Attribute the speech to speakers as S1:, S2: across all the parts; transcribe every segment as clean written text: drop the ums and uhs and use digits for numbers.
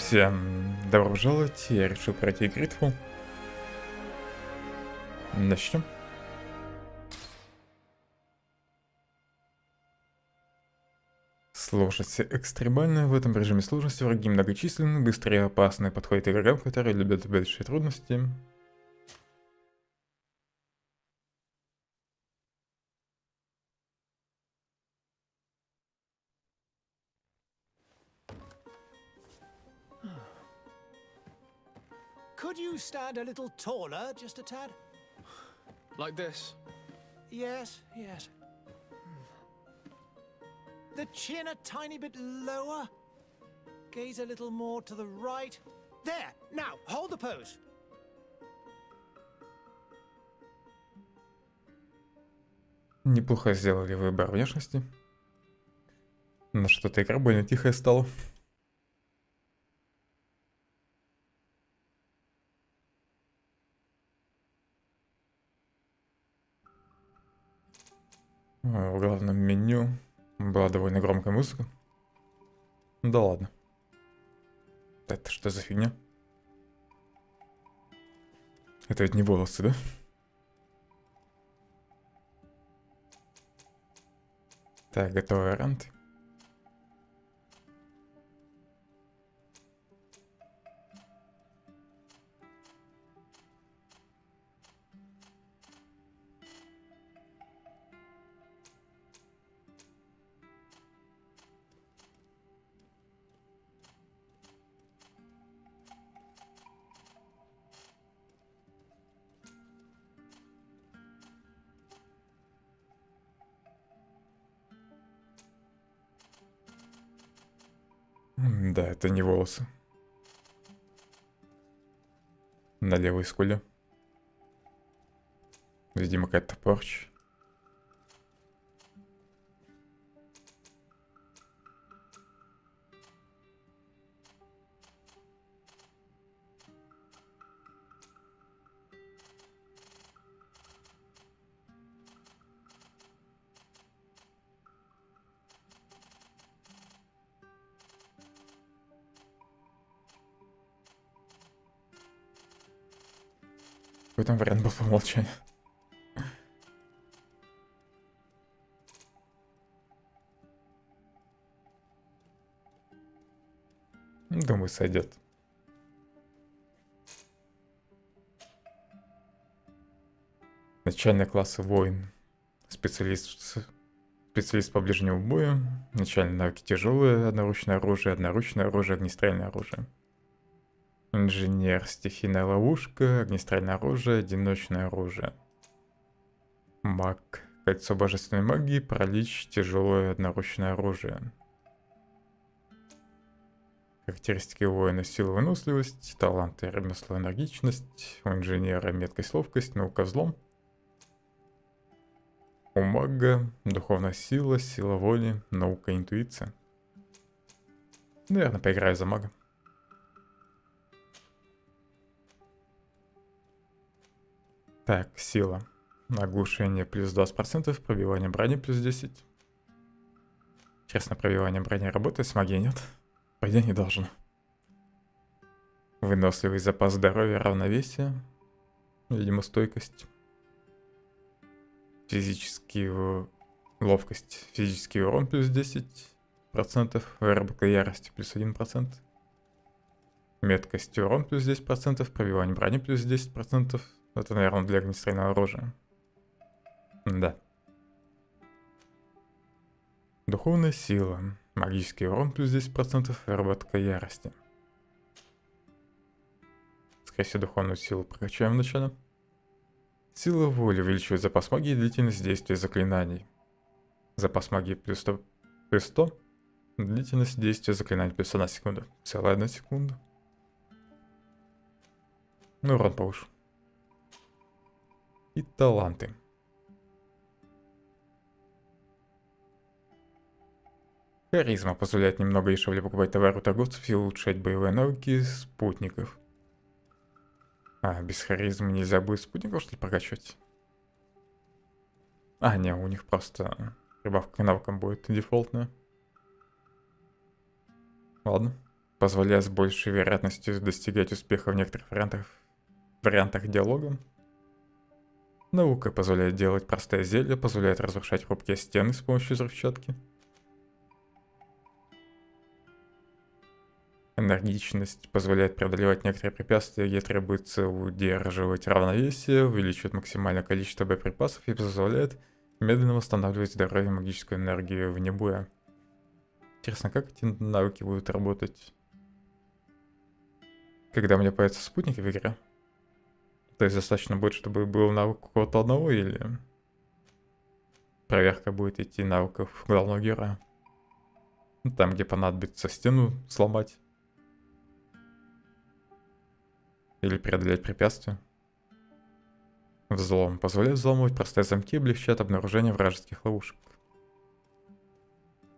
S1: Всем добро пожаловать, я решил пройти GreedFall. Начнем. Сложность экстремальная. В этом режиме сложности враги многочисленны, быстрые и опасные, подходят игрокам, которые любят большие трудности.
S2: Could you stand a little taller, just a tad?
S3: Like this?
S2: Yes, yes. The chin a tiny bit lower. Gaze a little more to the right. There! Now, hold the pose.
S1: Неплохо сделали выбор внешности. Но что-то игра больно тихая стала. В главном меню была довольно громкая музыка. Да ладно. Это что за фигня? Это ведь не волосы, да? Так, готовый вариант. Да, это не волосы. На левой скуле. Видимо, какая-то порча. Какой там вариант был по умолчанию? Думаю, сойдет. Начальные классы воин. Специалист по ближнему бою. Начальные навыки тяжелое, одноручное оружие, огнестрельное оружие. Инженер, стихийная ловушка, огнестрельное оружие, одиночное оружие. Маг, кольцо божественной магии, паралич, тяжелое одноручное оружие. Характеристики воина: сила, выносливость, таланты, ремесло, энергичность. У инженера меткость, ловкость, наука, взлом. У мага духовная сила, сила воли, наука, интуиция. Наверное, поиграю за мага. Так, сила. Оглушение плюс 20%, пробивание брони плюс 10%. Интересно, пробивание брони работает, с магией нет? По идее не должно. Выносливый, запас здоровья, равновесие. Видимо, стойкость. Ловкость. Физический урон плюс 10%. Выработка ярости плюс 1%. Меткость, урон плюс 10%. Пробивание брони плюс 10%. Это, наверное, для огнестрельного оружия. Да. Духовная сила. Магический урон плюс 10%. Выработка ярости. Скорее всего, духовную силу прокачаем вначале. Сила воли увеличивает запас магии и длительность действия заклинаний. Запас магии плюс 100. Длительность действия заклинаний плюс 1 секунда. Целая 1 секунда. Ну, урон повыше. И таланты. Харизма позволяет немного дешевле покупать товары у торговцев и улучшать боевые навыки спутников. А, без харизмы нельзя будет спутников, что ли, прокачивать? А, не, у них просто прибавка к навыкам будет дефолтная. Ладно. позволяет с большей вероятностью достигать успеха в некоторых вариантах диалога. Наука позволяет делать простые зелья, позволяет разрушать хрупкие стены с помощью взрывчатки. Энергичность позволяет преодолевать некоторые препятствия, где требуется удерживать равновесие, увеличивает максимальное количество боеприпасов и позволяет медленно восстанавливать здоровье и магическую энергию вне боя. Интересно, как эти навыки будут работать, когда у меня появятся спутники в игре? То есть достаточно будет, чтобы был навык у кого-то одного, или проверка будет идти навыков главного героя? Там, где понадобится стену сломать. Или преодолеть препятствия. Взлом позволяет взломывать простые замки и облегчает обнаружение вражеских ловушек.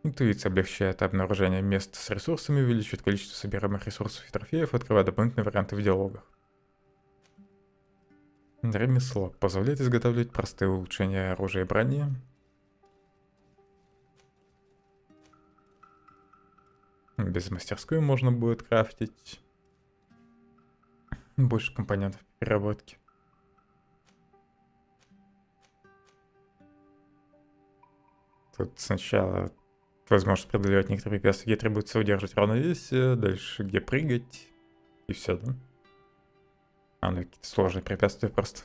S1: Интуиция облегчает обнаружение мест с ресурсами, увеличивает количество собираемых ресурсов и трофеев, открывая дополнительные варианты в диалогах. Ремесло позволяет изготавливать простые улучшения оружия и брони. Без мастерской можно будет крафтить больше компонентов переработки. Тут сначала возможность преодолевать некоторые препятствия, где требуется удерживать равновесие, дальше где прыгать, и все, да? Ну какие-то сложные препятствия просто.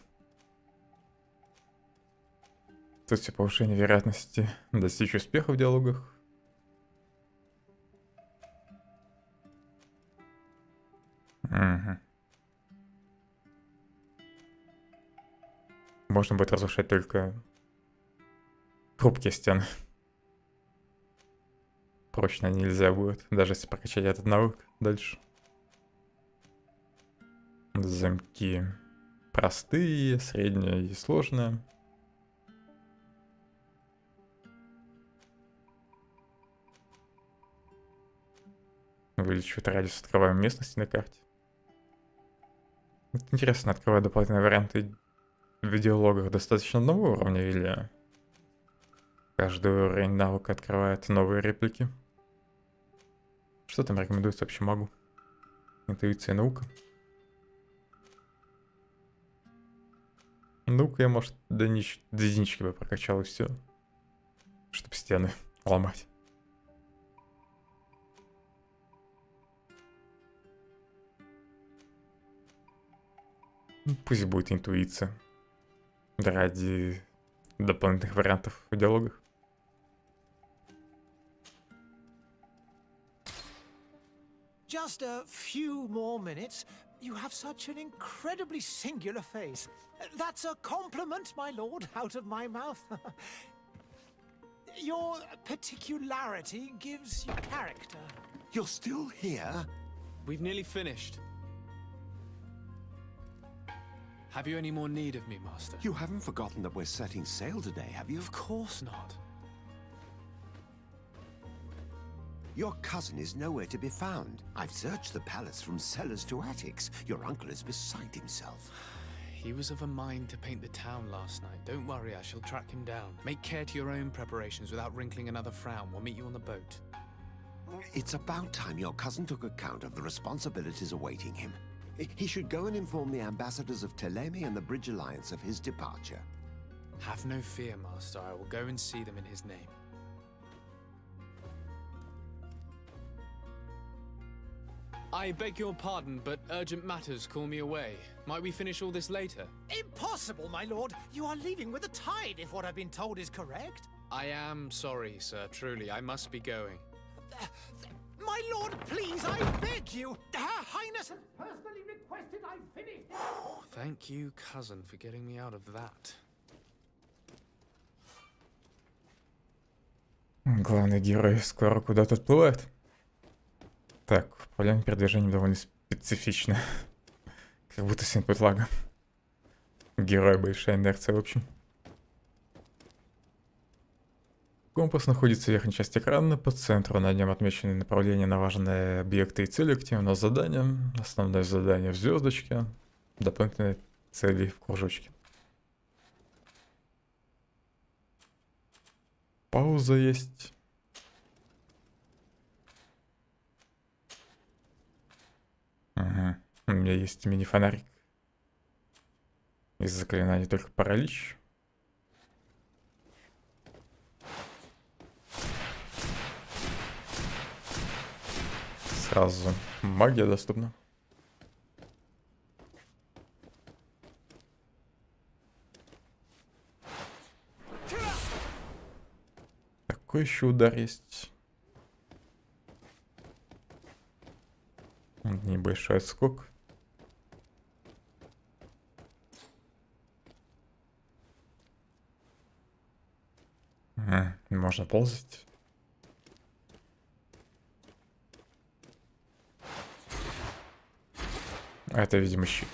S1: Тут все повышение вероятности достичь успеха в диалогах. Угу. Можно будет разрушать только хрупкие стены. Прочно нельзя будет, даже если прокачать этот навык дальше. Замки простые, средние и сложные. Увеличивает радиус открываемой местности на карте. Интересно, открывать дополнительные варианты в диалогах достаточно одного уровня, или каждый уровень навыка открывает новые реплики? Что там рекомендуется вообще магу? Интуиция и наука. Ну-ка я, может, до единички бы прокачал и все. Чтоб стены ломать. Пусть будет интуиция. Ради дополнительных вариантов в диалогах.
S2: Just a few more minutes. You have such an incredibly singular face. That's a compliment, my lord, out of my mouth. Your particularity gives you character.
S4: You're still here?
S3: We've nearly finished. Have you any more need of me, Master?
S4: You haven't forgotten that we're setting sail today, have you?
S3: Of course not.
S4: Your cousin is nowhere to be found. I've searched the palace from cellars to attics. Your uncle is beside himself.
S3: He was of a mind to paint the town last night. Don't worry, I shall track him down. Make care to your own preparations without wrinkling another frown. We'll meet you on the boat.
S4: It's about time your cousin took account of the responsibilities awaiting him. He should go and inform the ambassadors of Ptolemy and the Bridge Alliance of his departure.
S3: Have no fear, Master. I will go and see them in his name. I beg your pardon, but urgent matters call me away. Might we finish all this later?
S2: Impossible, my lord. You are leaving with the tide, if what I've been told is correct.
S3: I am sorry, sir. Truly, I must be going.
S2: My lord, please, I beg you. Her Highness has personally requested I finish.
S3: Thank you, cousin, for getting me out of that.
S1: Главный герой скоро куда-то отплывает. Так, управление передвижением довольно специфично. Как будто с инпут-лагом. Герой большая инерция, в общем. Компас находится в верхней части экрана, по центру на нем отмечены направления на важные объекты и цели активного задания. Основное задание в звездочке, дополнительные цели в кружочке. Пауза есть. меня есть мини-фонарик. Из заклинаний только паралич. Сразу магия доступна. Какой еще удар есть? Небольшой отскок. Можно ползать. А это, видимо, щит.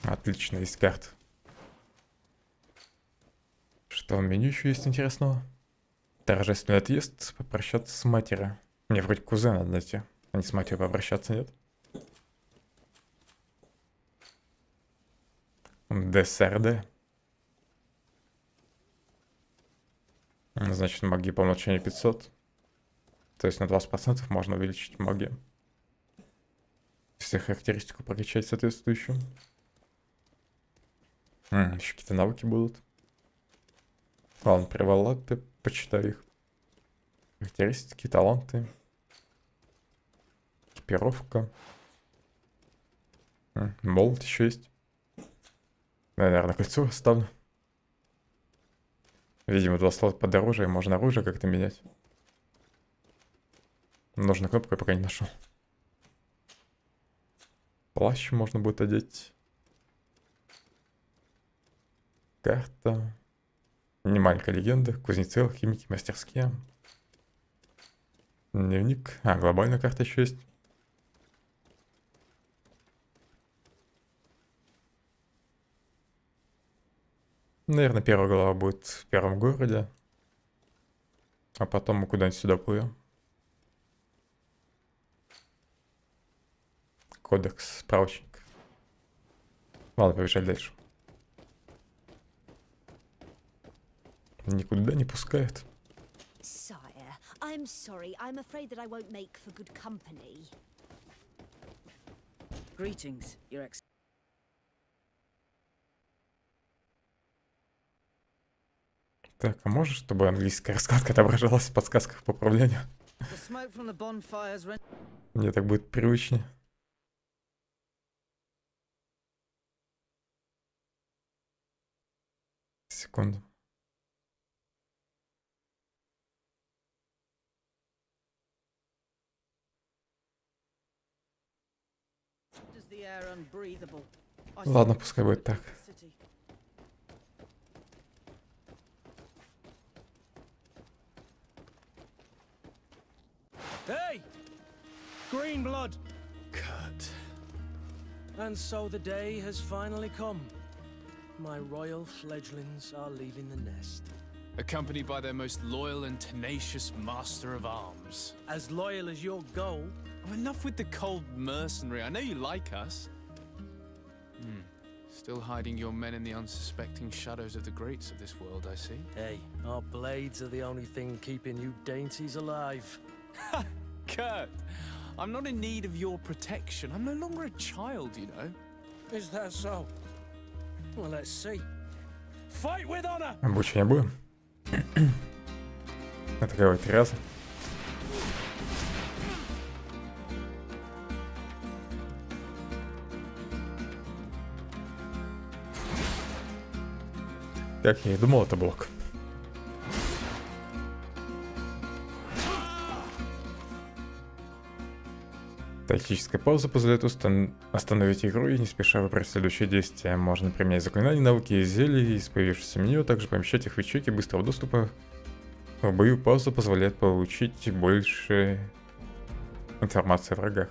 S1: Отлично, есть карта. Что в меню еще есть интересного? Торжественный отъезд, попрощаться с матерью. Мне вроде кузена надо найти, а не с матерью попрощаться, нет? ДСРД. Значит, магия по умолчанию 500. То есть на 20% можно увеличить магию. Все характеристику прокачать соответствующую. Еще какие-то навыки будут. Ладно, привала, почитаю их. Характеристики, таланты. Экипировка. Молот еще есть. Наверное, кольцо оставлю. Видимо, 2 слота подороже, и можно оружие как-то менять. Нужную кнопку я пока не нашел. Плащ можно будет одеть. Карта. Немаленькая легенда. Кузнецы, алхимики, мастерские. Дневник. Глобальная карта еще есть. Наверное, первая глава будет в первом городе. А потом мы куда-нибудь сюда плывем. Кодекс, справочник. Ладно, побежали дальше. Никуда не пускает.
S5: Sire, I'm sorry. I'm afraid that I won't make for good company.
S6: Greetings, Your Excellency.
S1: Так, а можешь, чтобы английская раскладка отображалась в подсказках по управлению?
S6: The smoke from the bonfires rent.
S1: Мне так будет привычнее. Секунду.
S6: Does the air unbreathable. I
S1: Ладно,
S6: see
S1: пускай будет так.
S6: the city.
S7: Hey! Green blood!
S3: Kurt.
S7: And so the day has finally come. My royal fledglings are leaving the nest.
S3: Accompanied by their most loyal and tenacious master of arms.
S7: As loyal as your gold.
S3: Oh, enough with the cold mercenary. I know you like us. Still hiding your men in the unsuspecting shadows of the greats of this world, I see.
S7: Hey, our blades are the only thing keeping you dainties alive.
S3: Kurt, I'm not in need of your protection. I'm no longer a child, you know.
S7: Is that so? Well, let's see. Fight with honor!
S1: Обучение будем. Атаковать 3 раза. Как я и думал, это блок. Тактическая пауза позволяет остановить игру и не спеша выбрать следующее действие. Можно применять заклинания, навыки и зелья из появившегося меню, а также помещать их в ячейки быстрого доступа. В бою пауза позволяет получить больше информации о врагах.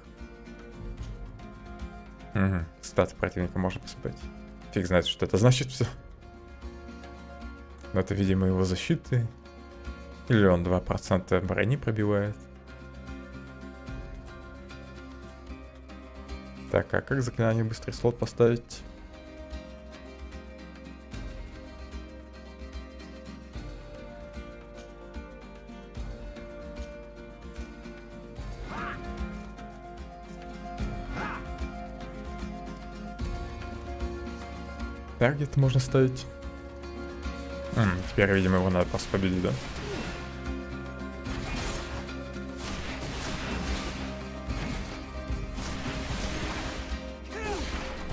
S1: Статы противника можно посмотреть. Фиг знает, что это значит все. Но это, видимо, его защиты. Или он 2% брони пробивает. Так, а как заклинание быстрый слот поставить? Таргет можно ставить. Теперь, видимо, его надо просто победить, да?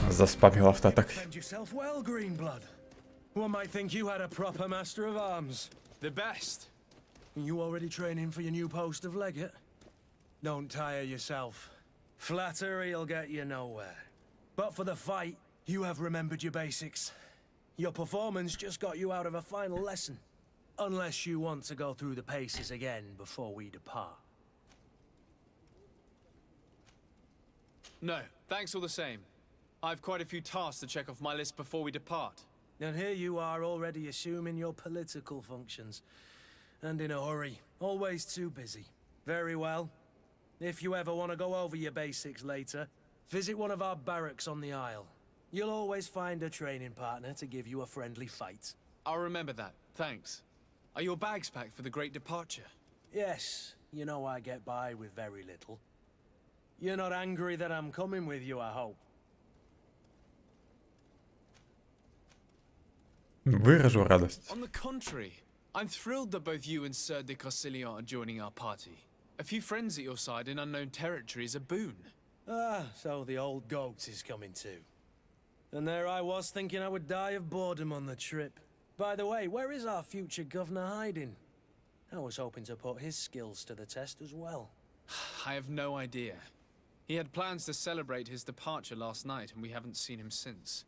S1: Заспамил автоатак.
S7: Defend yourself well, Greenblood. One might think you had a proper master of arms.
S3: The best.
S7: You already training for your new post of legate? Don't tire yourself. Flattery'll get you nowhere. But for the fight, you have remembered your basics. Your performance just got you out of a final lesson. Unless you want to go through the paces again before we depart.
S3: No, thanks all the same. I've quite a few tasks to check off my list before we depart.
S7: And here you are already assuming your political functions. And in a hurry. Always too busy. Very well. If you ever want to go over your basics later, visit one of our barracks on the Isle. You'll always find a training partner to give you a friendly fight.
S3: I'll remember that, thanks. Are your bags packed for the great departure?
S7: Yes, you know I get by with very little. You're not angry that I'm coming with you, I hope.
S1: Выражу радость.
S3: On the contrary, I'm thrilled that both you and Sir de Corsillon are joining our party. A few friends at your side in unknown territory is a boon.
S7: Ah, so the old goat is coming too. And there I was thinking I would die of boredom on the trip. By the way, where is our future governor hiding? I was hoping to put his skills to the test as well.
S3: I have no idea. He had plans to celebrate his departure last night, and we haven't seen him since.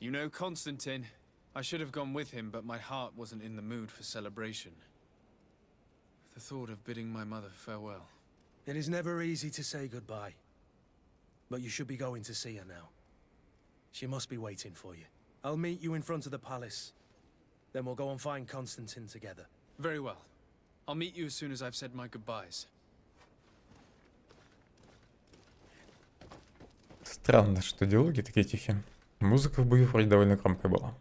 S3: You know Constantine. I should have gone with him, but my heart wasn't in the mood for celebration. The thought of bidding my mother farewell.
S7: It is never easy to say goodbye. But you should be going to see her now. She must be waiting for you. I'll meet you in front of the palace. Then we'll go and find Constantine together.
S3: Very well. I'll meet you as soon as I've said my goodbyes.
S1: Странно, что диалоги такие тихие. Музыка в бою вроде довольно громкая была.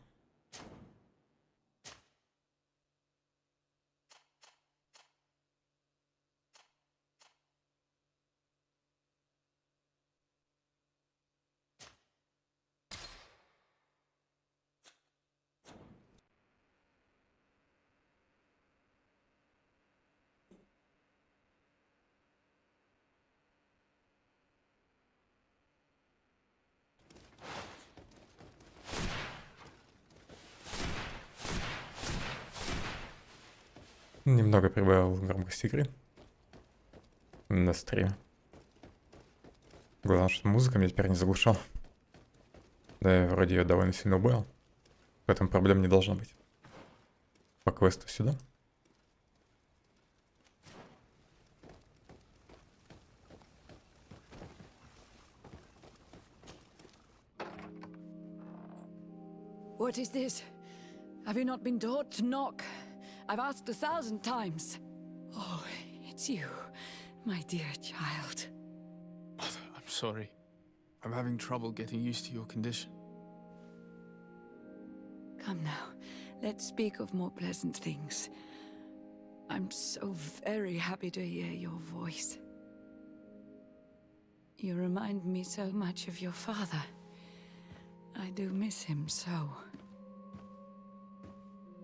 S1: Немного прибавил громкость игры на стриме. Главное, что музыка меня теперь не заглушала. Да, я вроде ее довольно сильно убавил. Поэтому проблем не должно быть. По квесту сюда.
S8: What is this? Have you not been taught to knock? I've asked 1,000 times. Oh, it's you, my dear child.
S3: Mother, I'm sorry. I'm having trouble getting used to your condition.
S8: Come now, let's speak of more pleasant things. I'm so very happy to hear your voice. You remind me so much of your father. I do miss him so.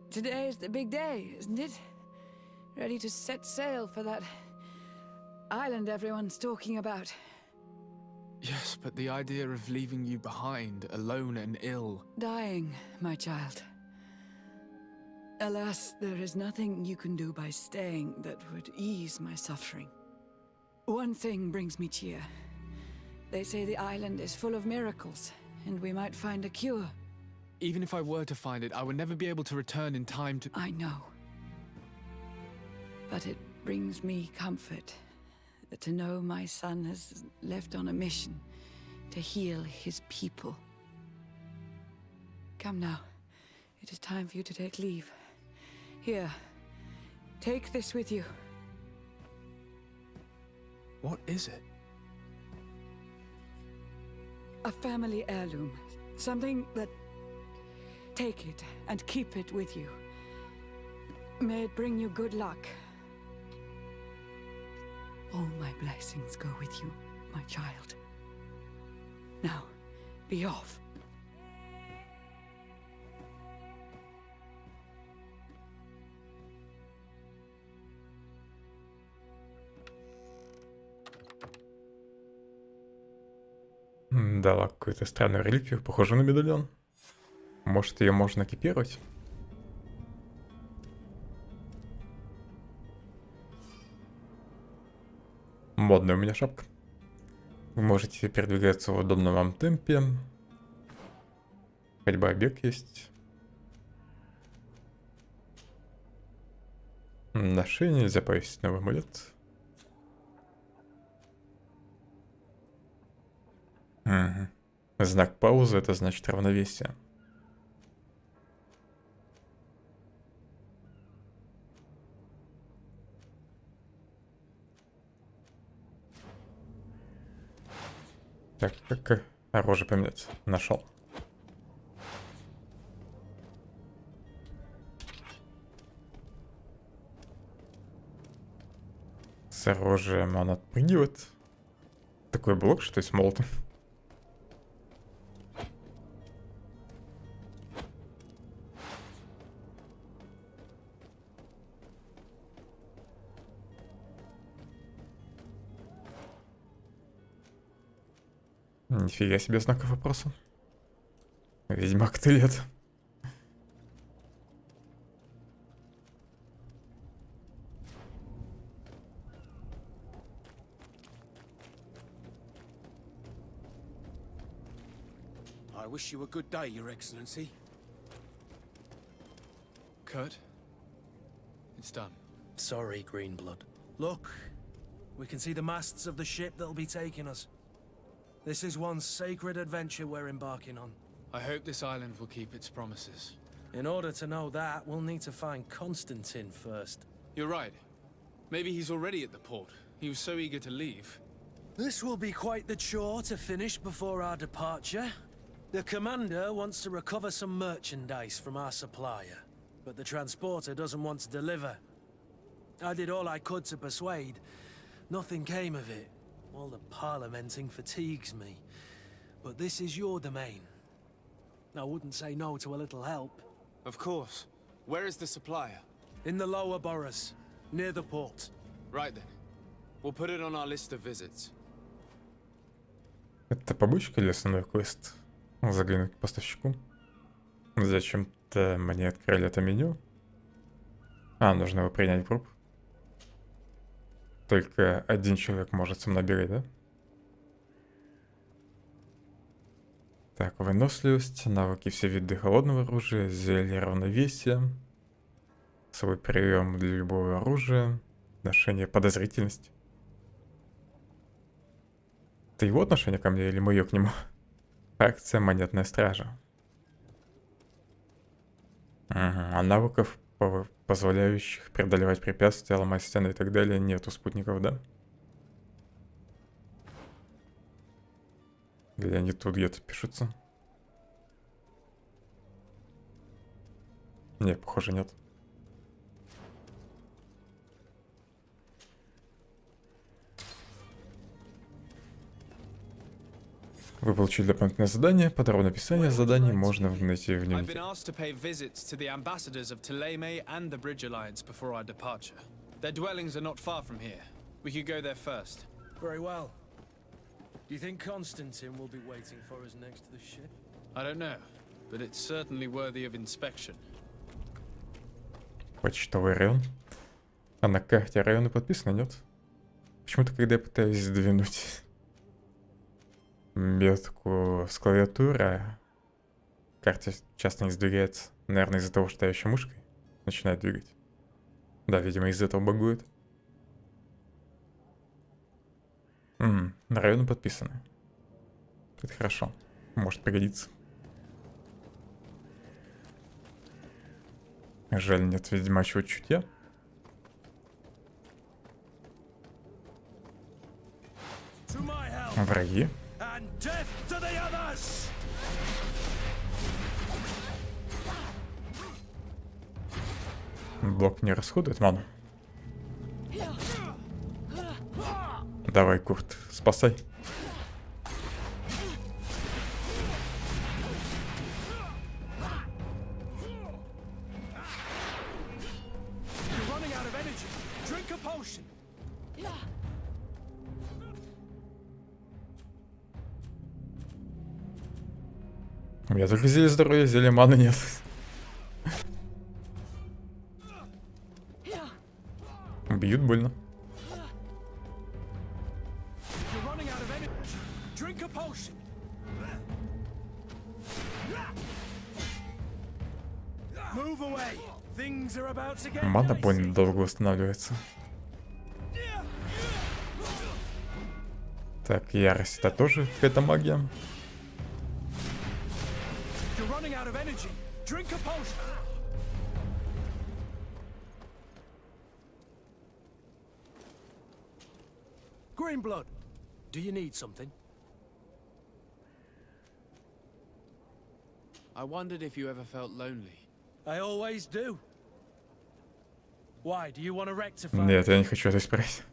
S8: Today is the big day, isn't it? Ready to set sail for that island everyone's talking about.
S3: Yes, but the idea of leaving you behind, alone and ill...
S8: Dying, my child. Alas, there is nothing you can do by staying that would ease my suffering. One thing brings me cheer. They say the island is full of miracles, and we might find a cure.
S3: Even if I were to find it, I would never be able to return in time to...
S8: I know. But it brings me comfort to know my son has left on a mission to heal his people. Come now. It is time for you to take leave. Here, take this with you.
S3: What is it?
S8: A family heirloom. Something that... Take it and keep it with you. May it bring you good luck. All my blessings go with you, my child. Now, be off.
S1: Дала какую-то странную реликвию, похожую на медальон. Может, ее можно экипировать? Модная у меня шапка. Вы можете передвигаться в удобном вам темпе. Ходьба, бег есть. На шее нельзя повесить новый амулет. Угу. Знак паузы — это значит равновесие. Так, как оружие поменять? Нашел. С оружием он отпрыгивает. Такой блок, что есть молотом. Нифига себе знаков вопроса. Ведьмак ты лет.
S7: I wish you a good day, Your Excellency.
S3: Kurt, it's done.
S7: Sorry, Greenblood. Look, we can see the masts of the ship that'll be taking us. This is one sacred adventure we're embarking on.
S3: I hope this island will keep its promises.
S7: In order to know that, we'll need to find Constantine first.
S3: You're right. Maybe he's already at the port. He was so eager to leave.
S7: This will be quite the chore to finish before our departure. The commander wants to recover some merchandise from our supplier, but the transporter doesn't want to deliver. I did all I could to persuade. Nothing came of it. All the parliamenting fatigues me. But this is your domain. I wouldn't say no to a little help.
S3: Of course. Where is the supplier?
S7: In the lower boroughs, near the port.
S3: Right then. We'll put it on our list of visits.
S1: Это побочка или основной квест? Заглянуть к поставщику. Зачем-то мне открыли это меню. Нужно его принять в группу. Только один человек может со мной бегать, да? Так, выносливость, навыки, все виды холодного оружия, зелье равновесия, свой прием для любого оружия, отношение подозрительность. Это его отношение ко мне или мое к нему? Фракция монетная стража. А навыков, позволяющих преодолевать препятствия, ломать стены и так далее, нет у спутников, да? Или они тут где-то пишутся? Не, похоже, нет. Вы получили дополнительное задание. Подробное описание заданий можно найти в
S3: I've
S1: дневнике.
S3: been asked to pay visits to the ambassadors of Thélème and the Bridge Alliance before our departure. Their dwellings are not far from here. We could go there first.
S7: Very well. Do you think Constantine will be waiting for us next to the ship?
S3: I don't know, but it's certainly worthy of inspection.
S1: Почтовый район. А на карте районы подписано, нет? Почему-то, когда я пытаюсь сдвинуть метку с клавиатуры, карта часто не сдвигается. Наверное, из-за того, что я еще мышкой начинаю двигать. Да, видимо, из-за этого багует. Районы подписаны. Это хорошо. Может пригодиться. Жаль, нет ведьмачьего чутья. Враги.
S7: And death to the others!
S1: Блок не расходует ману. Давай, Курт, спасай.
S7: You're running out of energy. Drink a potion.
S1: У меня только зелье здоровья, зелья маны нет. Бьют больно.
S7: You're running out of energy. Drink a potion. Move away. Things are about to get
S1: Мана
S7: dicey.
S1: больно долго восстанавливается. Так, ярость это тоже какая-то магия.
S7: You're running out of energy. Drink a potion. Green blood. Do you need something?
S3: I wondered if you ever felt lonely.
S7: I always do. Why? Do you want to rectify?
S1: Нет, я не хочу это исправить.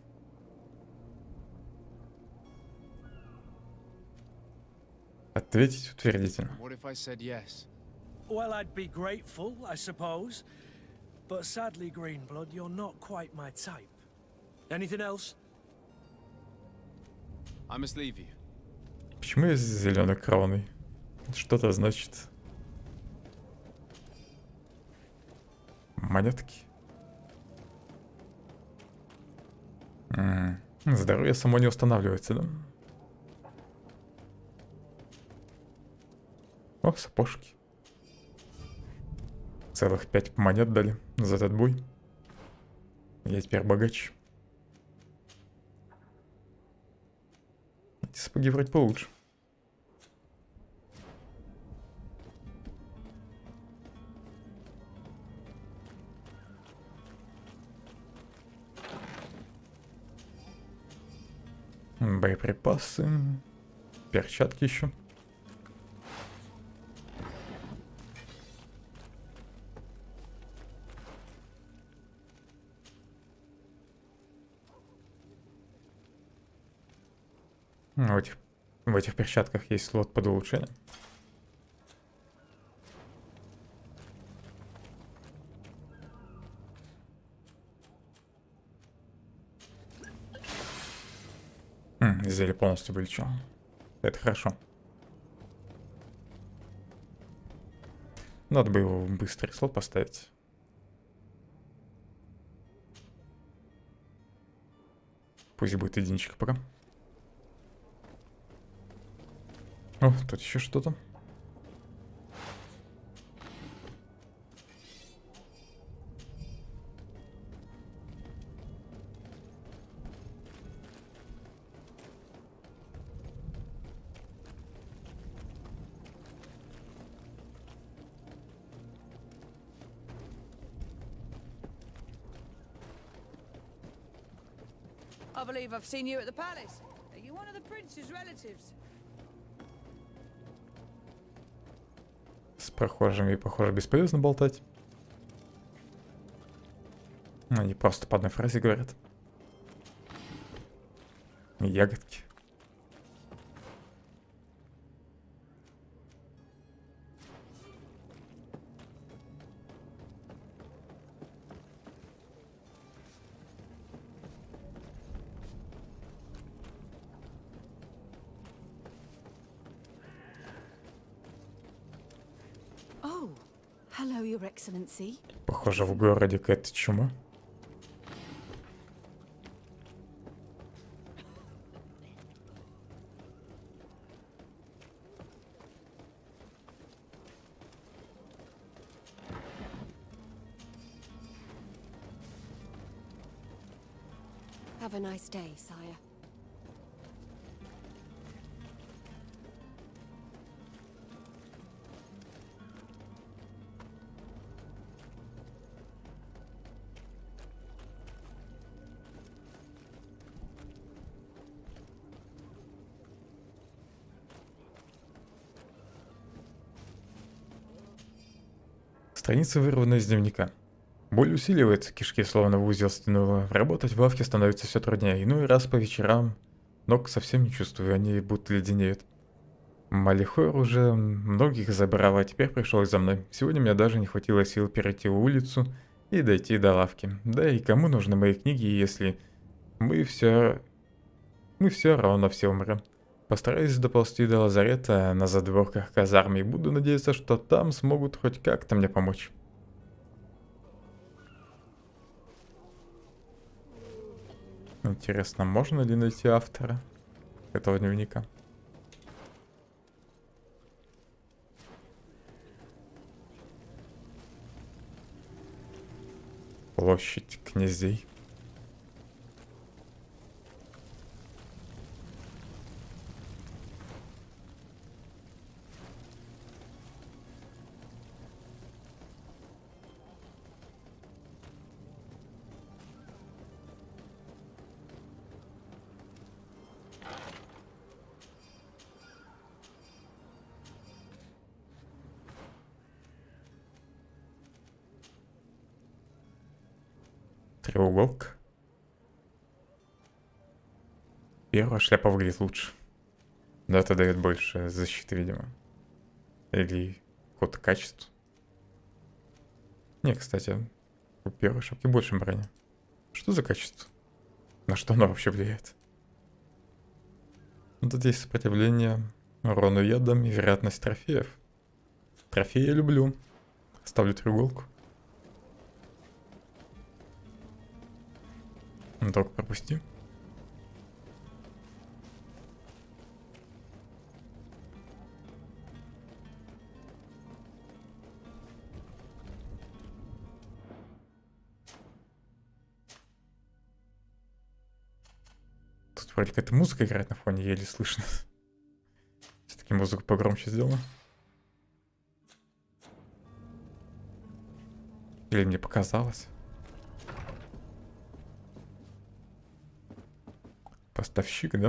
S1: Ответить утвердительно.
S3: What if I said yes?
S7: Well, I'd be grateful, I suppose. But sadly, Greenblood, you're not quite my type. Anything else?
S3: I must leave you.
S1: Почему я зеленой кровной? Что-то значит. Монетки. Здоровье само не устанавливается, да? О, сапожки. Целых 5 монет дали за этот бой. Я теперь богаче. Эти сапоги вроде получше. Боеприпасы. Перчатки еще. В этих перчатках есть слот под улучшение. Зелье полностью вылечил. Это хорошо. Надо бы его в быстрый слот поставить. Пусть будет единичка пока. О, тут еще что-то.
S6: I believe I've seen you at the palace. Are you one of the prince's relatives?
S1: С прохожими, похоже, бесполезно болтать. Они просто по одной фразе говорят. Ягодки.
S5: Oh, hello, Your Excellency.
S1: Похоже, в городе какая-то чума.
S5: Have a nice day, sire.
S1: Страница вырвана из дневника. Боль усиливается, кишки словно в узел стянуло. Работать в лавке становится все труднее. Иной раз по вечерам ног совсем не чувствую, они будто леденеют. Малихор уже многих забрал, а теперь пришел и за мной. Сегодня мне даже не хватило сил перейти улицу и дойти до лавки. Да и кому нужны мои книги, если мы все равно все умрем. Постараюсь доползти до лазарета на задворках казармы и буду надеяться, что там смогут хоть как-то мне помочь. Интересно, можно ли найти автора этого дневника? Площадь князей. Треуголка. Первая шляпа выглядит лучше. Но это дает больше защиты, видимо. Или какого-то качества. Не, кстати, у первой шапки больше брони. Что за качество? На что оно вообще влияет? Ну, тут есть сопротивление урону ядом и вероятность трофеев. Трофеи я люблю. Ставлю треуголку. Ну, только пропусти. Тут вроде какая-то музыка играет на фоне, еле слышно. Все-таки музыку погромче сделано. Или мне показалось? Поставщик, да?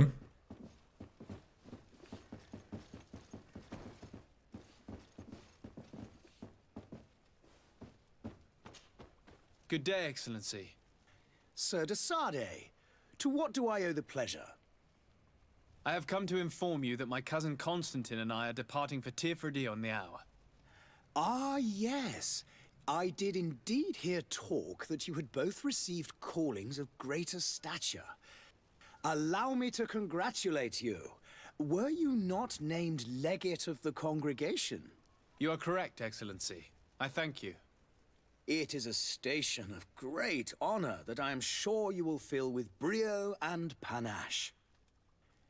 S3: Good day, Excellency.
S2: Sir de Sade, to what do I owe the pleasure?
S3: I have come to inform you that my cousin Constantine and I are departing for Tirfredi on the hour.
S2: Ah, yes. I did indeed hear talk that you had both received callings of greater stature. Allow me to congratulate you. Were you not named legate of the congregation?
S3: You are correct, Excellency. I thank you.
S2: It is a station of great honor that I am sure you will fill with brio and panache.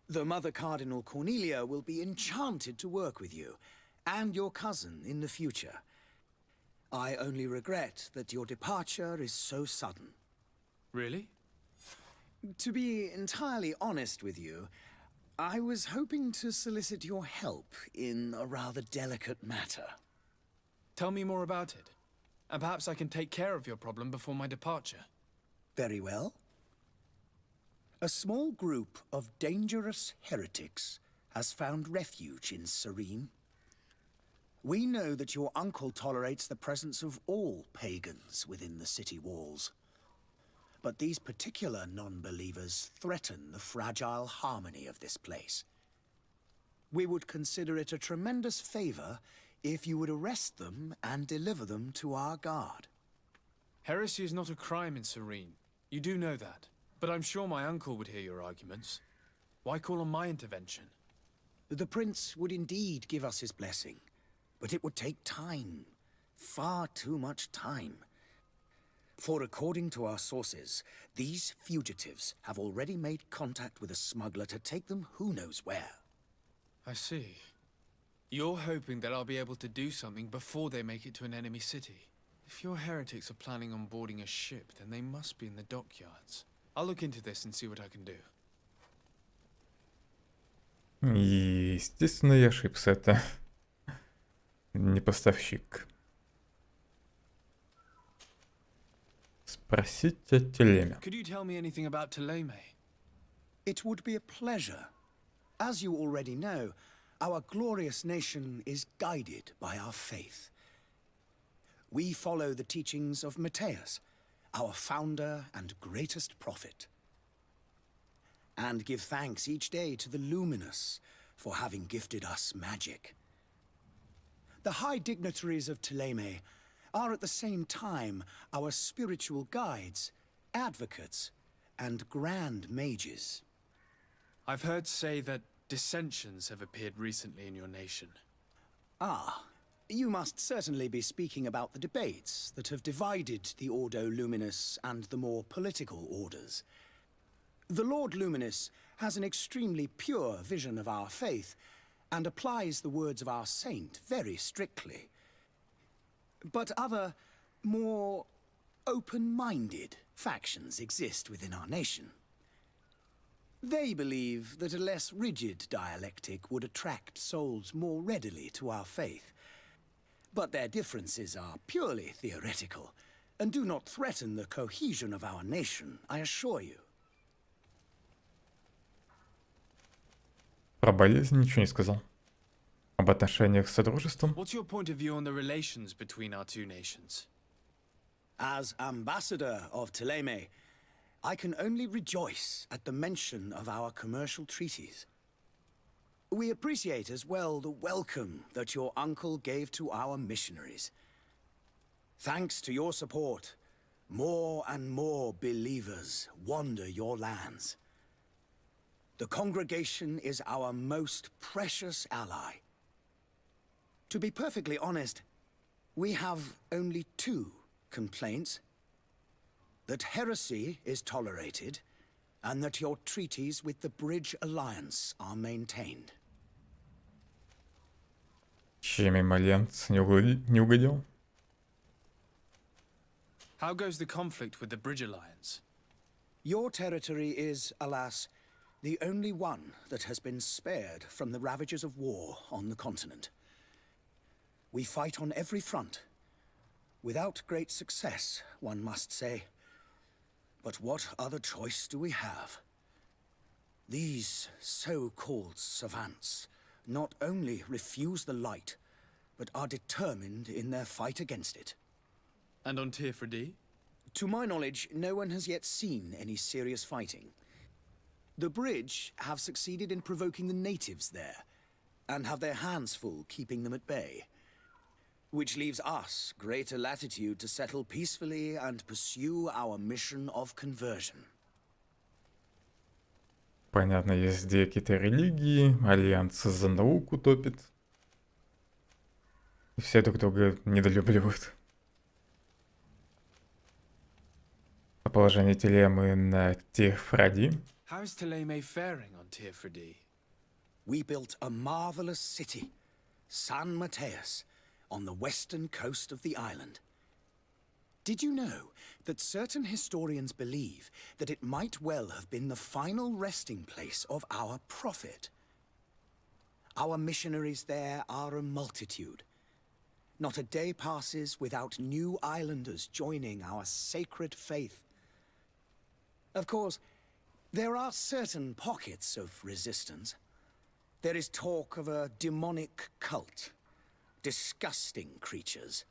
S2: The Mother Cardinal Cornelia will be enchanted to work with you, and your cousin in the future. I only regret that your departure is so sudden.
S3: Really?
S2: To be entirely honest with you, I was hoping to solicit your help in a rather delicate matter.
S3: Tell me more about it. And perhaps I can take care of your problem before my departure.
S2: Very well. A small group of dangerous heretics has found refuge in Serene. We know that your uncle tolerates the presence of all pagans within the city walls. But these particular non-believers threaten the fragile harmony of this place. We would consider it a tremendous favor if you would arrest them and deliver them to our guard.
S3: Heresy is not a crime in Serene. You do know that. But I'm sure my uncle would hear your arguments. Why call on my intervention?
S2: The prince would indeed give us his blessing, but it would take time. Far too much time. For according to our sources, these fugitives have already made contact with a smuggler to take them who knows where.
S3: I see. You're hoping that I'll be able to do something before they make it to an enemy city. If your heretics are planning on boarding a ship, then they must be in the dockyards. I'll look into this and see what I can do.
S1: Естественно, я ошибся. Это не поставщик. Спросить о Телеме.
S3: Could you tell me anything about Teleme?
S2: It would be a pleasure. As you already know, our glorious nation is guided by our faith. we follow the teachings of Matthias, our founder and greatest prophet, and give thanks each day to the Luminous for having gifted us magic. The high dignitaries of Thélème are at the same time our spiritual guides, advocates, and grand mages.
S3: I've heard say that dissensions have appeared recently in your nation.
S2: Ah, you must certainly be speaking about the debates that have divided the Ordo Luminous and the more political orders. The Lord Luminous has an extremely pure vision of our faith and applies the words of our saint very strictly. But other, more open-minded factions exist within our nation. They believe that a less rigid dialectic would attract souls more readily to our faith. But their differences are purely theoretical and do not threaten the cohesion of our nation, I assure you.
S1: Про болезнь ничего не сказал. Об отношениях с Содружеством.
S3: What's your point of view on the relations between our two nations?
S2: As ambassador of Thélème, I can only rejoice at the mention of our commercial treaties. We appreciate as well the welcome that your uncle gave to our missionaries. Thanks to your support, more and more believers wander your lands. The congregation is our most precious ally. To be perfectly honest, we have only two complaints: that heresy is tolerated, and that your treaties with the Bridge Alliance are maintained.
S1: Чем им альянс не угодил?
S3: How goes the conflict with the Bridge Alliance?
S2: Your territory is, alas, the only one that has been spared from the ravages of war on the continent. We fight on every front, without great success, one must say. But what other choice do we have? These so-called savants not only refuse the light, but are determined in their fight against it.
S3: And on Tirfredi?
S2: To my knowledge, no one has yet seen any serious fighting. The Bridge have succeeded in provoking the natives there, and have their hands full keeping them at bay. Which leaves us greater latitude to settle peacefully and pursue our mission of conversion.
S1: Понятно, есть где какие-то религии, альянс за науку топит. И все друг друга недолюбливают. А положение Телемы на Тирфради.
S3: How is Thélème faring on Tirfredi?
S2: We built a marvelous city, San Matthias, on the western coast of the island. Did you know that certain historians believe that it might well have been the final resting place of our prophet? Our missionaries there are a multitude. Not a day passes without new islanders joining our sacred faith. Of course, there are certain pockets of resistance. There is talk of a demonic cult. Disgusting creatures.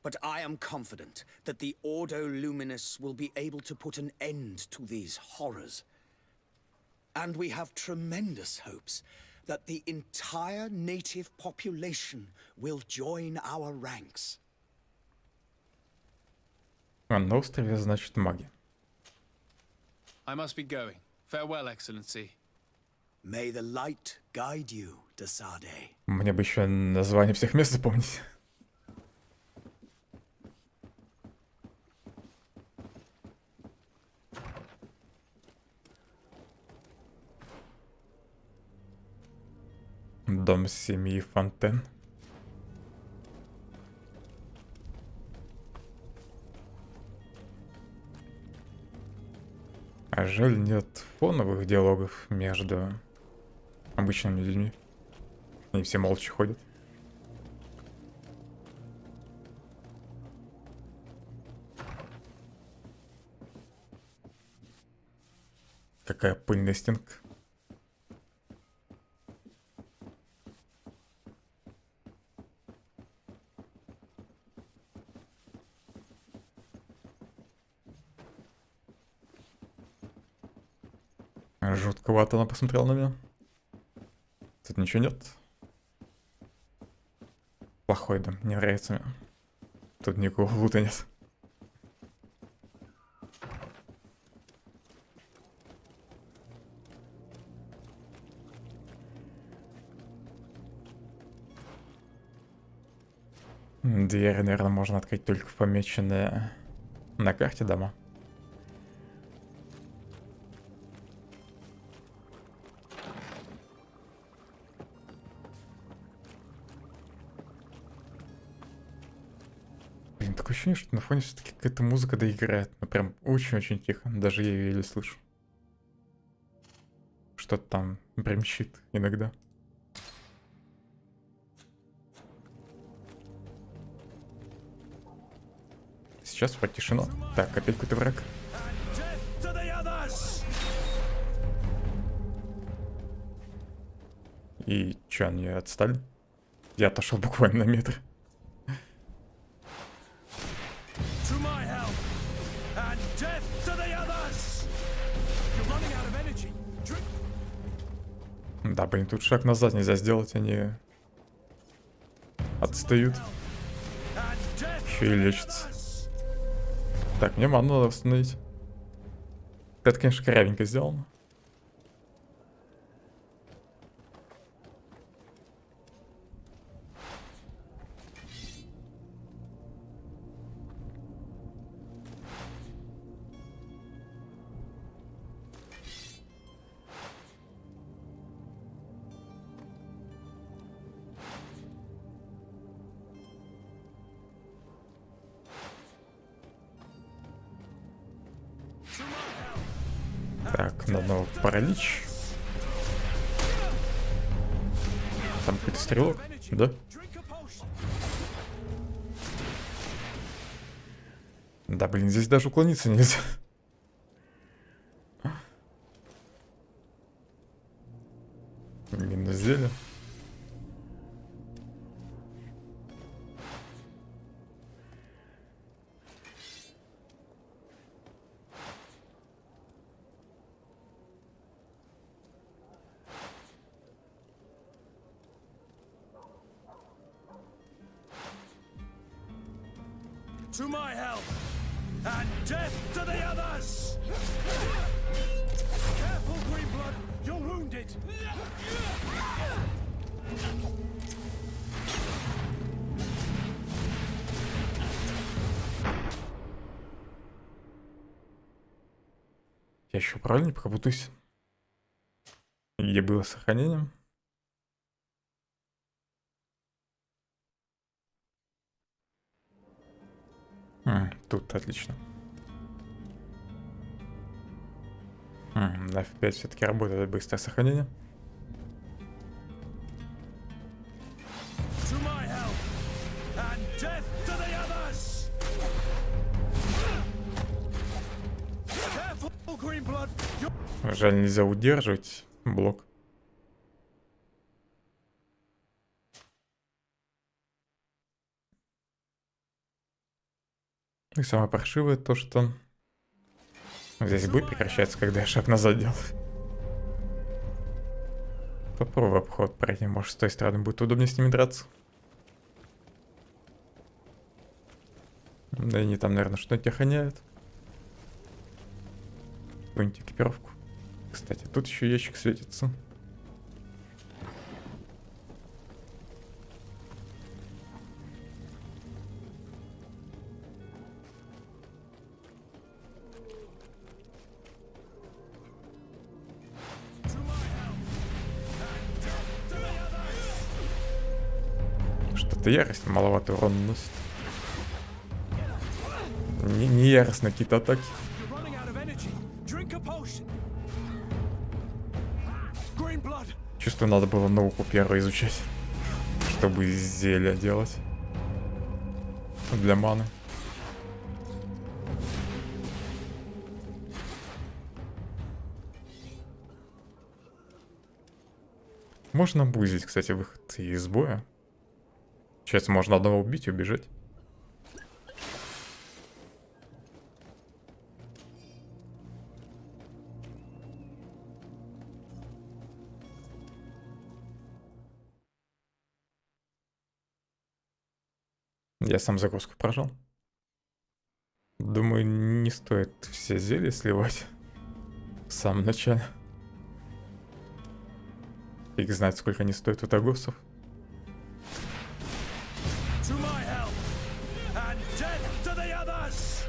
S2: But I am confident that the Ordo Luminous will be able to put an end to these horrors. And we have tremendous hopes that the entire native population will join our ranks.
S1: А на острове, значит, маги.
S3: I must be going. Farewell, Excellency.
S2: May the light guide you, Desade.
S1: Мне бы еще название всех мест запомнить. Дом семьи Фонтен. А жаль, нет фоновых диалогов между обычными людьми. Они все молча ходят. Какая пыльная стенка. Жутковато она посмотрела на меня. Тут ничего нет. Плохой дом, не нравится мне. Тут никакого лута нет. Двери, наверное, можно открыть только в помеченные на карте дома. Блин, такое ощущение, что на фоне все-таки какая-то музыка доиграет. Ну, прям очень-очень тихо. Даже я ее еле слышу. Что-то там бремчит иногда. Сейчас вроде тишина. Так, опять какой-то враг. И чё, они отстали? Я отошел буквально на метр. Да, блин, тут шаг назад нельзя сделать, они отстают. Еще и лечатся. Так, мне ману надо восстановить. Это, конечно, корявенько сделано. Так, на одного паралич. Там какой-то стрелок, да? Да, блин, здесь даже уклониться нельзя. Минус зелье.
S7: To my help, and death to the others! Careful, Greenblood, you're wounded!
S1: Я еще правильно пока путаюсь. Где было сохранение? Тут отлично. На F5 все-таки работает быстрое сохранение. Жаль, нельзя удерживать блок. И самое паршивое то, что здесь бой прекращается, когда я шаг назад делаю. Попробуй обход пройти, может, с той стороны будет удобнее с ними драться. Да и они там, наверное, что-нибудь охраняют. Какую-нибудь экипировку. Кстати, тут еще ящик светится. Что-то ярость маловато урона наносит. Не яростно какие-то атаки. Чувствую, надо было науку первой изучать, чтобы зелья делать для маны. Можно бузить, кстати, выход из боя. Сейчас можно одного убить и убежать. Я сам загрузку прожал. Думаю, не стоит все зелья сливать в самом начале. Фиг знает, сколько они стоят у торговцев.
S7: To my help, and death to the others!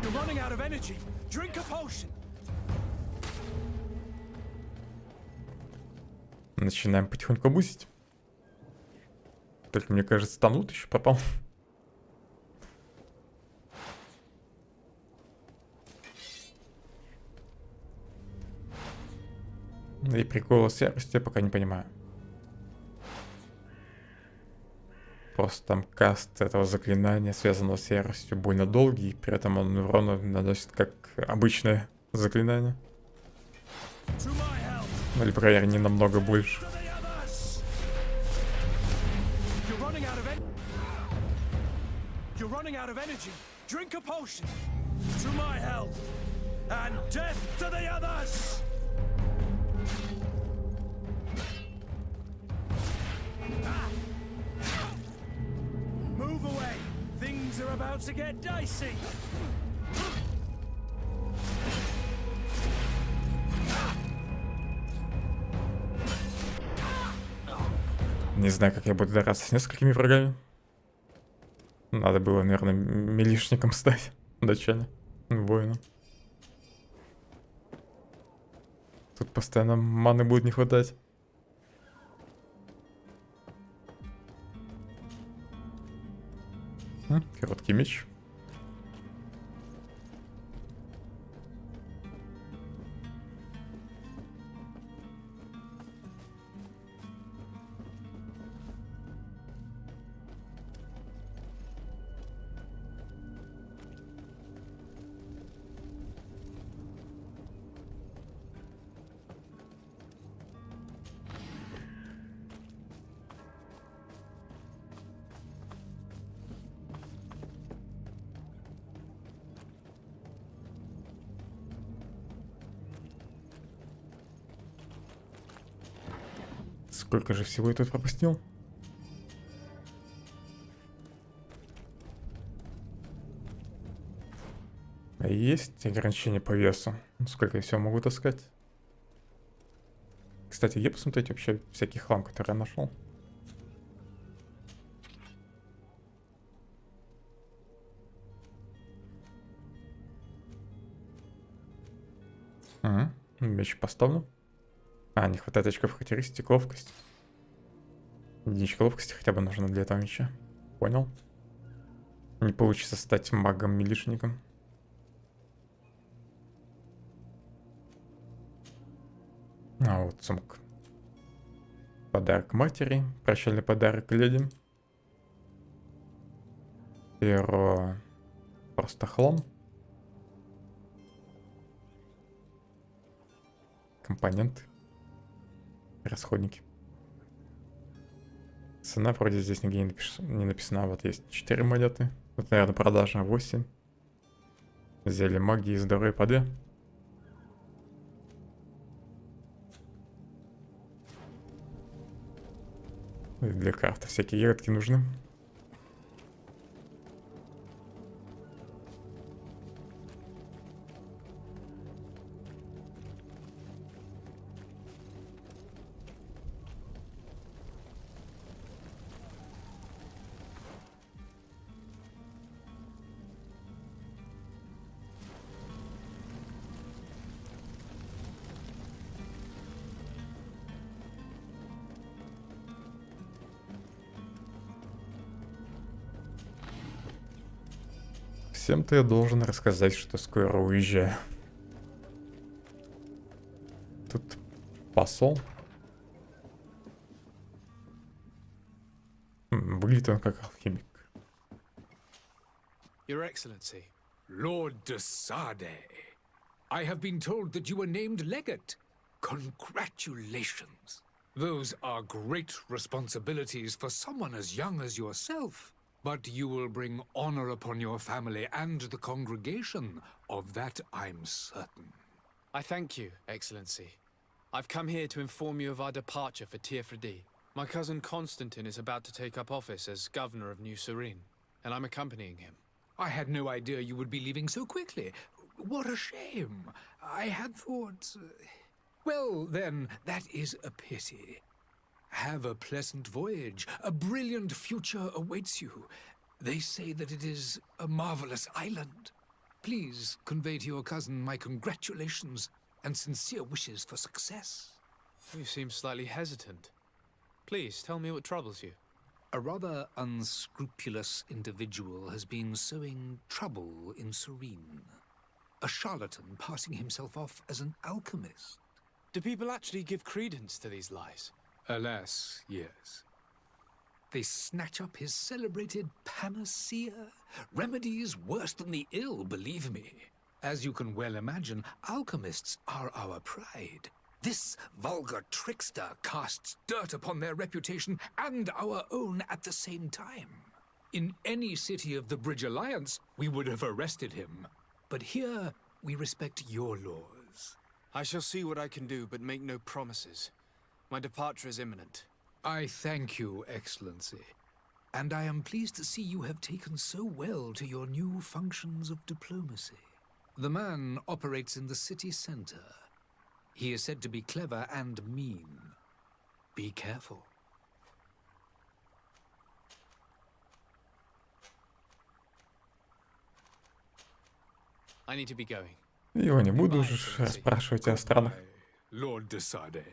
S7: You're running out of energy. Drink a potion.
S1: Начинаем потихоньку бусить. Только мне кажется, там лут еще попал. И прикола с яростью я пока не понимаю. Просто там каст этого заклинания, связанного с яростью, больно долгий, и при этом он урона наносит как обычное заклинание. Или, по крайней мере, не намного больше.
S7: You're running out of energy. Drink a potion. To my health, and death to the others! Move away. Things are about to get dicey.
S1: Не знаю, как я буду драться с несколькими врагами. Надо было, наверное, милишником стать вначале, воином. Тут постоянно маны будет не хватать. Короткий меч. Сколько же всего я тут пропустил? Есть ограничения по весу. Сколько я всего могу таскать? Кстати, где посмотреть вообще всякий хлам, который я нашел? Меч поставлю. Не хватает очков характеристик, ловкость. Единичка ловкости хотя бы нужна для этого меча. Понял. Не получится стать магом-милишником. Вот сумка. Подарок матери. Прощальный подарок леди. Перо. Просто хлам. Компоненты. Расходники. Цена вроде здесь нигде не написана. Вот есть 4 монеты. Вот, наверное, продажа 8. Зелье магии и здоровья по 2. И для крафта всякие ягодки нужны. Всем-то я должен рассказать, что скоро уезжаю. Тут посол. Выглядит он как алхимик.
S3: Your Excellency.
S9: Lord de Sade, I have been told that you were named legate. Congratulations. Those are great responsibilities for someone as young as yourself. But you will bring honor upon your family and the congregation. Of that I'm certain.
S3: I thank you, Excellency. I've come here to inform you of our departure for Tearfredi. My cousin Constantine is about to take up office as governor of New Serene, and I'm accompanying him.
S9: I had no idea you would be leaving so quickly. What a shame. I had thought... Well, then, that is a pity. Have a pleasant voyage. A brilliant future awaits you. They say that it is a marvelous island. Please convey to your cousin my congratulations and sincere wishes for success.
S3: You seem slightly hesitant. Please, tell me what troubles you.
S9: A rather unscrupulous individual has been sowing trouble in Serene. A charlatan passing himself off as an alchemist.
S3: Do people actually give credence to these lies?
S9: Alas, yes. They snatch up his celebrated panacea. Remedies worse than the ill, believe me. As you can well imagine, alchemists are our pride. This vulgar trickster casts dirt upon their reputation and our own at the same time. In any city of the Bridge Alliance, we would have arrested him. But here, we respect your laws.
S3: I shall see what I can do, but make no promises. My departure is imminent.
S9: I thank you, Excellency. And I am pleased to see you have taken so well to your new functions of diplomacy. The man operates in the city center. He is said to be clever and mean. Be careful.
S3: I need to be going.
S1: Его не буду уже спрашивать о странах.
S9: Lord Desade.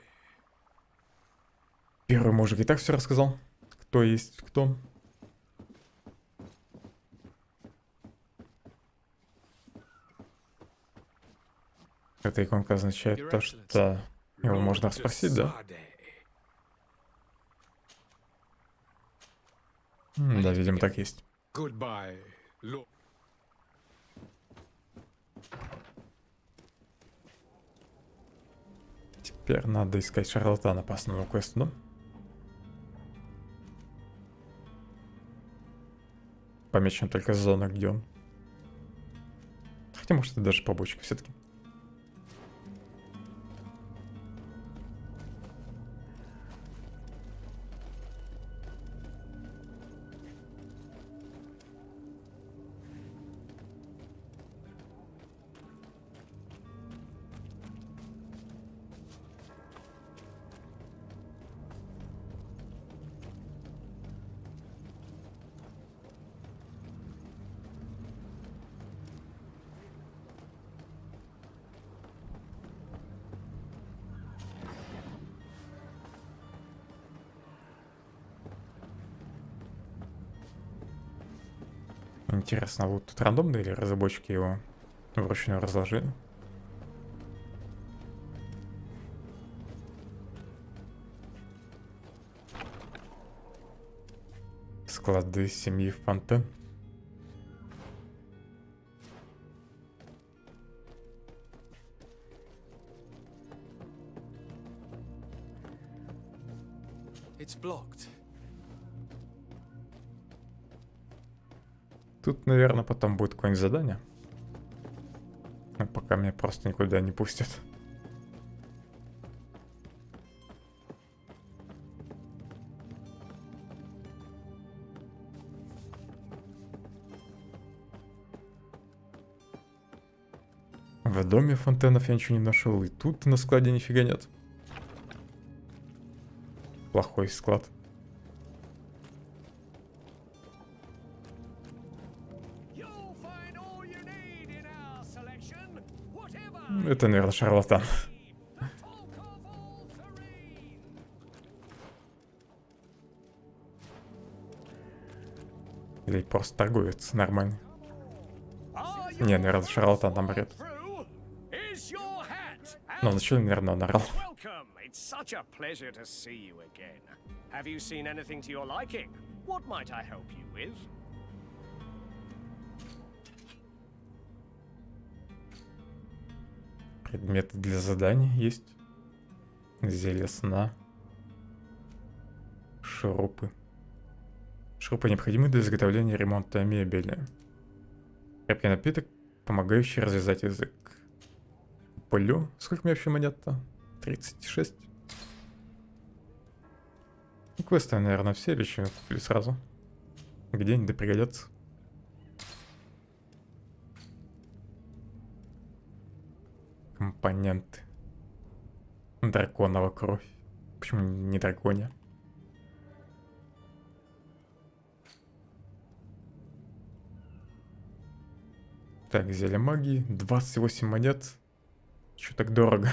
S1: Первый мужик и так все рассказал. Кто есть кто. Эта иконка означает то, что его можно спросить, да? Да, видимо, так есть.
S9: Goodbye, Lord.
S1: Теперь надо искать шарлатана по основному квесту, да? Помечен только зона, где он. Хотя, может, это даже побочка все-таки. Интересно, вот тут рандомно или разработчики его вручную разложили? Склады семьи Фонтен.
S3: It's blocked.
S1: Тут, наверное, потом будет какое-нибудь задание. Но пока меня просто никуда не пустят. В доме Фонтенов я ничего не нашел. И тут на складе нифига нет. Плохой склад. Это, наверное, шарлатан. Или просто торговец нормальный. Не, наверное, шарлатан там орёт. Но вначале, наверное, он орал. Предметы для заданий есть. Зелье сна. Шурупы. Шурупы необходимы для изготовления и ремонта мебели. Крепкий напиток, помогающий развязать язык. Полю. Сколько у меня вообще монет-то? 36. квесты, наверное, все вещи куплю сразу. Где-нибудь да пригодятся. Компоненты. Драконова кровь. Почему не драконья? Так, зелье магии. 28 монет. Чё так дорого?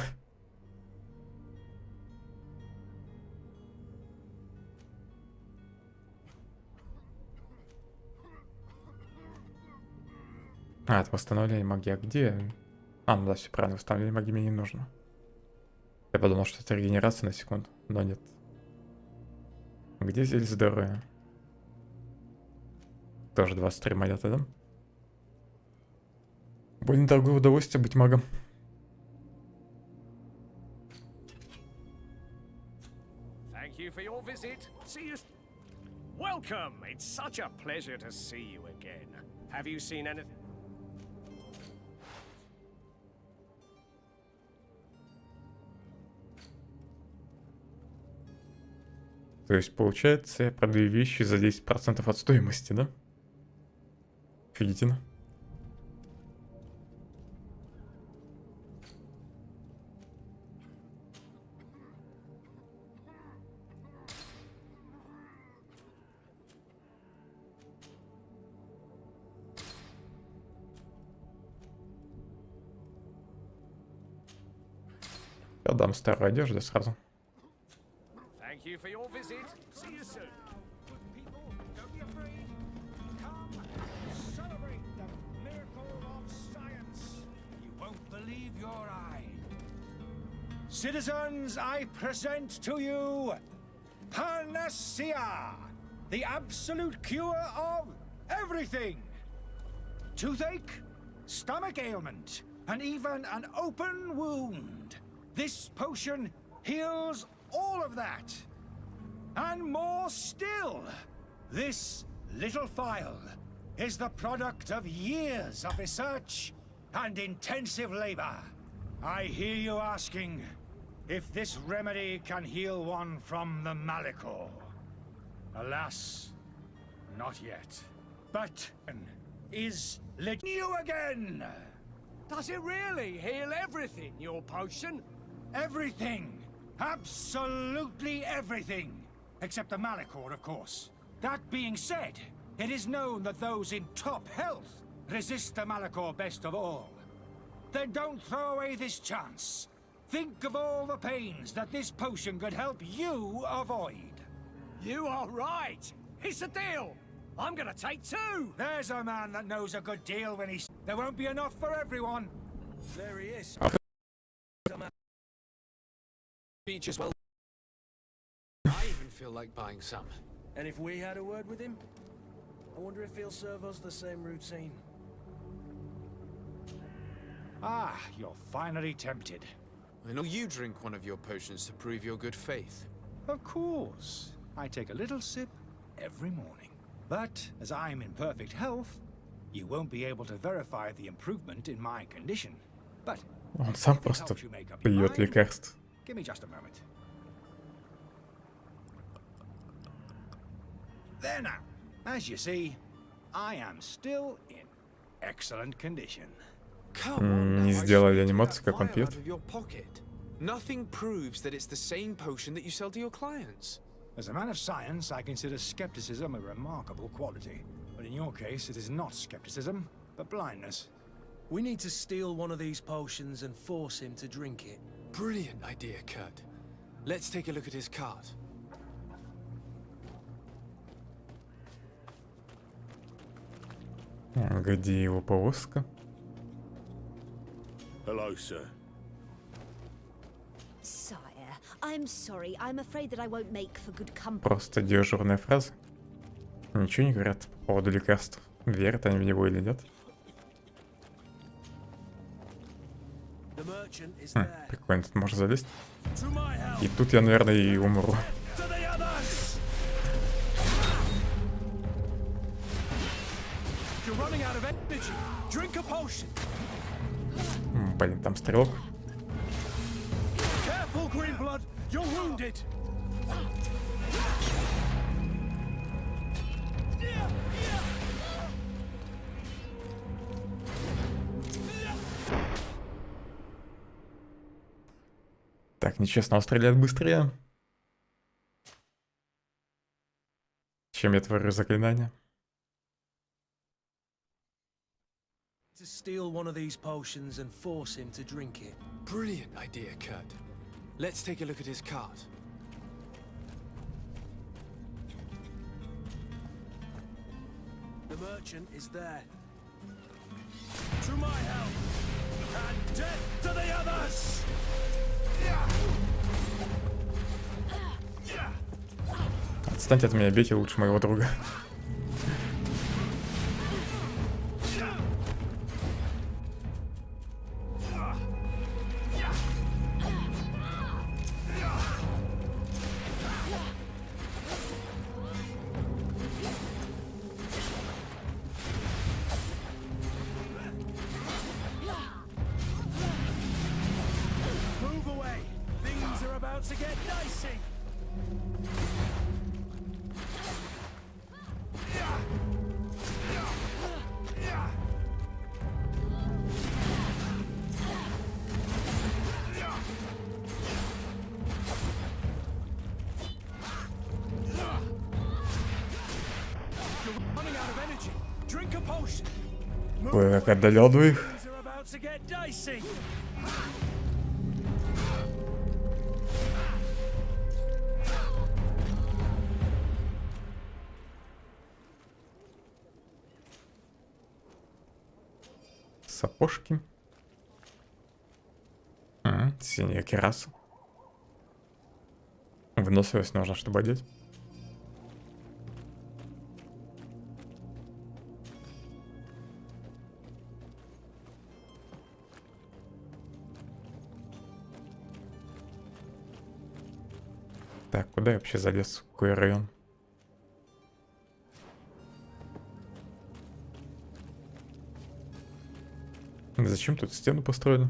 S1: А, это восстановление магии. А где? А, ну да, все правильно. Восстановление магии мне не нужно. Я подумал, что это регенерация на секунду. Но нет. Где зелье здоровья? Тоже 23 монеты, да? Больно дорогое удовольствие быть магом.
S10: Thank you for your visit. See you. Welcome. It's such a pleasure to see you again. Have you seen anything?
S1: То есть, получается, я продаю вещи за 10% от стоимости, да? Офигительно. Я дам старую одежду сразу.
S10: Thank you for your visit. See you soon. Good people, don't be afraid. Come, celebrate the miracle of science. You won't believe your eye.
S2: Citizens, I present to you Panacea, the absolute cure of everything. Toothache, stomach ailment, and even an open wound. This potion heals all of that. And more still, this little phial is the product of years of research and intensive labor. I hear you asking if this remedy can heal one from the Malichor. Alas, not yet. But is new again.
S10: Does it really heal everything, your potion?
S2: Everything. Absolutely everything. Except the Malichor, of course. That being said, it is known that those in top health resist the Malichor best of all. Then don't throw away this chance. Think of all the pains that this potion could help you avoid.
S10: You are right. It's a deal. I'm gonna take two.
S2: There's a man that knows a good deal when he's... There won't be enough for everyone.
S7: There he is.
S3: Beach as well. I even feel like buying some.
S7: And if we had a word with him, I wonder if he'll serve us the same routine.
S2: Ah, you're finally tempted.
S3: I know you drink one of your potions to prove your good faith.
S2: Of course. I take a little sip every morning. But as I'm in perfect health, you won't be able to verify the improvement in my condition. But
S1: Он сам
S2: if it
S1: просто
S2: helps you make up your
S1: пьет
S2: mind,
S1: лекарств.
S2: give me just a moment. There now. As you see, I am still in excellent condition.
S1: Не сделали анимацию, как он пьет.
S3: Nothing proves that it's the same potion that you sell to your clients.
S2: As a man of science, I consider skepticism a remarkable quality. But in your case, it is not skepticism, but blindness.
S7: We need to steal one of these potions and force him to drink it.
S3: Brilliant idea, Kurt. Let's take a look at his cart.
S1: Где его повозка?
S10: Hello, sir.
S5: Sire, I'm sorry. I'm afraid that I won't make for good company.
S1: Просто дежурная фраза. Ничего не говорят по поводу лекарств. Верят они в него или нет? Прикольно, тут можно залезть. И тут я, наверное, и умру. Блин, там стрелок. Так, нечестно, он стреляет быстрее. Чем я творю заклинания?
S7: To steal one of these potions and force him to drink it.
S3: Brilliant idea, Kurt. Let's take a look at his cart.
S7: The merchant is there. To my help! And death to the others!
S1: Отстаньте от меня, бейте лучше моего друга.
S7: Move away! Things are about to get dicey! Running out of energy. Drink a potion.
S1: Ой, как отдалёну их.
S7: Things are about to get dicey.
S1: Сапожки. Синяя кераса. Выносливость нужно, чтобы одеть. Так, куда я вообще залез? Какой район? Зачем тут стену построили?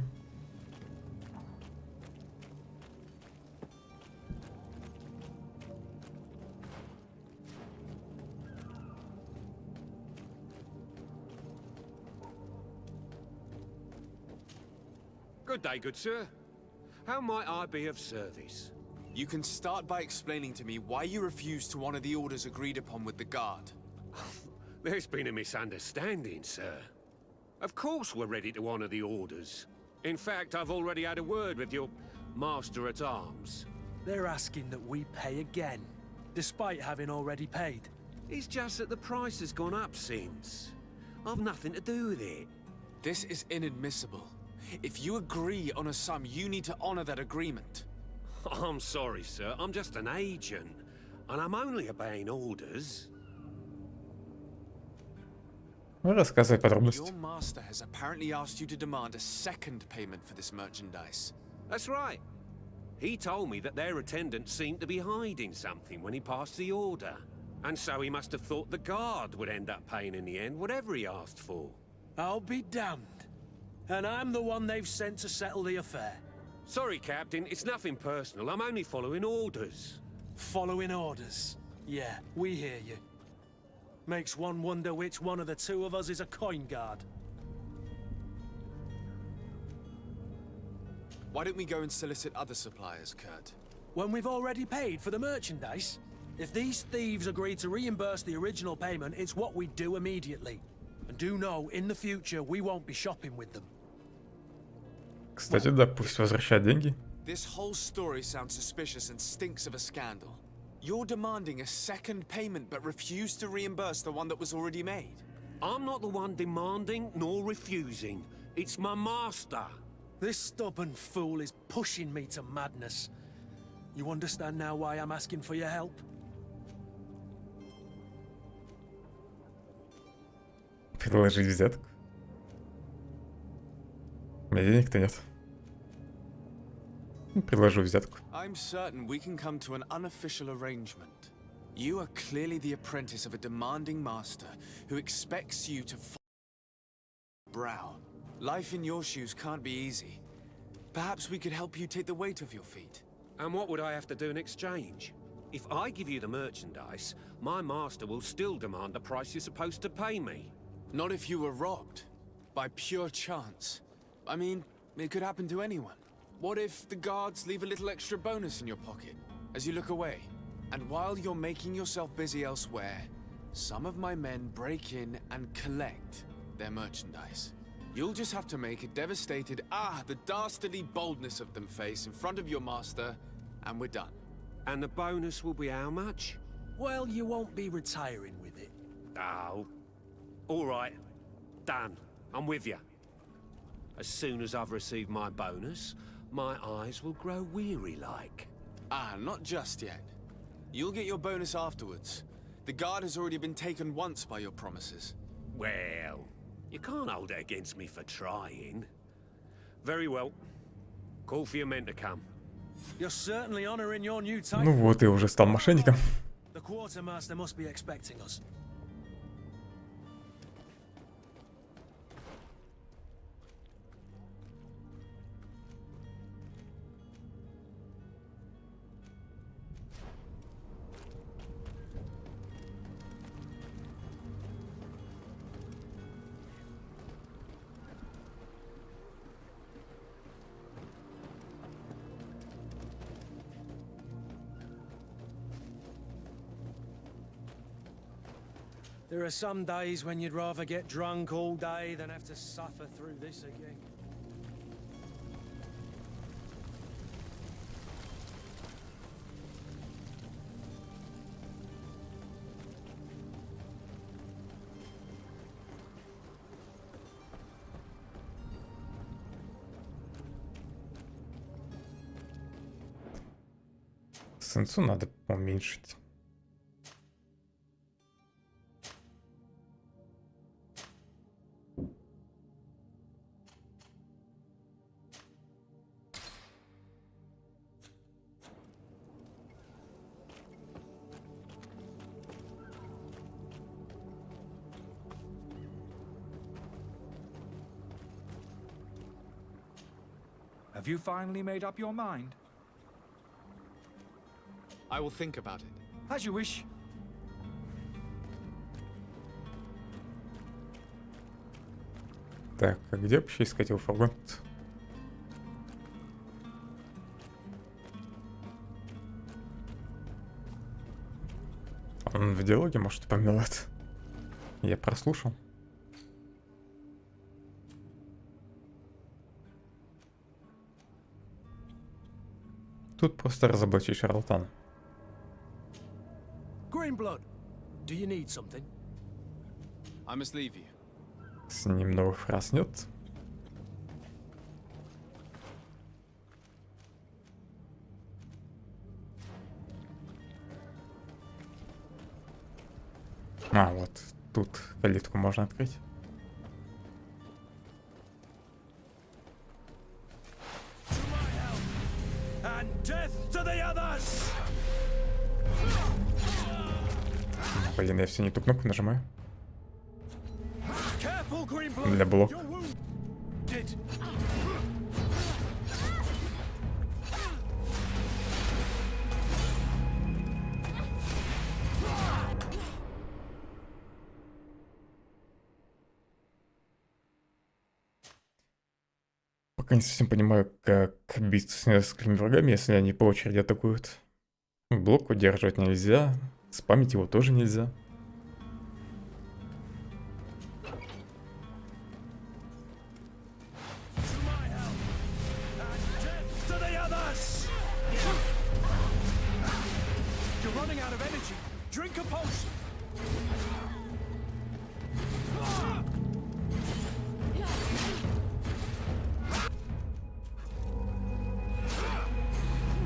S10: Good day, good sir. How might I be of service?
S3: You can start by explaining to me why you refused to honor the orders agreed upon with the guard.
S10: There's been a misunderstanding, sir. Of course we're ready to honor the orders. In fact, I've already had a word with your master-at-arms.
S7: They're asking that we pay again, despite having already paid.
S10: It's just that the price has gone up since. I've nothing to do with it.
S3: This is inadmissible. If you agree on a sum, you need to honor that agreement.
S10: I'm sorry, sir. I'm just an agent. And I'm only obeying orders.
S1: Ну, рассказывай подробности.
S3: Your master has apparently asked you to demand a second payment for this merchandise.
S10: That's right. He told me that their attendant seemed to be hiding something when he passed the order. And so he must have thought the guard would end up paying in the end, whatever he asked for.
S7: I'll be damned. And I'm the one they've sent to settle the affair.
S10: Sorry, Captain, it's nothing personal. I'm only following orders.
S7: Following orders. Yeah, we hear you. Makes one wonder which one of the two of us is a coin guard.
S3: Why don't we go and solicit other suppliers, Kurt?
S7: When we've already paid for the merchandise? If these thieves agree to reimburse the original payment, it's what we do immediately. And do know, in the future, we won't be shopping with them.
S1: Кстати, да, пусть возвращают деньги.
S3: This whole story sounds suspicious and stinks of a scandal. You're demanding a second payment but refuse to reimburse the one that was already made.
S10: I'm not the one demanding nor refusing. It's my master.
S7: This stubborn fool is pushing me to madness. You understand now why I'm asking for your help?
S1: Предложить взятку. У меня денег-то нет. Предложу взятку.
S3: I'm certain we can come to an unofficial arrangement. You are clearly the apprentice of a demanding master who expects you to follow brow. Life in your shoes can't be easy. Perhaps we could help you take the weight off your feet.
S10: And what would I have to do in exchange? If I give you the merchandise, my master will still demand the price you're supposed to pay me.
S3: Not if you were robbed. By pure chance. I mean, it could happen to anyone. What if the guards leave a little extra bonus in your pocket as you look away? And while you're making yourself busy elsewhere, some of my men break in and collect their merchandise. You'll just have to make a devastated, the dastardly boldness of them face in front of your master, and we're done.
S10: And the bonus will be how much?
S7: Well, you won't be retiring with it.
S10: Oh. All right. Done. I'm with you. As soon as I've received my bonus, my eyes will grow weary-like.
S3: Not just yet. You'll get your bonus afterwards. The guard has already been taken once by your promises.
S10: Well, you can't hold it against me for trying. Very well. Call for your men to come.
S7: You're certainly honoring your new
S1: Ну
S7: title.
S1: вот, и уже стал мошенником.
S7: The quartermaster must be expecting us. There are some days when you'd rather get drunk all day than have to suffer through this again.
S1: Сенсу надо уменьшить.
S11: Have you finally made up your mind?
S3: I will think about it.
S11: As you wish.
S1: Так, а где вообще искать его фургон? Он в диалоге, может, упоминает. Я прослушал. Тут просто разоблачить шарлатана.
S7: Greenblood, do you need something?
S3: I must leave you.
S1: С ним новых фраз нет. А, вот тут калитку можно открыть.
S7: And death to the others!
S1: Блин, я все не ту кнопку нажимаю.
S7: Careful, Greenblood!
S1: Для блока.
S7: You're wounded.
S1: Пока не совсем понимаю, как биться с несколькими врагами, если они по очереди атакуют. Блок удерживать нельзя, спамить его тоже нельзя.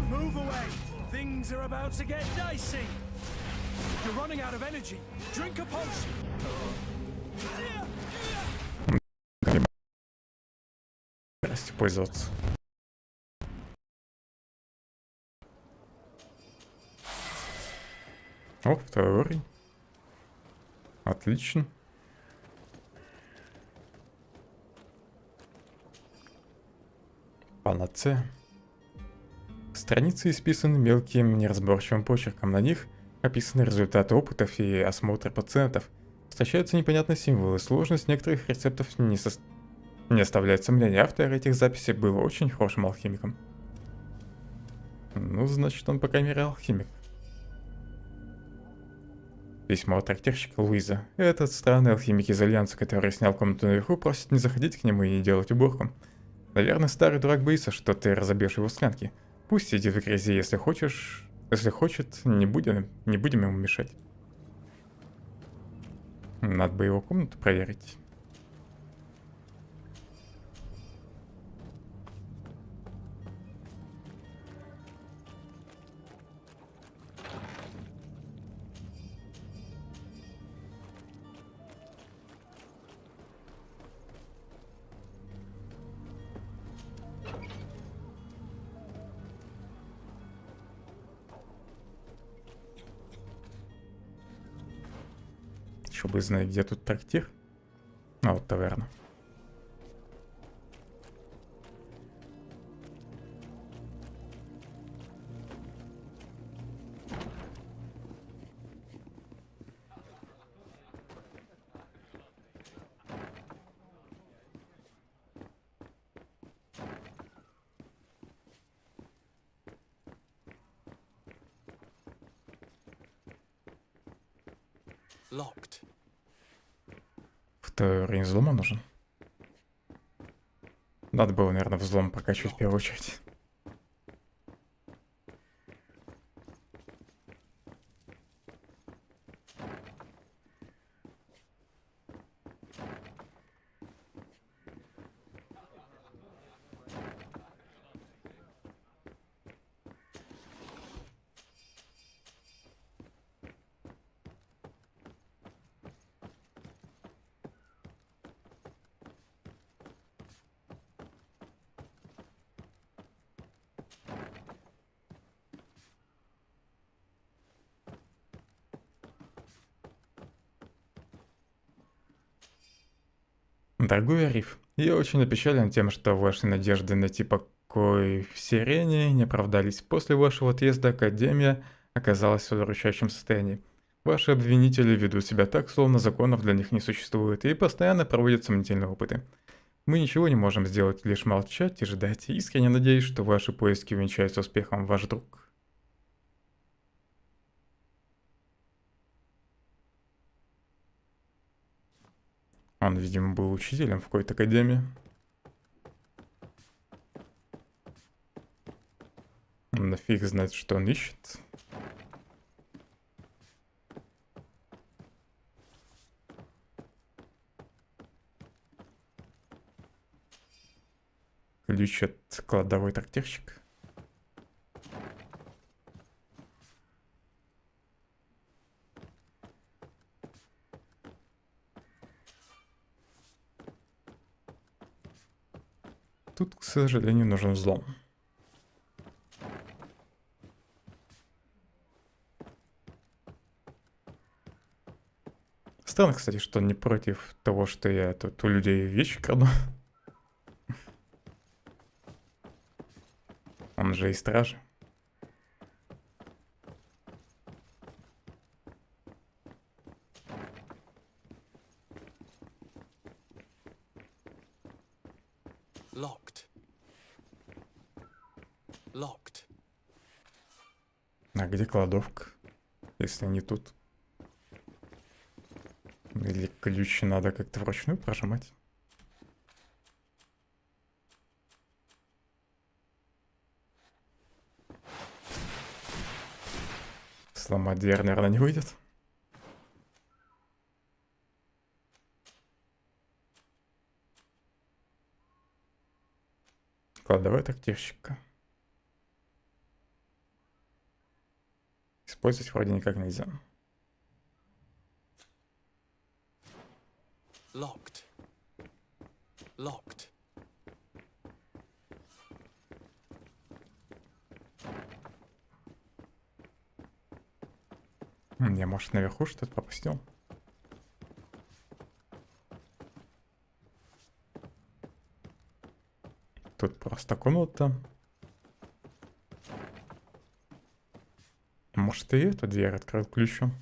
S7: Move away! Things are about to get dicey! You're running out of energy. Drink a potion!
S1: Пользоваться. О, второй уровень. Отлично. Панацея. Страницы исписаны мелким неразборчивым почерком. На них описаны результаты опытов и осмотра пациентов. Встречаются непонятные символы. Сложность некоторых рецептов Не оставляет сомнений, автор этих записей был очень хорошим алхимиком. Ну, значит, он, по крайней мере, алхимик. Письмо от трактирщика Луиза. Этот странный алхимик из Альянса, который снял комнату наверху, просит не заходить к нему и не делать уборку. Наверное, старый дурак боится, что ты разобьешь его склянки. Пусть сидит в грязи, если хочешь. Если хочет, не будем ему мешать. Надо бы его комнату проверить. Еще бы знать, где тут трактир. А, вот таверна.
S3: Locked.
S1: Второй взлома нужен. Надо было, наверное, взлом прокачивать в первую очередь. Дорогой Ариф, я очень опечален тем, что ваши надежды найти покой в Сирене не оправдались. После вашего отъезда Академия оказалась в удручающем состоянии. Ваши обвинители ведут себя так, словно законов для них не существует, и постоянно проводят сомнительные опыты. Мы ничего не можем сделать, лишь молчать и ждать. Искренне надеюсь, что ваши поиски увенчаются успехом, ваш друг. Он, видимо, был учителем в какой-то академии. Нафиг знать, что он ищет. Ключ от кладовой трактирщик. Тут, к сожалению, нужен взлом. Странно, кстати, что он не против того, что я тут у людей вещи краду. Он же и стража.
S3: Locked. Locked.
S1: А где кладовка, если не тут? Или ключи надо как-то вручную прожимать? Сломать дверь, наверное, не выйдет. Кладовая трактирщика. Использовать вроде никак нельзя.
S3: Locked. Locked.
S1: Я, может, наверху что-то пропустил? Тут просто комната. Может, и эту дверь открыл ключом?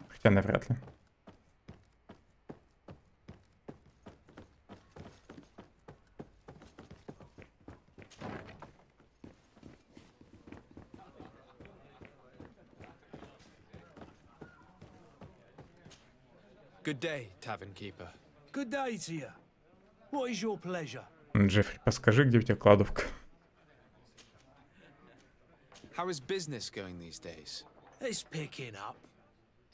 S1: Хотя навряд ли.
S3: Good day, tavern keeper.
S7: Good day to you. What is your pleasure?
S1: Джеффри, подскажи, где у тебя кладовка?
S3: How is business going these days?
S7: It's picking up.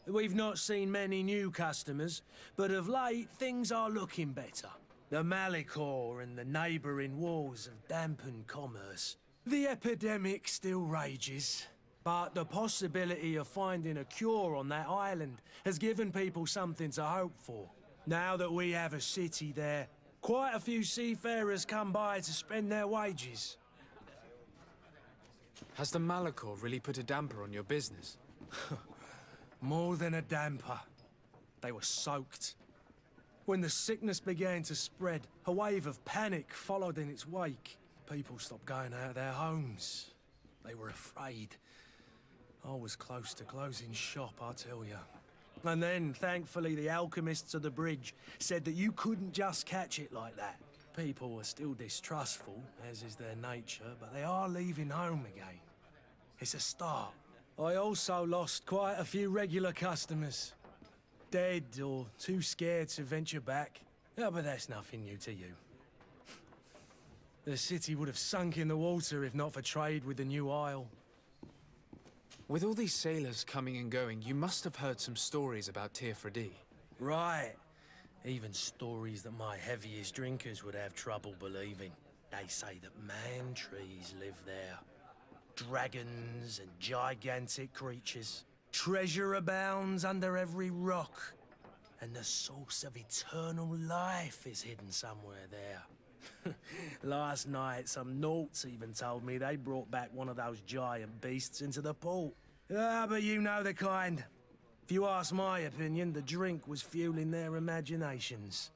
S7: We've not seen many new customers, but of late things are looking better. The Malicor and the neighbouring wars have dampened commerce. The epidemic still rages, but the possibility of finding a cure on that island has given people something to hope for. Now that we have a city there, quite a few seafarers come by to spend their wages.
S3: Has the Malicor really put a damper on your business?
S7: More than a damper. They were soaked. When the sickness began to spread, a wave of panic followed in its wake. People stopped going out of their homes. They were afraid. I was close to closing shop, I tell you. And then, thankfully, the alchemists of the bridge said that you couldn't just catch it like that. People were still distrustful, as is their nature, but they are leaving home again. It's a start. I also lost quite a few regular customers. Dead or too scared to venture back. Yeah, but that's nothing new to you. The city would have sunk in the water if not for trade with the new isle.
S3: With all these sailors coming and going, you must have heard some stories about Tirfredi.
S7: Right. Even stories that my heaviest drinkers would have trouble believing. They say that man-trees live there. Dragons and gigantic creatures. Treasure abounds under every rock. And the source of eternal life is hidden somewhere there. Last night, some Nauts even told me they brought back one of those giant beasts into the port. Ah, but you know the kind. If you ask my opinion, the drink was fueling their imaginations.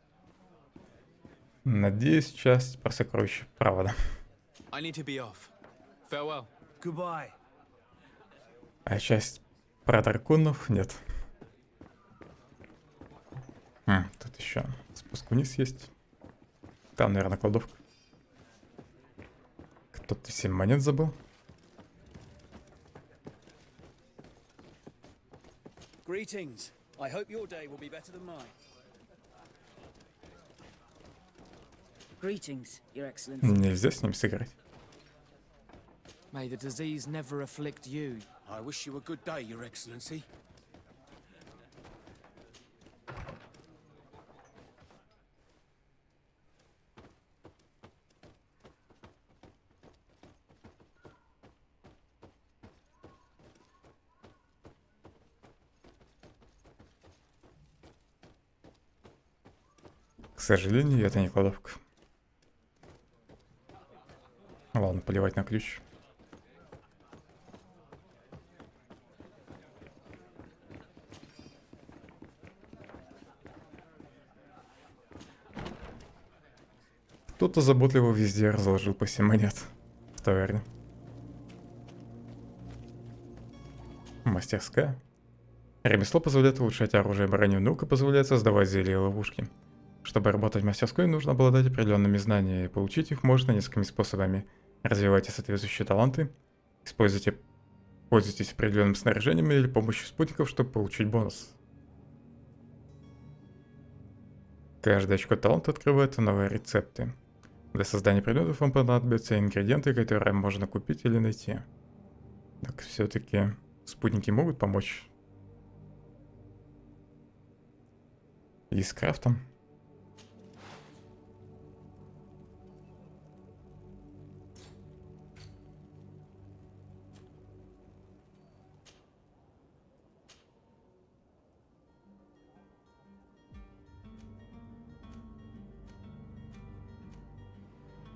S1: Надеюсь, часть про сокровища правда.
S3: I need to be off. Farewell.
S7: Goodbye.
S1: А часть про драконов нет. Тут еще спуск вниз есть. Там, наверное, кладовка. Кто-то 7 монет забыл.
S12: Greetings. I hope your day will be better than mine.
S6: Greetings, Your Excellency.
S1: Нельзя с ним сыграть.
S3: May the disease never afflict you.
S12: I wish you a good day, Your Excellency.
S1: К сожалению, это не кладовка. Ладно, поливать на ключ. Кто-то заботливо везде разложил по 7 монет в таверне. Мастерская. Ремесло позволяет улучшать оружие и броню, наука позволяет создавать зелья и ловушки. Чтобы работать в мастерской, нужно обладать определенными знаниями, и получить их можно несколькими способами. Развивайте соответствующие таланты, пользуйтесь определенным снаряжением или помощью спутников, чтобы получить бонус. Каждое очко таланта открывает новые рецепты. Для создания предметов вам понадобятся ингредиенты, которые можно купить или найти. Так, все-таки спутники могут помочь. И с крафтом.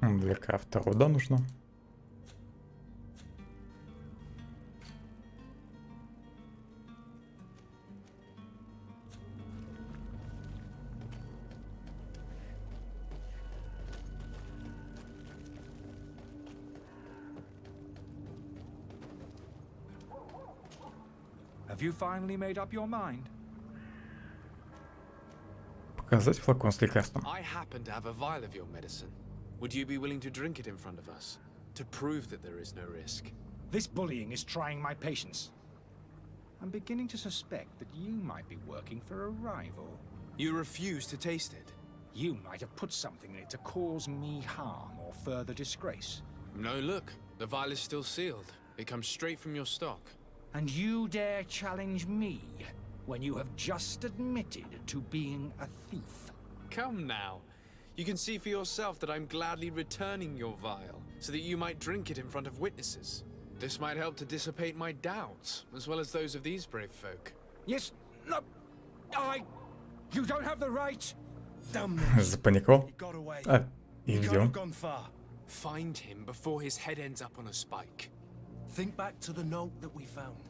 S1: Для крафта руда нужна.
S11: Have you finally made up your mind?
S1: Показать флакон с лекарством.
S3: I happen to have a vial of your medicine. Would you be willing to drink it in front of us? To prove that there is no risk?
S10: This bullying is trying my patience. I'm beginning to suspect that you might be working for a rival.
S3: You refuse to taste it?
S10: You might have put something in it to cause me harm or further disgrace.
S3: No, look. The vial is still sealed. It comes straight from your stock.
S10: And you dare challenge me when you have just admitted to being a thief?
S3: Come now. You can see for yourself that I'm gladly returning your vial, so that you might drink it in front of witnesses. This might help to dissipate my doubts, as well as those of these brave folk.
S10: Yes, no, You don't have the right!
S2: Damn
S1: Запаниковал. А, и где он?
S2: gone far.
S3: Find him before his head ends up on a spike.
S7: Think back to the note that we found.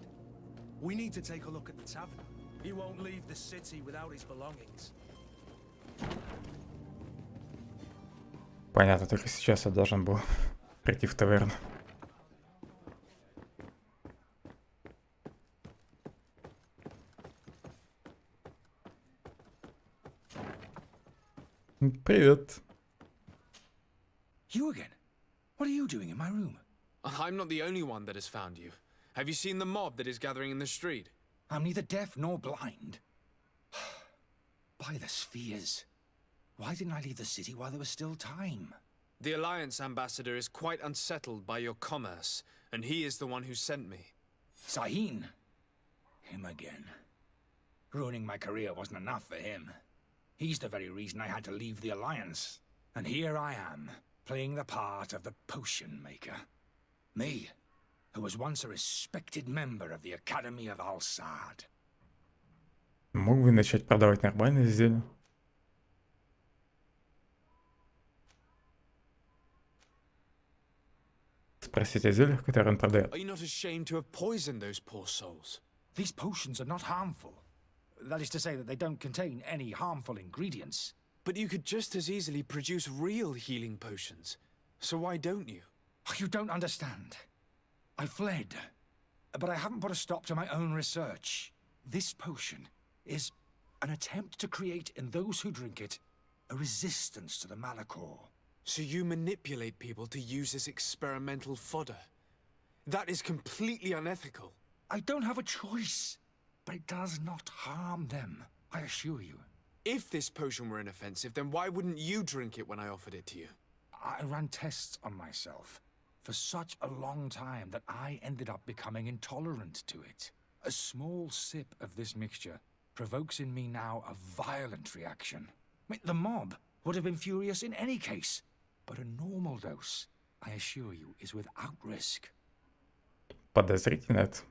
S7: We need to take a look at the tavern. He won't leave the city without his belongings.
S1: Понятно, только сейчас я должен был прийти в таверну. Привет.
S10: You again? What are you doing in my room?
S3: I'm not the only one that has found you. Have you seen the mob that is gathering in the street?
S10: I'm neither deaf nor blind. By the spheres. Why didn't I leave the city while there was still time?
S3: The Alliance ambassador is quite unsettled by your commerce, and he is the one who sent me.
S10: Sahin? Him again. Ruining my career wasn't enough for him. He's the very reason I had to leave the Alliance. And here I am, playing the part of the potion maker. Me, who was once a respected member of the Academy of Al-Sad.
S1: Мог бы начать продавать нормальные изделия. Спросить о зельях, которые он продает.
S3: Are you not ashamed to have poisoned those poor souls?
S10: These potions are not harmful. That is to say that they don't contain any harmful ingredients.
S3: But you could just as easily produce real healing potions. So why don't you?
S10: You don't understand. I fled, but I haven't put a stop to my own research. This potion is an attempt to create in those who drink it a resistance to the Malachor.
S3: So you manipulate people to use as experimental fodder. That is completely unethical.
S10: I don't have a choice, but it does not harm them, I assure you.
S3: If this potion were inoffensive, then why wouldn't you drink it when I offered it to you?
S10: I ran tests on myself for such a long time that I ended up becoming intolerant to it. A small sip of this mixture provokes in me now a violent reaction. The mob would have been furious in any case, but a normal dose, I assure you, is without risk.
S1: Подозрительно это.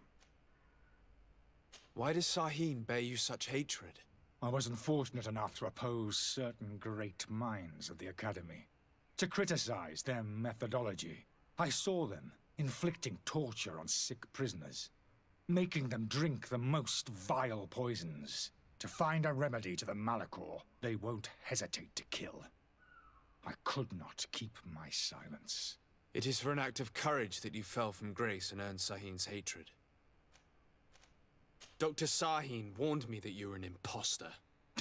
S3: Why does Sahin bear you such hatred?
S10: I wasn't fortunate enough to oppose certain great minds of the Academy, to criticize their methodology. I saw them inflicting torture on sick prisoners, making them drink the most vile poisons. To find a remedy to the Malachor, they won't hesitate to kill. I could not keep my silence.
S3: It is for an act of courage that you fell from grace and earned Sahin's hatred. Dr. Sahin warned me that you were an imposter.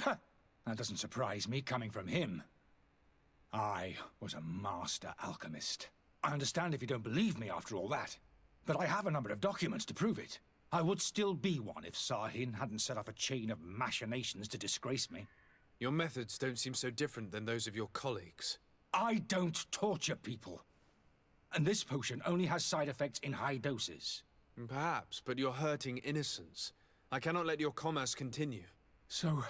S10: That doesn't surprise me, coming from him. I was a master alchemist. I understand if you don't believe me after all that, but I have a number of documents to prove it. I would still be one if Sahin hadn't set off a chain of machinations to disgrace me.
S3: Your methods don't seem so different than those of your colleagues.
S10: I don't torture people. And this potion only has side effects in high doses.
S3: Perhaps, but you're hurting innocents. I cannot let your commerce continue.
S10: So,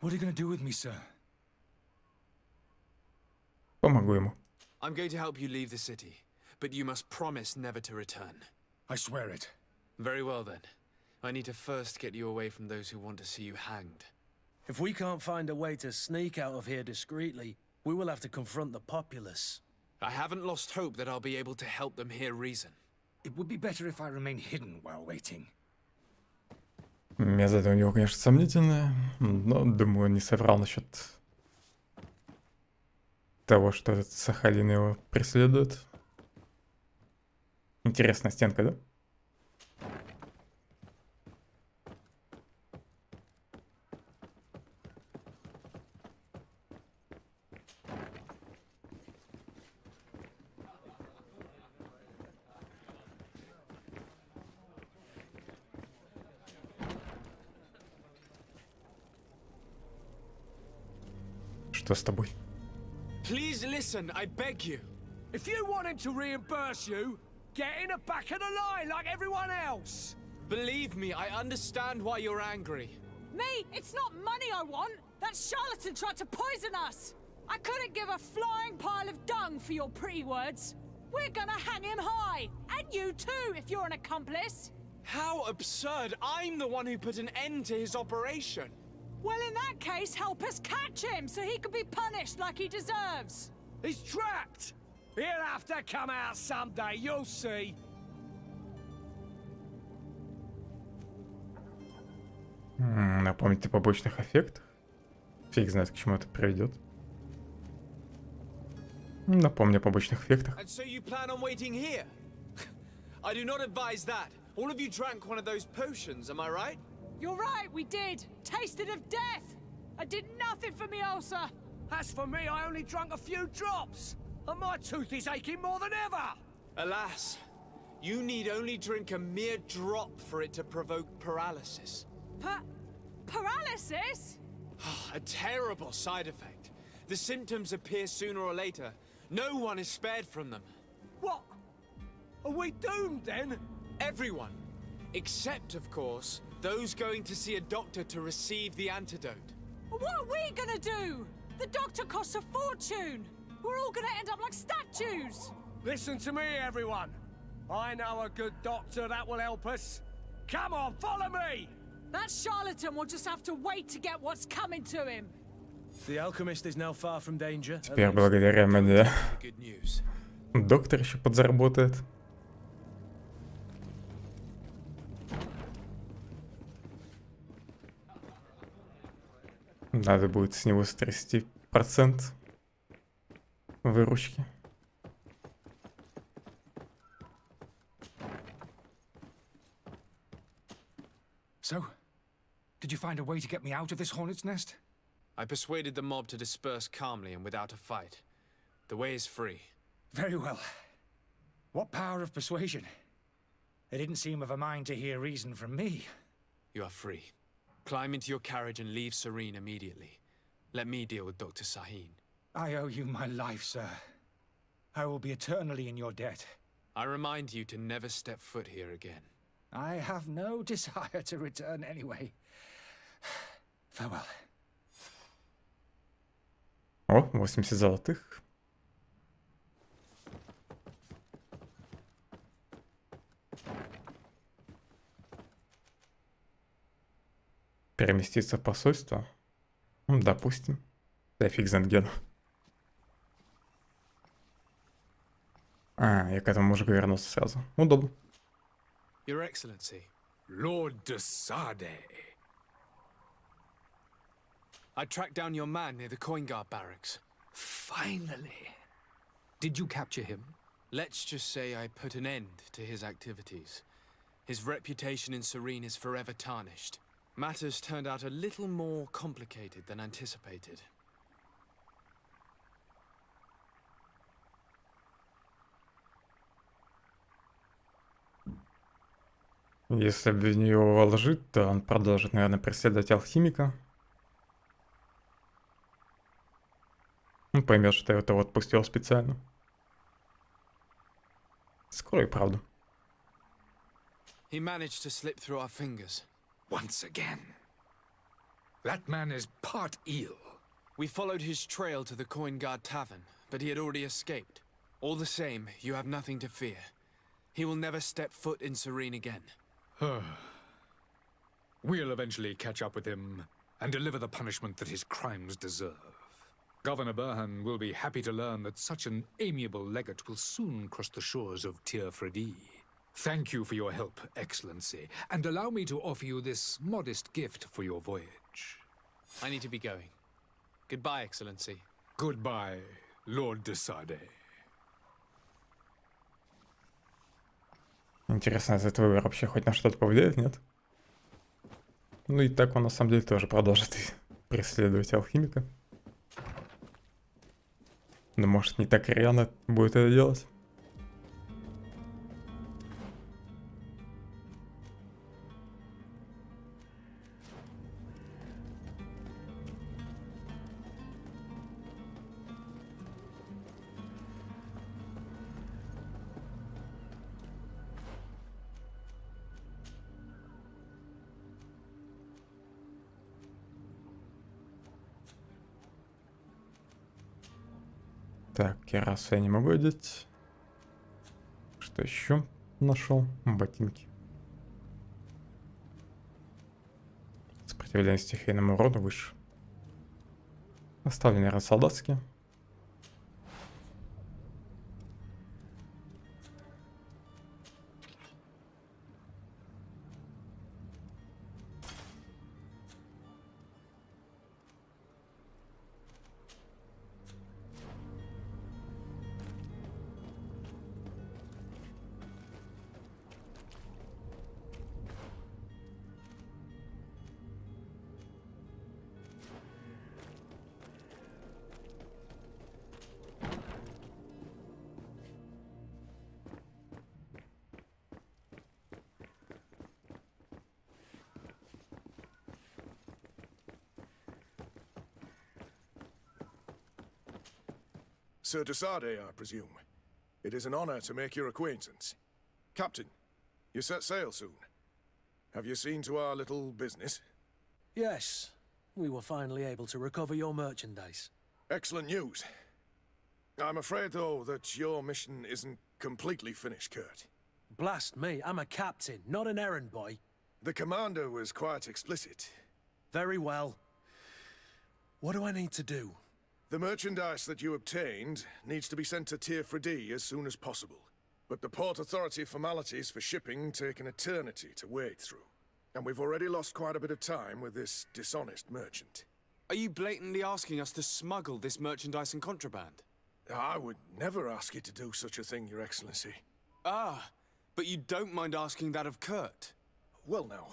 S10: what are you going to do with me, sir?
S1: Помогу ему.
S3: I'm going to help you leave the city, but you must promise never to return.
S10: I swear it.
S3: Very well then. I need to first get you away from those who want to see you hanged.
S7: If we can't find a way to sneak out of here discreetly, we will have to confront the populace.
S3: I haven't lost hope that I'll be able to help them hear reason.
S10: It would be better if I remain hidden while waiting.
S1: Методы у него, конечно, сомнительные, но, думаю, не соврал насчет того, что этот Сахалин его преследует. Интересная стенка, да? Что с тобой?
S3: Please listen, I beg you.
S10: If you want him to reimburse you, get in the back of the line like everyone else.
S3: Believe me, I understand why you're angry.
S6: Me? It's not money I want. That charlatan tried to poison us. I couldn't give a flying pile of dung for your pretty words. We're gonna hang him high. And you too, if you're an accomplice.
S3: How absurd! I'm the one who put an end to his operation.
S6: Well, in that case, help us catch him so he can be punished like he deserves.
S10: He's trapped. He'll have to come out someday, you'll see.
S1: Напомните о побочных эффектах. Фиг знает, к чему это приведет. Напомню о побочных эффектах.
S3: And so you plan on waiting here? I do not advise that. All of you drank one of those potions, am I right?
S6: You're right, we did. Tasted of death. I did nothing for me ulcer.
S10: As for me, I only drunk a few drops. And my tooth is aching more than ever.
S3: Alas, you need only drink a mere drop for it to provoke paralysis.
S6: Paralysis?
S3: A terrible side effect. The symptoms appear sooner or later. No one is spared from them.
S10: What? Are we doomed then?
S3: Everyone. Except, of course, those going to see a doctor to receive the antidote.
S6: What are we gonna do? The doctor costs a fortune. We're all gonna end up like statues.
S10: Listen to me, everyone. I know a good doctor that will help us. Come on, follow me!
S6: That charlatan will just have to wait to get what's coming to him.
S7: The alchemist is now far from danger.
S1: Теперь благодаря мне
S3: Good news.
S1: доктор еще подзаработает. Надо будет с него стрясти процент выручки.
S11: So, did you find a way to get me out of this hornet's nest?
S3: I persuaded the mob to disperse calmly and without a fight. The way is free.
S11: Very well. What power of persuasion? They didn't seem of a mind to hear reason from me.
S3: You are free. Climb into your carriage and leave Serene immediately. Let me deal with Dr. Sahin.
S11: I owe you my life, sir. I will be eternally in your debt.
S3: I remind you to never step foot here again.
S11: I have no desire to return anyway. Farewell.
S1: О, 80 золотых. Переместиться в посольство? Допустим. Да фиг знает где. Я к этому мужику вернулся сразу. Удобно.
S3: Your Excellency.
S9: Lord de Sade.
S3: I tracked down your man near the coin guard barracks.
S9: Finally. Did you capture him?
S3: Let's just say I put an end to his activities. His reputation in Serene is forever tarnished. Matters turned out a little more complicated than anticipated.
S1: Если обвиню его во лжи, то он продолжит, наверное, преследовать алхимика. Он поймет, что я его отпустил специально. Скрой правду.
S3: He managed to slip through our fingers.
S9: Once again. That man is part eel.
S3: We followed his trail to the Coin Guard Tavern, but he had already escaped. All the same, you have nothing to fear. He will never step foot in Serene again.
S9: We'll eventually catch up with him and deliver the punishment that his crimes deserve. Governor Burhan will be happy to learn that such an amiable legate will soon cross the shores of Tir Fredi. Thank you for your help, Excellency, and allow me to offer you this modest gift for your voyage.
S3: I need to be going. Goodbye, Excellency.
S9: Goodbye, Lord de Sade.
S1: Интересно, этот выбор вообще хоть на что-то повлияет, нет? Ну и так он на самом деле тоже продолжит преследовать алхимика. Но может не так рьяно будет это делать. Так, керасу я не могу одеть. Что еще нашел? Ботинки. Сопротивление стихийному урону выше. Оставлю, наверное, солдатские.
S13: Sir Desade, I presume. It is an honor to make your acquaintance. Captain, you set sail soon. Have you seen to our little business?
S7: Yes, we were finally able to recover your merchandise.
S13: Excellent news. I'm afraid, though, that your mission isn't completely finished, Kurt.
S7: Blast me, I'm a captain, not an errand boy.
S13: The commander was quite explicit.
S7: Very well. What do I need to do?
S13: The merchandise that you obtained needs to be sent to Tier 4D as soon as possible. But the Port Authority formalities for shipping take an eternity to wade through. And we've already lost quite a bit of time with this dishonest merchant.
S3: Are you blatantly asking us to smuggle this merchandise and contraband?
S13: I would never ask you to do such a thing, Your Excellency.
S3: Ah, but you don't mind asking that of Kurt?
S13: Well, now,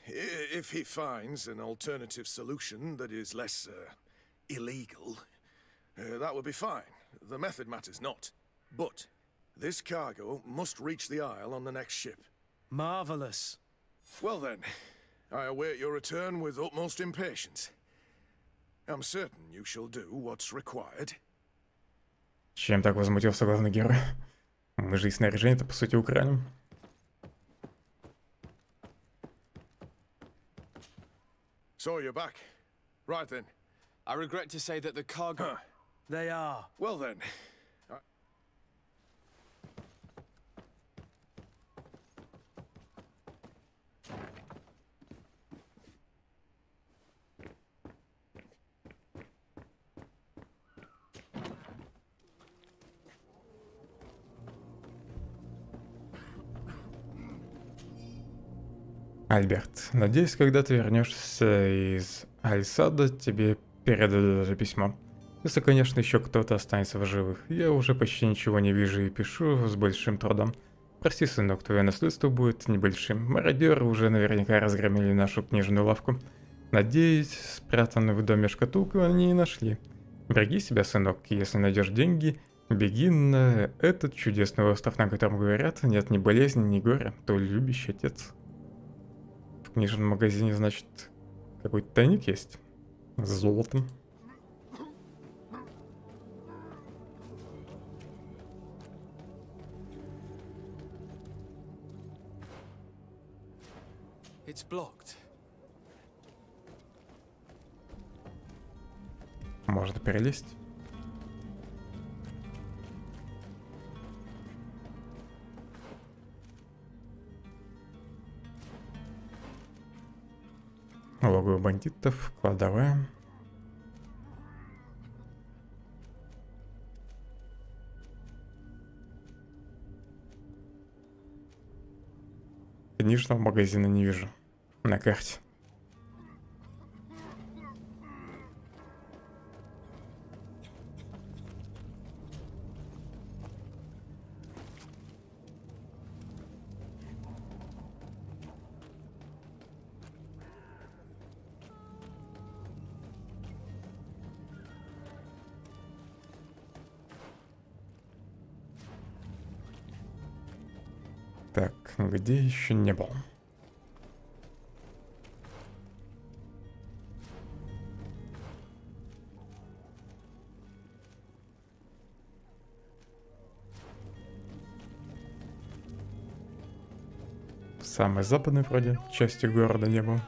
S13: if he finds an alternative solution that is less, illegal, that would be fine. The method matters not. But this cargo must reach the Isle on the next ship.
S7: Marvelous.
S13: Well then, I await your return with utmost impatience. I'm certain you shall do what's required.
S1: Чем так возмутился главный герой? Мы же и снаряжение-то по сути украли.
S13: So you're back. Right then.
S3: I regret to say that the cargo...
S7: They are.
S13: Well then.
S1: Альберт, надеюсь, когда ты вернешься из Альсада, тебе передадут даже письмо. Если, конечно, еще кто-то останется в живых. Я уже почти ничего не вижу и пишу с большим трудом. Прости, сынок, твое наследство будет небольшим. Мародеры уже наверняка разгромили нашу книжную лавку. Надеюсь, спрятанную в доме шкатулку они и нашли. Береги себя, сынок, если найдешь деньги, беги на этот чудесный остров, на котором говорят, нет ни болезни, ни горя, то любящий отец. В книжном магазине, значит, какой-то тайник есть с золотом.
S3: It's blocked.
S1: Можно перелезть. Логово бандитов, кладовая. Книжного магазина не вижу на карте. Так, где еще не был? В самой западной вроде части города не был.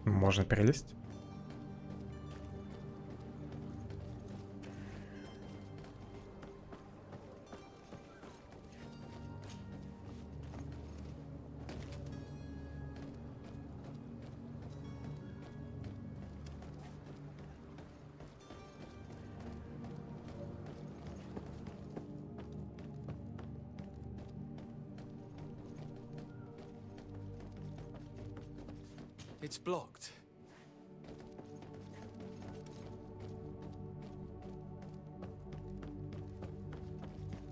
S1: Можно перелезть.
S3: It's blocked.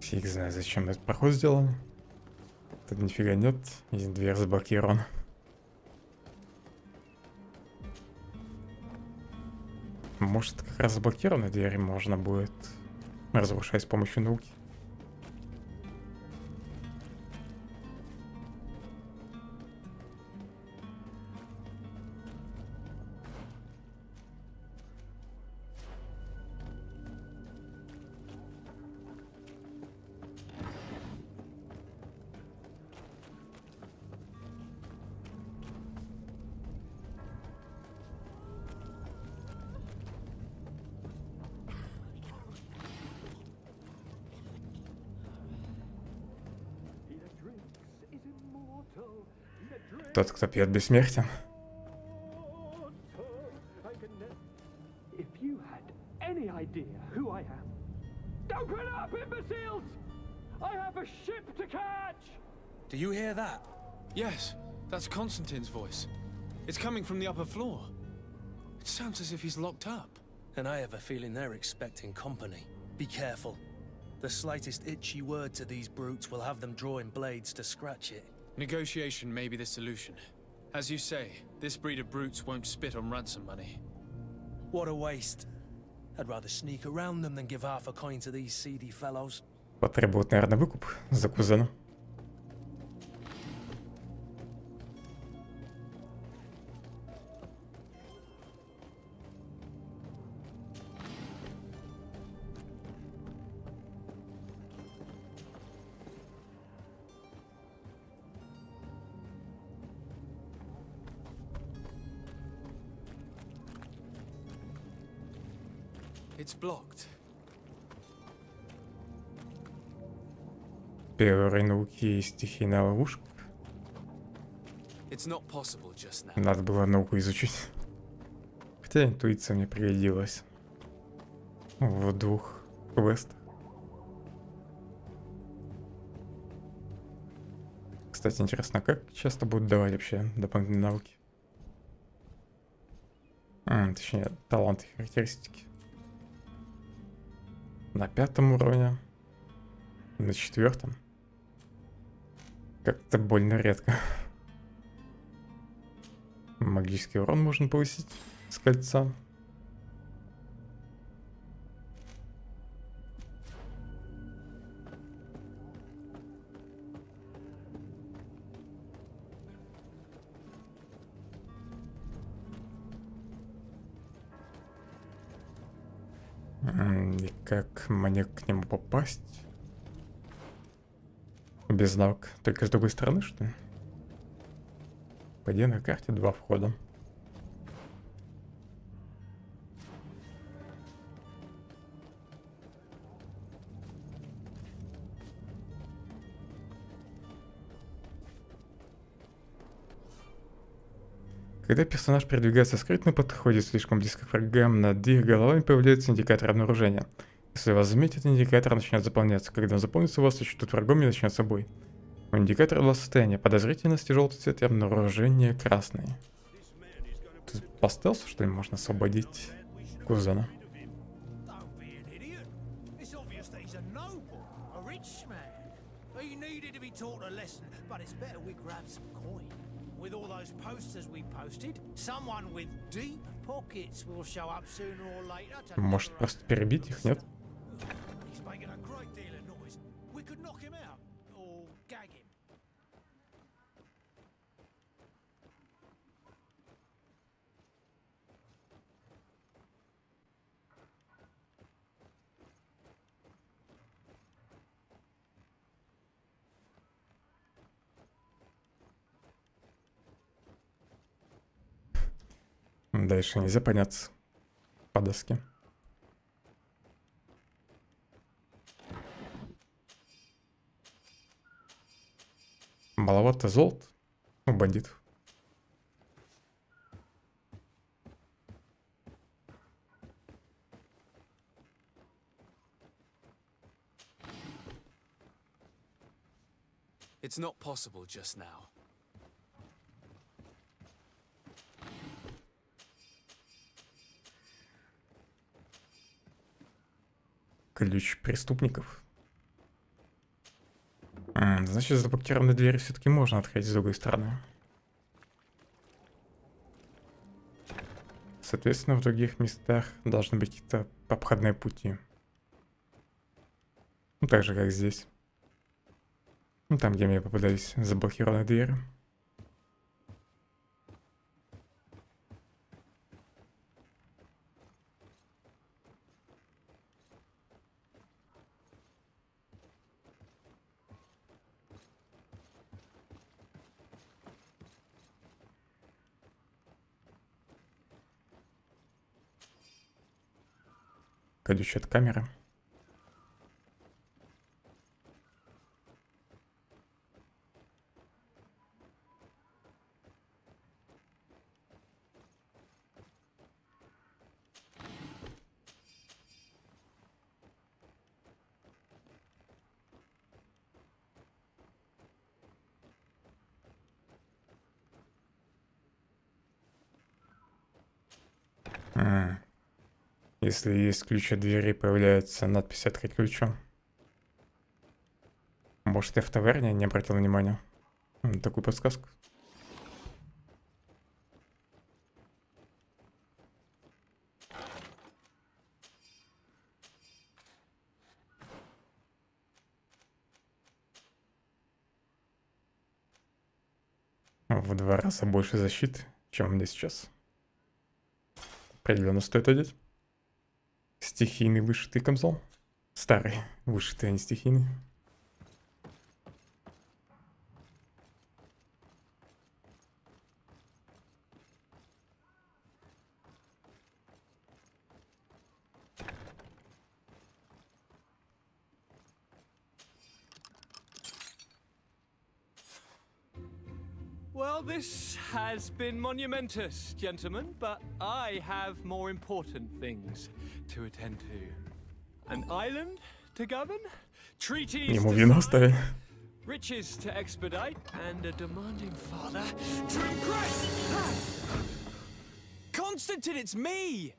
S1: Фиг знает, зачем этот проход сделан. Тут нифига нет, и дверь заблокирована. Может, как раз заблокированные двери можно будет разрушать с помощью науки. Тот, кто пьет, бессмертен.
S10: If you had any idea who I am. Open up, imbeciles! I have a ship to catch!
S7: Do you hear that?
S3: Yes, that's Constantine's voice. It's coming from the upper floor. It sounds as if he's locked up.
S7: And I have a feeling they're expecting company. Be careful. The slightest itchy word to these brutes will have them drawing blades to scratch it.
S3: Negotiation may be the solution. As you say, this breed of brutes won't spit on ransom money.
S7: What a waste. I'd rather sneak around them than give half a coin to these seedy fellows.
S1: Потребует, наверное, выкуп за кузена.
S3: It's blocked.
S1: Первый уровень науки и стихийная ловушка.
S3: It's not possible just now.
S1: Надо было науку изучить. Хотя интуиция мне пригодилась в двух квестах. Кстати, интересно, как часто будут давать вообще дополнительные навыки? Точнее, таланты и характеристики. На 5-м уровне. На 4-м. Как-то больно редко. Магический урон можно повысить с кольца. И как мне к нему попасть? Без навыка. Только с другой стороны, что ли? По идее, на карте 2 входа. Когда персонаж передвигается скрытно, подходит слишком близко к врагам, над их головами появляется индикатор обнаружения. Если вас заметит, индикатор начнет заполняться. Когда он заполнится, вас ищут врагом и начнется бой. У индикатора два состояния: подозрительности желтый цвет и обнаружение красный. Тут по стелсу, что ли, можно освободить кузена?
S10: With all those posters we posted, someone with deep pockets will show up sooner or later.
S1: Может, просто перебить их, нет?
S10: He's making a great deal of noise. We could knock him out or gag him.
S1: Дальше нельзя подняться по доске. Маловато золота у бандитов.
S3: It's not possible just now.
S1: Ключ преступников. Значит, заблокированные двери все-таки можно открыть с другой стороны. Соответственно, в других местах должны быть какие-то обходные пути. Ну, так же, как здесь. Ну, там, где мне попадались заблокированные двери. Ключ от камеры. Если есть ключ от двери, появляется надпись «Открыть ключом». Может, я в таверне не обратил внимания на такую подсказку. В 2 раза больше защиты, чем у меня сейчас. Определенно стоит одеть. Стихийный вышитый камзол. Старый вышитый, а не стихийный.
S14: Well, this has been monumentous, gentlemen, but I have more important things to attend to. An island to govern, treaties
S1: Ему
S14: to
S1: вино
S14: sign,
S1: оставили.
S14: riches to expedite, and a demanding father to impress.
S3: Constantine, it's me!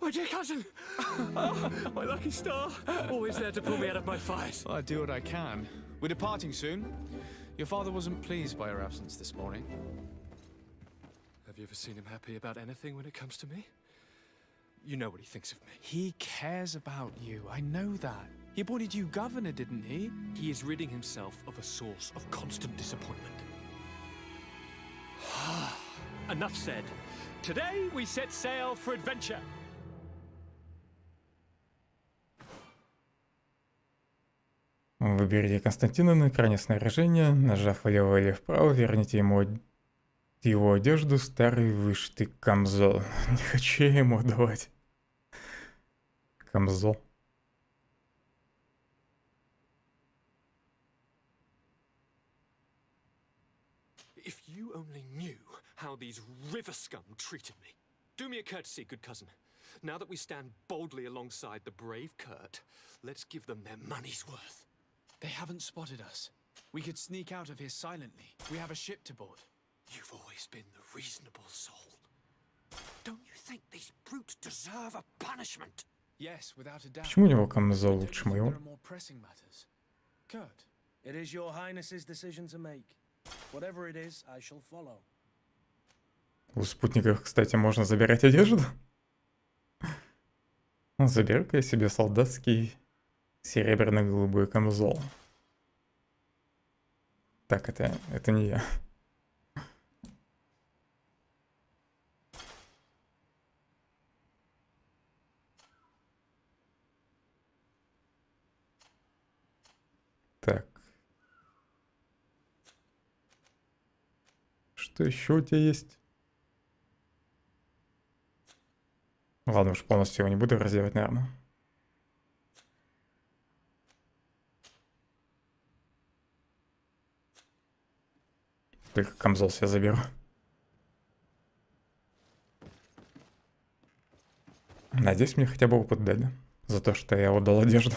S14: My dear cousin! Oh, my lucky star! Always there to pull me out of my fight.
S3: Well, I do what I can. We're departing soon. Your father wasn't pleased by your absence this morning.
S14: Have you ever seen him happy about anything when it comes to me? You know what he thinks of me.
S3: He cares about you, I know that. He appointed you governor, didn't he?
S14: He is ridding himself of a source of constant disappointment. Enough said. Today we set sail for adventure.
S1: Выберите Константина на экране снаряжения, нажав влево или вправо, верните ему его одежду, старый вышитый камзол. Не хочу я ему отдавать камзол.
S14: If you only knew how these river scum treated me. Do me a courtesy, good cousin. Now that we stand boldly alongside the brave Kurt, let's give them their money's worth.
S3: They haven't spotted us. We could sneak out of here silently. We have a ship to board.
S14: You've always been the reasonable soul. Don't you think these brutes deserve a punishment?
S3: Yes, without a doubt.
S1: Почему у него камзол лучше
S3: There
S1: моего?
S3: are more pressing matters. Kurt.
S7: It is your highness's decision to make. Whatever it is, I shall follow.
S1: У спутников, кстати, можно забирать одежду. Заберу-ка я себе солдатский серебряно-голубой камзол. Так, это не я. Так. Что еще у тебя есть? Ладно, уж полностью его не буду раздевать, наверное. Только камзол себе заберу. Надеюсь, мне хотя бы опыт дали за то, что я отдал одежду.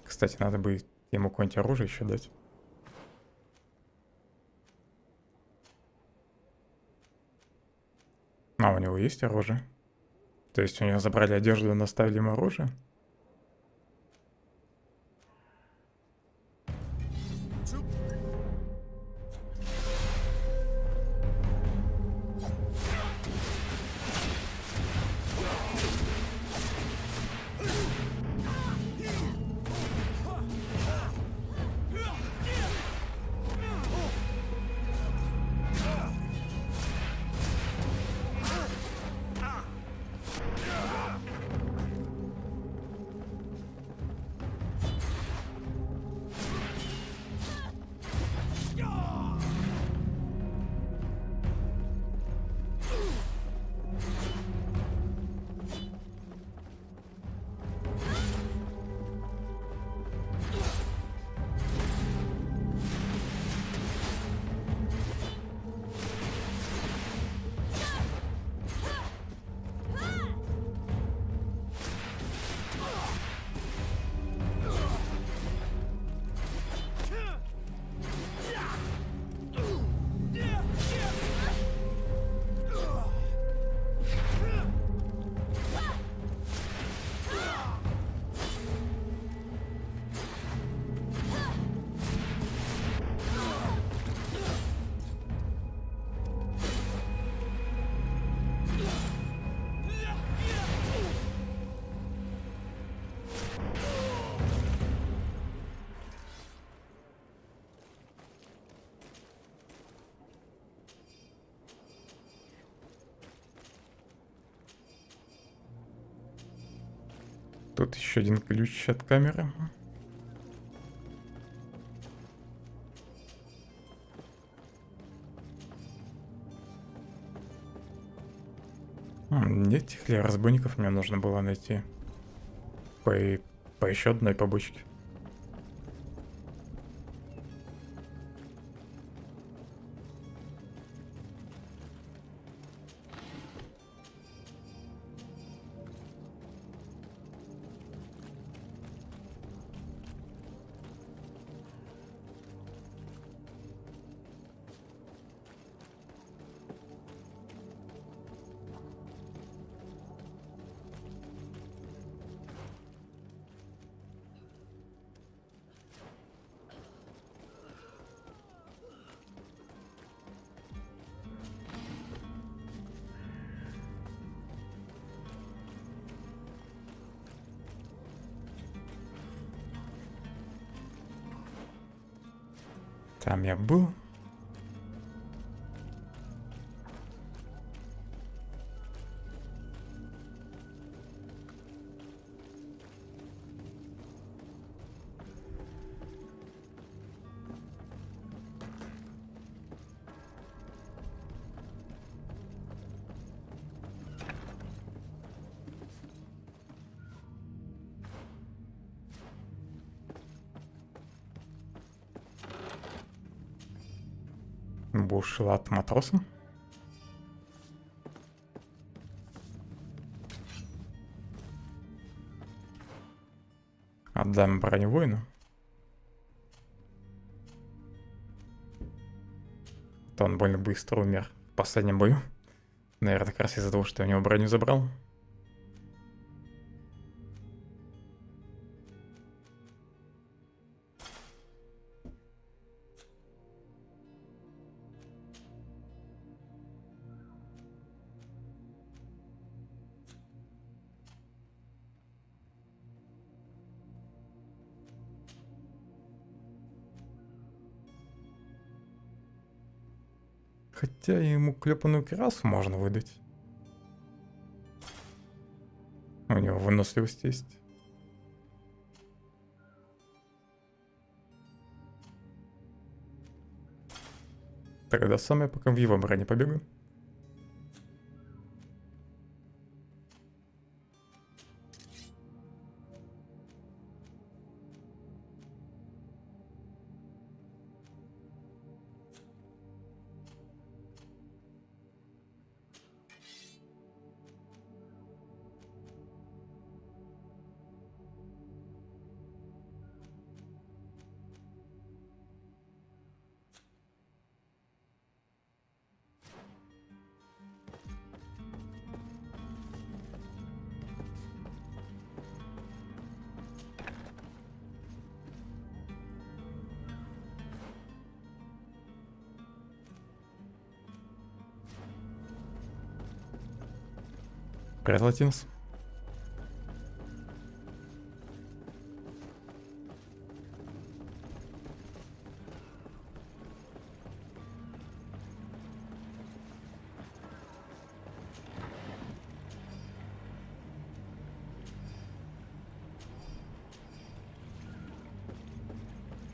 S1: Кстати, надо бы ему какое-нибудь оружие еще дать. А, у него есть оружие? То есть у него забрали одежду и наставили ему оружие? Тут еще один ключ от камеры. Этих ли разбойников мне нужно было найти по еще одной побочке. Там я был. Бушлат матроса. Отдам броню воину. То он больно быстро умер в последнем бою. Наверное, как раз из-за того, что я у него броню забрал. Хотя ему клепанную кирасу можно выдать. У него выносливость есть. Тогда самое, пока в его броне побегу. Привет, Латинос.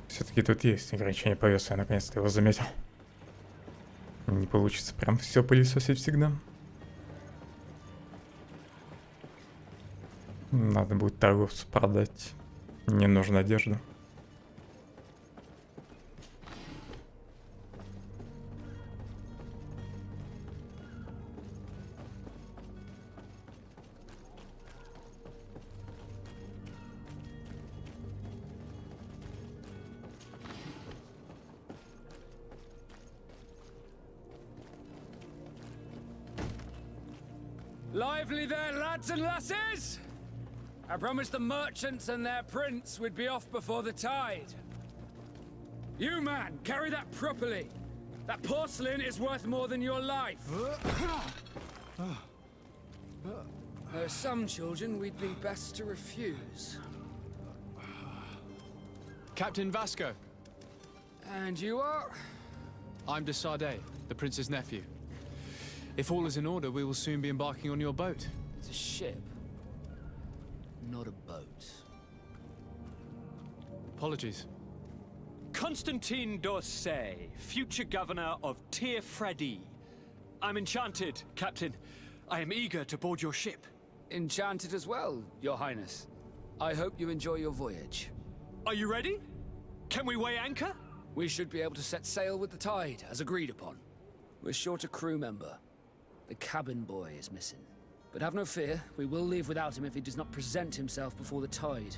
S1: Все-таки тут есть ограничение по весу, я наконец-то его заметил. Не получится прям все пылесосить всегда. Надо будет торговцу продать ненужную одежду.
S15: Lively there, lads and lasses! I promised the merchants and their prince we'd be off before the tide. You, man, carry that properly. That porcelain is worth more than your life. There are some children we'd be best to refuse.
S3: Captain Vasco.
S15: And you are?
S3: I'm de Sardet, the prince's nephew. If all is in order, we will soon be embarking on your boat.
S15: It's a ship, not a boat.
S3: Apologies.
S14: Constantine d'Orsay, future governor of Tir-Freddy. I'm enchanted, Captain. I am eager to board your ship.
S15: Enchanted as well, Your Highness. I hope you enjoy your voyage.
S14: Are you ready? Can we weigh anchor?
S15: We should be able to set sail with the tide, as agreed upon. We're short a crew member. The cabin boy is missing. But have no fear, we will leave without him if he does not present himself before the tide.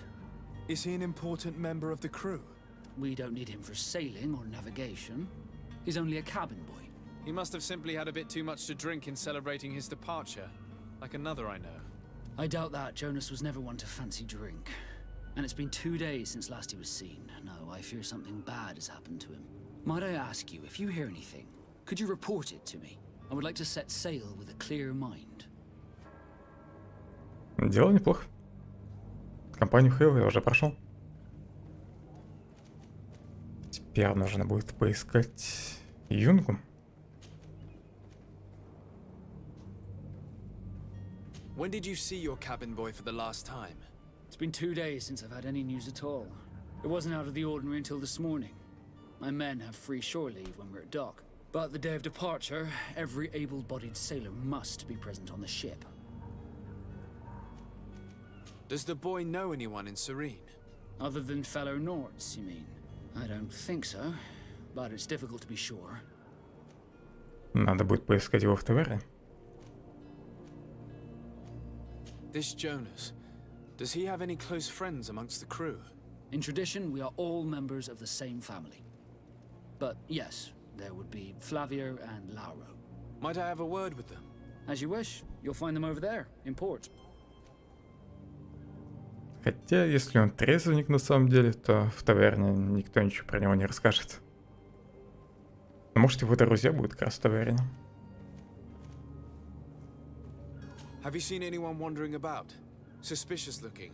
S3: Is he an important member of the crew?
S15: We don't need him for sailing or navigation. He's only a cabin boy.
S3: He must have simply had a bit too much to drink in celebrating his departure. Like another I know.
S15: I doubt that. Jonas was never one to fancy drink. And it's been 2 days since last he was seen. No, I fear something bad has happened to him. Might I ask you, if you hear anything, could you report it to me? I would like to set sail with a clear mind.
S1: Дело неплохо. Компанию Phellon я уже прошел. Теперь нужно будет поискать Юнгу.
S3: When did you see your cabin boy for the last time?
S15: It's been 2 days since I've had any news at all. It wasn't out of the ordinary until this morning. My men have free shore leave when we're at dock. But the day of departure, every able-bodied sailor must be present on the ship.
S3: Does the boy know anyone in Serene?
S15: Other than fellow Nords, you mean? I don't think so, but it's difficult to be sure.
S1: Надо будет поискать его в таверне.
S3: This Jonas, does he have any close friends amongst the crew?
S15: In tradition, we are all members of the same family. But yes, there would be Flavio and Lauro.
S3: Might I have a word with them?
S15: As you wish. You'll find them over there, in port.
S1: Хотя, если он трезвенник на самом деле, то в таверне никто ничего про него не расскажет. Но может его друзья будут как раз в таверне.
S3: Have you seen anyone wandering about? Suspicious looking.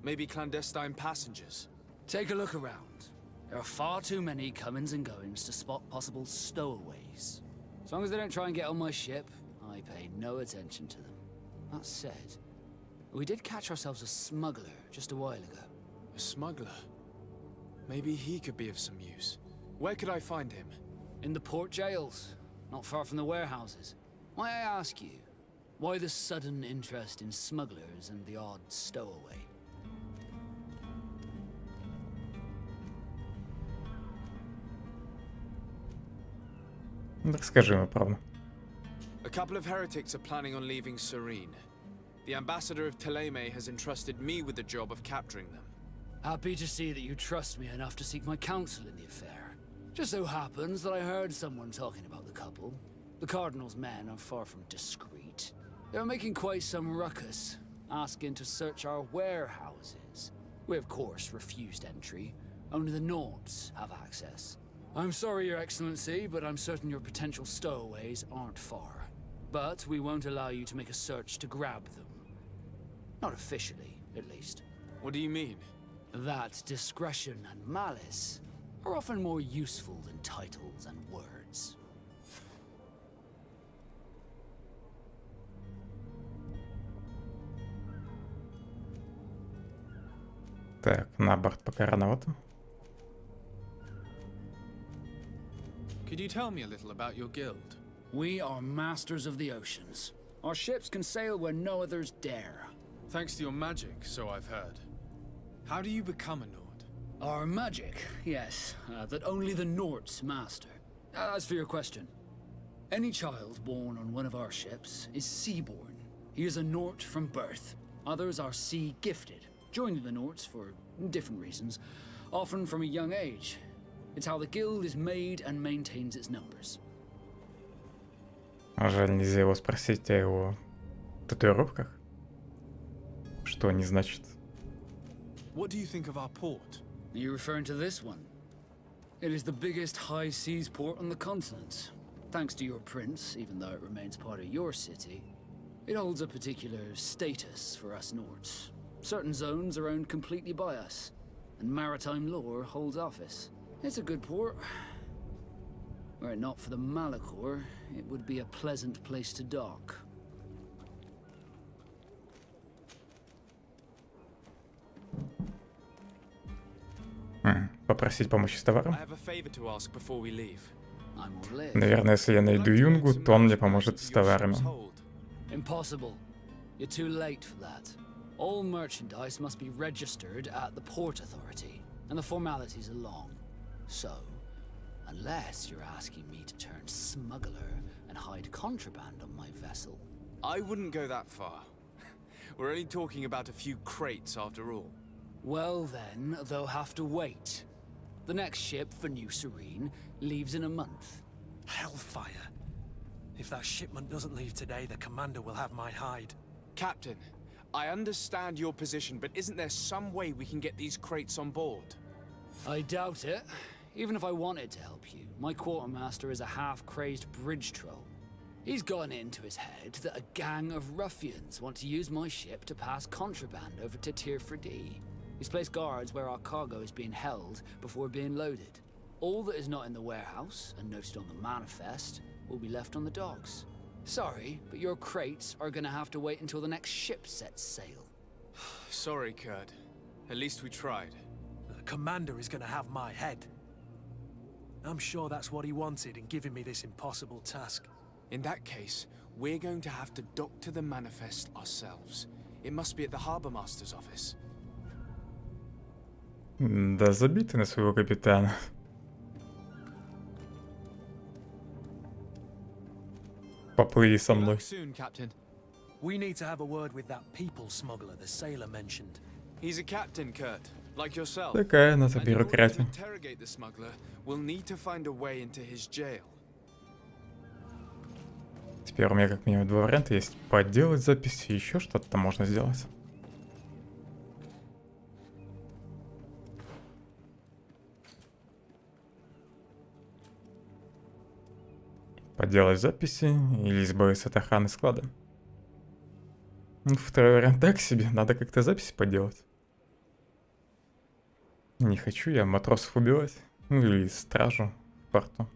S3: Maybe clandestine passengers.
S15: Take a look around. There are far too many comings and goings to spot possible stowaways. As long as they don't try and get on my ship, I pay no attention to them. That said, we did catch ourselves a smuggler just a while ago.
S3: A smuggler? Maybe he could be of some use. Where could I find him?
S15: In the port jails, not far from the warehouses. May I ask you, why the sudden interest in smugglers and the odd stowaway?
S1: Расскажи ему, правда.
S3: A couple of heretics are planning on leaving Serene. The ambassador of Thélème has entrusted me with the job of capturing them.
S15: Happy to see that you trust me enough to seek my counsel in the affair. Just so happens that I heard someone talking about the couple. The Cardinal's men are far from discreet. They're making quite some ruckus, asking to search our warehouses. We of course refused entry. Only the Nords have access. I'm sorry, Your Excellency, but I'm certain your potential stowaways aren't far. But we won't allow you to make a search to grab them. Not officially, at least.
S3: What do you mean?
S15: That discretion and malice are often more useful than titles and words.
S1: Так, на борт пока рановато.
S3: Could you tell me a little about your guild?
S15: We are masters of the oceans. Our ships can sail where no others dare.
S3: Thanks to your magic, so I've heard. How do you become a Nord?
S15: Our magic, yes, that only the Nords master. As for your question, any child born on one of our ships is sea-born. He is a Nord from birth. Others are sea-gifted, joining the Nords for different reasons, often from a young age. It's how the guild is made and maintains its numbers.
S1: Жаль, нельзя его спросить о его татуировках. Что они значат?
S3: What do you think of our port?
S15: Are you referring to this one? It is the biggest high seas port on the continent. Thanks to your prince, even though it remains part of your city, it holds a particular status for us Nords. Certain zones are owned completely by us, and maritime law holds office. It's a good port. Were it not for the Malachor, it would be a pleasant place to dock.
S1: Попросить помощи с товаром?
S3: I have a favor to ask before we leave.
S1: Наверное, если я найду Юнгу, то он мне поможет с товарами.
S15: Impossible. You're too late for that. All merchandise must be registered at the Port Authority, and the formalities are long. So, unless you're asking me to turn smuggler and hide contraband on my vessel.
S3: I wouldn't go that far. We're only talking about a few crates after all.
S15: Well then, they'll have to wait. The next ship for New Serene leaves in a month.
S7: Hellfire. If that shipment doesn't leave today, the commander will have my hide.
S3: Captain, I understand your position, but isn't there some way we can get these crates on board?
S15: I doubt it. Even if I wanted to help you, my quartermaster is a half-crazed bridge troll. He's gotten it into his head that a gang of ruffians want to use my ship to pass contraband over to Tirfredi. He's placed guards where our cargo is being held before being loaded. All that is not in the warehouse, and noted on the manifest, will be left on the docks. Sorry, but your crates are gonna have to wait until the next ship sets sail.
S3: Sorry, Kurt. At least we tried.
S7: The commander is gonna have my head. I'm sure that's what he wanted in giving me this impossible task.
S3: In that case, we're going to have to dock to the manifest ourselves. It must be at the Harbour Master's office.
S1: Да забей ты на своего капитана. Поплыви со мной.
S3: Soon, Captain.
S7: We need to have a word with that people smuggler the sailor mentioned.
S3: He's a captain, Kurt, like yourself.
S1: Такая наша
S3: And in order to
S1: бюрократия.
S3: interrogate the smuggler, we'll need to find a way into his jail.
S1: Теперь у меня как минимум два варианта есть. Подделать записи, еще что-то там можно сделать. Подделать записи или избавиться от охраны склада. Ну, второй вариант так себе. Надо как-то записи поделать. Не хочу я матросов убивать. Ну или стражу в порту.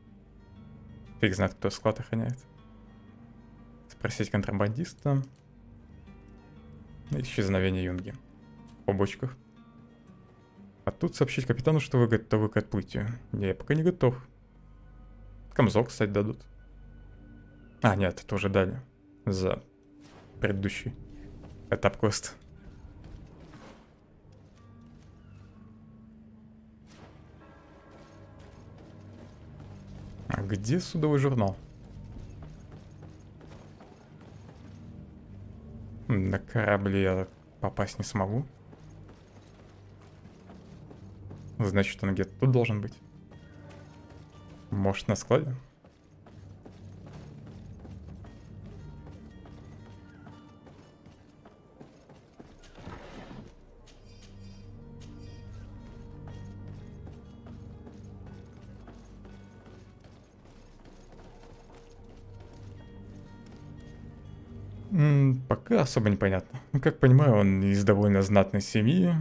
S1: Фиг знает, кто склад охраняет. Спросить контрабандиста. Исчезновение Юнги. В бочках. А тут сообщить капитану, что вы готовы к отплытию. Не, я пока не готов. Камзол, кстати, дадут. А, нет, это уже дали. За предыдущий этап квеста. А где судовой журнал? На корабле я попасть не смогу. Значит, он где-то тут должен быть. Может, на складе? Пока особо непонятно. Ну, как понимаю, он из довольно знатной семьи.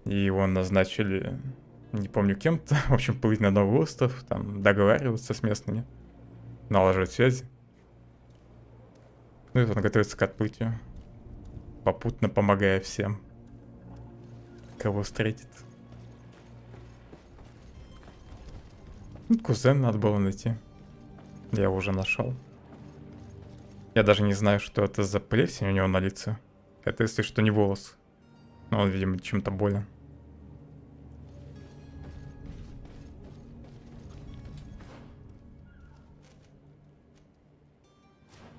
S1: И его назначили, не помню кем-то, в общем, плыть на новый остров, там договариваться с местными, налаживать связи. Ну и он готовится к отплытию, попутно помогая всем, кого встретит. Ну, кузена надо было найти. Я его уже нашел. Я даже не знаю, что это за плесень у него на лице. Это, если что, не волос. Но он, видимо, чем-то болен.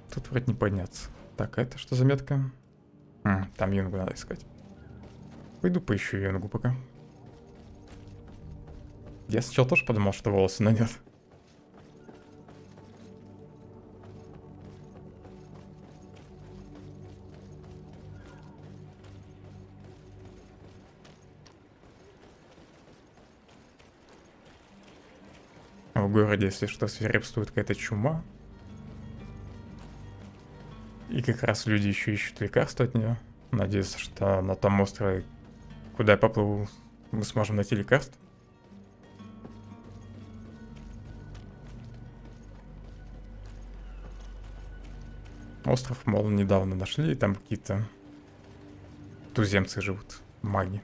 S1: Тут вроде не подняться. Так, а это что за метка? Там Юнгу надо искать. Пойду поищу Юнгу пока. Я сначала тоже подумал, что волосы, но нет. В городе, если что, свирепствует какая-то чума. И как раз люди еще ищут лекарства от нее. Надеюсь, что на том острове, куда я поплыву, мы сможем найти лекарство. Остров, мол, недавно нашли, и там какие-то туземцы живут, маги.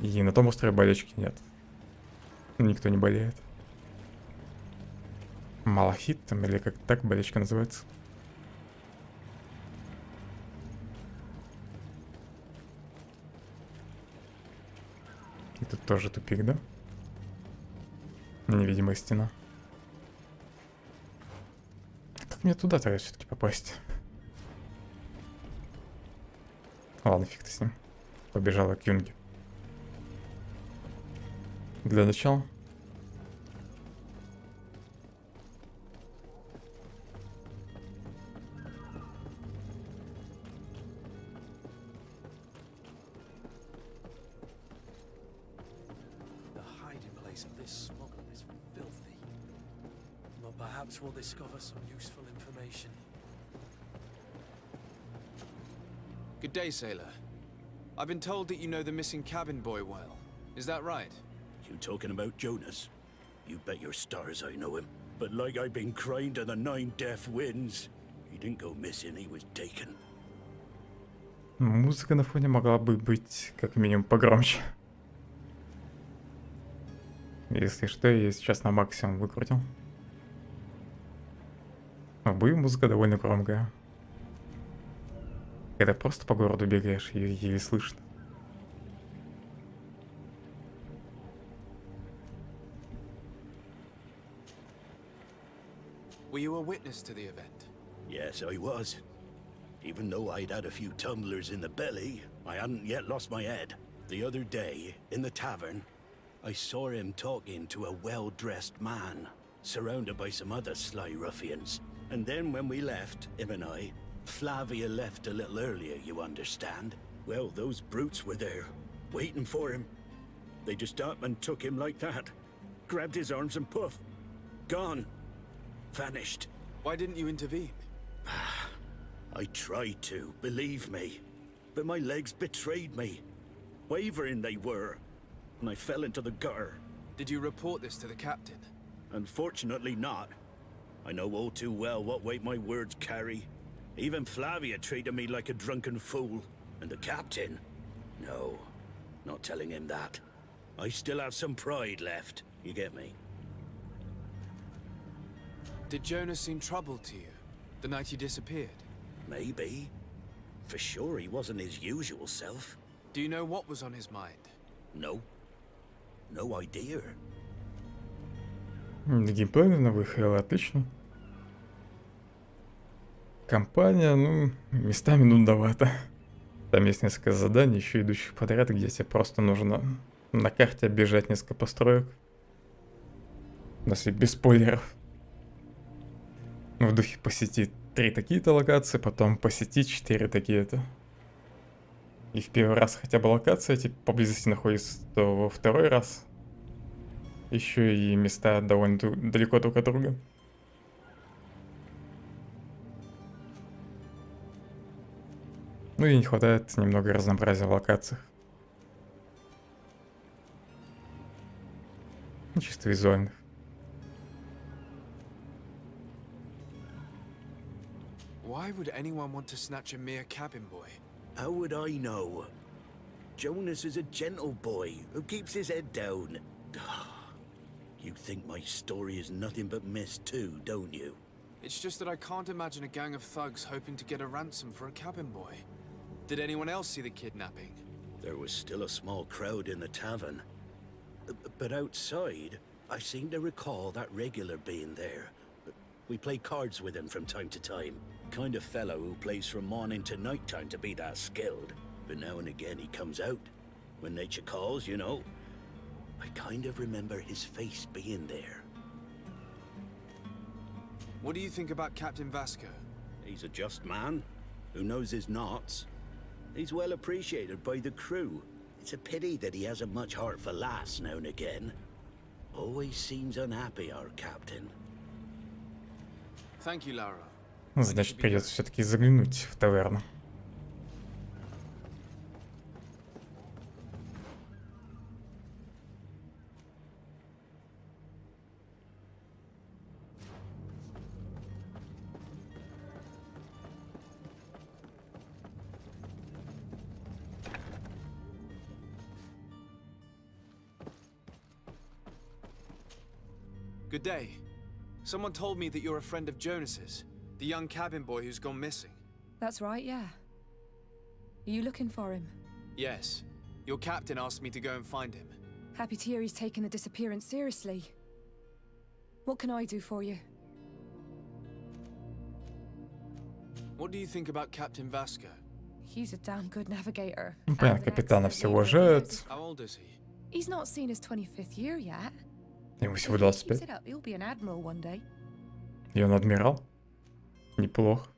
S1: И на том острове болячки нет. Никто не болеет. Малахит там, или как так болячка называется. И тут тоже тупик, да? Невидимая стена. Как мне туда-то все-таки попасть? Ладно, фиг ты с ним. Побежала к Юнге. Для начала.
S7: Perhaps we'll discover some useful information.
S3: Good day, sailor. I've been told that you know the missing cabin boy well. Is that right?
S12: You talking about Jonas? You bet your stars I know him. But like I've been crying to the 9 deaf winds, he didn't go missing, he was taken.
S1: Музыка на фоне могла бы быть как минимум погромче. Если что, я сейчас на максимум выкрутил. В бою музыка довольно громкая. Когда просто по городу бегаешь, ее еле слышно.
S3: Were you a witness to the event?
S12: Yes, I was. Even though I'd had a few tumblers in the belly, I hadn't yet lost my head. The other day, in the tavern, I saw him talking to a well-dressed man, surrounded by some other sly ruffians. And then when we left, him and I, Flavia left a little earlier, you understand? Well, those brutes were there, waiting for him. They just up and took him like that. Grabbed his arms and poof. Gone. Vanished.
S3: Why didn't you intervene?
S12: I tried to, believe me. But my legs betrayed me. Wavering they were. And I fell into the gutter.
S3: Did you report this to the captain?
S12: Unfortunately not. I know all too well what weight my words carry. Even Flavia treated me like a drunken fool. And the captain? No, not telling him that. I still have some pride left. You get me?
S3: Did Jonas seem troubled to you the night he disappeared?
S12: Maybe. For sure he wasn't his usual self.
S3: Do you know what was on his mind?
S12: No. No idea.
S1: Геймплей новый Phellon отличный. Компания, ну, местами нудновато. Там есть несколько заданий, еще идущих подряд, где тебе просто нужно на карте оббежать несколько построек. Если без спойлеров. В духе посетить 3 такие-то локации, потом посетить 4 такие-то. И в первый раз хотя бы локация эти поблизости находится, то во второй раз еще и места довольно далеко друг от друга. Ну и не хватает немного разнообразия в локациях. Чисто визуальных.
S3: Why would anyone want to snatch a mere cabin boy?
S12: How would I know? Jonas is a gentle boy who keeps his head down. You think my story is nothing but mist too, don't you?
S3: It's just that I can't imagine a gang of thugs hoping to get a ransom for a cabin boy. Did anyone else see the kidnapping?
S12: There was still a small crowd in the tavern. But outside, I seem to recall that regular being there. We play cards with him from time to time. Kind of fellow who plays from morning to night time to be that skilled. But now and again he comes out. When nature calls, you know. I kind of remember his face being there.
S3: What do you think about Captain Vasco?
S12: He's a just man who knows his knots. He's well appreciated by the crew. It's a pity that he hasn't much heart for laughs now and again. Always seems unhappy, our captain.
S3: Thank you, Lara.
S1: Значит, придется все-таки заглянуть в таверну.
S3: Good day. Someone told me that you're a friend of Jonas's, the young cabin boy who's gone missing.
S16: That's right, yeah. Are you looking for him?
S3: Yes. Your captain asked me to go and find him.
S16: Happy to hear he's taken the disappearance seriously. What can I do for you?
S3: What do you think about Captain Vasco?
S16: He's a damn good navigator.
S1: Понятно, капитана все уважают.
S3: How old is he?
S16: He's not seen his 25th year yet.
S1: Ему всего
S16: If he keeps
S1: 25.
S16: it up, he'll be an admiral one day.
S1: И он адмирал. Неплохо.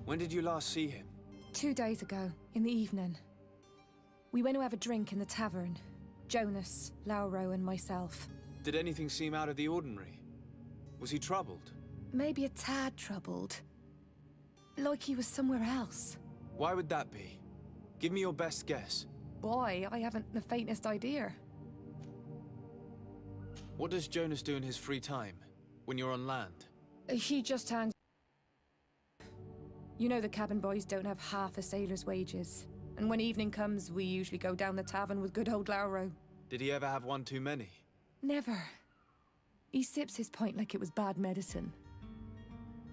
S3: When did you last see him?
S16: 2 days ago, in the evening. We went to have a drink in the tavern. Jonas, Lauro and myself.
S3: Did anything seem out of the ordinary? Was he troubled?
S16: Maybe a tad troubled. Like he was somewhere else.
S3: Why would that be? Give me your best guess.
S16: Boy, I haven't the faintest idea.
S3: What does Jonas do in his free time, when you're on land?
S16: He just hangs. You know the cabin boys don't have half a sailor's wages. And when evening comes, we usually go down the tavern with good old Lauro.
S3: Did he ever have one too many?
S16: Never. He sips his pint like it was bad medicine.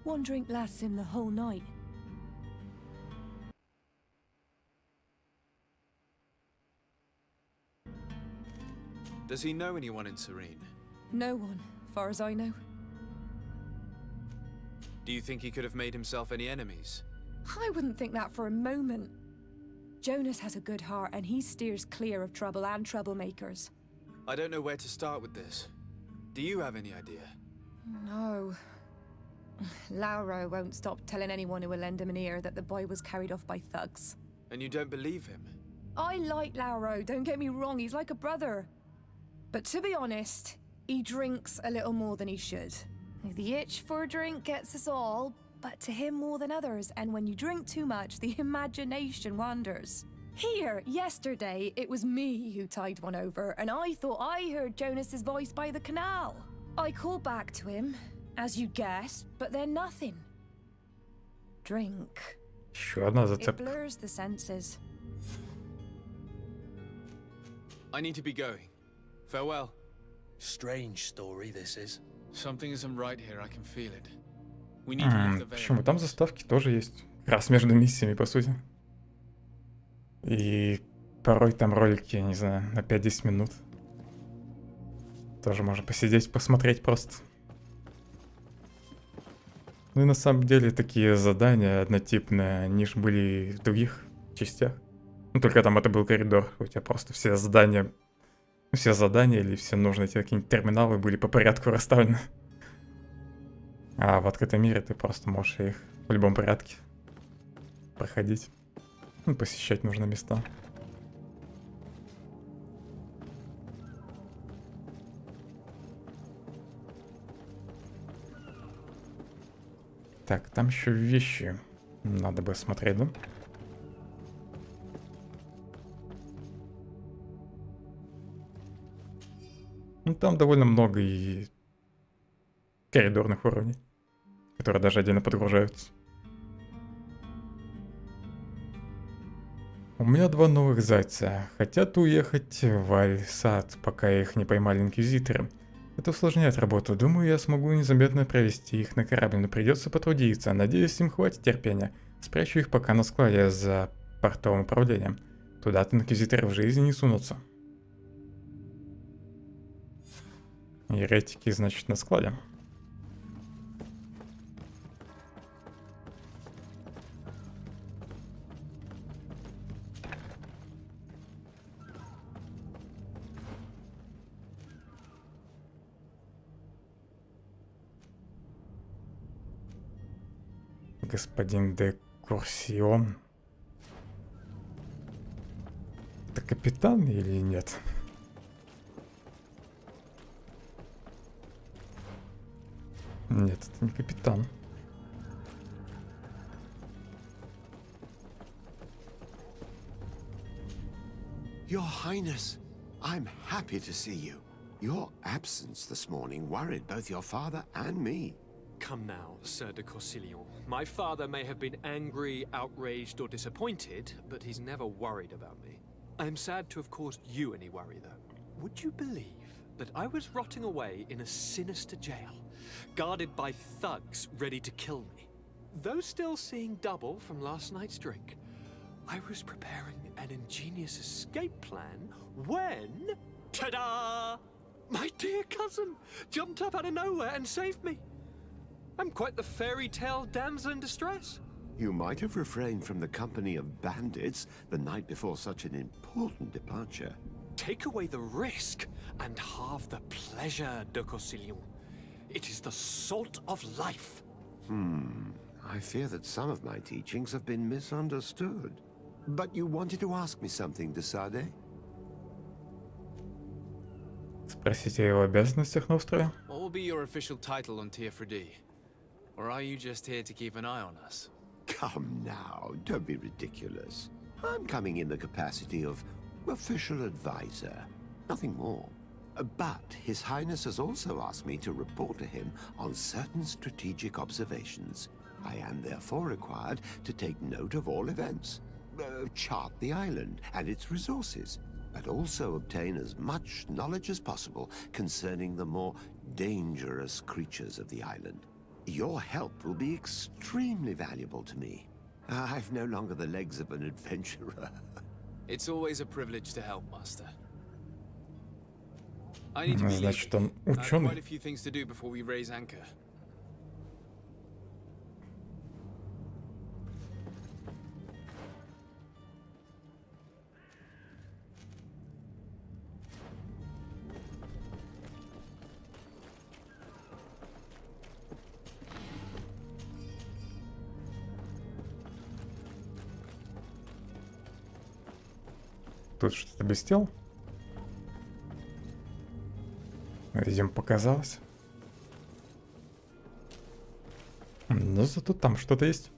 S16: One drink lasts him the whole night.
S3: Does he know anyone in Serene?
S16: No one, far as I know.
S3: Do you think he could have made himself any enemies?
S16: I wouldn't think that for a moment. Jonas has a good heart and he steers clear of trouble and troublemakers.
S3: I don't know where to start with this. Do you have any idea?
S16: No. Lauro won't stop telling anyone who will lend him an ear that the boy was carried off by thugs.
S3: And you don't believe him?
S16: I like Lauro, don't get me wrong, he's like a brother. But to be honest, he drinks a little more than he should. The itch for a drink gets us all, but to him more than others, and when you drink too much, the imagination wanders. Here, yesterday, it was me who tied one over, and I thought I heard Jonas's voice by the canal. I called back to him, as you guessed, but then nothing. Drink.
S1: Еще одна
S16: It
S1: зацепка.
S16: blurs the senses.
S3: I need to be going. Farewell.
S7: Strange story this is.
S3: Something isn't right here, I can feel it. We need to lift the veil.
S1: Почему? Там заставки тоже есть. Как раз между миссиями, по сути. И порой там ролики, я не знаю, на 5-10 минут. Тоже можно посидеть, посмотреть просто. Ну и на самом деле такие задания однотипные, они же были и в других частях. Ну только там это был коридор, у тебя просто все задания или все нужные тебе какие-нибудь терминалы были по порядку расставлены. А в открытом мире ты просто можешь их в любом порядке проходить. Ну, посещать нужные места. Так, там еще вещи. Надо бы смотреть, да? Ну, там довольно много и коридорных уровней, которые даже отдельно подгружаются. У меня 2 новых зайца. Хотят уехать в Аль-Сад, пока их не поймали инквизиторы. Это усложняет работу. Думаю, я смогу незаметно провести их на корабль, но придется потрудиться. Надеюсь, им хватит терпения. Спрячу их пока на складе за портовым управлением. Туда-то инквизиторы в жизни не сунутся. Еретики, значит, на складе. Господин де Курсион. Это капитан или нет? Нет, это не капитан.
S4: Your Highness, I'm happy to see you. Your absence this morning worried both your father and me.
S14: Come now, Sir de Corsilion. My father may have been angry, outraged, or disappointed, but he's never worried about me. I am sad to have caused you any worry, though. Would you believe that I was rotting away in a sinister jail, guarded by thugs ready to kill me? Though still seeing double from last night's drink, I was preparing an ingenious escape plan when... Ta-da! My dear cousin jumped up out of nowhere and saved me. I'm quite the fairy tale damsel in distress.
S4: You might have refrained from the company of bandits the night before such an important departure.
S14: Take away the risk and halve the pleasure, de Corsilion. It is the salt of life.
S4: I fear that some of my teachings have been misunderstood. But you wanted to ask me something, de Sade?
S1: Спросите о его обязанностях на острове.
S3: What will be your official title on Tier Or are you just here to keep an eye on us?
S4: Come now, don't be ridiculous. I'm coming in the capacity of official advisor, nothing more. But His Highness has also asked me to report to him on certain strategic observations. I am therefore required to take note of all events, chart the island and its resources, but also obtain as much knowledge as possible concerning the more dangerous creatures of the island. Your help will be extremely valuable to me. I've no longer the legs of an adventurer.
S3: It's always a privilege to help, Master. I need to be
S1: Значит, он
S3: quite a
S1: ученый.
S3: few things to do before we raise anchor.
S1: Тут что-то блестел. Видимо, показалось. Но зато там что-то есть.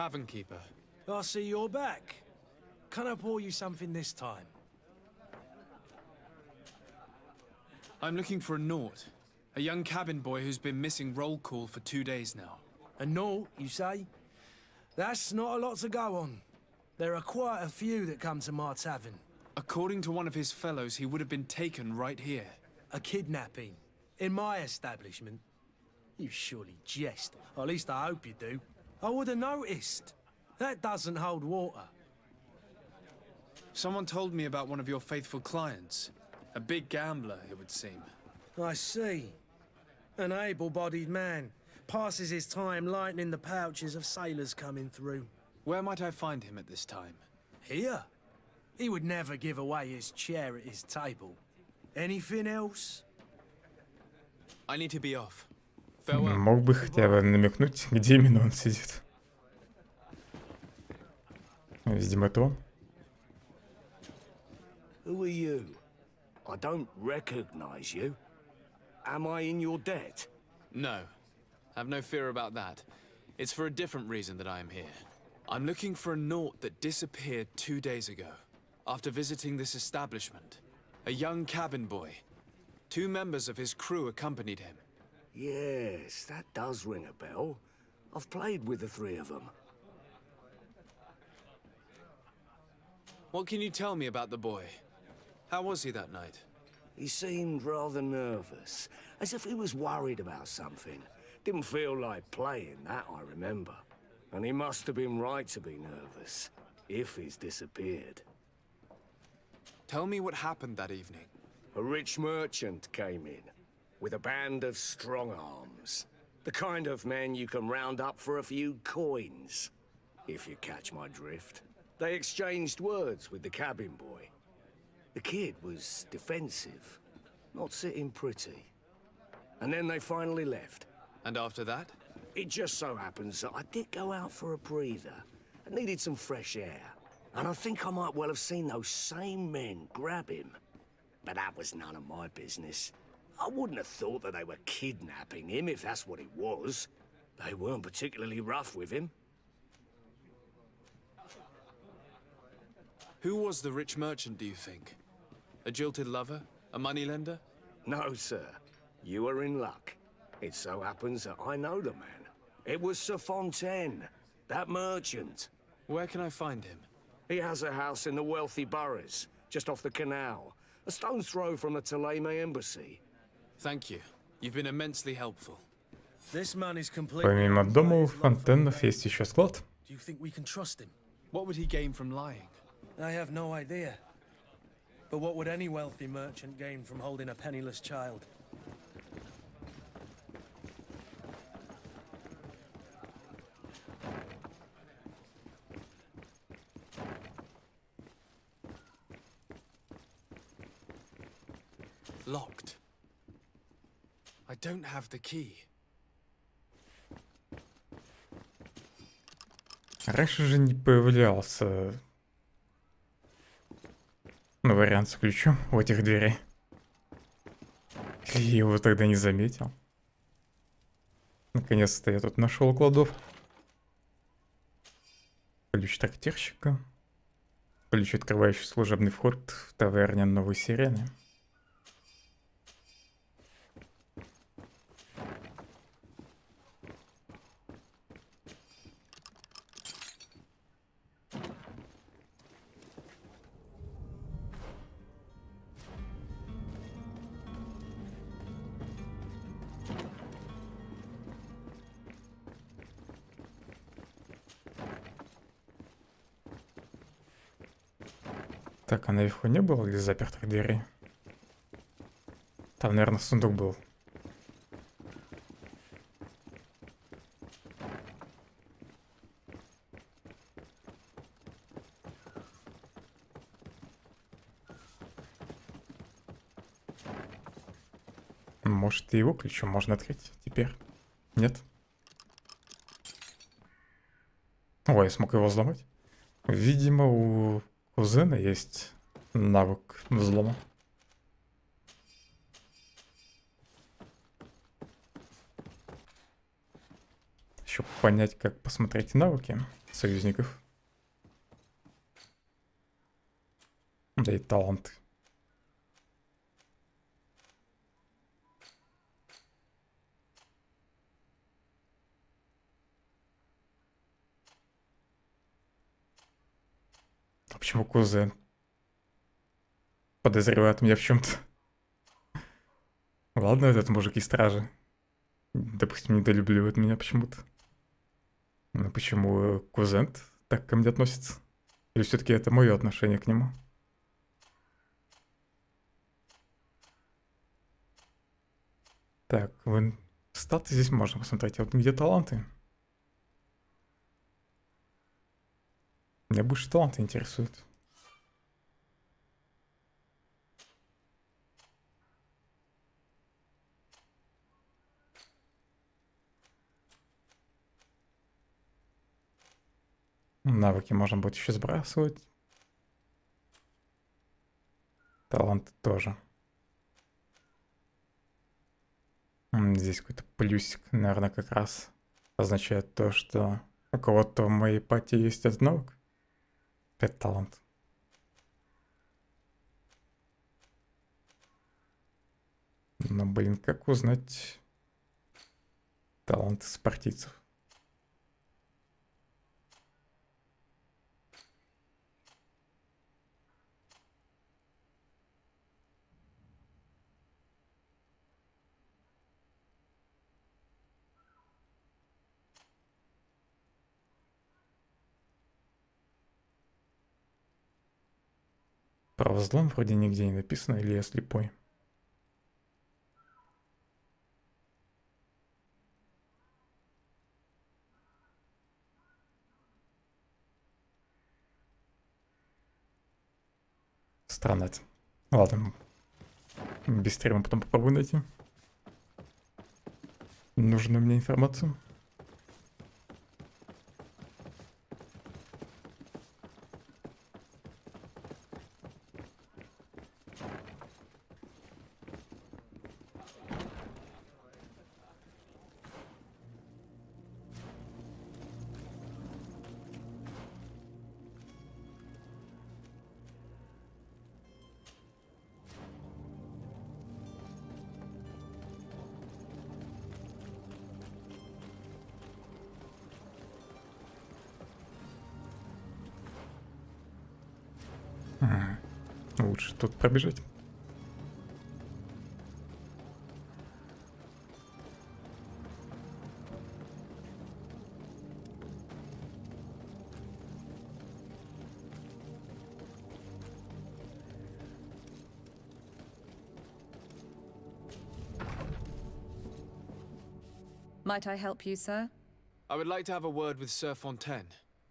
S3: tavern keeper.
S7: I see you're back. Can I pour you something this time?
S3: I'm looking for a Naut, a young cabin boy who's been missing roll call for 2 days now.
S7: A Naut, you say? That's not a lot to go on. There are quite a few that come to my tavern.
S3: According to one of his fellows, he would have been taken right here.
S7: A kidnapping? In my establishment? You surely jest. Or at least I hope you do. I would have noticed. That doesn't hold water.
S3: Someone told me about one of your faithful clients. A big gambler, it would seem.
S7: I see. An able-bodied man. Passes his time lightening the pouches of sailors coming through.
S3: Where might I find him at this time?
S7: Here? He would never give away his chair at his table. Anything else?
S3: I need to be off.
S1: Мог бы хотя бы намекнуть, где именно он сидит. Видимо, это он.
S12: Who are you? I don't recognize you. Am I in your debt?
S3: No. Have no fear about that. It's for a different reason that I am here. I'm looking for a Naut that disappeared 2 days ago, after visiting this establishment. A young cabin boy. 2 members of his crew accompanied him.
S12: Yes, that does ring a bell. I've played with the 3 of them.
S3: What can you tell me about the boy? How was he that night?
S12: He seemed rather nervous, as if he was worried about something. Didn't feel like playing, that I remember. And he must have been right to be nervous, if he's disappeared.
S3: Tell me what happened that evening.
S12: A rich merchant came in, with a band of strong arms. The kind of men you can round up for a few coins, if you catch my drift. They exchanged words with the cabin boy. The kid was defensive, not sitting pretty. And then they finally left.
S3: And after that?
S12: It just so happens that I did go out for a breather. I needed some fresh air. And I think I might well have seen those same men grab him. But that was none of my business. I wouldn't have thought that they were kidnapping him, if that's what it was. They weren't particularly rough with him.
S3: Who was the rich merchant, do you think? A jilted lover? A moneylender?
S12: No, sir. You are in luck. It so happens that I know the man. It was Sir Fontaine, that merchant.
S3: Where can I find him?
S12: He has a house in the wealthy boroughs, just off the canal. A stone's throw from the Theleme embassy.
S3: Thank you. You've been immensely helpful.
S7: This man is completely...
S1: Помимо дома у Фонтенов есть еще склад.
S7: Do you think we can trust him?
S3: What would he gain from lying?
S7: I have no idea. But what would any wealthy merchant gain from holding a penniless child?
S3: Locked. I don't have the key.
S1: Раньше же не появлялся вариант с ключом у этих дверей. Я его тогда не заметил. Наконец-то я тут нашел кладов. Ключ трактирщика. Ключ, открывающий служебный вход в таверне Новой Сирены. Так, а наверху не было ли запертых дверей? Там, наверное, сундук был. Может, и его ключом можно открыть теперь? Нет? Ой, я смог его взломать. Видимо, у кузена есть навык взлома. Еще понять, как посмотреть навыки. союзников. Да и таланты. А почему кузен подозревает меня в чем-то? Ладно, этот мужик из стражи. Допустим, недолюбливает меня почему-то. Но почему кузен так ко мне относится? Или все-таки это мое отношение к нему? Так, статы здесь можно посмотреть. А вот где таланты? Меня больше таланты интересуют. Навыки можно будет еще сбрасывать. Таланты тоже. Здесь какой-то плюсик, наверное, как раз означает то, что у кого-то в моей пати есть этот навык. Это талант. Но, блин, как узнать таланты спартийцев? Про взлом вроде нигде не написано, или я слепой. Странно это. Ладно. Без стрима потом попробую найти нужную мне информацию. Лучше тут пробежать.
S16: Might I help you, sir?
S3: I would like to have a word with Sir Fontaine.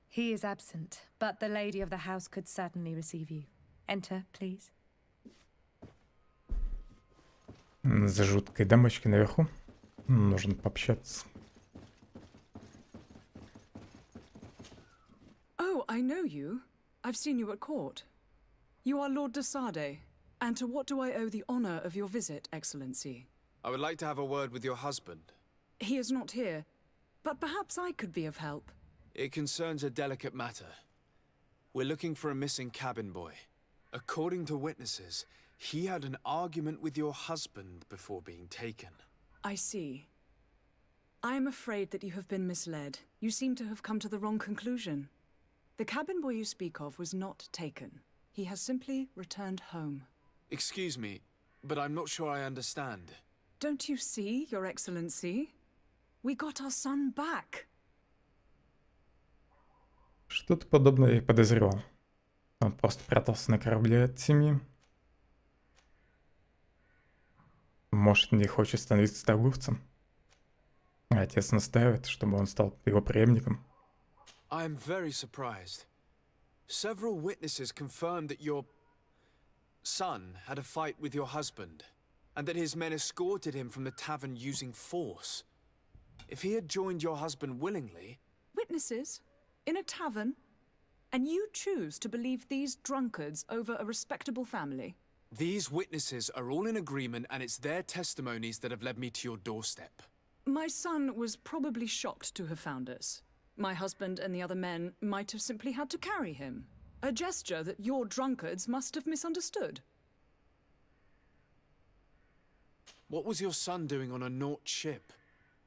S16: He is absent, but the lady of the house could certainly receive you. Enter, please.
S1: За жуткой дамочкой наверху. Нужно пообщаться.
S8: Oh, I know you. I've seen you at court. You are Lord de Sade. And to what do I owe the honor of your visit, Excellency?
S3: I would like to have a word with your husband.
S8: He is not here, but perhaps I could be of help.
S3: It concerns a delicate matter. We're looking for a missing cabin boy. According to witnesses, he had an argument with your husband before being taken.
S8: I see. I am afraid that you have been misled. You seem to have come to the wrong conclusion. The cabin boy you speak of was not taken. He has simply returned home.
S3: Excuse me, but I'm not sure I understand.
S8: Don't you see, Your Excellency? We got our son back.
S1: Что-то подобное я и подозревал. Он просто прятался на корабле от семьи. Может, не хочет становиться торговцем. А отец настаивает, чтобы он стал его преемником.
S3: I am very surprised. Several witnesses confirmed that your son had a fight with your husband, and that his men escorted him from the tavern using force. If he had joined your husband willingly...
S8: Witnesses? In a tavern? And you choose to believe these drunkards over a respectable family?
S3: These witnesses are all in agreement, and it's their testimonies that have led me to your doorstep.
S8: My son was probably shocked to have found us. My husband and the other men might have simply had to carry him. A gesture that your drunkards must have misunderstood.
S3: What was your son doing on a Naut ship?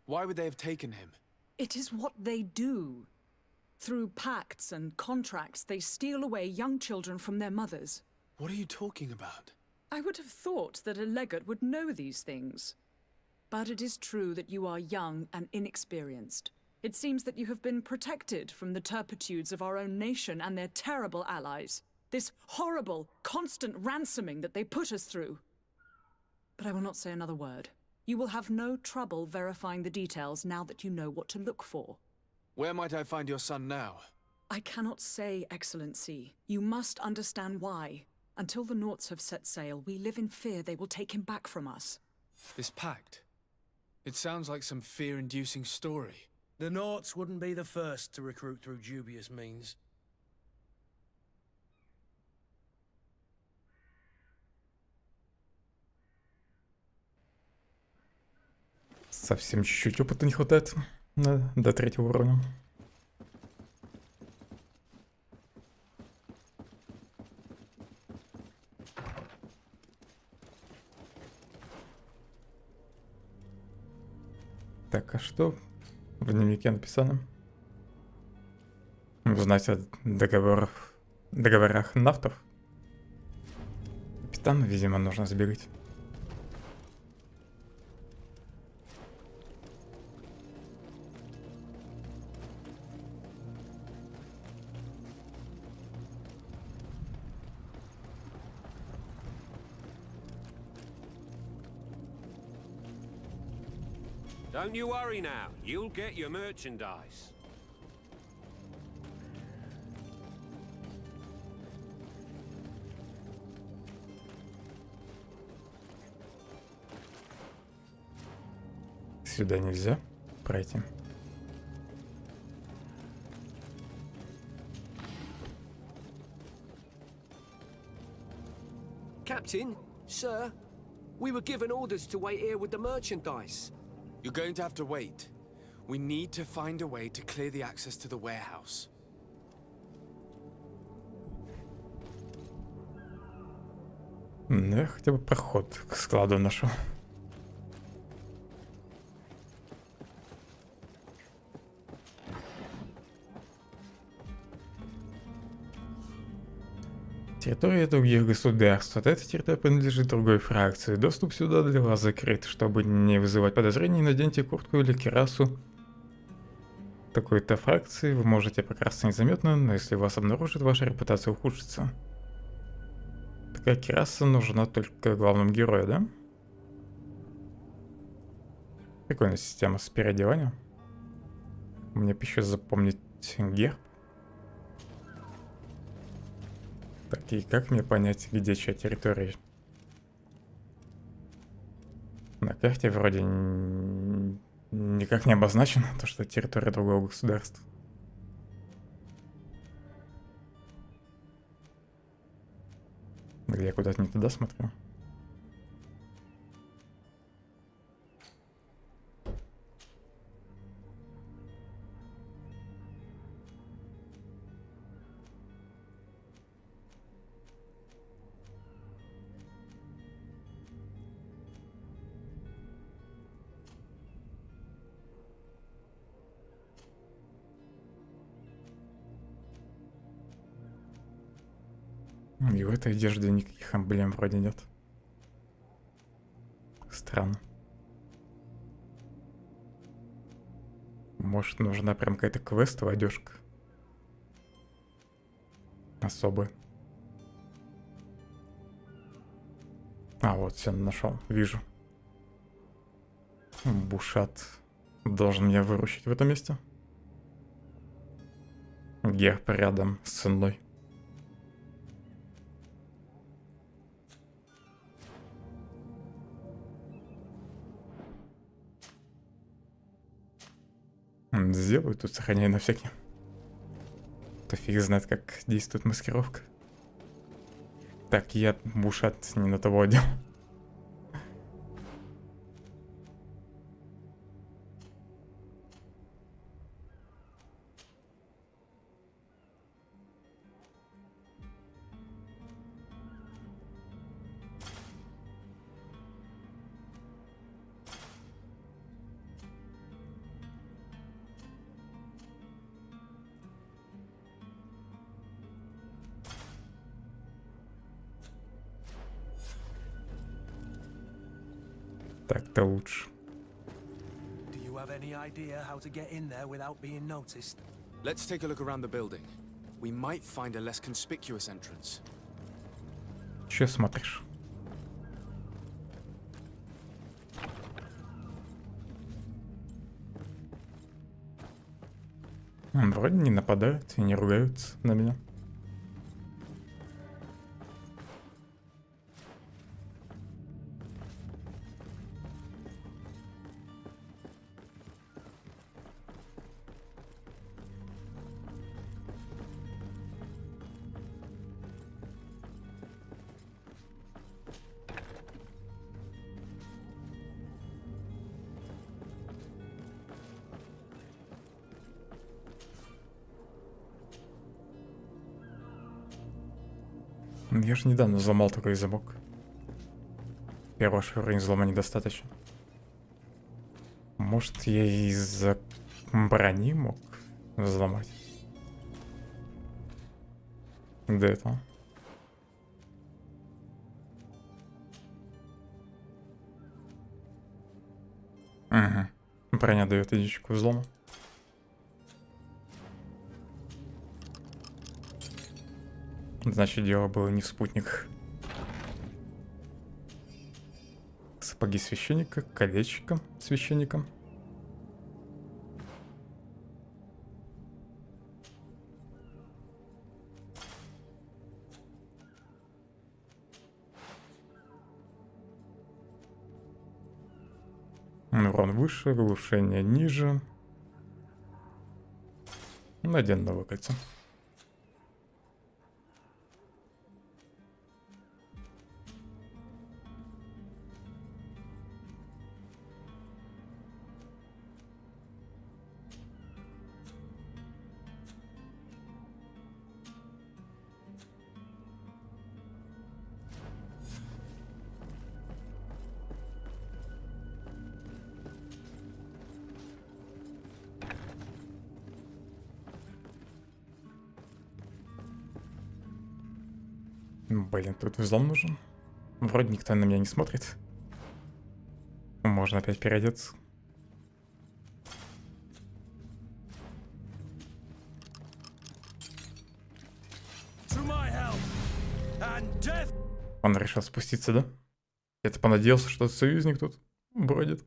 S3: Why would they have taken him?
S8: It is what they do. Through pacts and contracts, they steal away young children from their mothers.
S3: What are you talking about?
S8: I would have thought that a legate would know these things. But it is true that you are young and inexperienced. It seems that you have been protected from the turpitudes of our own nation and their terrible allies. This horrible, constant ransoming that they put us through. But I will not say another word. You will have no trouble verifying the details now that you know what to look for.
S3: Where might I find your son now?
S8: I cannot say, Excellency. You must understand why. Until the Nauts have set sail, we live in fear they will take him back from us.
S3: This pact? It sounds like some fear-inducing story.
S7: The Nauts wouldn't be the first to recruit through dubious means.
S1: Совсем чуть-чуть опыта не хватает до 3-го уровня. Так, а что в дневнике написано? Узнать о договорах нафтов? Капитану, видимо, нужно сбегать.
S17: Don't you worry now. You'll get your merchandise.
S1: Сюда нельзя пройти.
S18: Captain, sir, we were given orders to wait here with the merchandise.
S3: You're going to have to wait. We need to find a way to clear the access to the warehouse.
S1: Ну, я хотя бы проход к складу нашел. Территория других государств. Эта территория принадлежит другой фракции. Доступ сюда для вас закрыт. Чтобы не вызывать подозрений, наденьте куртку или кирасу такой-то фракции. Вы можете покрасться незаметно, но если вас обнаружат, ваша репутация ухудшится. Такая кираса нужна только главному герою, да? Прикольная система с переодеванием. Мне бы еще запомнить герб. Так, и как мне понять, где чья территория? На карте вроде никак не обозначено то, что территория другого государства. Или я куда-то не туда смотрю? И в этой одежде никаких эмблем вроде нет. Странно. Может, нужна прям какая-то квестовая одежка? Особая. А, вот, все, нашел. Вижу. Бушат должен меня выручить в этом месте. Герб рядом с ценой. Сделаю тут, сохраняю на всякий. То фиг знает, как действует маскировка. Так, я бушат не на того одел. Так-то лучше.
S7: Do you have any idea how to get in there without being noticed?
S19: Let's take a look around the building. We might find a less conspicuous entrance.
S1: Че смотришь? Вроде не нападают и не ругаются на меня. Я же недавно взломал такой замок. Первый уровень взлома недостаточно. Может, я из-за брони мог взломать? До этого. Угу. Броня дает единичку взлома. Значит, дело было не в спутниках. Сапоги священника, колечко священника. Урон выше, глушение ниже. Надену новое кольцо. Блин, тут взлом нужен. Вроде никто на меня не смотрит. Можно опять переодеться. Он решил спуститься, да? Я-то понадеялся, что союзник тут бродит.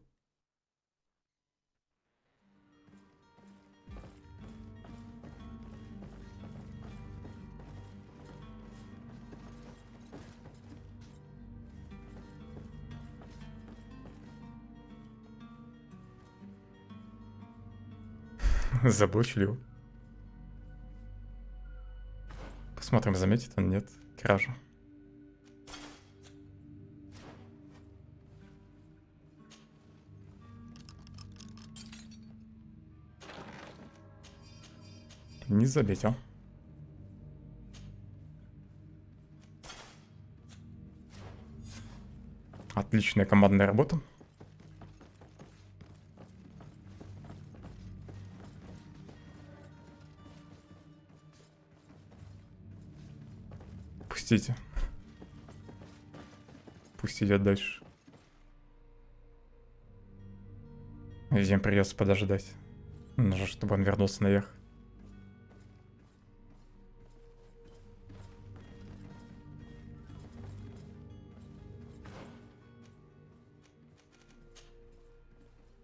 S1: Заблочили его. Посмотрим, заметит он, нет, кражу. Не заметил. Отличная командная работа. Пустите. Пусть идет дальше. Видимо, придется подождать. Нужно, чтобы он вернулся наверх.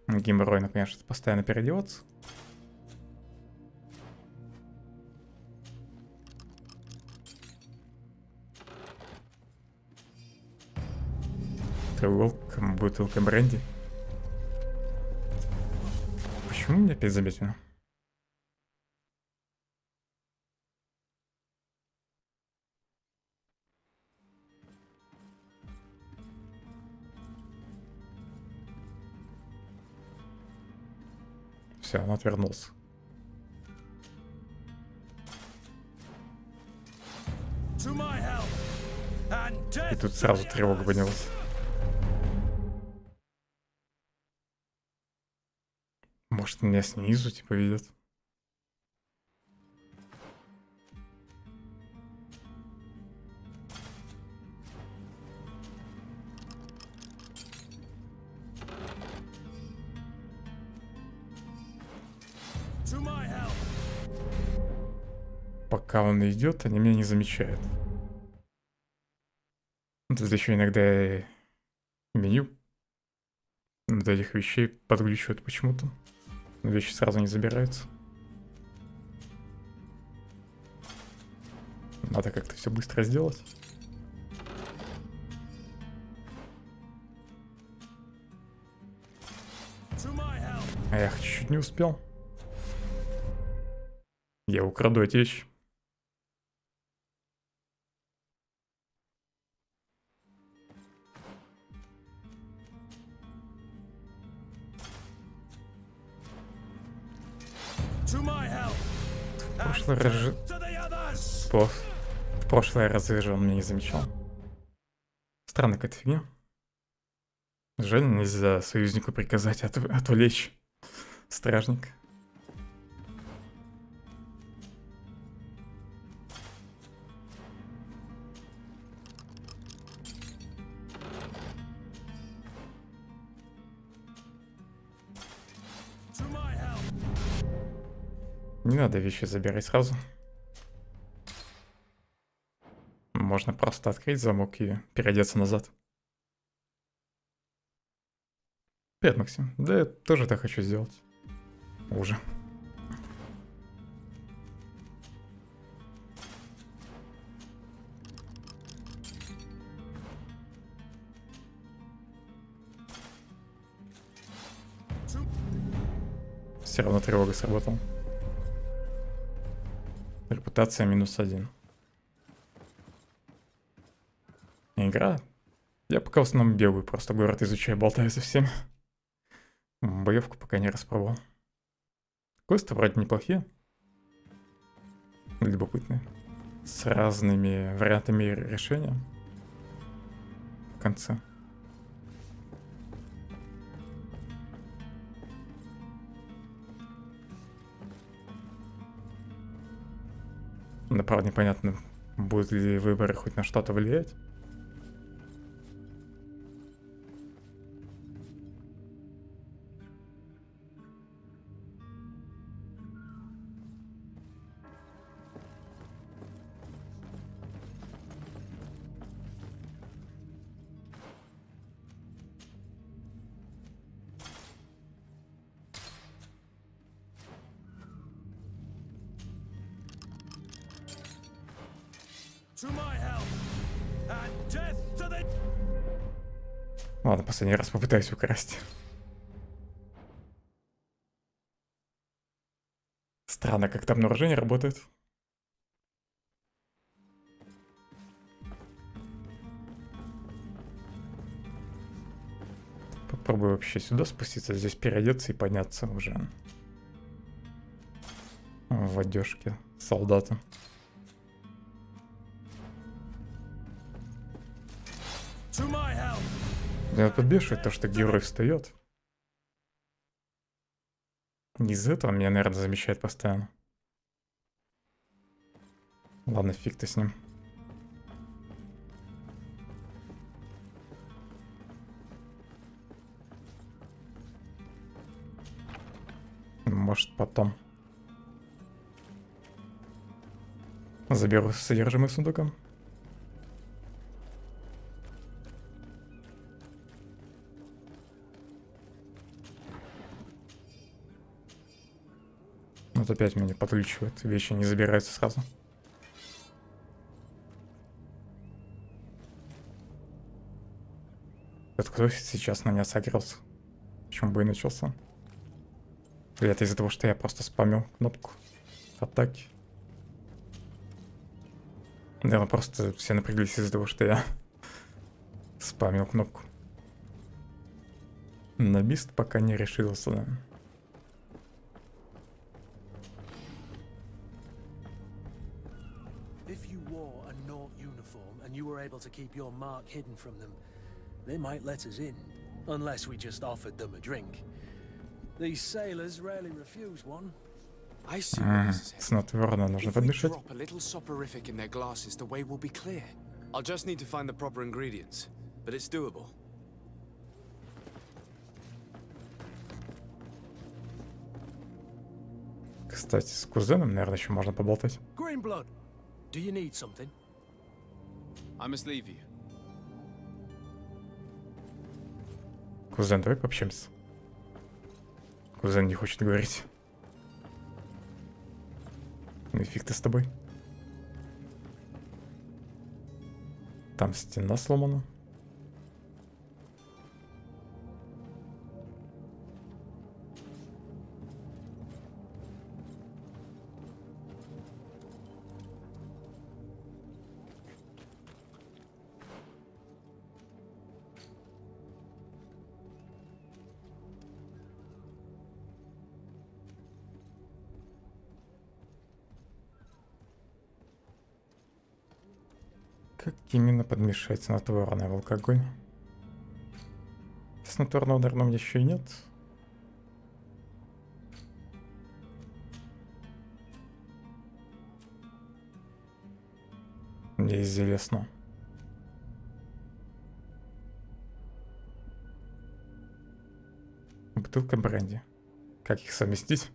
S1: Геморройно, конечно, постоянно переодеваться. Треуголка, бутылка бренди. Почему меня опять заметено? Все, он отвернулся. И тут сразу тревога поднялась. Может, меня снизу типа ведет? пока он идет, они меня не замечают. Тут еще иногда меню вот этих вещей подглючивают почему-то. Вещи сразу не забираются. Надо как-то все быстро сделать. А я чуть-чуть не успел. Я украду эти вещи. В прошлый раз же он меня не замечал. Странная какая-то фигня. Жаль, нельзя союзнику приказать отвлечь стражника. Не надо вещи забирать сразу. Можно просто открыть замок и переодеться назад. Привет, Максим. Да, я тоже так хочу сделать. Уже. Все равно тревога сработала. Репутация -1. Игра. Я пока в основном бегаю, просто город изучаю, болтаю со всеми. Боевку пока не распробовал. Квесты вроде неплохие. Любопытные. С разными вариантами решения. В конце. Но правда непонятно, будут ли выборы хоть на что-то влиять. Ладно, последний раз попытаюсь украсть. Странно, как там обнаружение работает. Попробую вообще сюда спуститься, здесь переодеться и подняться уже в одежке солдата. Меня подбешивает то, что герой встает. Из-за этого меня, наверное, замечает постоянно. Ладно, фиг ты с ним. Может, потом. Заберу содержимое сундука. Вот опять меня подключивает, вещи не забираются сразу. Вот кто сейчас на меня согрелся? Почему бой начался? Или это из-за того, что я просто спамил кнопку атаки? Наверное, просто все напряглись из-за того, что я спамил кнопку. На бист пока не решился, да.
S7: Able to keep your mark hidden from them, they might let us in, unless we just offered them a drink. These sailors rarely refuse one.
S19: I see what this is.
S1: Снотворно нужно подмешать.
S19: Drop a little soporific in their glasses, the way will be clear. I'll just need to find the proper ingredients, but it's doable.
S1: Кстати, с кузеном, наверное, еще можно поболтать.
S7: Greenblood, do you need something?
S19: I must leave you.
S1: Кузен, давай пообщаемся. Кузен не хочет говорить. Ну и фиг ты с тобой. Там стена сломана. Как именно подмешать снотворное в алкоголь? Снотворного, наверное, у меня еще и нет. У меня есть зелье сна. Бутылка бренди. Как их совместить?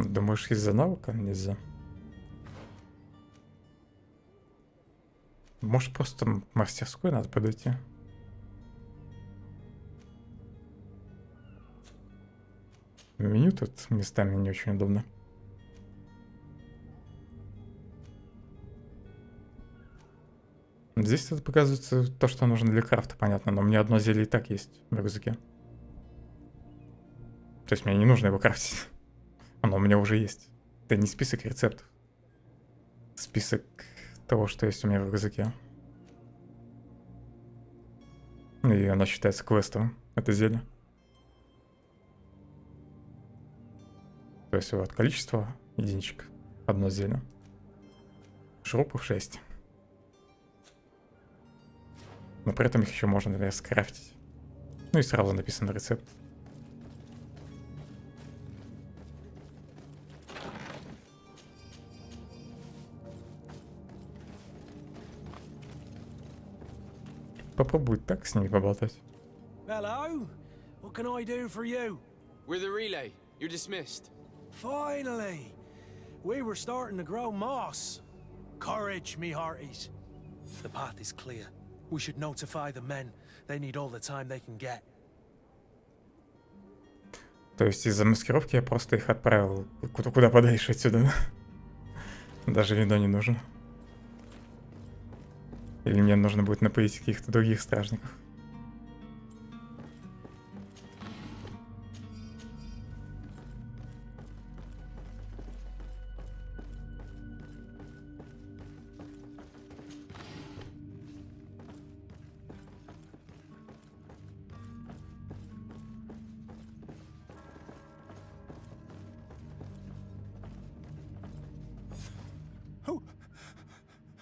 S1: Думаешь, из-за навыка нельзя? Может, просто в мастерской надо подойти? Меню тут местами не очень удобно. Здесь тут показывается то, что нужно для крафта, понятно, но у меня одно зелье и так есть в рюкзаке. То есть мне не нужно его крафтить. Оно у меня уже есть. Это не список рецептов. Список того, что есть у меня в рюкзаке. И оно считается квестовым, это зелье. То есть вот количество единичек. Одно зелье. Шурупов 6. Но при этом их еще можно, например, скрафтить. Ну и сразу написан рецепт. Попробуй так с ними поболтать.
S7: Hello? What can I do for you?
S19: We're the relay. You're dismissed.
S7: Finally! We were starting to grow moss. Courage, me hearties. The path is clear. We should notify the men. They need all the time they can get.
S1: То есть из-за маскировки я просто их отправил куда подальше отсюда. Даже вино не нужно. Или мне нужно будет напоить каких-то других стражников?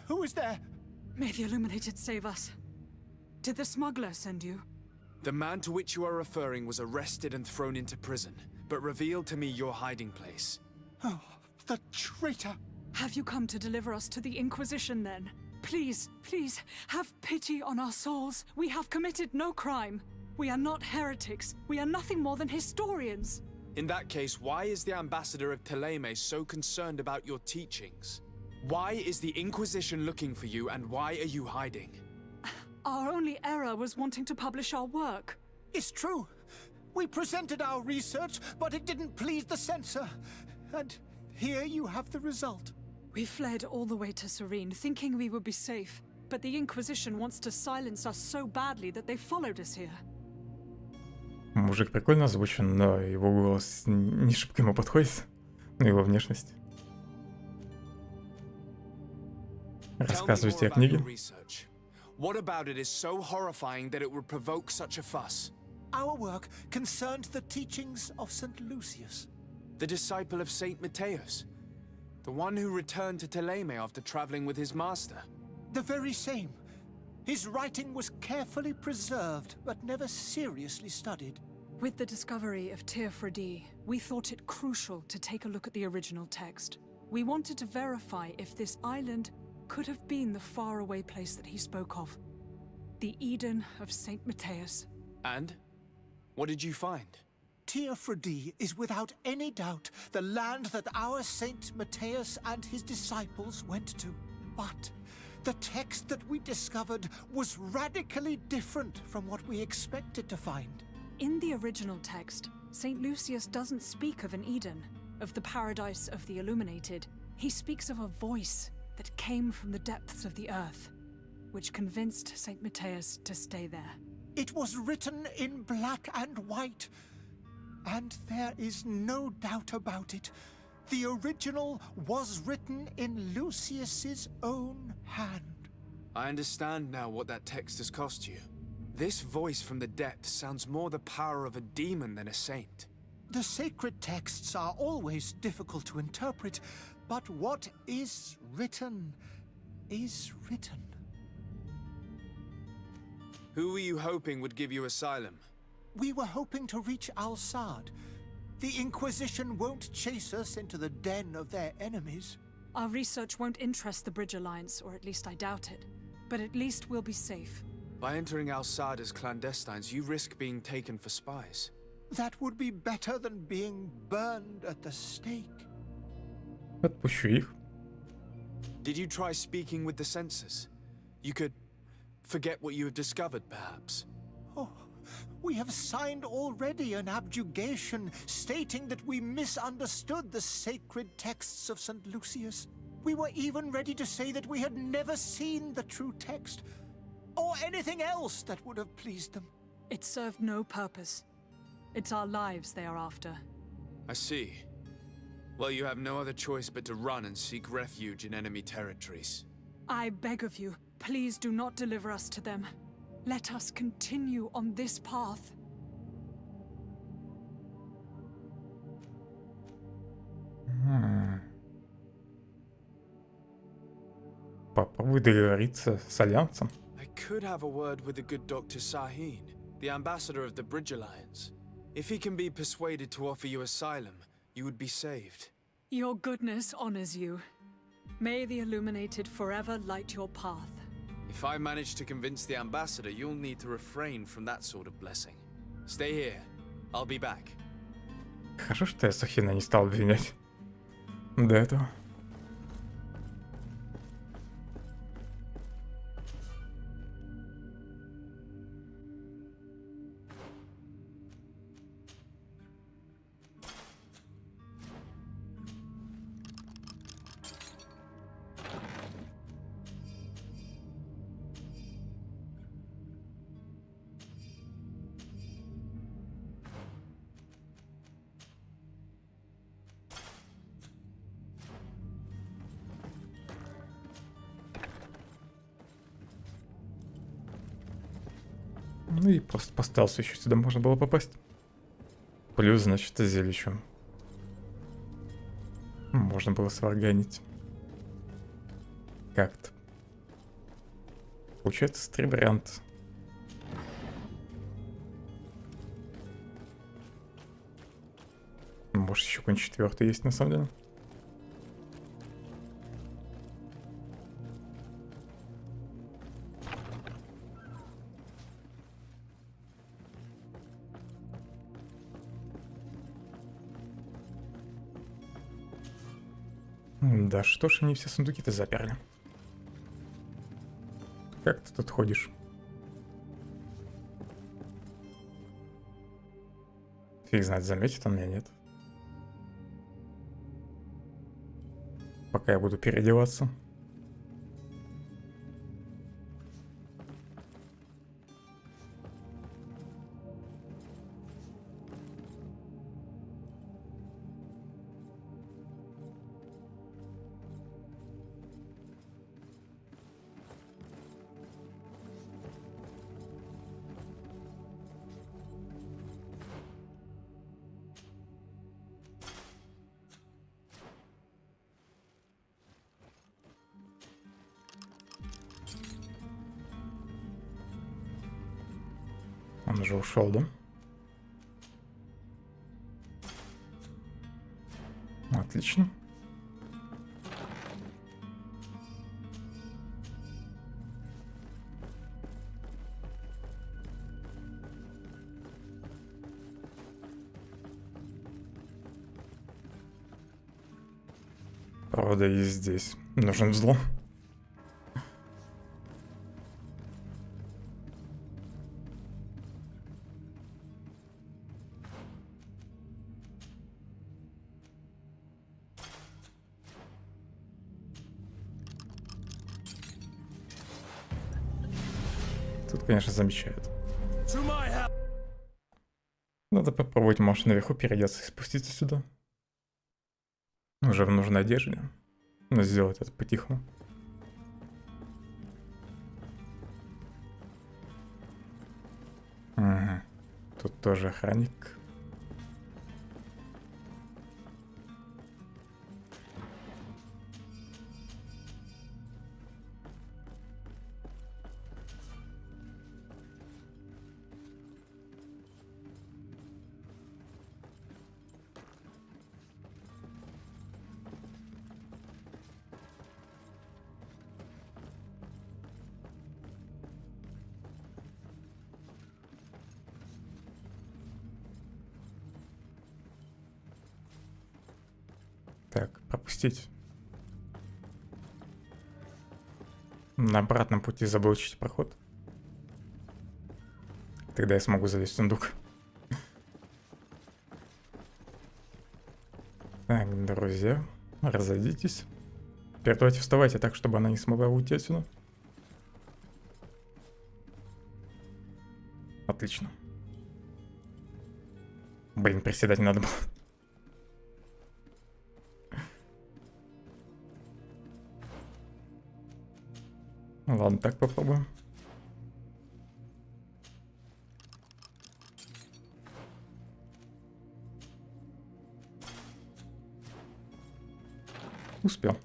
S6: Who is there?
S16: May the Illuminated save us. Did the smuggler send you?
S19: The man to which you are referring was arrested and thrown into prison, but revealed to me your hiding place.
S6: Oh, the traitor!
S16: Have you come to deliver us to the Inquisition then? Please, please, have pity on our souls. We have committed no crime. We are not heretics. We are nothing more than historians.
S19: In that case, why is the ambassador of Thélème so concerned about your teachings? Why is the Inquisition looking for you, and why are you hiding?
S16: Our only error was wanting to publish our work.
S6: It's true. We presented our research, but it didn't please the censor. And here you have the result.
S16: We fled all the way to Serene, thinking we would be safe. But the Inquisition wants to silence us so badly that they followed us here.
S1: Мужик прикольно озвучен, но его голос не шибко ему подходит. Но его внешность. Рассказывайте о книге.
S19: What about it is so horrifying that it would provoke such a fuss?
S6: Our work concerned the teachings of St. Lucius.
S19: The disciple of Saint Matthias. The one who returned to Thélème after traveling with his master.
S2: The very same. His writing was carefully preserved, but never seriously studied.
S16: With the discovery of Teofredi, we thought it crucial to take a look at the original text. We wanted to verify if this island could have been the faraway place that he spoke of. The Eden of St. Matthias.
S19: And? What did you find?
S2: Teofredi is without any doubt the land that our Saint Matthias and his disciples went to. But the text that we discovered was radically different from what we expected to find.
S16: In the original text, St. Lucius doesn't speak of an Eden, of the paradise of the illuminated. He speaks of a voice that came from the depths of the earth, which convinced St. Matthias to stay there.
S2: It was written in black and white, and there is no doubt about it. The original was written in Lucius's own hand.
S19: I understand now what that text has cost you. This voice from the depths sounds more the power of a demon than a saint.
S2: The sacred texts are always difficult to interpret, but what is written is written.
S19: Who were you hoping would give you asylum?
S2: We were hoping to reach Al-Sad. The Inquisition won't chase us into the den of their enemies.
S16: Our research won't interest the Bridge Alliance, or at least I doubt it. But at least we'll be safe.
S19: By entering Al-Sad as clandestines, you risk being taken for spies.
S2: That would be better than being burned at the stake.
S1: Отпущу их.
S19: Did you try speaking with the censors? You could forget what you have discovered, perhaps.
S2: Oh, we have signed already an abjugation stating that we misunderstood the sacred texts of St. Lucius. We were even ready to say that we had never seen the true text, or anything else that would have pleased them.
S16: It served no purpose. It's our lives they are after.
S19: I see. Well, you have no other choice but to run and seek refuge in enemy territories.
S16: I beg of you, please do not deliver us to them. Let us continue on this path.
S1: Попробуй договориться с Альянсом.
S19: I could have a word with the good Dr. Sahin, the ambassador of the Bridge Alliance. If he can be persuaded to offer you asylum, you would be saved.
S16: Your goodness honors you. May the Illuminated forever light your path.
S19: If I manage to convince the ambassador, you'll need to refrain from that sort of blessing. Stay here. I'll be back.
S1: Хорошо, что я Сахина не стал обвинять до этого. Ну и просто по стелсу еще сюда можно было попасть. Плюс, значит, зелье можно было сварганить. Как-то. Получается, 3 варианта. Может, еще какой-нибудь 4-й есть, на самом деле. Да что ж они все сундуки-то заперли? Как ты тут ходишь? Фиг знает, заметит он меня, нет? Пока я буду переодеваться. Он уже ушел, да? Отлично. Правда, и здесь нужен взлом. Тут, конечно, замечают. Надо попробовать, может, наверху переодеться и спуститься сюда. Уже в нужной одежде. Но сделать это по-тихому. Ага. Тут тоже охранник. Так, пропустить. На обратном пути заблочить проход. Тогда я смогу залезть в сундук. Так, друзья, разойдитесь. Теперь давайте вставайте так, чтобы она не смогла уйти отсюда. Отлично. Блин, приседать не надо было. Ладно, так попробуем. Успел.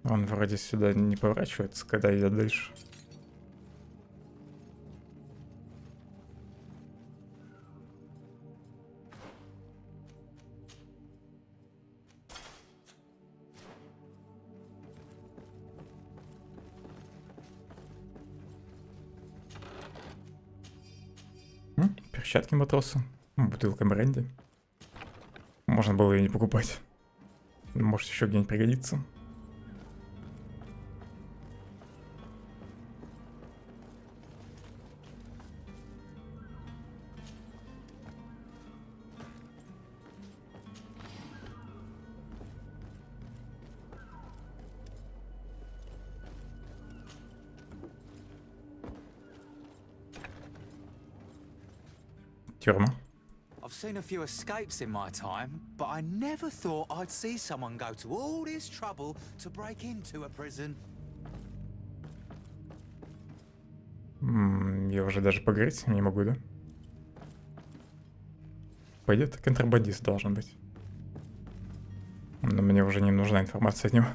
S1: Он вроде сюда не поворачивается, когда идет дальше. Перчатки матроса, бутылка бренди. Можно было ее не покупать. Может, еще где-нибудь пригодится. Тюрьма.
S20: I've seen a few escapes in my time, but I never thought I'd see someone go to all this trouble to break into a prison.
S1: Я уже даже поговорить не могу, да? Пойдет, контрабандист должен быть. Но мне уже не нужна информация от него.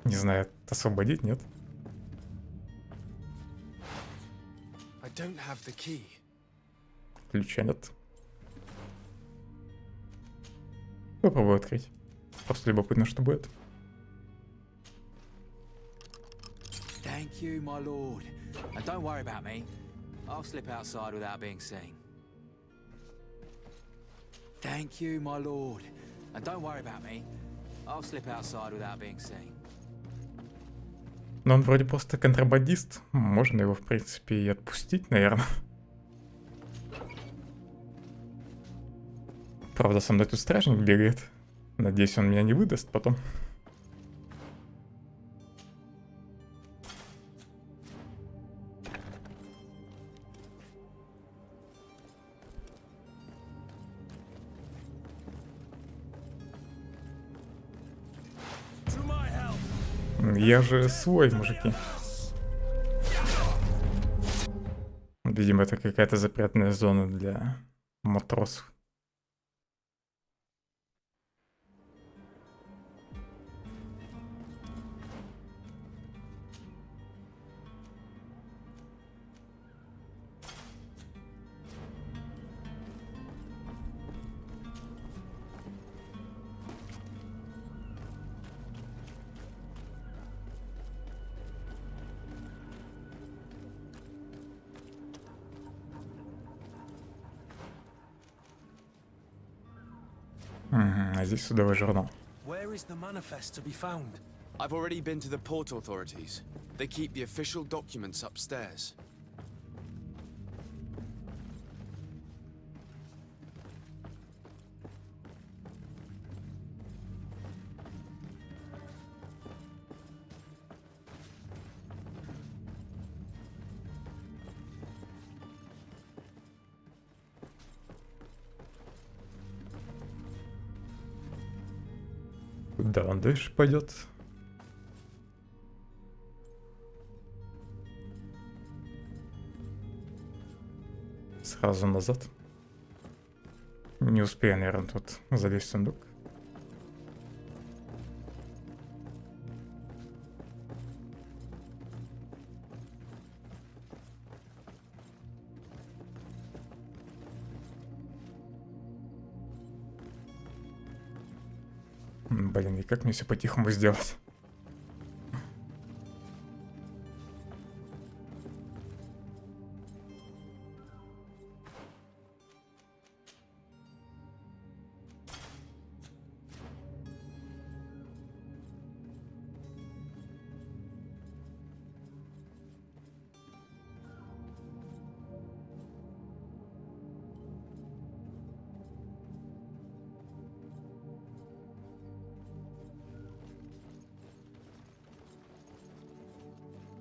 S1: Не знаю, освободить, нет?
S3: I don't have the key.
S1: Ключа нет. Попробую открыть. Просто любопытно, что будет.
S20: Thank you, my lord. And don't worry about me. I'll slip outside without being seen. Thank you, my lord. And don't worry about me. I'll slip outside without being seen.
S1: Но он вроде просто контрабандист. Можно его, в принципе, и отпустить, наверное. Правда, со мной тут стражник бегает. Надеюсь, он меня не выдаст потом. Я же свой, мужики. Видимо, это какая-то запретная зона для матросов. А здесь судовой журнал.
S7: Where is the manifest to be found?
S19: I've already been to the port authorities. They keep the official documents upstairs.
S1: Куда он дальше пойдет? Сразу назад. Не успею, наверное, тут залезть в сундук. Блин, и как мне все по-тихому сделать?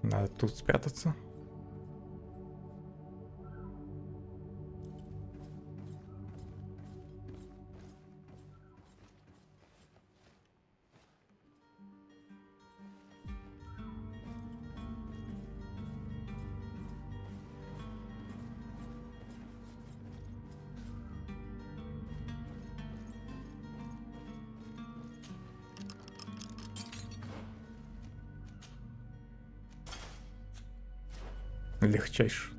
S1: Надо тут спрятаться. Легчайше.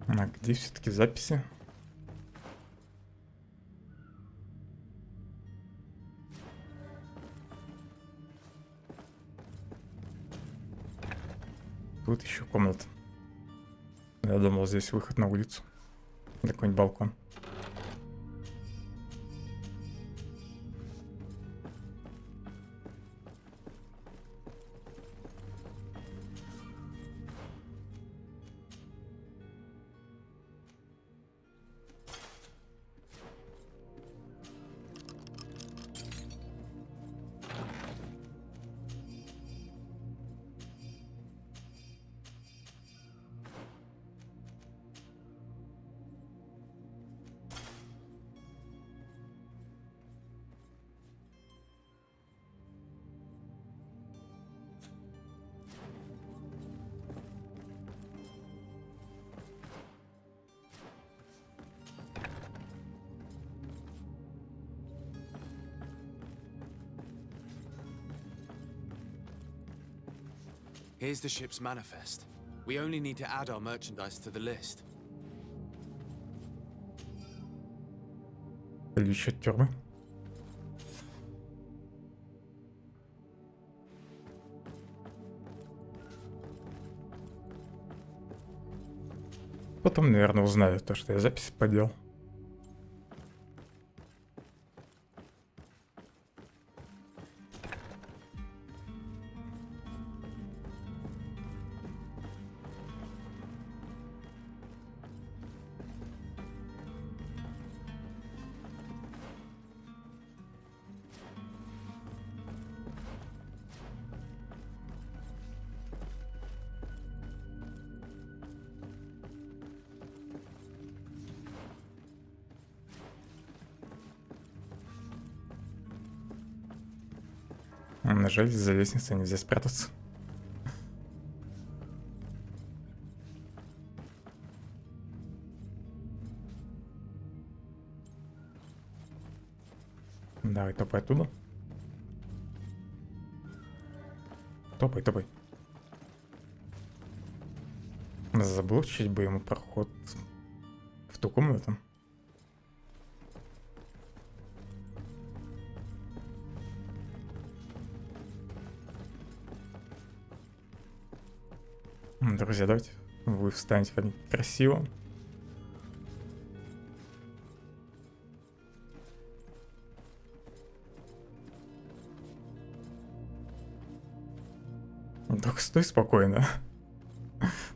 S1: А где все-таки записи? Тут еще комната. Я думал, здесь выход на улицу. Какой-нибудь балкон.
S19: Here's the ship's manifest. We only need to add our merchandise to the list.
S1: Ключ от тюрьмы. Потом, наверное, узнаю то, что я запись поделал. Жаль, за лестницей нельзя спрятаться. Давай, топай оттуда. Топай, топай. Заблочить бы ему проход в ту комнату. Друзья, давайте вы встанете красиво. Только стой спокойно.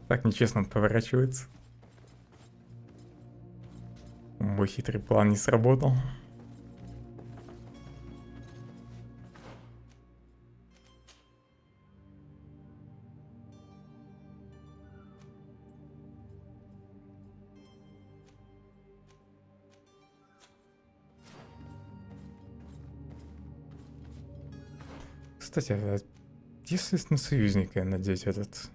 S1: Так нечестно он поворачивается. Мой хитрый план не сработал. Кстати, а если на союзника надеть этот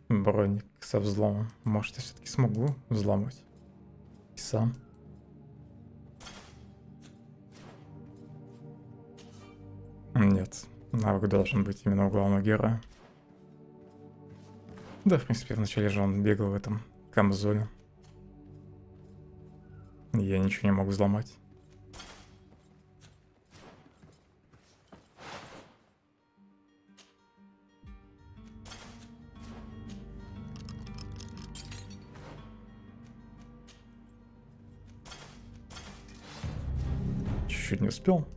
S1: броник со взломом, может, я все-таки смогу взломать и сам. Нет, навык должен быть именно у главного героя. Да, в принципе, вначале же он бегал в этом камзоле. Я ничего не мог взломать. Чуть не успел.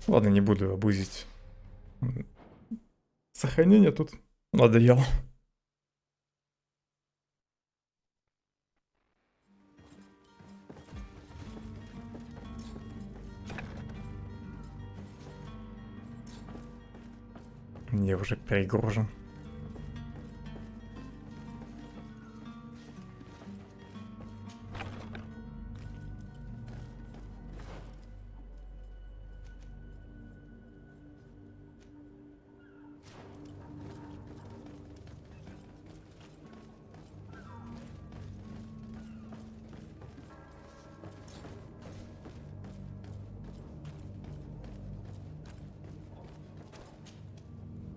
S1: Ладно, не буду обузить. Сохранение тут надоело. Я уже перегружен.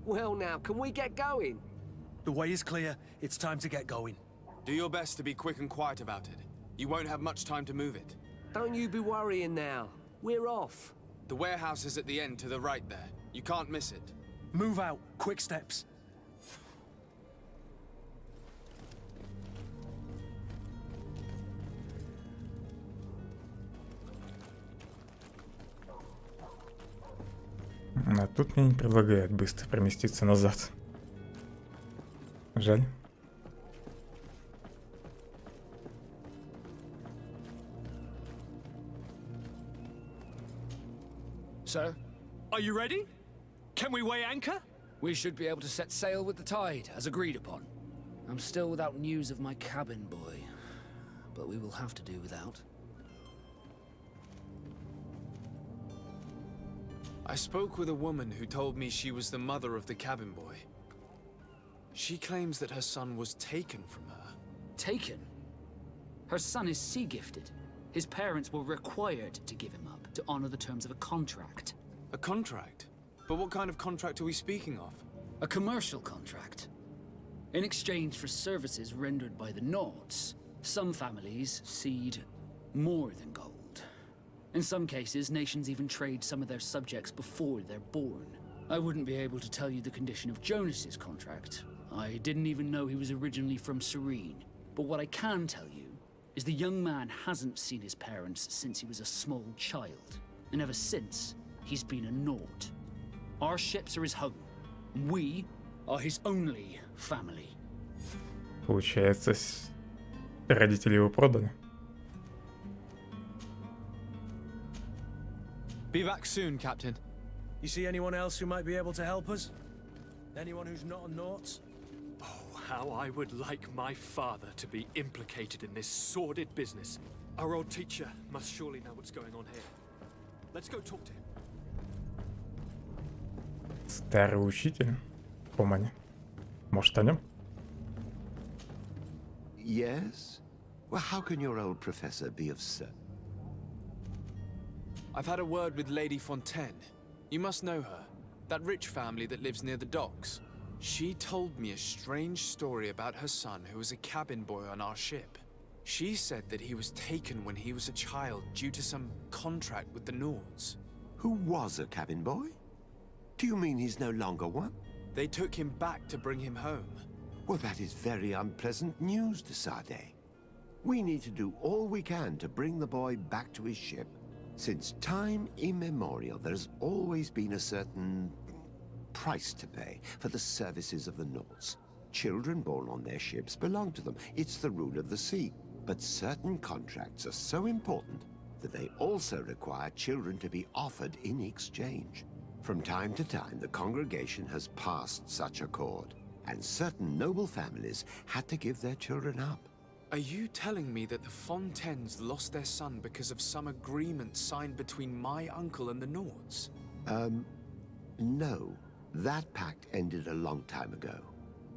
S18: Well now, can we get going?
S7: The way is clear. It's time to get going.
S19: Do your best to be quick and quiet about it. You won't have much time to move it.
S18: Don't you be worrying now. We're off.
S19: The warehouse is at the end to the right there. You can't miss it.
S7: Move out. Quick steps.
S1: А тут мне не предлагают быстро переместиться назад. Жаль.
S11: Sir,
S14: Are you ready? Can we weigh anchor?
S15: we should be able to set sail with the tide, as agreed upon. I'm still without news of my cabin boy, but we will have to do without.
S19: I spoke with a woman who told me she was the mother of the cabin boy. She claims that her son was taken from her.
S15: Taken? Her son is sea-gifted. His parents were required to give him up to honor the terms of a contract.
S19: A contract? But what kind of contract are we speaking of?
S15: A commercial contract. In exchange for services rendered by the Nauts, some families cede more than gold. In some cases, nations even trade some of their subjects before they're born. I wouldn't be able to tell you the condition of Jonas's contract. I didn't even know he was originally from Serene. But what I can tell you is the young man hasn't seen his parents since he was a small child. And ever since, he's been a Naut. Our ships are his home. We are his only family.
S1: Получается, родители его продали.
S3: Be back soon, Captain.
S7: You see anyone else who might be able to help us? Anyone who's not a Naut?
S14: Oh, how I would like my father to be implicated in this sordid business. Our old teacher must surely know what's going on here. Let's go talk to him.
S1: Старый учитель? Помани. Может, о нем?
S4: Yes? Well, how can your old professor be of service?
S3: I've had a word with Lady Fontaine. You must know her. That rich family that lives near the docks. She told me a strange story about her son who was a cabin boy on our ship. She said that he was taken when he was a child due to some contract with the Nords.
S4: Who was a cabin boy? Do you mean he's no longer one?
S3: They took him back to bring him home.
S4: Well, that is very unpleasant news, de Sade. We need to do all we can to bring the boy back to his ship. Since time immemorial, there's always been a certain price to pay for the services of the Nords. Children born on their ships belong to them. It's the rule of the sea. But certain contracts are so important that they also require children to be offered in exchange. From time to time, the congregation has passed such accord, and certain noble families had to give their children up.
S3: Are you telling me that the Fontaines lost their son because of some agreement signed between my uncle and the Nords?
S4: No. That pact ended a long time ago.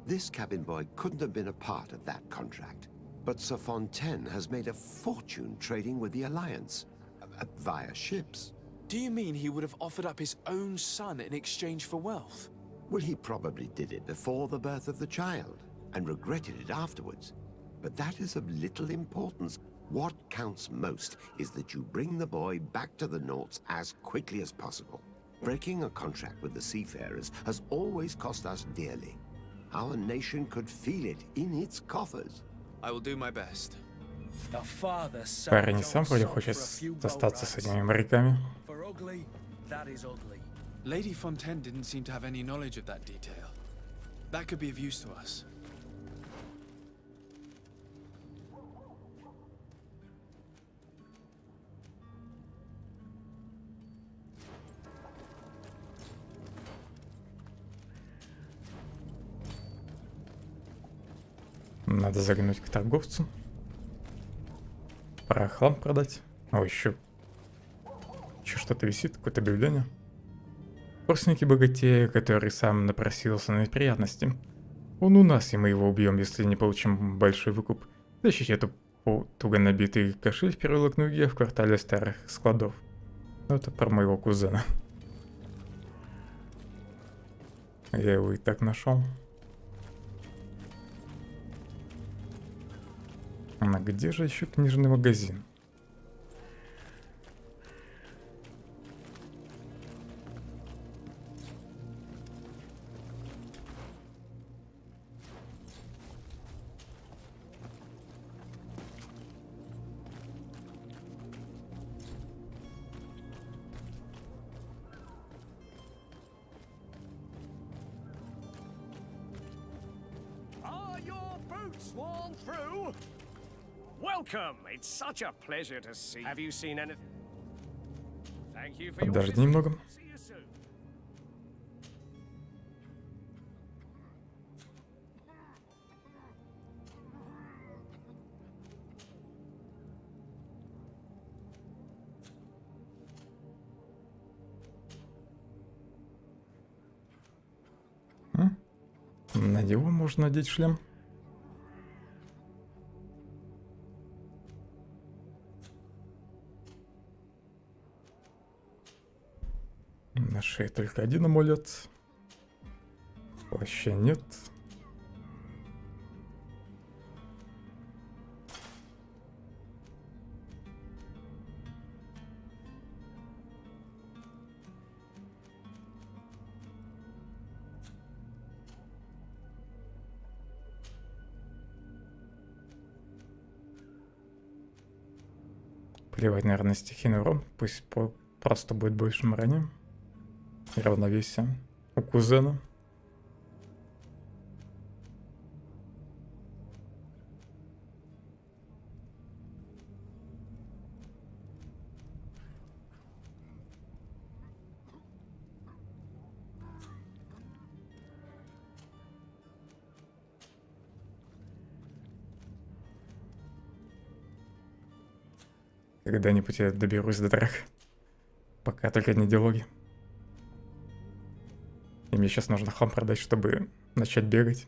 S4: This cabin boy couldn't have been a part of that contract. But Sir Fontaine has made a fortune trading with the Alliance, via ships.
S3: Do you mean he would have offered up his own son in exchange for wealth?
S4: Well, he probably did it before the birth of the child, and regretted it afterwards. But that is of little importance. What counts most is that you bring the boy back to the Nords as quickly as possible. Breaking a contract with the seafarers has always cost us dearly. Our nation could feel it in its coffers.
S3: I will do my best.
S1: Парень сам вроде хочет остаться с этими моряками.
S3: Lady Fontaine didn't seem to have any knowledge of that detail. That could be of use to us.
S1: Надо заглянуть к торговцу. Пора хлам продать. О, еще что-то висит, какое-то объявление. Родственники богатея, который сам напросился на неприятности. Он у нас, и мы его убьем, если не получим большой выкуп. Тащите эту туго набитый кошель в переулок Нуге в квартале старых складов. Это про моего кузена. Я его и так нашел. А где же еще книжный магазин?
S10: Are your boots worn through? Welcome! It's such a pleasure to see. Have you seen anything? Thank you for your
S1: Подожди немного.
S10: See you soon.
S1: На него можно надеть шлем. На шее только один амулет. Плаща нет. Плевать, наверное, на стихийный урон. Пусть просто будет больше мрани. Равновесие у кузена. Когда-нибудь я доберусь до драк. Пока только не диалоги. И мне сейчас нужно хлам продать, чтобы начать бегать.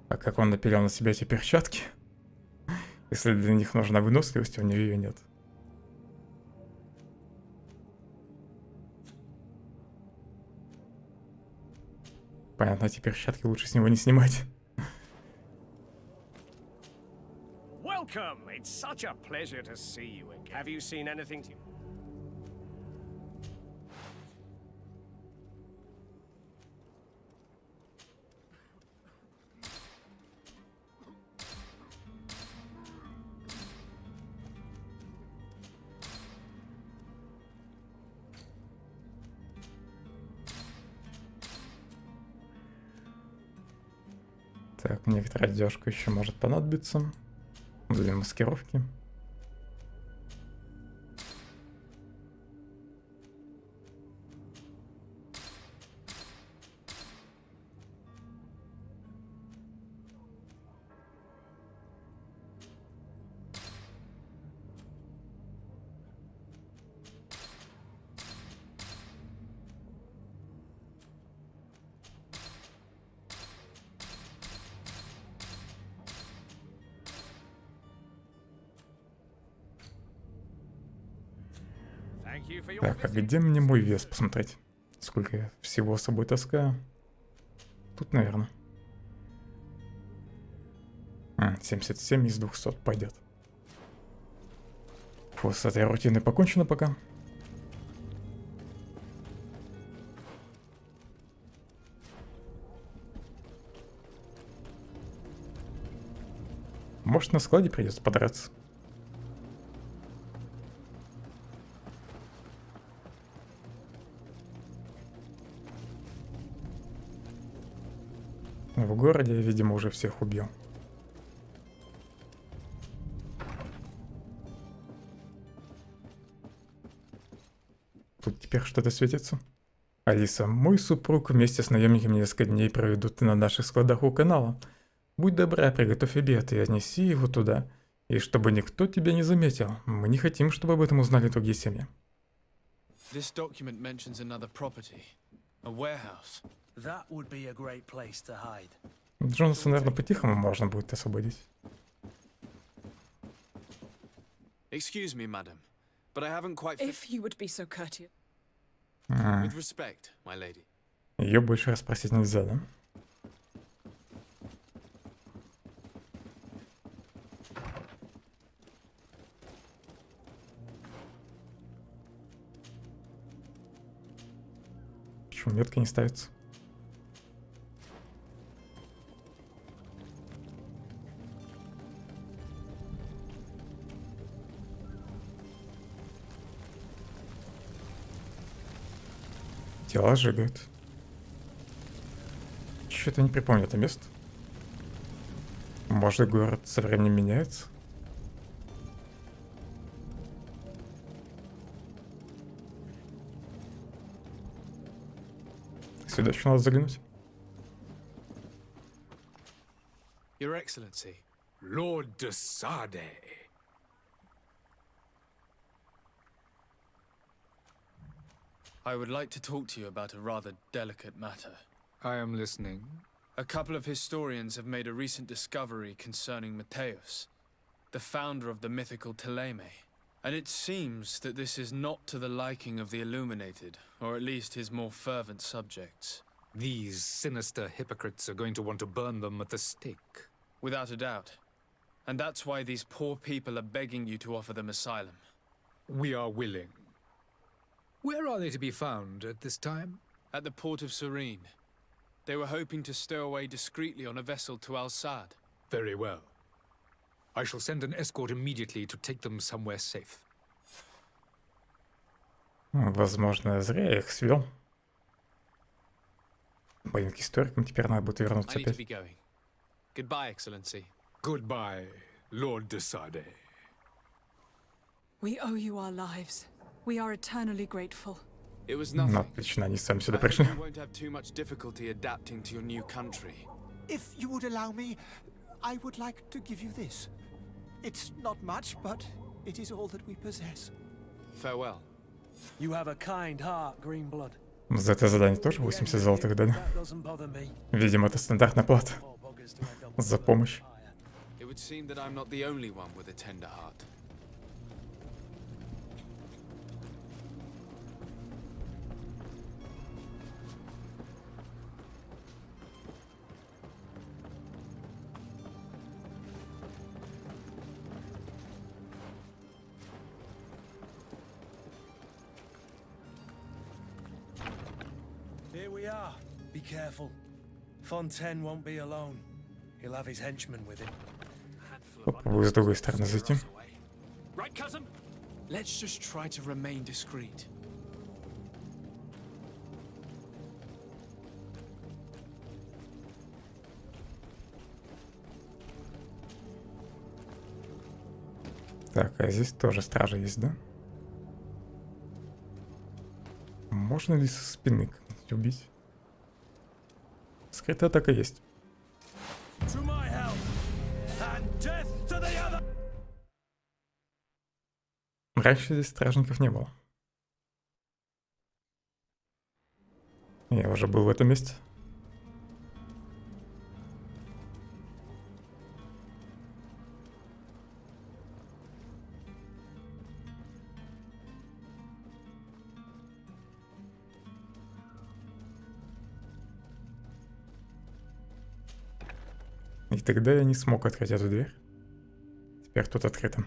S1: А как он напилил на себя эти перчатки? Если для них нужна выносливость, у нее ее нет. Понятно, эти перчатки лучше с него не снимать.
S10: Welcome! It's such a pleasure to see you again. Have you seen anything to...
S1: Так, некоторая одежка еще может понадобиться для маскировки. Так, а где мне мой вес посмотреть? Сколько я всего с собой таскаю? Тут, наверное. 77 из 200 пойдет. Фу, с этой рутиной покончено пока. Может, на складе придется подраться. В городе я, видимо, уже всех убил. Тут теперь что-то светится. Алиса, мой супруг вместе с наемниками несколько дней проведут на наших складах у канала. Будь добра, приготовь обед и отнеси его туда. И чтобы никто тебя не заметил. Мы не хотим, чтобы об этом узнали другие семьи.
S3: This document mentions another property, a warehouse.
S7: That would be a great place to hide.
S1: Джонаса, наверное, по-тихому можно будет освободить.
S3: Excuse me, madam, but I haven't quite...
S16: If you would be so courteous.
S3: With respect, my lady.
S1: Ее больше раз спросить нельзя, да? Почему метка не ставится? Тела сжигают. Что-то не припомню это место. Может, город со временем меняется? Сюда еще надо заглянуть.
S3: Your Excellency.
S9: Lord de Sade.
S3: I would like to talk to you about a rather delicate matter.
S9: I am listening.
S3: A couple of historians have made a recent discovery concerning Matthäus, the founder of the mythical Thélème. And it seems that this is not to the liking of the Illuminated, or at least his more fervent subjects.
S9: These sinister hypocrites are going to want to burn them at the stake.
S3: Without a doubt. And that's why these poor people are begging you to offer them asylum.
S9: We are willing. Where are they to be found at this time?
S3: At the port of Serene. They were hoping to stow away discreetly on a vessel to Al-Sad.
S9: Very well. I shall send an escort immediately to take them somewhere safe.
S1: Возможно, зря я их свел. Блин, к историкам теперь надо будет вернуться
S3: I need to
S1: опять.
S3: be going. Goodbye, Excellency.
S9: Goodbye, Lord de Sade.
S16: We owe you our lives. We are eternally grateful.
S3: It was
S1: Ну,
S3: nothing.
S1: отлично, они сами сюда
S3: I hope
S1: пришли.
S3: you won't have too much difficulty adapting to your new country.
S10: If you would allow me, I would like to give you this. It's not much, but it is all that we possess.
S3: Farewell.
S7: You have a kind heart, Greenblood.
S1: За это задание тоже 80 золотых дали.
S7: That doesn't bother me.
S1: Видимо, это стандартная плата за помощь.
S3: It would seem that I'm not the only one with a tender heart.
S7: Here we are. Be careful. Fontaine won't be alone. He'll have his henchmen with him.
S1: Попробую с другой стороны зайти.
S3: Right, cousin? Let's just try to remain discreet.
S1: Так, а здесь тоже стража есть, да? Можно ли со спины как-нибудь убить? Скрытая атака есть.
S7: To my help, and death to the other.
S1: Раньше здесь стражников не было. Я уже был в этом месте. И тогда я не смог открыть эту дверь. Теперь тут открыто.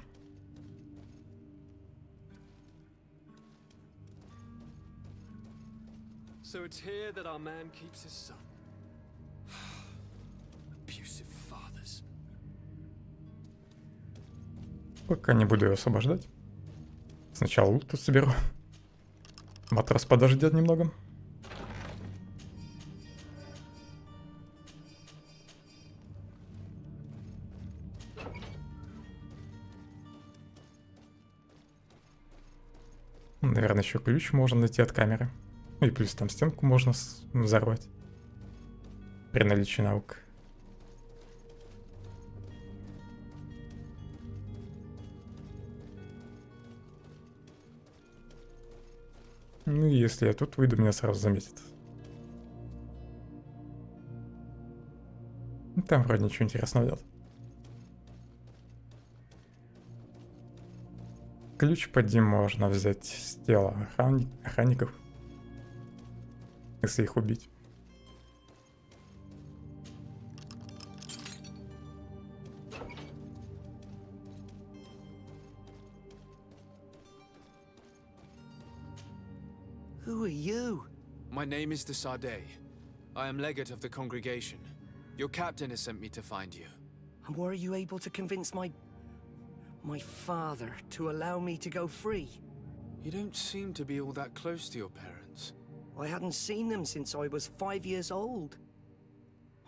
S14: So it's here that our man keeps his son. Abusive fathers.
S1: Пока не буду его освобождать. Сначала лут тут соберу. Матрос подождет немного. Наверное, еще ключ можно найти от камеры. Ну и плюс там стенку можно взорвать. При наличии навыка. Ну и если я тут выйду, меня сразу заметят. Ну, там вроде ничего интересного нет. Ключ поди можно взять с тела охранников, если их убить.
S18: Who are you?
S3: My name is de Sade. I am legate of the congregation. Your captain has sent me to find you.
S18: And were you able to convince my father to allow me to go free?
S3: You don't seem to be all that close to your parents.
S18: I hadn't seen them since I was 5 years old.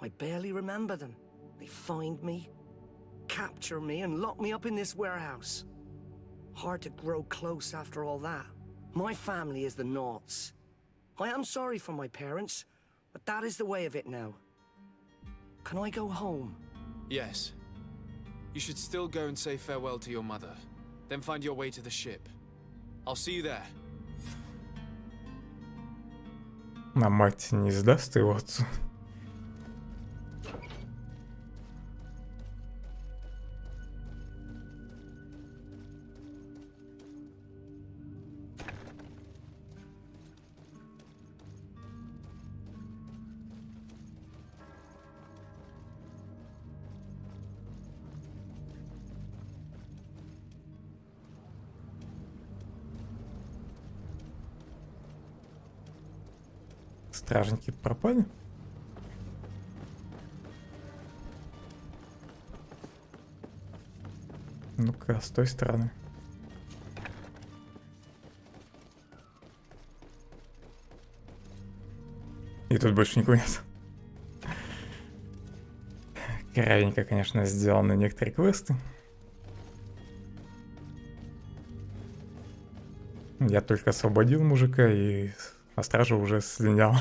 S18: I barely remember them. They find me, capture me, and lock me up in this warehouse. Hard to grow close after all that. My family is the Naughts. I am sorry for my parents, but that is the way of it now. Can I go home?
S3: Yes. You should still go and say farewell to your mother. Then find your way to the ship. I'll see you there.
S1: А мать не сдаст его отцу. Стражники пропали? Ну-ка, с той стороны. И тут больше никого нет. Кровенько, конечно, сделаны некоторые квесты. Я только освободил мужика, и а стража уже слинял.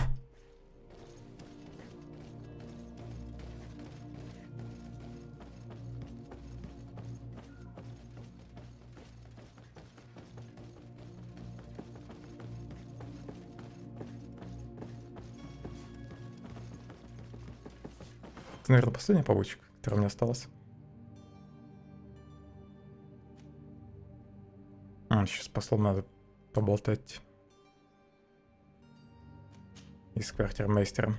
S1: Это, наверное, последняя побочка, которая у меня осталась. Сейчас с послом надо поболтать. И с квартирмейстером.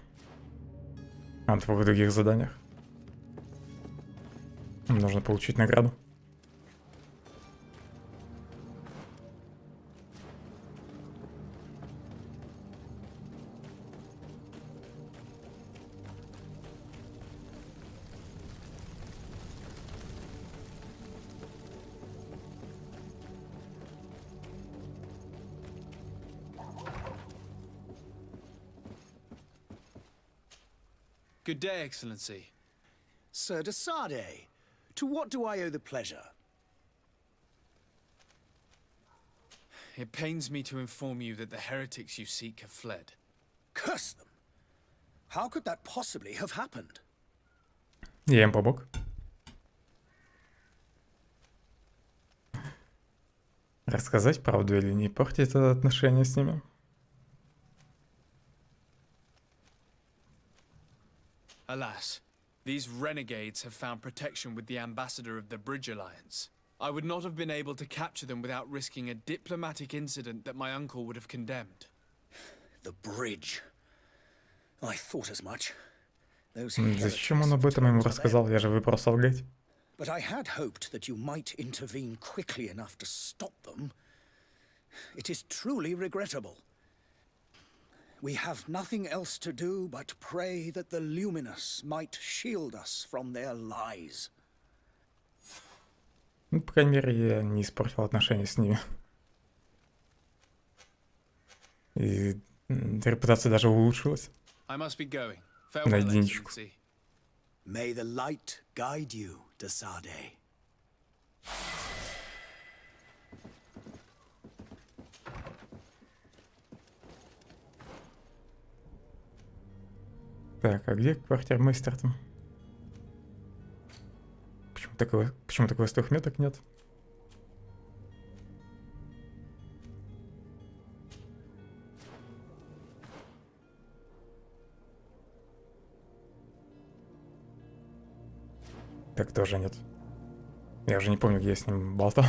S1: В других заданиях. Нужно получить награду.
S3: Good day, Excellency.
S2: Sir de Sardet, to what do I owe the pleasure?
S3: It pains me to inform you that the heretics you seek have fled.
S2: Curse them! How could that possibly have happened?
S1: Я им помог. Рассказать правду или не портить это отношение с ними?
S3: Alas, these renegades have found protection with the ambassador of the Bridge Alliance. I would not have been able to capture them without risking a diplomatic incident that my uncle would have condemned.
S2: The bridge. I thought as much.
S1: Зачем он об этом ему рассказал? Я же выбрал солгать.
S2: But I had hoped that you might intervene quickly enough to stop them. It is truly regrettable. We have nothing else to do but pray that the Luminous might shield us from their lies.
S1: Ну, по крайней мере, я не испортил отношения с ними. И репутация даже улучшилась.
S3: I must be going.
S1: На
S3: Farewell,
S1: единичку.
S3: Excellency.
S2: May the light guide you, de Sardet.
S1: Так, а где квартирмейстер там? Почему-то квестовых меток нет? Так тоже нет. Я уже не помню, где я с ним болтал.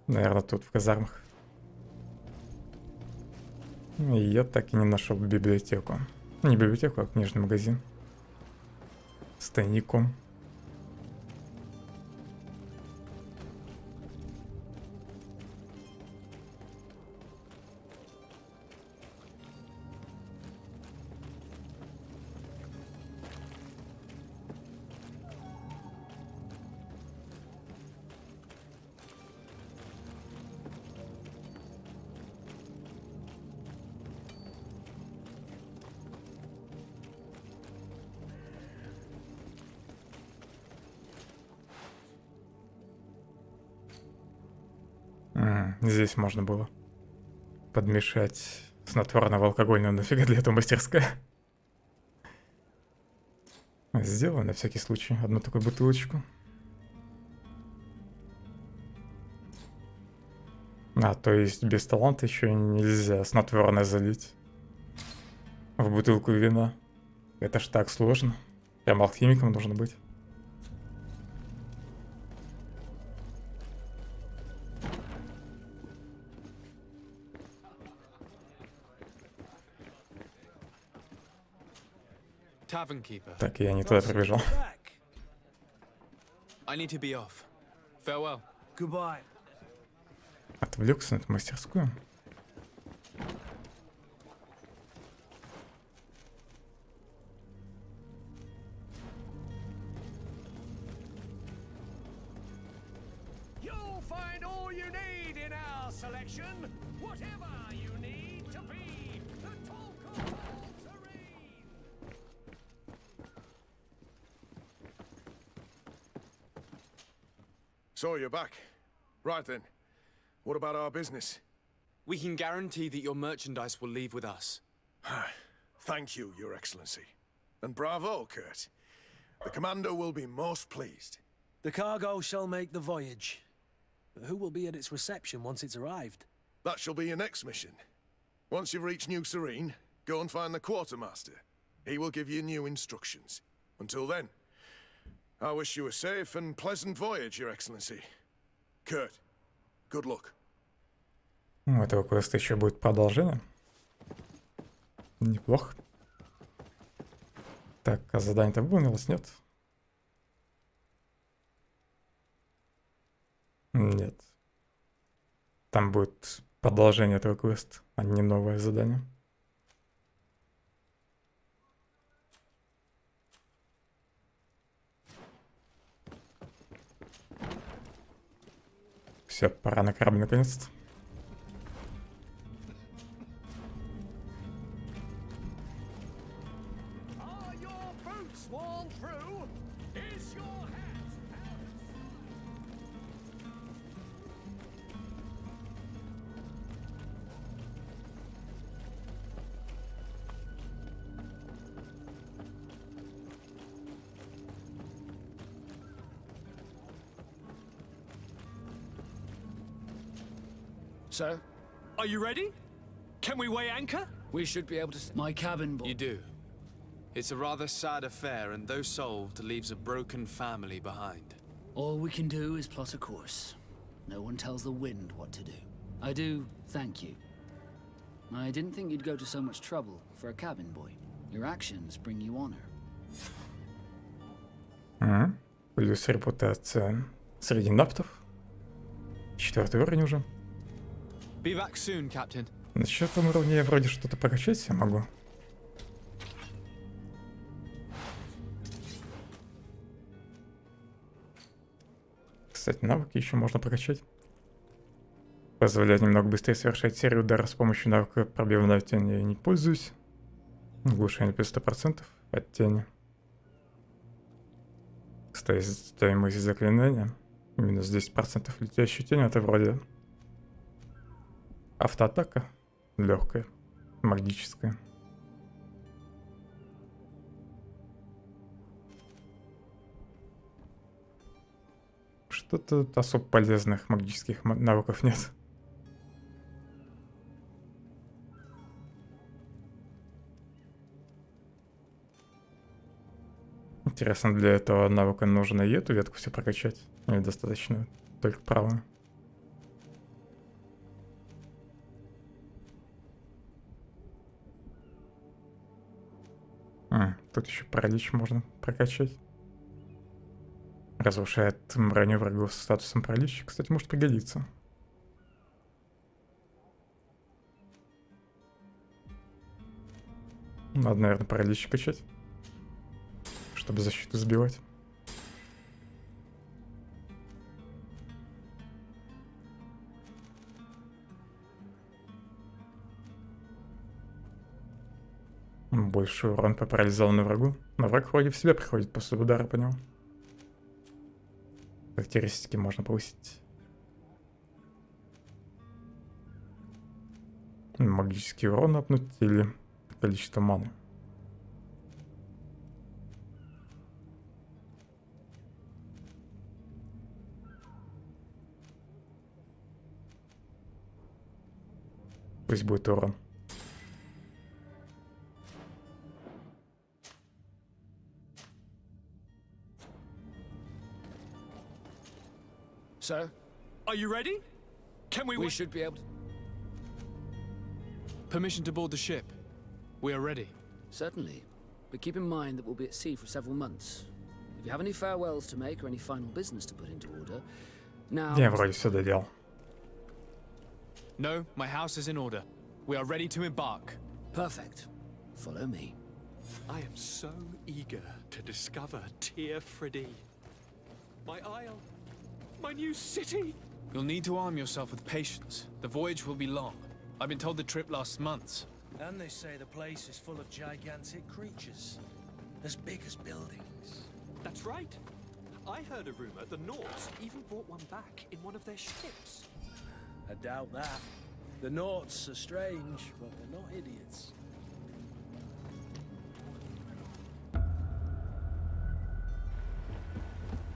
S1: Наверное, тут, в казармах. И я так и не нашел библиотеку. Не библиотеку, а книжный магазин. С тайником. Здесь можно было подмешать снотворного алкогольного. Нафига для этого мастерская? Сделаю на всякий случай одну такую бутылочку. А, то есть без таланта еще нельзя снотворное залить в бутылку вина. Это ж так сложно. Прям алхимиком нужно быть.
S3: Tavern keeper.
S1: Так, я не туда прибежал.
S3: I need to be off. Farewell.
S7: Goodbye.
S1: Отвлекся на эту мастерскую.
S10: find all you need in our selection. Whatever you need to be the talk of all Serene.
S13: So you're back. Right then. What about our business?
S19: We can guarantee that your merchandise will leave with us.
S13: Thank you, Your Excellency. And bravo, Kurt. The Commander will be most pleased.
S7: The cargo shall make the voyage. But who will be at its reception once it's arrived?
S13: That shall be your next mission. Once you've reached New Serene, go and find the Quartermaster. He will give you new instructions. Until then, I wish you a safe and pleasant voyage, Your Excellency. Kurt, good luck.
S1: У этого квеста еще будет продолжение. Неплохо. Так, а задание-то выполнилось, нет? Нет. Там будет продолжение этого квеста, а не новое задание. Все, пора на корабль наконец-то.
S14: So, are you ready? Can we weigh anchor?
S15: We should be able to... My cabin boy.
S19: You do. It's a rather sad affair, and though solved, leaves a broken family behind.
S15: All we can do is plot a course. No one tells the wind what to do. I do thank you. I didn't think you'd go to so much trouble for a cabin boy. Your actions bring you honor.
S1: Плюс репутация среди наптов. 4-й уровень уже.
S19: Be back soon, Captain.
S1: На 4-м уровне я вроде что-то прокачать себе могу. Кстати, навыки еще можно прокачать. Позволяет немного быстрее совершать серию ударов с помощью навыка пробивной тени. Я не пользуюсь. Глушение плюс 100% от тени. Кстати, стоимость заклинания. Минус 10% летящей тени. Это вроде автоатака. Легкая. Магическая. Что-то особо полезных магических навыков нет. Интересно, для этого навыка нужно и эту ветку все прокачать? Или достаточно только правую? Тут еще паралич можно прокачать. Разрушает броню врагов с статусом паралича. Кстати, может пригодиться. Надо, наверное, паралич качать, чтобы защиту сбивать. Больший урон по парализованному врагу. Но враг вроде в себя приходит после удара по нему. Характеристики можно повысить. Магический урон апнуть или количество маны. Пусть будет урон.
S14: So, are you ready? Can we
S15: should be able to...
S19: Permission to board the ship. We are ready.
S15: Certainly. But keep in mind that we'll be at sea for several months. If you have any farewells to make or any final business to put into order, now...
S1: Я вроде все доделал.
S19: No, my house is in order. We are ready to embark.
S15: Perfect. Follow me.
S14: I am so eager to discover Teer Freddy. My isle. My new city.
S3: You'll need to arm yourself with patience. The voyage will be long. I've been told the trip lasts months.
S7: And they say the place is full of gigantic creatures, as big as buildings.
S14: That's right. I heard a rumor the Nords even brought one back in one of their ships.
S7: I doubt that. The Nords are strange, but they're not idiots.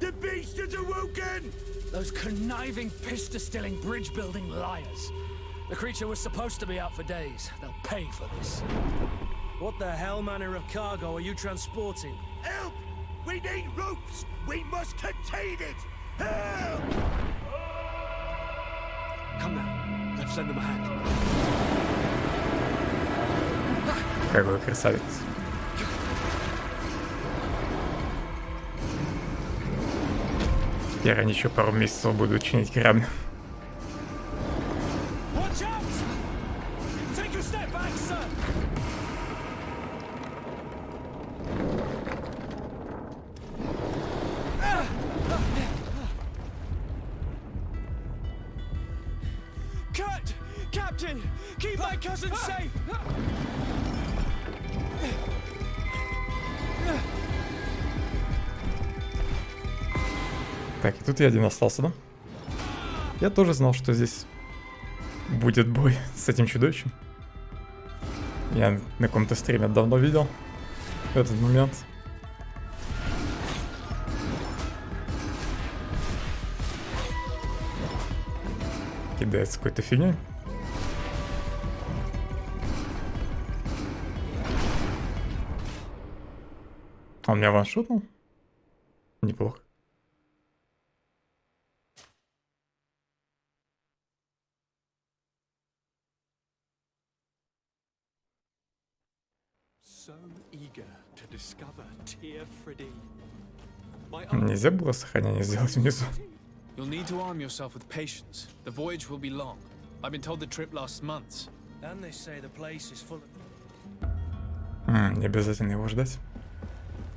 S10: The beast is awoken!
S21: Those conniving, pista-stilling, bridge-building liars. The creature was supposed to be out for days. They'll pay for this.
S7: What the hell manner of cargo are you transporting?
S10: Help! We need ropes! We must contain it! Help!
S14: Come now, let's lend them a hand.
S1: Какой красавец. Теперь они еще пару месяцев будут чинить корабль.
S7: Watch out! Take a step back, sir!
S14: Cut! Captain! Keep my cousin safe!
S1: Так, и тут я один остался, да? Я тоже знал, что здесь будет бой с этим чудовищем. Я на каком-то стриме давно видел этот момент. Кидается какой-то фигней. Он меня ваншотнул? Неплохо.
S14: So eager to discover Tearfredy.
S1: Нельзя было сохранение сделать внизу.
S3: You'll need to arm yourself with patience. The voyage will be long. I've been told the trip lasts months.
S7: And they say the place is full of...
S1: Не обязательно его ждать.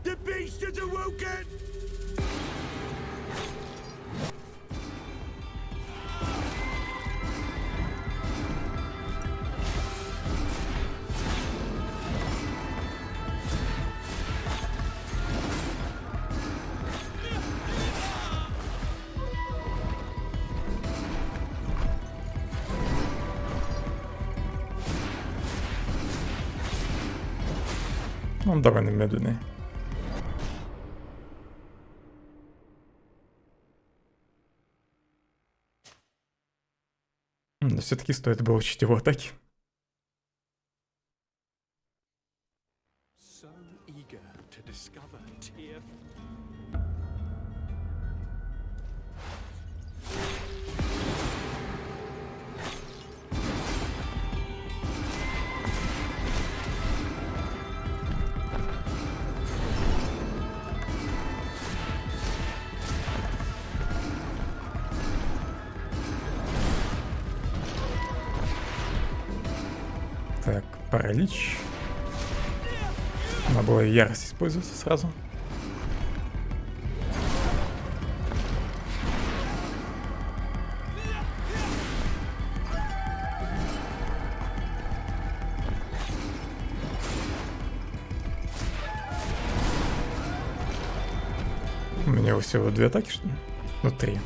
S10: The beast is awoken!
S1: Он довольно медленный. Но все-таки стоит было учить его атаки.
S14: So eager to discover Tearfredy.
S1: Так, паралич. Надо было ярость использовать сразу. У меня всего 2 атаки, что ли? Ну, 3.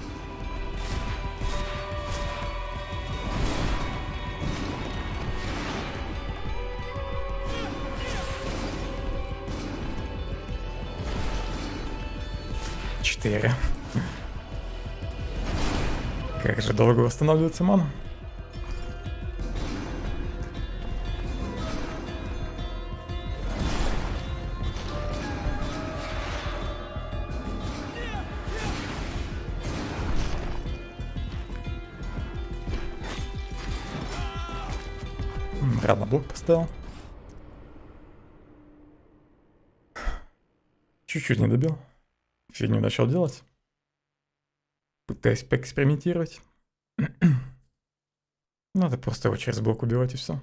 S1: Как же долго восстанавливается мана. Рано блок поставил. Чуть-чуть не добил. Фигню начал делать. Пытаюсь поэкспериментировать. Надо просто его через блок убивать и все.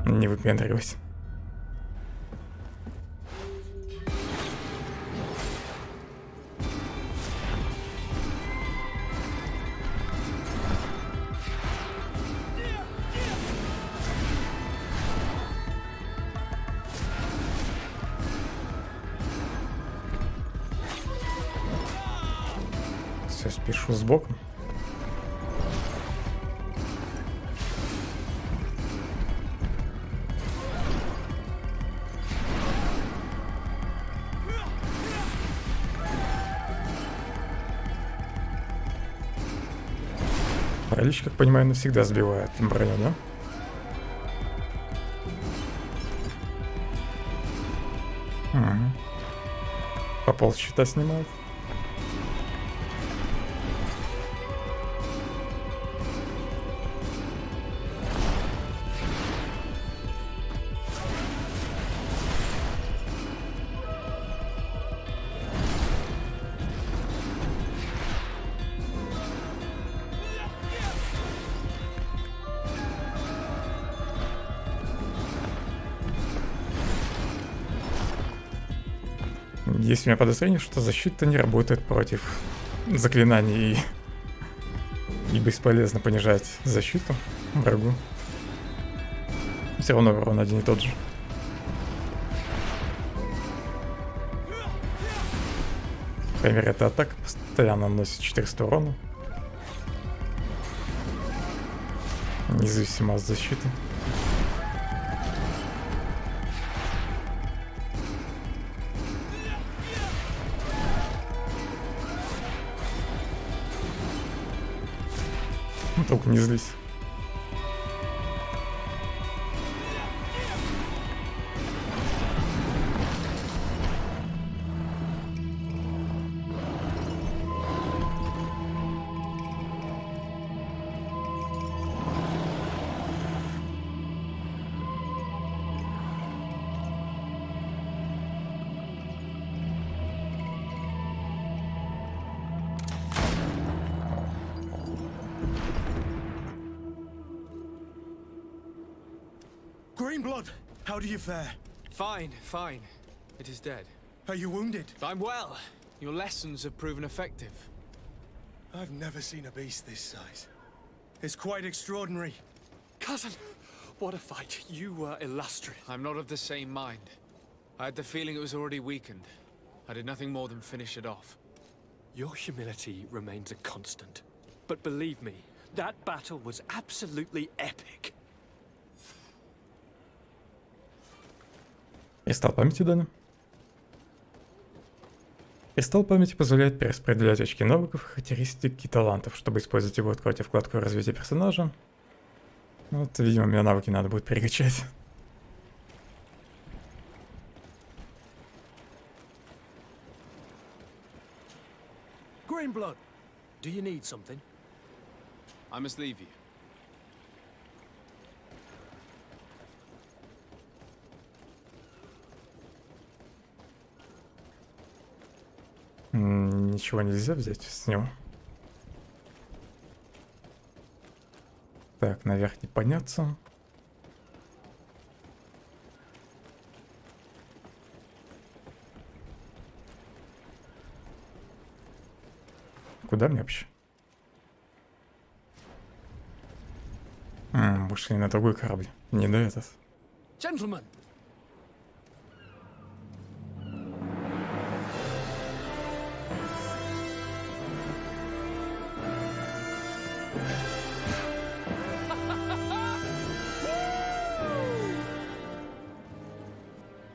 S1: Не выпендривайся. есть пишу сбоку. Паралич, как понимаю, навсегда сбивает броню, да? Угу. По полсчета снимает. Есть у меня подозрение, что защита не работает против заклинаний и бесполезно понижать защиту врагу. Все равно урон один и тот же. По крайней мере, эта атака постоянно наносит 400 урона. Независимо от защиты. Только не злись.
S7: Greenblood, how do you fare?
S3: Fine, fine. It is dead.
S7: Are you wounded?
S3: I'm well. Your lessons have proven effective.
S7: I've never seen a beast this size. It's quite extraordinary.
S14: Cousin, what a fight. You were illustrious.
S3: I'm not of the same mind. I had the feeling it was already weakened. I did nothing more than finish it off.
S14: Your humility remains a constant. But believe me, that battle was absolutely epic.
S1: Кристалл памяти даны. Кристалл памяти позволяет перераспределять очки навыков, характеристик и талантов. Чтобы использовать его, откройте вкладку развития персонажа. Вот, видимо, мне навыки надо будет перекачать.
S7: Greenblood, do you need something?
S3: I must leave you.
S1: Ничего нельзя взять с него. Так, наверх не подняться. Куда мне вообще? Вышли на другой корабль. Не до этот.
S21: Gentlemen.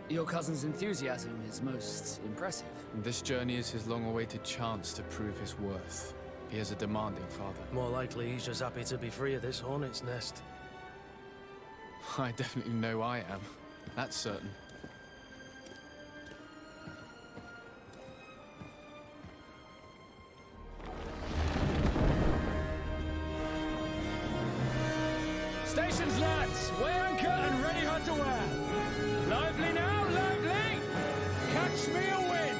S15: Your cousin's enthusiasm is most impressive.
S3: This journey is his long-awaited chance to prove his worth. He has a demanding father.
S7: More likely he's just happy to be free of this hornet's nest.
S3: I definitely know I am. That's certain.
S21: Stations, lads! Wear anchor and ready hard to wear. Lively now, lively! Catch me a wind!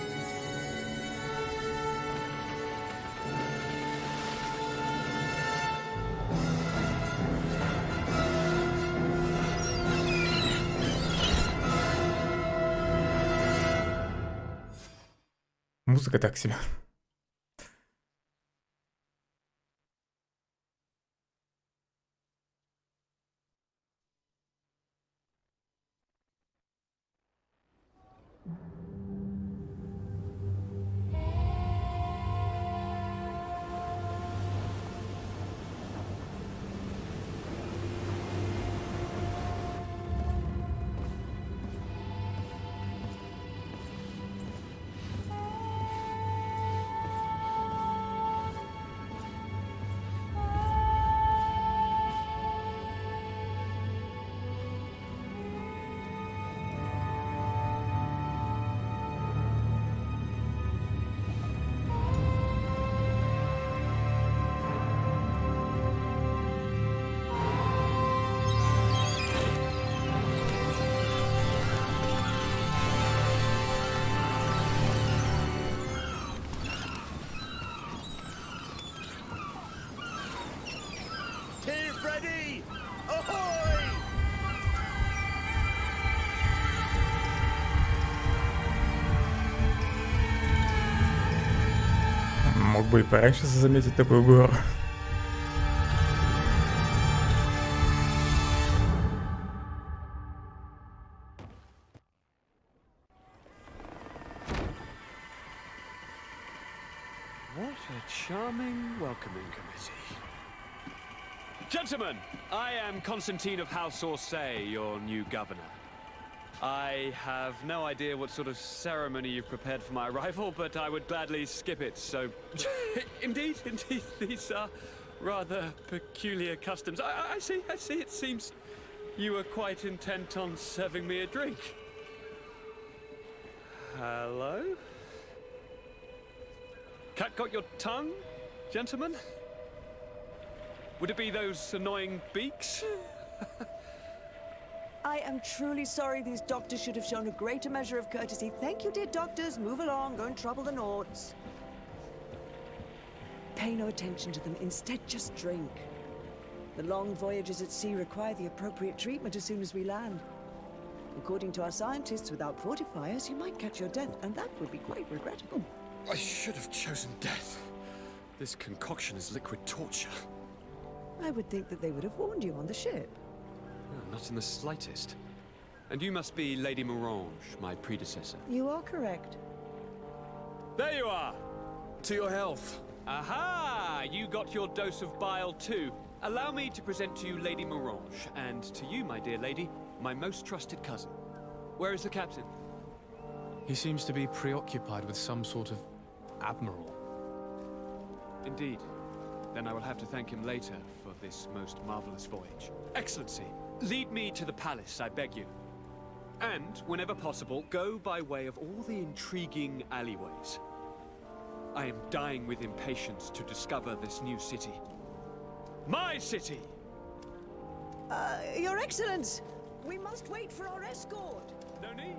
S1: Музыка так себе. Мог бы и пораньше заметить такую гору.
S14: What a charming welcoming committee. Gentlemen, I am Constantine of House Orsay, your new governor. I have no idea what sort of ceremony you've prepared for my arrival, but I would gladly skip it, so... indeed, these are rather peculiar customs. I see, it seems you were quite intent on serving me a drink. Hello? Cat got your tongue, gentlemen? Would it be those annoying beaks?
S5: I am truly sorry these doctors should have shown a greater measure of courtesy. Thank you, dear doctors. Move along, go and trouble the Nords. Pay no attention to them. Instead, just drink. The long voyages at sea require the appropriate treatment as soon as we land. According to our scientists, without fortifiers, you might catch your death, and that would be quite regrettable.
S14: I should have chosen death. This concoction is liquid torture.
S5: I would think that they would have warned you on the ship.
S14: No, not in the slightest. And you must be Lady Morange, my predecessor.
S5: You are correct.
S14: There you are! To your health. Aha! You got your dose of bile too. Allow me to present to you Lady Morange, and to you, my dear lady, my most trusted cousin. Where is the captain?
S3: He seems to be preoccupied with some sort of admiral.
S14: Indeed. Then I will have to thank him later for this most marvelous voyage. Excellency, lead me to the palace, I beg you. And, whenever possible, go by way of all the intriguing alleyways. I am dying with impatience to discover this new city. My city!
S5: Your Excellence! We must wait for our escort!
S14: No need.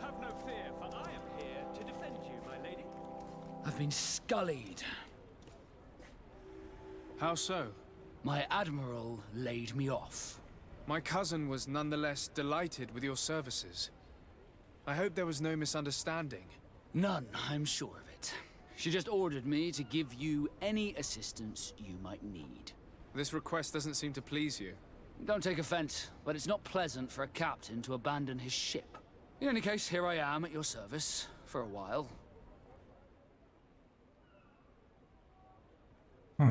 S14: Have no fear, for I am here to defend you, my lady.
S15: I've been scullied.
S3: How so?
S15: My admiral laid me off.
S3: My cousin was nonetheless delighted with your services. I hope there was no misunderstanding.
S15: None, I'm sure of it. She just ordered me to give you any assistance you might need.
S3: This request doesn't seem to please you.
S15: Don't take offense, but it's not pleasant for a captain to abandon his ship. In any case, here I am at your service, for a while.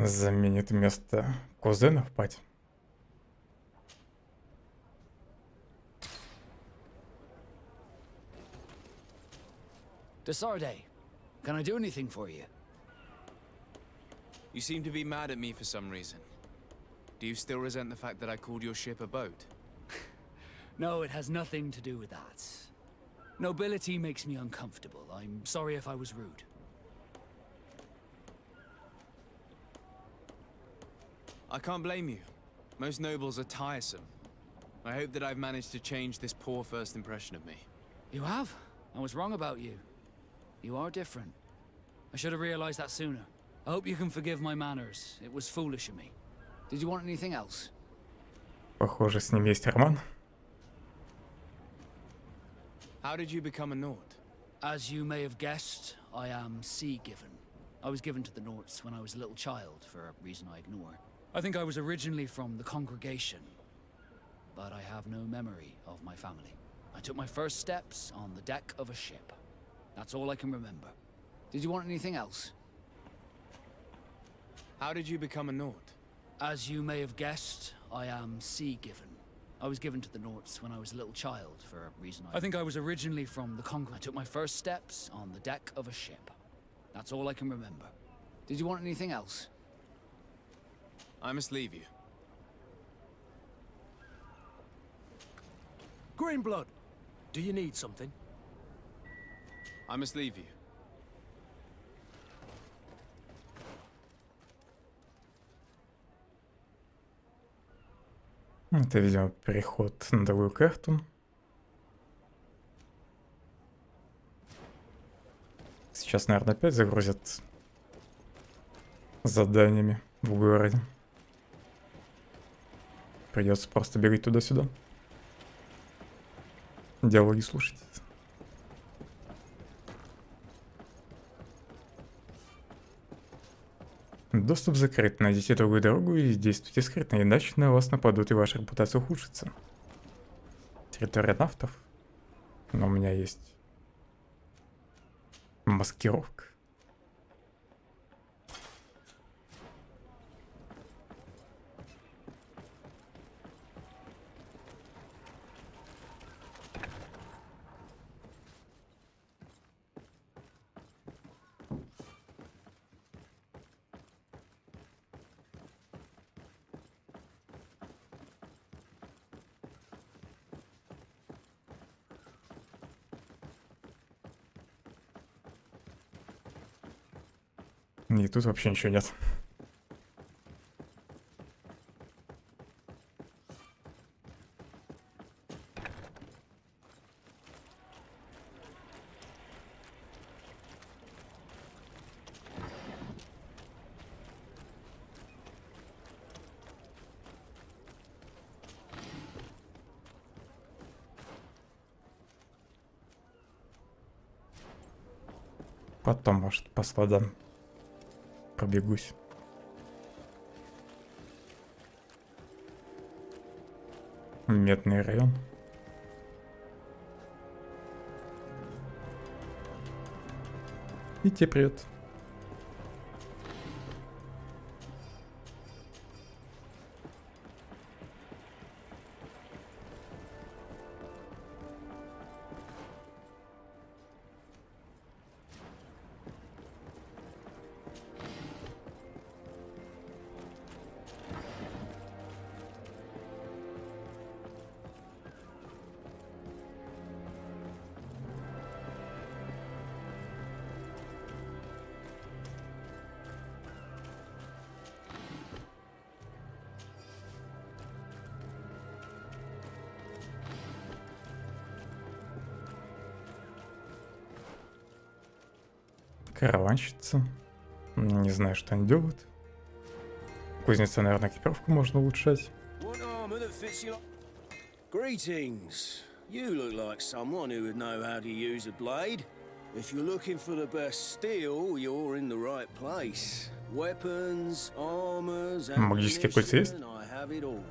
S1: Заменит место кузена в пати.
S15: Desarde, can I do anything for you?
S3: You seem to be mad at me for some reason. Do you still resent the fact that I called your ship a boat?
S15: No, it has nothing to do with that. Nobility makes me uncomfortable. I'm sorry if I was rude.
S3: I can't blame you. Most nobles are tiresome. I hope that I've managed to change this poor first impression of me.
S15: You have? I was wrong about you. You are different. I should have realized that sooner. I hope you can forgive my manners. It was foolish of me. Did you want anything else?
S1: Похоже, с ним есть роман.
S3: How did you become a Nord?
S15: As you may have guessed, I am sea-given. I was given to the Nords when I was a little child, for a reason I ignore. I think I was originally from the congregation, but I have no memory of my family. I took my first steps on the deck of a ship. That's all I can remember. Did you want anything else?
S3: How did you become a Nord?
S15: As you may have guessed, I am sea-given. I was given to the Nords when I was a little child, for a reason I think I was originally from the congregation. I took my first steps on the deck of a ship. That's all I can remember. Did you want anything else?
S3: I must leave you.
S7: Greenblood, do you need something?
S3: I must leave you.
S1: Это, видимо, переход на другую карту. Сейчас, наверное, опять загрузят заданиями в городе. Придется просто бегать туда-сюда. Диалоги слушать. Доступ закрыт. Найдите другую дорогу и действуйте скрытно, иначе на вас нападут и ваша репутация ухудшится. Территория нафтов. Но у меня есть маскировка. И тут вообще ничего нет. Потом, может, по сладам пробегусь. Медный район. И тебе привет. Караванщица. Не знаю, что они делают. Кузнеца, наверное, экипировку можно улучшать.
S12: Greetings. You look like someone who would know how to use a blade. If you're looking for the best steel, you're in the right place. Weapons, armors,
S1: Магические кольца есть?
S12: I have it all.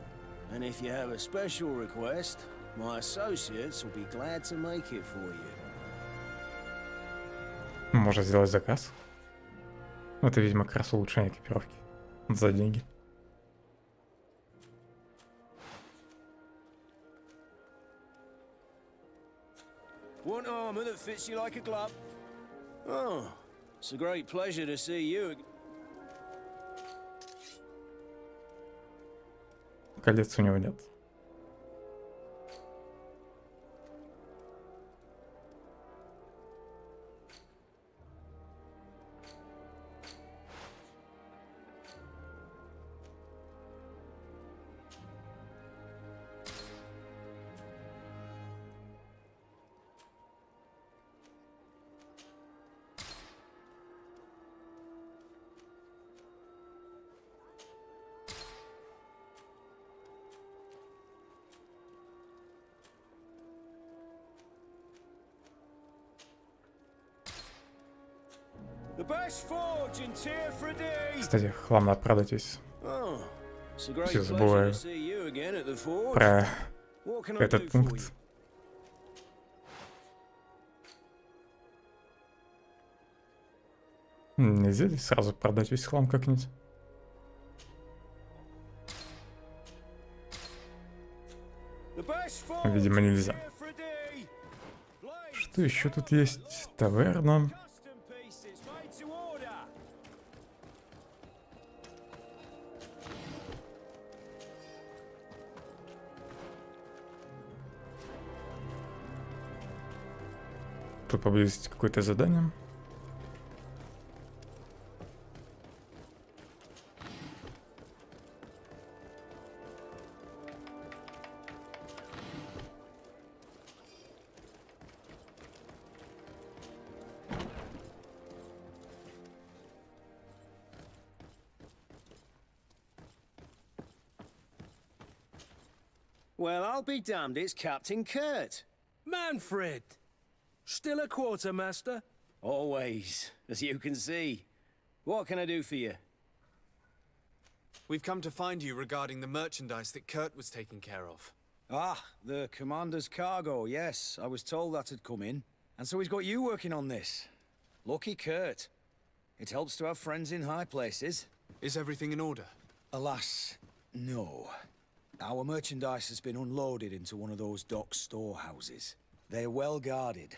S12: And if you have a special request, my associates will be glad to make it for you.
S1: Можно сделать заказ. Это, видимо, как раз улучшение экипировки. За деньги.
S12: Want armor that fits you like a glove? Oh, it's a great pleasure to see you.
S1: Колец у него нет. Кстати, хлам надо продать весь. Все забываю про этот пункт. Нельзя ли сразу продать весь хлам как-нибудь? Видимо, нельзя. Что еще тут есть? Таверна. Тут поблизости какое-то задание.
S12: Well, I'll be damned, it's Captain Kurt.
S7: Manfred! Still a quartermaster?
S12: Always, as you can see. What can I do for you?
S3: We've come to find you regarding the merchandise that Kurt was taking care of.
S2: Ah, the commander's cargo, yes. I was told that had come in. And so he's got you working on this. Lucky Kurt. It helps to have friends in high places.
S3: Is everything in order?
S2: Alas, no. Our merchandise has been unloaded into one of those dock storehouses. They're well guarded.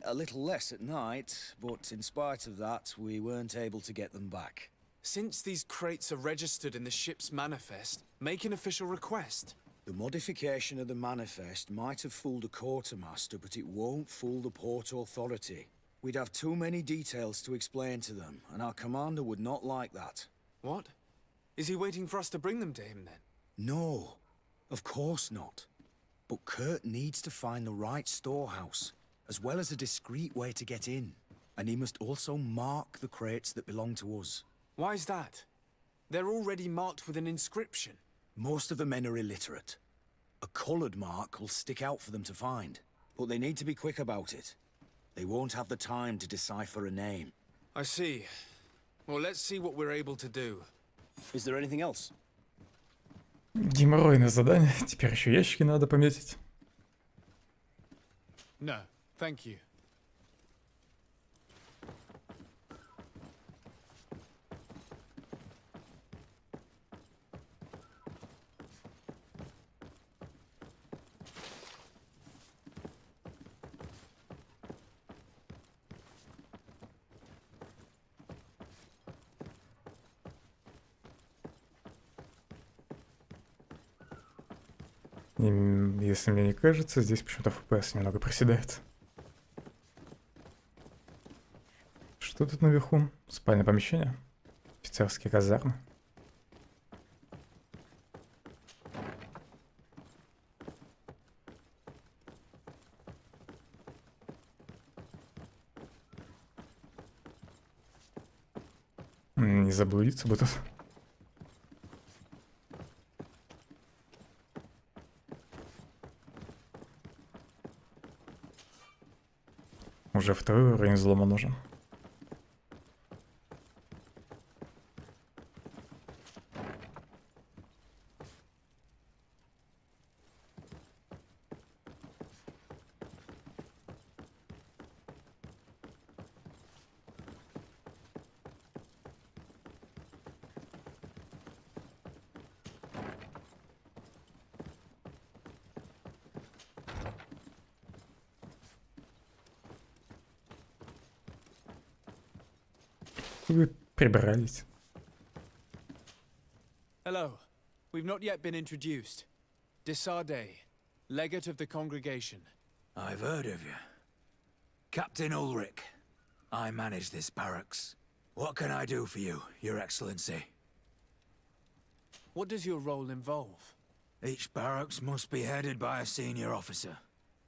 S2: A little less at night, but in spite of that, we weren't able to get them back.
S3: Since these crates are registered in the ship's manifest, make an official request.
S2: The modification of the manifest might have fooled a quartermaster, but it won't fool the Port Authority. We'd have too many details to explain to them, and our commander would not like that.
S3: What? Is he waiting for us to bring them to him then?
S2: No, of course not. But Kurt needs to find the right storehouse, as well as a discreet way to get in. And he must also mark the crates that belong to us.
S3: Why is that? They're already marked with an inscription.
S2: Most of the men are illiterate. A colored mark will stick out for them to find, but they need to be quick about it. They won't have the time to decipher a name.
S3: I see. Well, let's see what we're able to do.
S2: Is there anything else?
S1: Геморройное задание. Теперь еще ящики надо пометить.
S3: No, thank you.
S1: Если мне не кажется, здесь почему-то FPS немного проседает. Что тут наверху? Спальное помещение? Офицерские казармы? Не заблудиться бы тут. Уже второй уровень взлома нужен. Вы прибрались.
S3: Hello. We've not yet been introduced. Desarde, legate of the congregation.
S8: I've heard of you. Captain Ulrich. I manage this barracks. What can I do for you, Your Excellency?
S3: What does your role involve?
S8: Each barracks must be headed by a senior officer.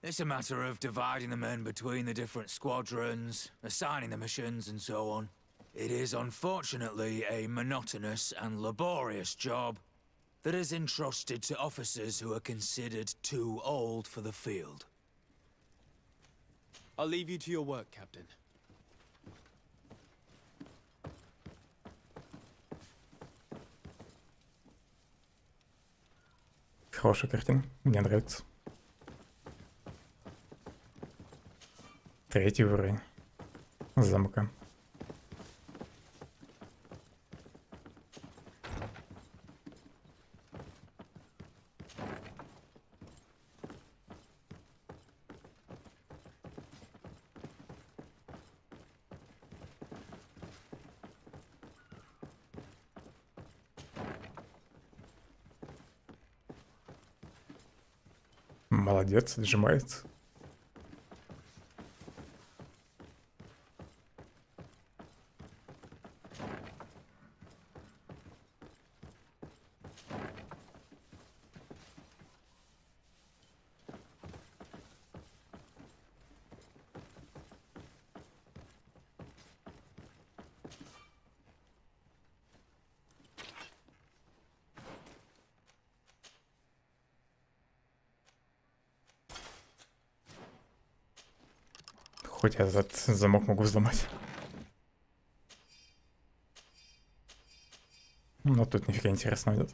S8: It's a matter of dividing the men between the different squadrons, assigning the missions, and so on. It is unfortunately a monotonous and laborious job that is entrusted to officers who are considered too old for the field.
S3: I'll leave you to your work, Captain.
S1: Хорошая картина. Мне нравится. Третий уровень замка. Молодец, отжимается. Хоть я этот замок могу взломать. Но тут нифига интересного нет.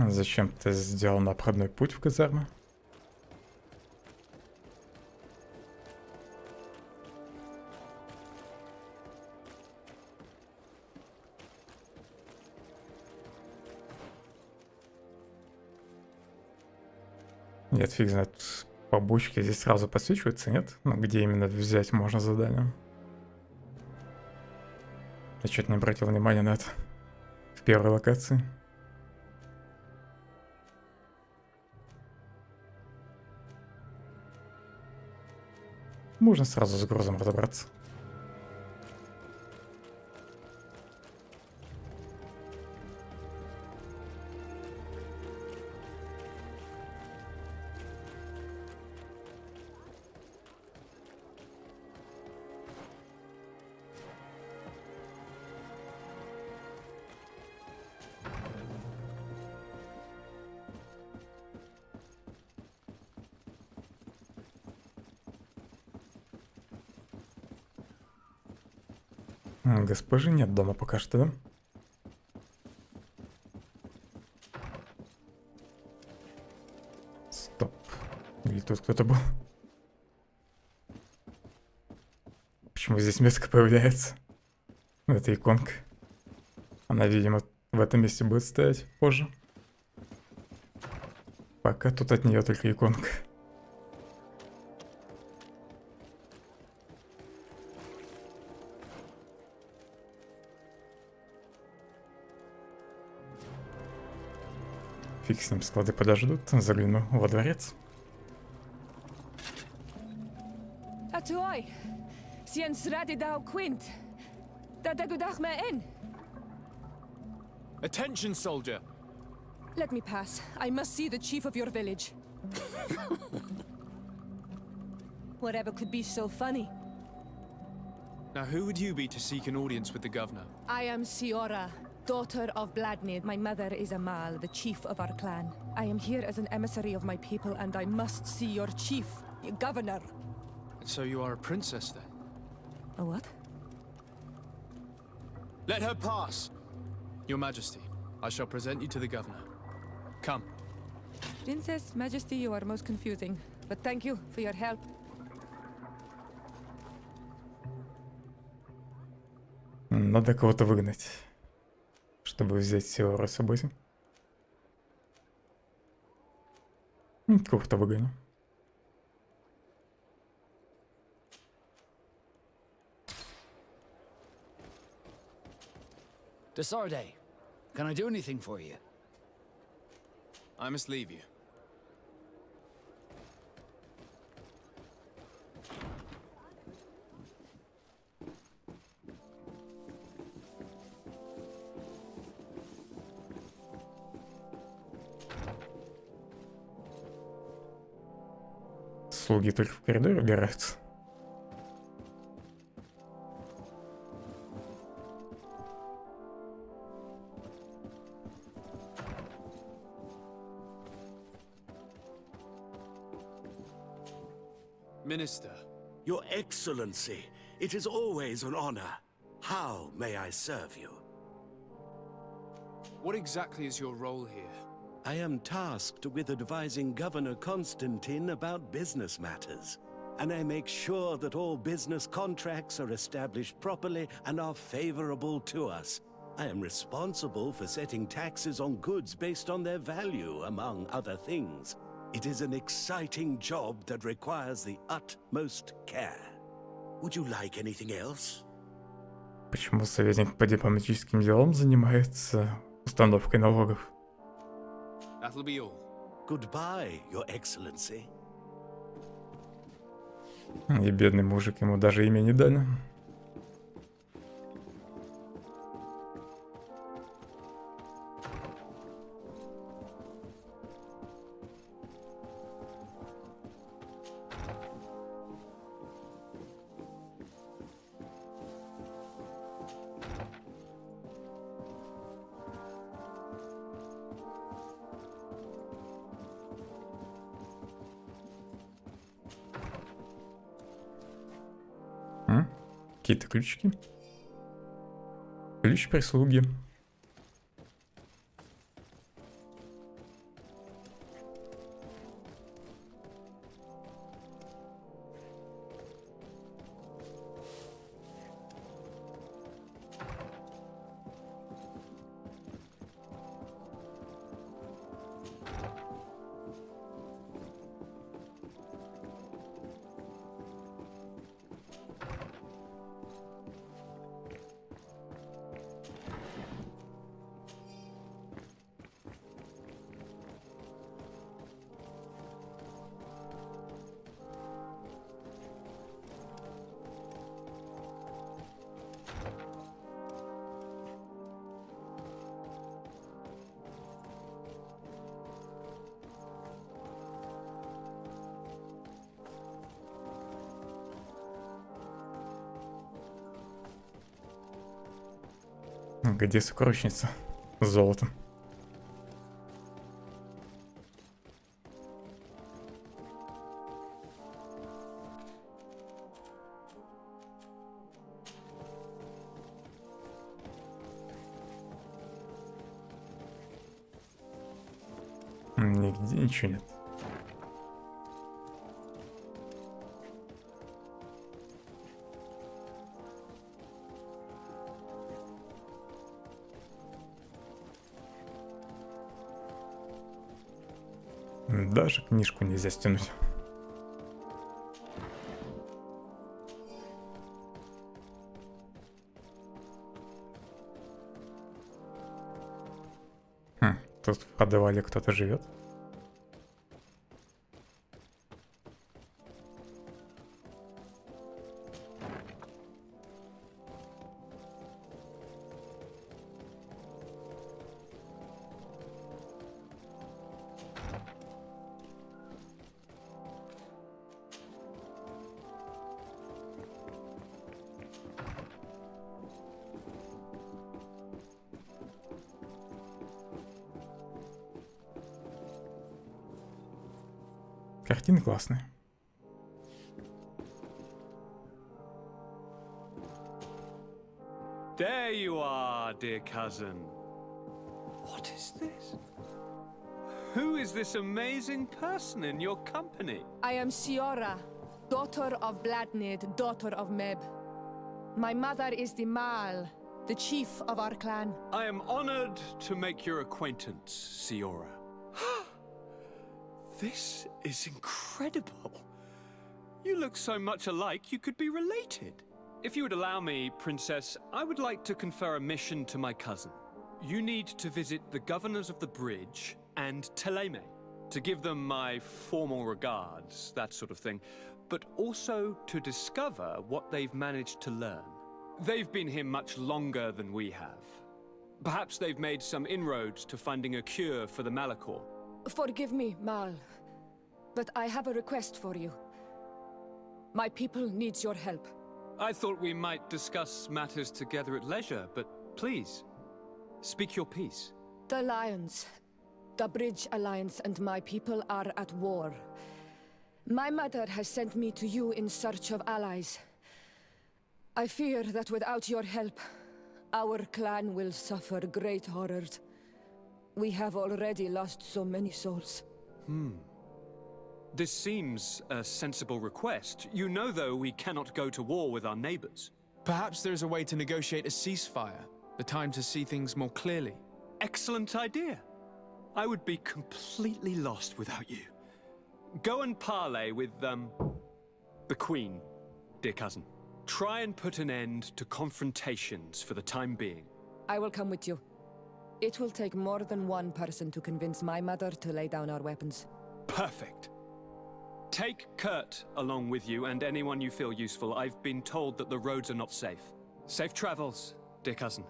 S1: Зачем ты сделал обходной путь в казарму? Нет, фиг знает. Побочки здесь сразу подсвечиваются, нет? Ну, где именно взять можно задание? Я что-то не обратил внимания на это в первой локации. Можно сразу с грузом разобраться. Госпожи нет дома пока что, да? Стоп. Или тут кто-то был? Почему здесь метка появляется? Это иконка. Она, видимо, в этом месте будет стоять позже. Пока тут от нее только иконка. Фиг с ним, склады подождут. Загляну во дворец.
S17: Atuoi, siens radidau quint. Dadagudach me in.
S19: Attention, soldier!
S17: Let me pass. I must see the chief of your village. Whatever could be so funny?
S19: Now, who would you be to seek an audience with the governor?
S17: I am Siora, daughter of Vladnid. My mother is Amal, the chief of our clan. I am here as an emissary of my people, and I must see your chief, your governor.
S3: And so you are a princess, then?
S17: A what?
S19: Let her pass!
S3: Your Majesty, I shall present you to the governor. Come.
S17: Princess, Majesty, you are most confusing. But thank you for your help.
S1: Надо кого-то выгнать, чтобы взять Сиору с собой. Кого-то выгоню.
S15: Desarde, can I do anything for you?
S19: I must leave you.
S1: Слуги только в коридоре убираются.
S19: Minister.
S22: Your Excellency, it is always an honor. How may I serve you?
S3: What exactly is your role here?
S22: I am tasked with advising Governor Constantine about business matters, and I make sure that all business contracts are established properly and are favorable to us. I am responsible for setting taxes on goods based on their value, among other things. It is an exciting job that requires the utmost care. Would you like anything else?
S1: Почему советник по дипломатическим делам занимается установкой налогов?
S19: That'll be all.
S22: Goodbye, Your Excellency.
S1: И бедный мужик, ему даже имя не дали. какие-то ключики. Ключ прислуги. Где сокровищница с золотом? Нигде ничего нет. Даже книжку нельзя стянуть. Тут в подвале кто-то живет. Картины классные.
S14: There you are, dear cousin. What is this? Who is this amazing person in your company?
S17: I am Siora, daughter of Bladnid, daughter of Meb. My mother is the Mal, the chief of our clan.
S14: I am honored to make your acquaintance, Siora. This is incredible. You look so much alike you could be related. If you would allow me, Princess, I would like to confer a mission to my cousin. You need to visit the governors of the bridge and Teleme to give them my formal regards, that sort of thing, but also to discover what they've managed to learn. They've been here much longer than we have. Perhaps they've made some inroads to finding a cure for the Malachor.
S17: Forgive me, Mal, but I have a request for you. My people needs your help.
S14: I thought we might discuss matters together at leisure, but please, speak your piece.
S17: The Lions, the Bridge Alliance and my people are at war. My mother has sent me to you in search of allies. I fear that without your help, our clan will suffer great horrors. We have already lost so many souls.
S14: This seems a sensible request. You know, though, we cannot go to war with our neighbors.
S19: Perhaps there's a way to negotiate a ceasefire. The time to see things more clearly.
S14: Excellent idea. I would be completely lost without you. Go and parley with, the Queen, dear cousin. Try and put an end to confrontations for the time being.
S17: I will come with you. It will take more than one person to convince my mother to lay down our weapons.
S14: Perfect. Take Kurt along with you and anyone you feel useful. I've been told that the roads are not safe. Safe travels, dear cousin.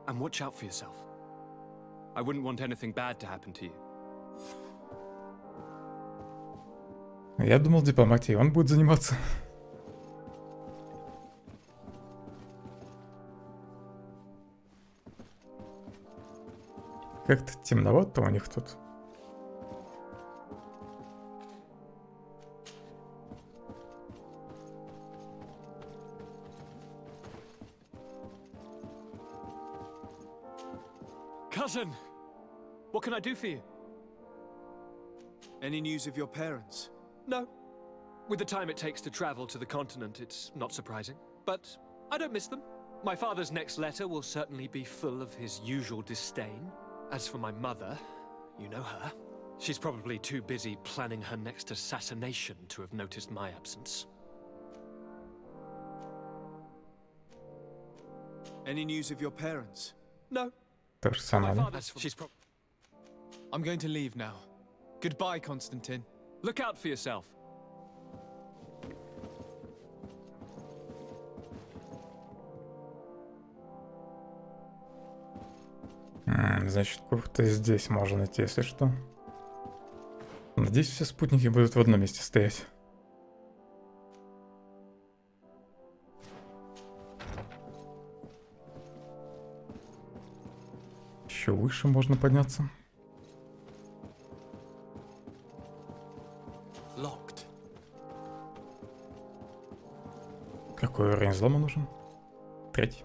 S14: And watch out for yourself. I wouldn't want anything bad to happen to you.
S1: Я думал, дипломатией он будет заниматься. Как-то темновато у них тут.
S14: cousin! What can I do for you?
S19: Any news of your parents?
S14: No. With the time it takes to travel to the continent, it's not surprising. But I don't miss them. My father's next letter will certainly be full of his usual disdain. As for my mother, you know her. She's probably too busy planning her next assassination to have noticed my absence.
S19: Any news of your parents?
S14: No.
S1: То же самое, да?
S3: I'm going to leave now. Goodbye, Constantine.
S14: Look out for yourself.
S1: Значит, круто здесь можно найти, если что. Надеюсь, все спутники будут в одном месте стоять. Еще выше можно подняться.
S14: Locked.
S1: Какой уровень взлома нужен? 3.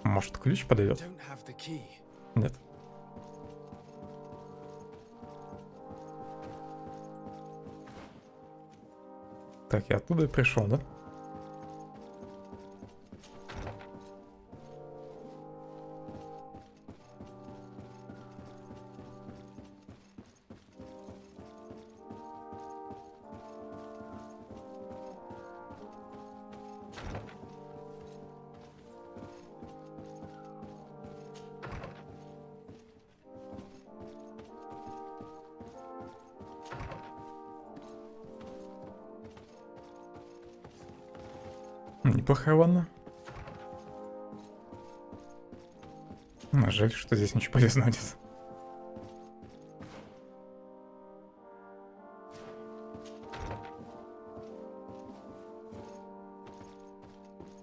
S1: Может, ключ подойдет? Нет. Так, я оттуда и пришел, да? Неплохая ванна. Жаль, что здесь ничего полезного нет.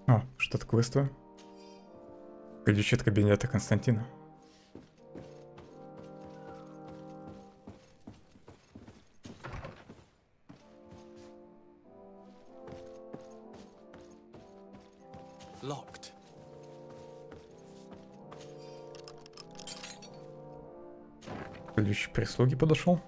S1: О, что-то квестовое. Ключ от кабинета Константина.
S14: Locked.
S1: Ключ прислуги подошел.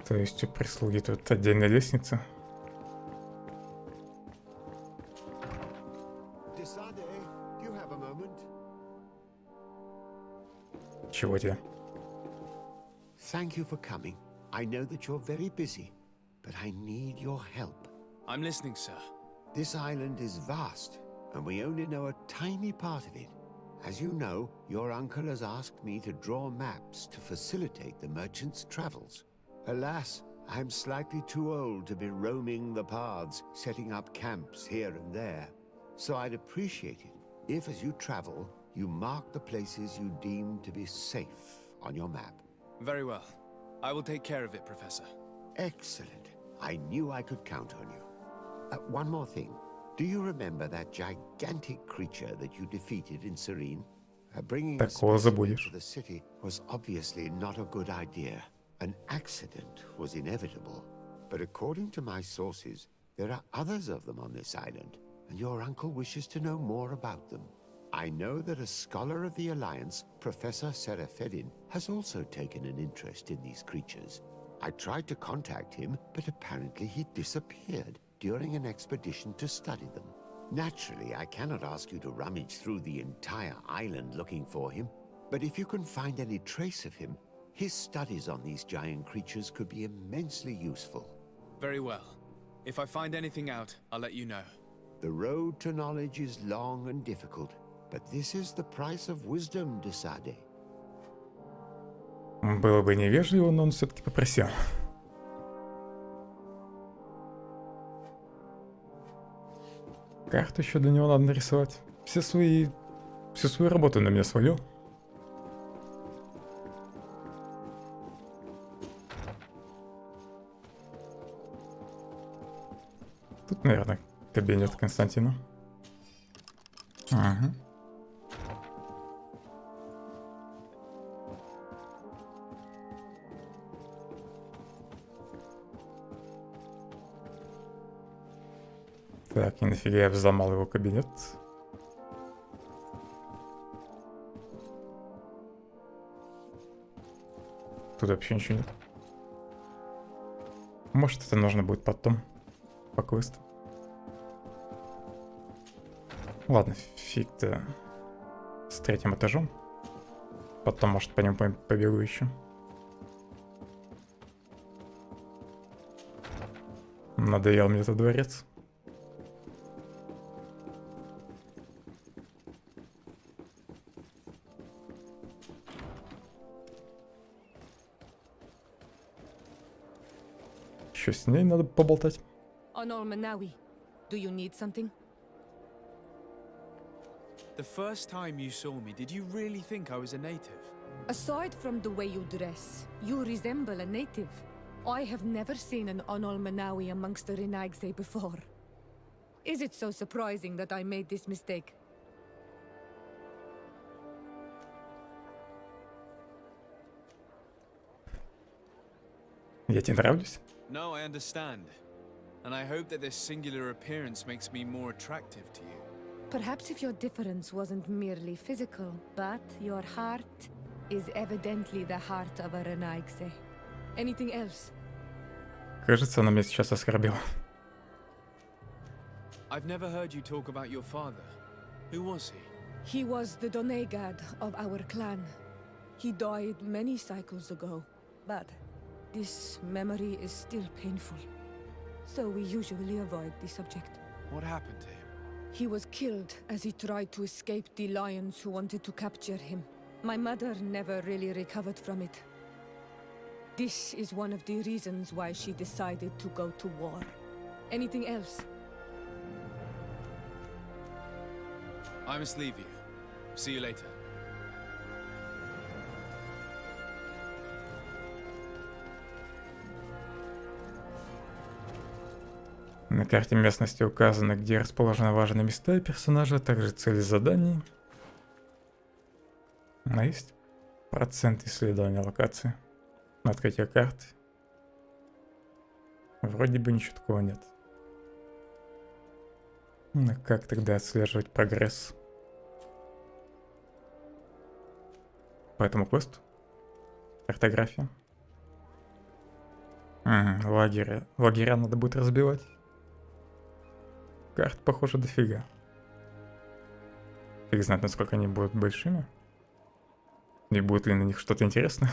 S1: То есть у прислуги тут отдельная лестница. Чего тебе?
S4: Thank you for coming. I know that you're very busy, but I need your help.
S19: I'm listening, sir.
S4: This island is vast, and we only know a tiny part of it. As you know, your uncle has asked me to draw maps to facilitate the merchant's travels. Alas, I'm slightly too old to be roaming the paths, setting up camps here and there. So I'd appreciate it if, as you travel, you mark the places you deem to be safe on your map.
S19: Very well. I will take care of it, Professor.
S4: Excellent. I knew I could count on you. One more thing. Do you remember that gigantic creature that you defeated in Serene? Bringing a specimen to the city was obviously not a good idea. An accident was inevitable, but according to my sources, there are others of them on this island, and your uncle wishes to know more about them. I know that a scholar of the Alliance, Professor Phellon, has also taken an interest in these creatures. I tried to contact him, but apparently he disappeared during an expedition to study them. Naturally, I cannot ask you to rummage through the entire island looking for him, but if you can find any trace of him, his studies on these giant creatures could be immensely useful.
S19: Very well. If I find anything out, I'll let you know.
S4: The road to knowledge is long and difficult, but this is the price of wisdom, Desade.
S1: Было бы невежливо, но он все-таки попросил. Карту еще для него надо нарисовать. Все свои всю свою работу на меня свалил. Тут, наверное, кабинет Константина. Ага. Так, и нафига я взломал его кабинет? Тут вообще ничего нет. Может, это нужно будет потом по квесту. Ладно, фиг-то с 3-м этажом. Потом, может, по нему побегу еще. Надоел мне этот дворец. Еще с ней надо поболтать.
S17: Manawi, do you need something?
S19: The first time you saw me, did you really think I was a native?
S17: Aside from the way you dress, you resemble a native. I have never seen an Manawi amongst the Renaigse before. Is it so surprising that I made this mistake?
S1: Я тебе нравлюсь?
S3: No, I understand. And I hope that this singular appearance makes me more attractive to you.
S17: Perhaps if your difference wasn't merely physical, but your heart is evidently the heart of a Renaigse. Anything else?
S1: Кажется, она меня сейчас оскорбила.
S3: I've never heard you talk about your father. Who was he?
S17: He was the Donegad of our clan. He died many cycles ago, but this memory is still painful. So we usually avoid the subject.
S3: What happened to him?
S17: He was killed as he tried to escape the lions who wanted to capture him. My mother never really recovered from it. This is one of the reasons why she decided to go to war. Anything else?
S3: I must leave you. See you later.
S1: На карте местности указано, где расположены важные места и персонажи, а также цели заданий. А есть процент исследования локации. На открытие карты. Вроде бы ничего такого нет. Ну как тогда отслеживать прогресс? По этому квесту? Картография. Лагеря. Лагеря надо будет разбивать. Карт, похоже, дофига. Фиг знает, насколько они будут большими. И будет ли на них что-то интересное.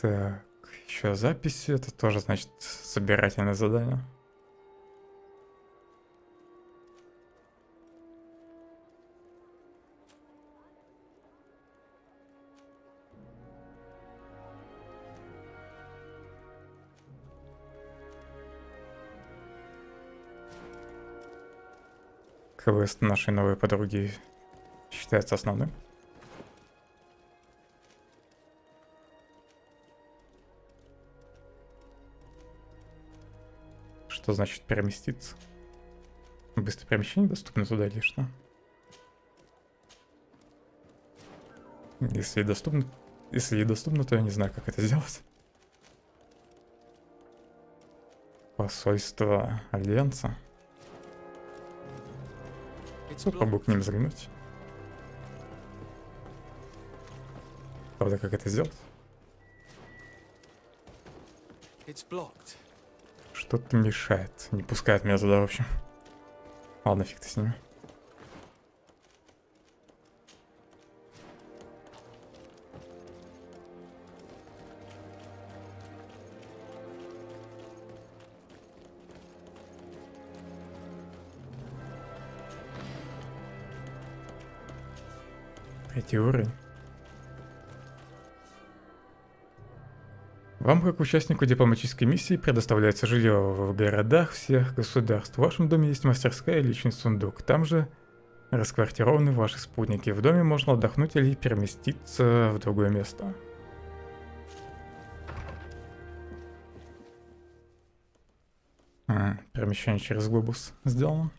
S1: Так, еще записи. Это тоже, значит, собирательное задание. Квест нашей новой подруги считается основным. Что значит переместиться? Быстрое перемещение доступно туда или что? Если доступно, то я не знаю, как это сделать. Посольство Альянса. Попробую к ним заглянуть. Правда, как это сделать? Что-то мешает. Не пускает меня туда, в общем. Ладно, фиг ты с ними. Третий уровень. Вам, как участнику дипломатической миссии, предоставляется жилье в городах всех государств. В вашем доме есть мастерская и личный сундук. Там же расквартированы ваши спутники. В доме можно отдохнуть или переместиться в другое место. Перемещение через глобус сделано.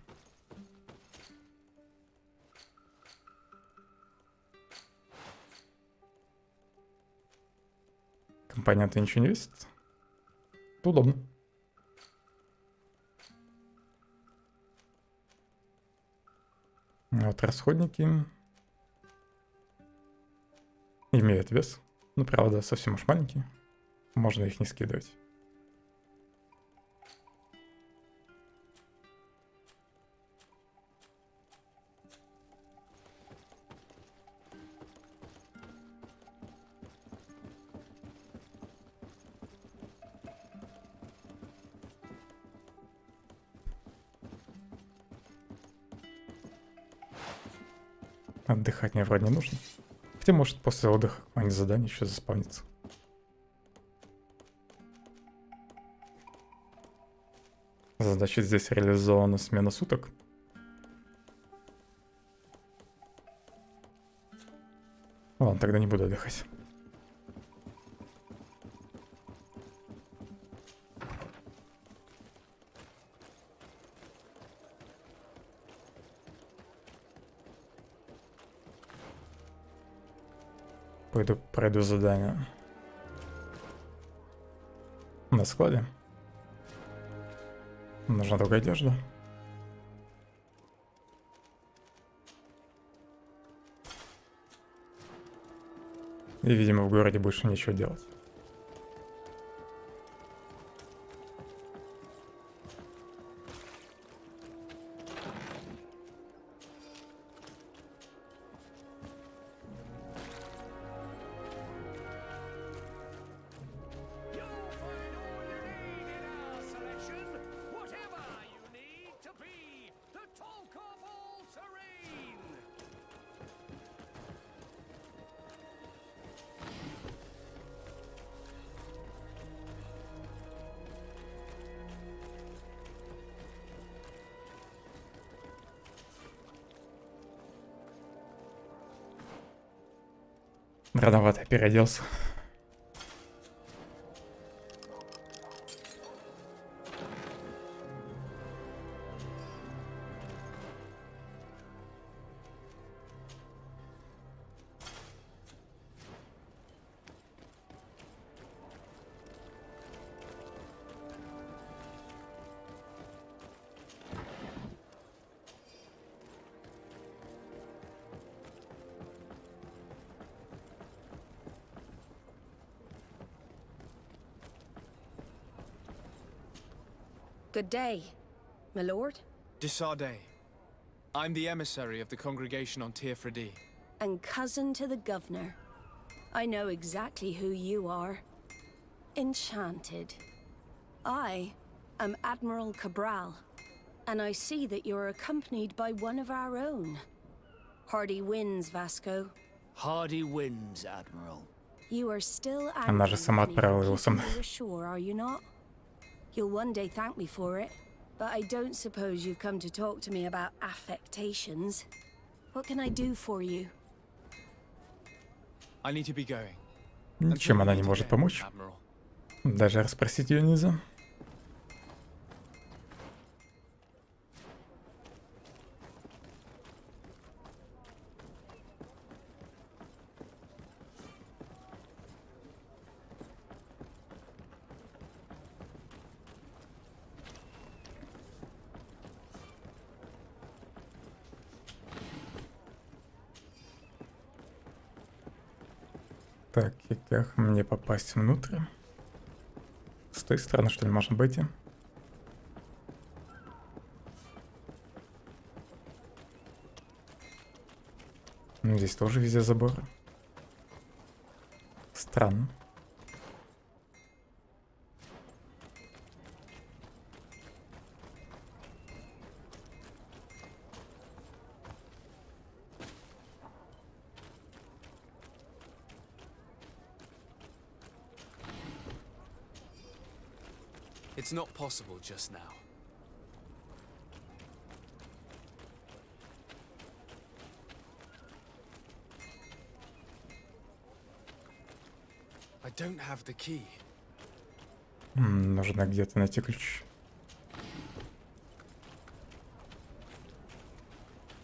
S1: Компоненты ничего не весят. Удобно. Вот расходники имеют вес. Ну, правда, совсем уж маленькие. Можно их не скидывать. Отдыхать мне вроде не нужно. Хотя, может, после отдыха какое-нибудь задание еще заспавнится. Задача здесь реализована смена суток. Ладно, тогда не буду отдыхать. Пойду пройду задание на складе. Нужна другая одежда. И, видимо, в городе больше нечего делать. Рановато я переоделся.
S6: Good day, my lord.
S3: Desardet. I'm the emissary of the congregation on Tirfredi.
S6: And cousin to the governor. I know exactly who you are. Enchanted. I am Admiral Cabral, and I see that you're accompanied by one of our own. Hardy winds, Vasco.
S15: Hardy winds, Admiral.
S6: You are still
S1: Она же сама отправила его со мной.
S6: ashore, are you not? You'll one day thank me for it, but I don't suppose you've come to talk to me about affectations. What can I do for you?
S3: I need to be going.
S1: Ничем она не может помочь. Даже расспросить ее нельзя. Так, и как мне попасть внутрь? С той стороны, что ли, можно обойти? Здесь тоже везде заборы. Странно.
S19: It's not possible just now. I don't have the key.
S1: Нужно где-то найти ключ.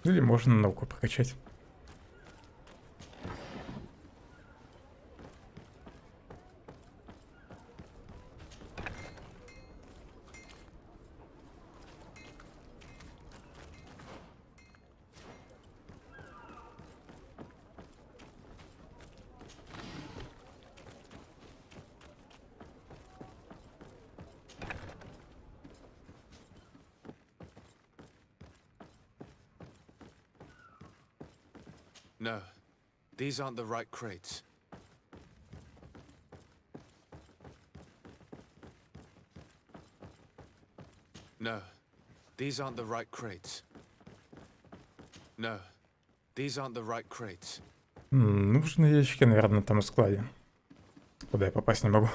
S1: Или можно науку прокачать.
S19: No, these aren't the right crates. No, these aren't the right crates. No, these aren't the right crates.
S1: Нужны ящики, наверное, на том складе. Куда я попасть не могу.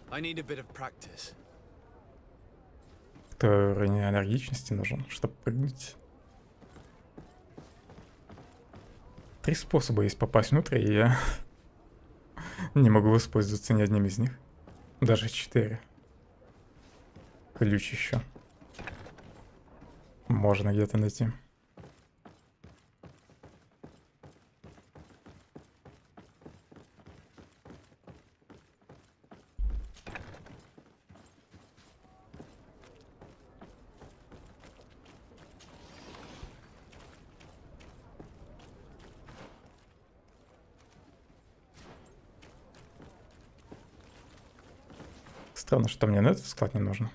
S19: I need a bit of practice.
S1: Кто уровень энергичности нужен, чтобы прыгнуть. 3 способа есть попасть внутрь, и я не могу воспользоваться ни одним из них. Даже 4. Ключ еще. Можно где-то найти. Странно, что мне на этот склад не нужно.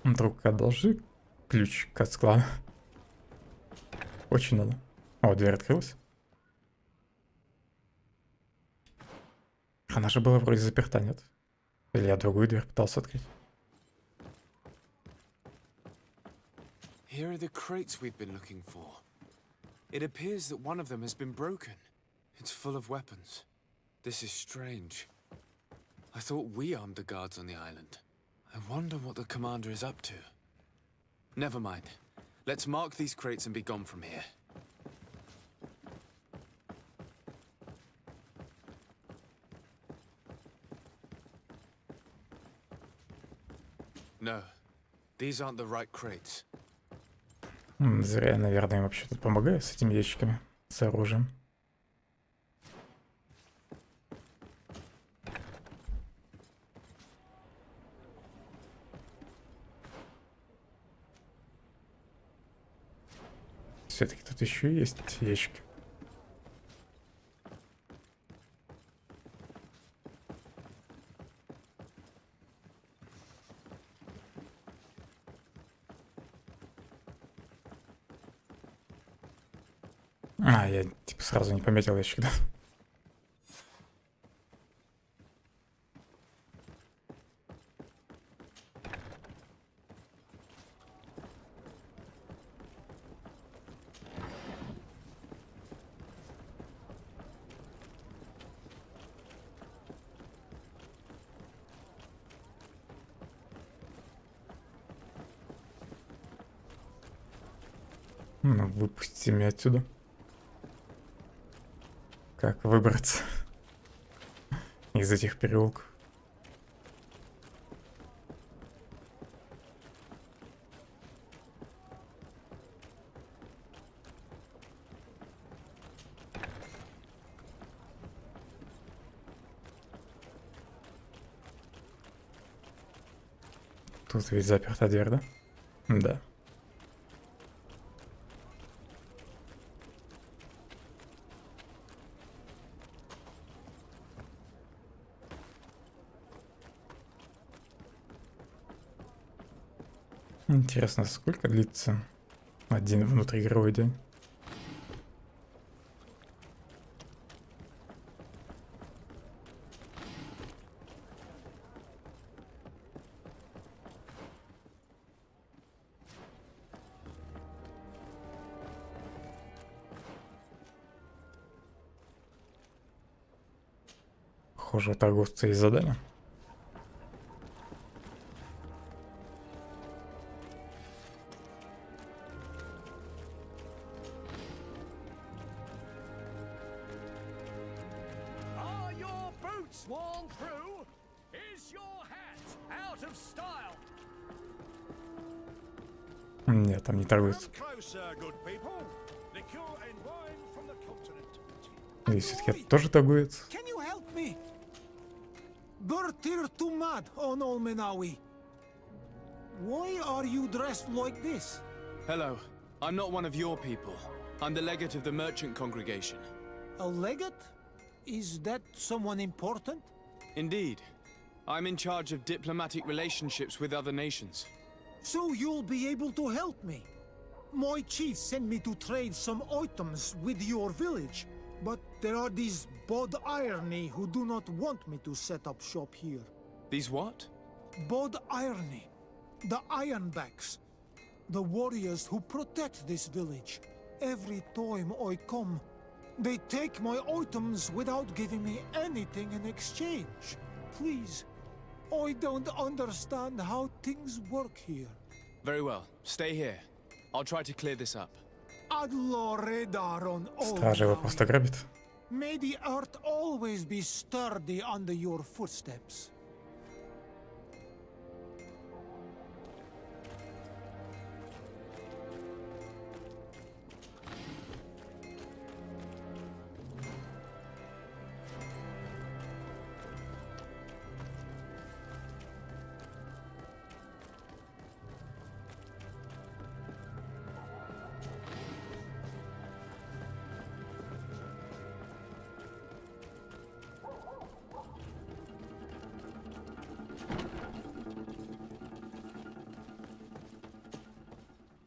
S1: Друг, одолжи ключ от склада. Очень надо. О, дверь открылась. Она же была вроде заперта, нет? Или я другую дверь пытался открыть?
S19: Here are the crates we've been looking for. It appears that one of them has been broken. It's full of weapons. This is strange. I thought we armed the guards on the island. I wonder what the commander is up to. Never mind. Let's mark these crates and be gone from here. No, these aren't the right crates.
S1: Зря я, наверное, им вообще тут помогаю с этими ящиками, с оружием. Все-таки тут еще есть ящики. А, я типа сразу не пометил ящик, да? Ну, выпустите меня отсюда. Как выбраться из этих переулков? Тут ведь заперта дверь, да? Да. Интересно, сколько длится один внутриигровой день? Похоже, у торговца есть задание.
S10: Are your boots worn through? Is your hat out of style?
S1: Нет, там не торгуется.
S10: Closer, good people. Liqueur and wine from the continent.
S1: И все-таки тоже торгуется.
S11: Can you help me? Bertir to mad on Olmenawi. Why are you dressed like this?
S3: Hello. I'm not one of your people. I'm the legate of the merchant congregation.
S11: A legate? Is that someone important?
S3: Indeed. I'm in charge of diplomatic relationships with other nations.
S11: So you'll be able to help me. My chief sent me to trade some items with your village, but there are these Bod Irony who do not want me to set up shop here.
S3: These what?
S11: Bod Irony. The Ironbacks. The warriors who protect this village. Every time I come, they take my items without giving me anything in exchange. Please, I don't understand how things work here.
S3: Very well. Stay here. I'll try to clear this up.
S1: Стража его просто грабит.
S11: May the earth always be sturdy under your footsteps.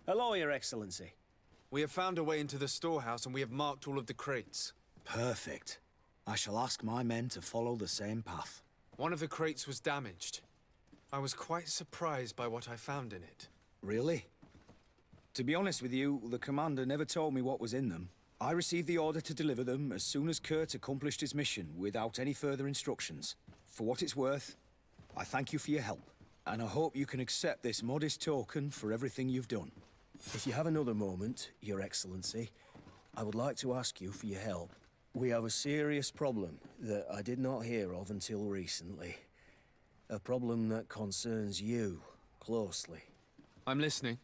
S12: Hello, Your Excellency.
S3: We have found a way into the storehouse and we have marked all of the crates.
S2: Perfect. I shall ask my men to follow the same path.
S3: One of the crates was damaged. I was quite surprised by what I found in it.
S2: Really? To be honest with you, the commander never told me what was in them. I received the order to deliver them as soon as Kurt accomplished his mission, without any further instructions. For what it's worth, I thank you for your help, and I hope you can accept this modest token for everything you've done. If you have another moment, Your Excellency, I would like to ask you for your help. We have a serious problem that I did not hear of until recently. A problem that concerns you closely.
S3: I'm listening.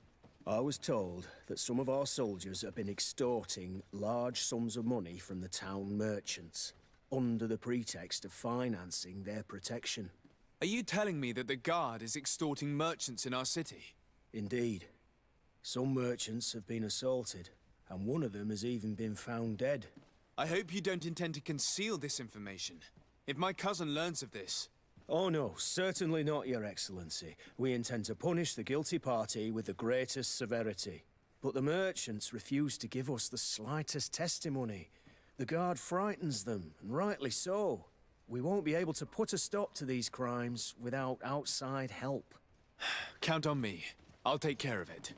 S2: I was told that some of our soldiers have been extorting large sums of money from the town merchants, under the pretext of financing their protection.
S3: Are you telling me that the guard is extorting merchants in our city?
S2: Indeed. Some merchants have been assaulted, and one of them has even been found dead.
S3: I hope you don't intend to conceal this information. If my cousin learns of this...
S2: Oh no, certainly not, Your Excellency. We intend to punish the guilty party with the greatest severity. But the merchants refuse to give us the slightest testimony. The guard frightens them, and rightly so. We won't be able to put a stop to these crimes without outside help.
S3: Count on me. I'll take care of it.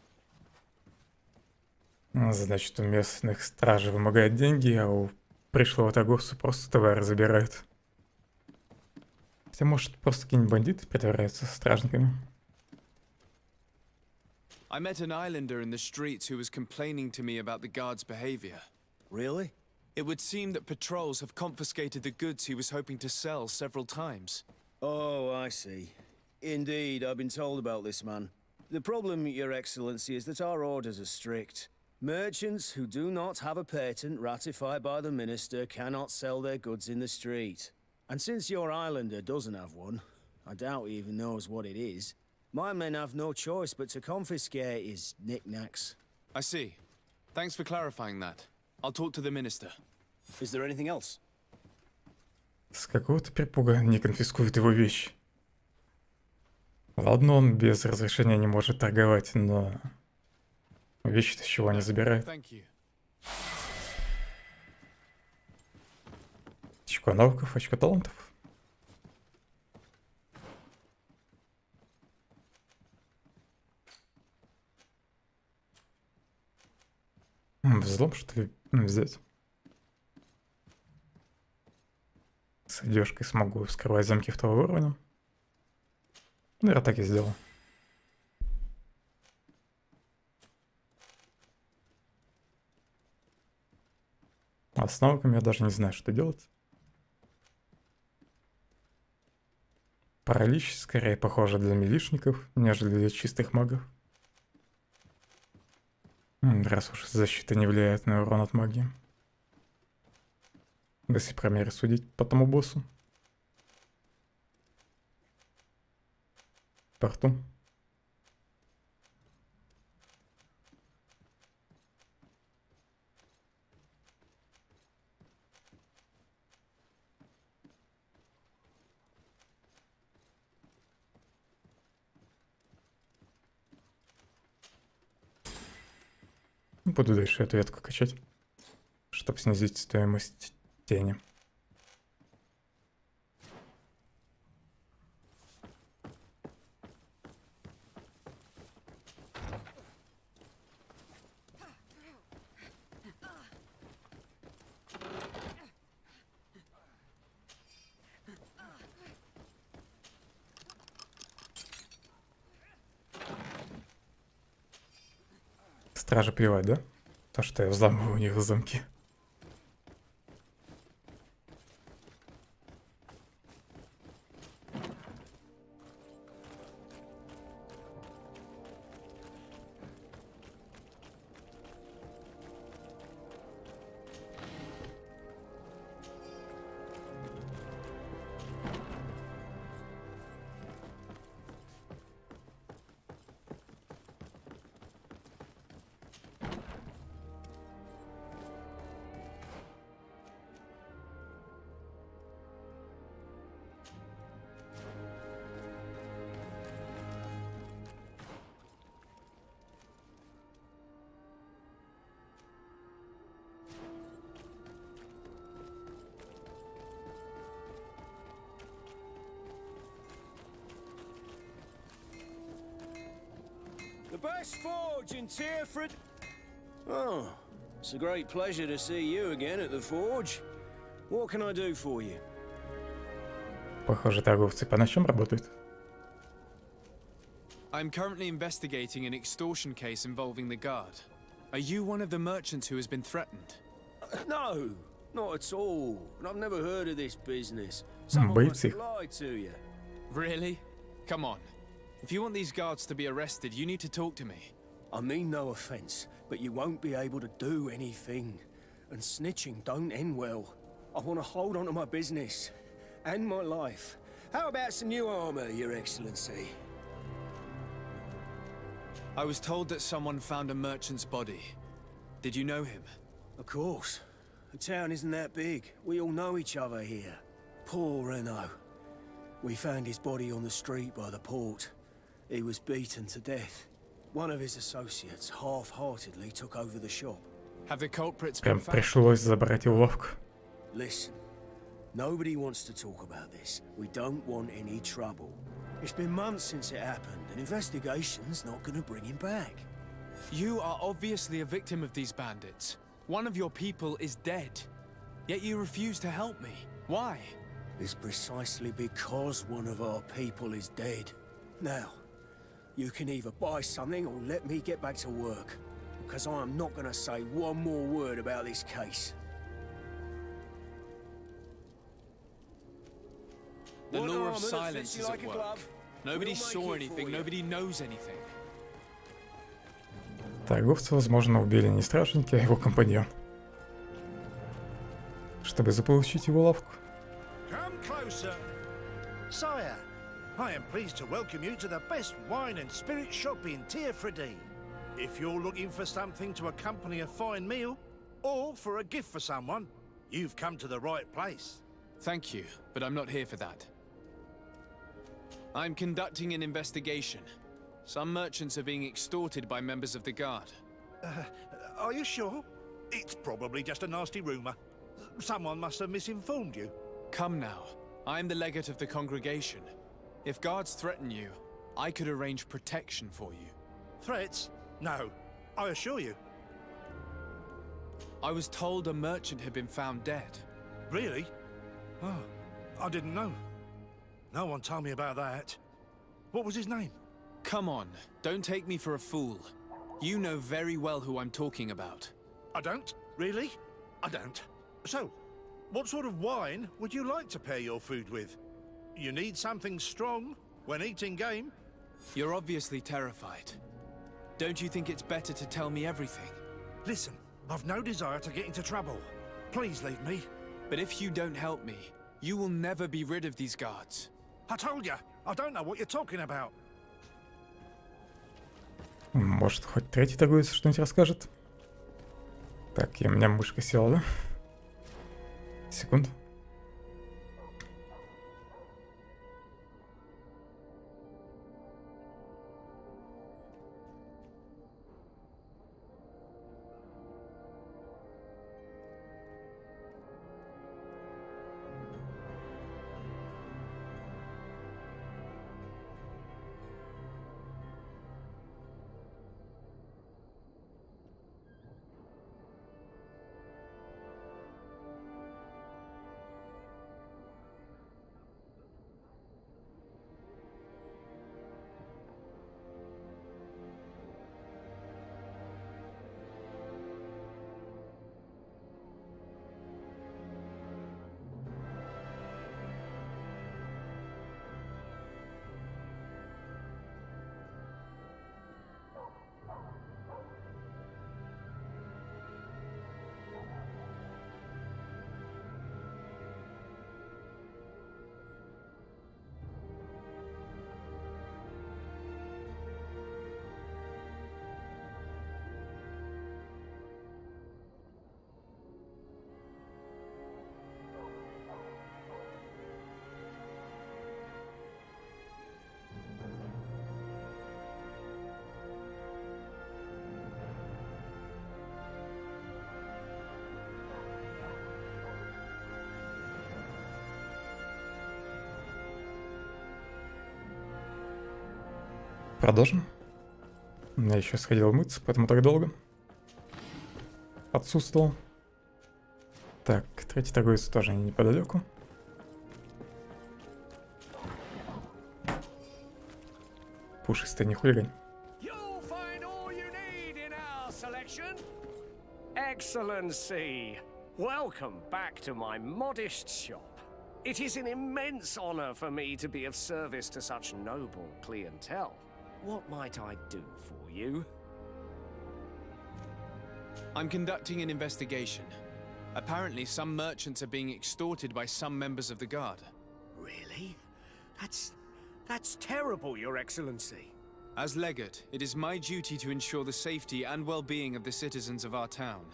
S1: Значит, у местных стражей вымогают деньги, а у пришлого торговца просто товары забирают. Хотя, может, просто какие-нибудь бандиты притворяются стражниками.
S3: I met an islander in the streets who was complaining to me about the guard's behavior.
S2: Really?
S3: It would seem that patrols have confiscated the goods he was hoping to sell several times.
S2: Oh, I see. Indeed, I've been told about this man. The problem, Your Excellency, is that our orders are strict. Merchants who do not have a patent ratified by the minister cannot sell their goods in the street. And since your islander doesn't have one, I doubt he even knows what it is, my men have no choice but to confiscate his knickknacks.
S3: I see. Thanks for clarifying that. I'll talk to the minister.
S2: Is there anything else?
S1: С какого-то перепуга не конфискуют его вещи. Ладно, он без разрешения не может торговать, но... Вещи-то с чего они забирают? Очко навыков, очко талантов. Взлом, что ли, взять? С одежкой смогу вскрывать замки второго уровня. Наверное, так и сделал. А с навыками я даже не знаю, что делать. Паралич скорее похоже для милишников, нежели для чистых магов. Раз уж защита не влияет на урон от магии. Если про меры судить по тому боссу. Порту. Буду дальше эту ветку качать, чтобы снизить стоимость тени. Стражи плевать, да? То, что я взламываю у них замки.
S12: The best forge in Tearford. Oh, it's a great pleasure to see you again at the forge. What can I do for you?
S1: Похоже, торговцы по ночам работают.
S3: I'm currently investigating an extortion case involving the guard. Are you one of the merchants who has been threatened?
S12: No, not at all. I've never heard of this business. Someone must have lied to you.
S3: Really? Come on. If you want these guards to be arrested, you need to talk to me.
S12: I mean no offense, but you won't be able to do anything. And snitching don't end well. I want to hold on to my business. And my life. How about some new armor, Your Excellency?
S3: I was told that someone found a merchant's body. Did you know him?
S12: Of course. The town isn't that big. We all know each other here. Poor Renault. We found his body on the street by the port. He was beaten to death. One of his associates half-heartedly took over the shop.
S3: Have the culprits
S1: Прям
S3: been found?
S1: пришлось забрать его ловко.
S12: Listen, nobody wants to talk about this. We don't want any trouble. It's been months since it happened, and investigation's not gonna bring him back.
S3: You are obviously a victim of these bandits. One of your people is dead. Yet you refuse to help me. Why?
S12: It's precisely because one of our people is dead. Now, you can either buy something or let me get back to work. Because I am not gonna say one more word about this case.
S3: The
S12: What
S3: law
S12: armor
S3: of
S12: that
S3: silence
S12: fits you
S3: is
S12: like
S3: at
S12: a
S3: work.
S12: glove?
S3: Nobody
S12: We'll make
S3: saw
S12: it
S3: anything,
S12: for you.
S3: nobody knows anything.
S1: Торговца, возможно, убили не стражники, а его компаньон. Чтобы заполучить его лавку.
S10: Come closer. Sire, I am pleased to welcome you to the best wine and spirit shop in Tearford. If you're looking for something to accompany a fine meal, or for a gift for someone, you've come to the right place.
S3: Thank you, but I'm not here for that. I'm conducting an investigation. Some merchants are being extorted by members of the guard.
S10: Are you sure? It's probably just a nasty rumor. Someone must have misinformed you.
S3: Come now. I'm the legate of the congregation. If guards threaten you, I could arrange protection for you.
S10: Threats? No, I assure you.
S3: I was told a merchant had been found dead.
S10: Really? Oh, I didn't know. No one told me about that. What was his name?
S3: Come on, don't take me for a fool. You know very well who I'm talking about.
S10: I don't? Really? I don't. So, what sort of wine would you like to pair your food with? You need something strong when eating game?
S3: You're obviously terrified. Don't you think it's better to tell me everything?
S10: Listen, I've no desire to get into trouble. Please leave me.
S3: But if you don't help me, you will never be rid of these guards.
S10: I told you, I don't know what you're talking about.
S1: Может, хоть третий торговец что-нибудь расскажет? Так, у меня мышка села, да? Секунду. Продолжим. Я еще сходил мыться, поэтому так долго отсутствовал. Так, третий торговец тоже неподалеку. Пушистый, не хулигань.
S9: Excellency, welcome back to my modest shop. It is an immense honor for me to be of service to such noble clientele. What might I do for you?
S3: I'm conducting an investigation. Apparently, some merchants are being extorted by some members of the guard.
S9: Really? That's terrible, Your Excellency.
S3: As legate, it is my duty to ensure the safety and well-being of the citizens of our town.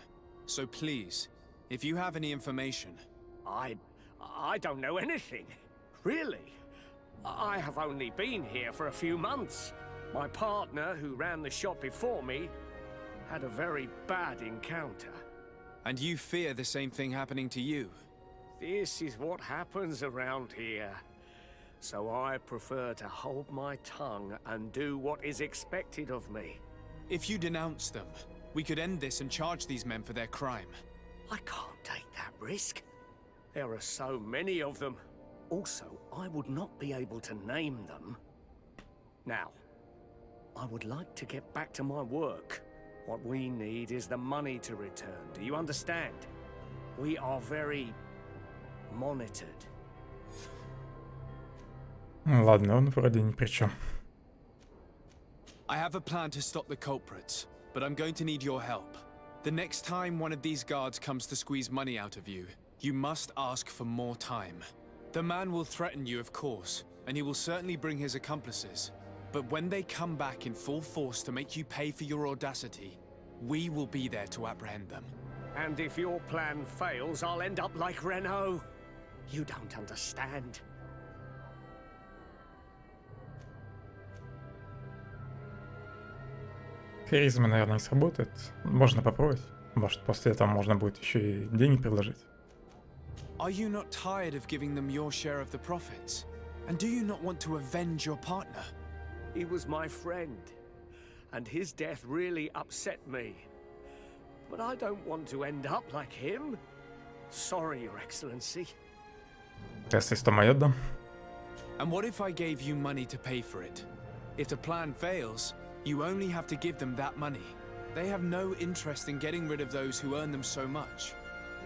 S3: So please, if you have any information...
S9: I don't know anything. Really. I have only been here for a few months. My partner, who ran the shop before me, had a very bad encounter.
S3: And you fear the same thing happening to you?
S9: This is what happens around here. So I prefer to hold my tongue and do what is expected of me.
S3: If you denounce them, we could end this and charge these men for their crime.
S9: I can't take that risk. There are so many of them. Also, I would not be able to name them. Now, I would like to get back to my work. What we need is the money to return. Do you understand? We are very monitored.
S1: Ладно, он вроде ни при чем.
S3: I have a plan to stop the culprits, but I'm going to need your help. The next time one of these guards comes to squeeze money out of you, you must ask for more time. The man will threaten you, of course, and he will certainly bring his accomplices. But when they come back in full force to make you pay for your audacity, we will be there to apprehend them.
S9: And if your plan fails, I'll end up like Renault. You don't understand.
S1: Харизма, наверное, не сработает. Можно попробовать. Может, после этого можно будет еще и деньги предложить.
S3: Are you not tired of giving them your share of the profits? And do you not want to avenge your partner?
S9: He was my friend, and his death really upset me. But I don't want to end up like him. Sorry, Your Excellency.
S1: Если 100 монет дам.
S3: And what if I gave you money to pay for it? If the plan fails, you only have to give them that money. They have no interest in getting rid of those who earn them so much.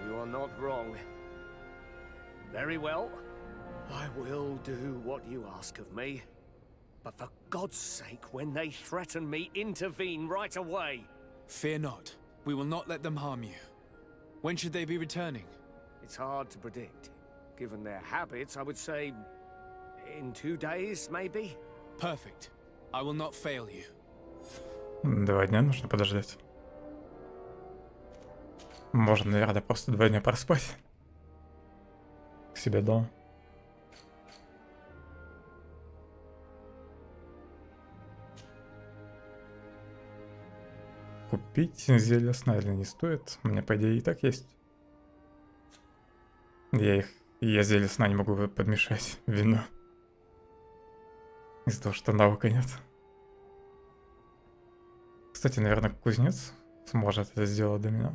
S9: You are not wrong. Very well. I will do what you ask of me. But for God's sake, when they threaten me, intervene right away.
S3: Fear not. We will not let them harm you. When should they be returning?
S9: It's hard to predict. Given their habits, I would say in 2 days, maybe?
S3: Perfect. I will not fail you.
S1: 2 дня нужно подождать. Можно, наверное, просто 2 дня проспать. К себе дома. Купить зелье сна или не стоит? У меня, по идее, и так есть. Я зелье сна не могу подмешать в вино. Из-за того, что навыка нет. Кстати, наверное, кузнец сможет это сделать до меня.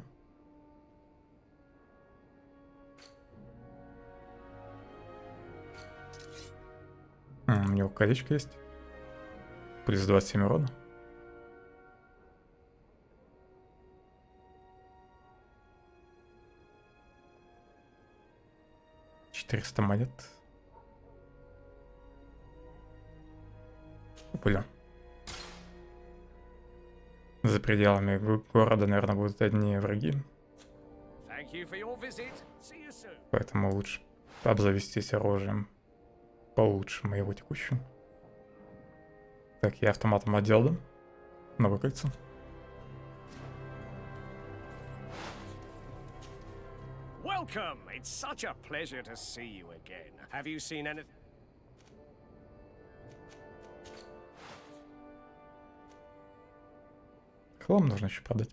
S1: У него колечко есть. Плюс 27 урона. $400 монет. Куплю. За пределами города, наверное, будут одни враги. Поэтому лучше обзавестись оружием получше моего текущего. Так, я автоматом отдел дам. Новое кольцо.
S10: Welcome! It's such a pleasure to see you again. Have you seen anything?
S1: Хлам нужно еще продать.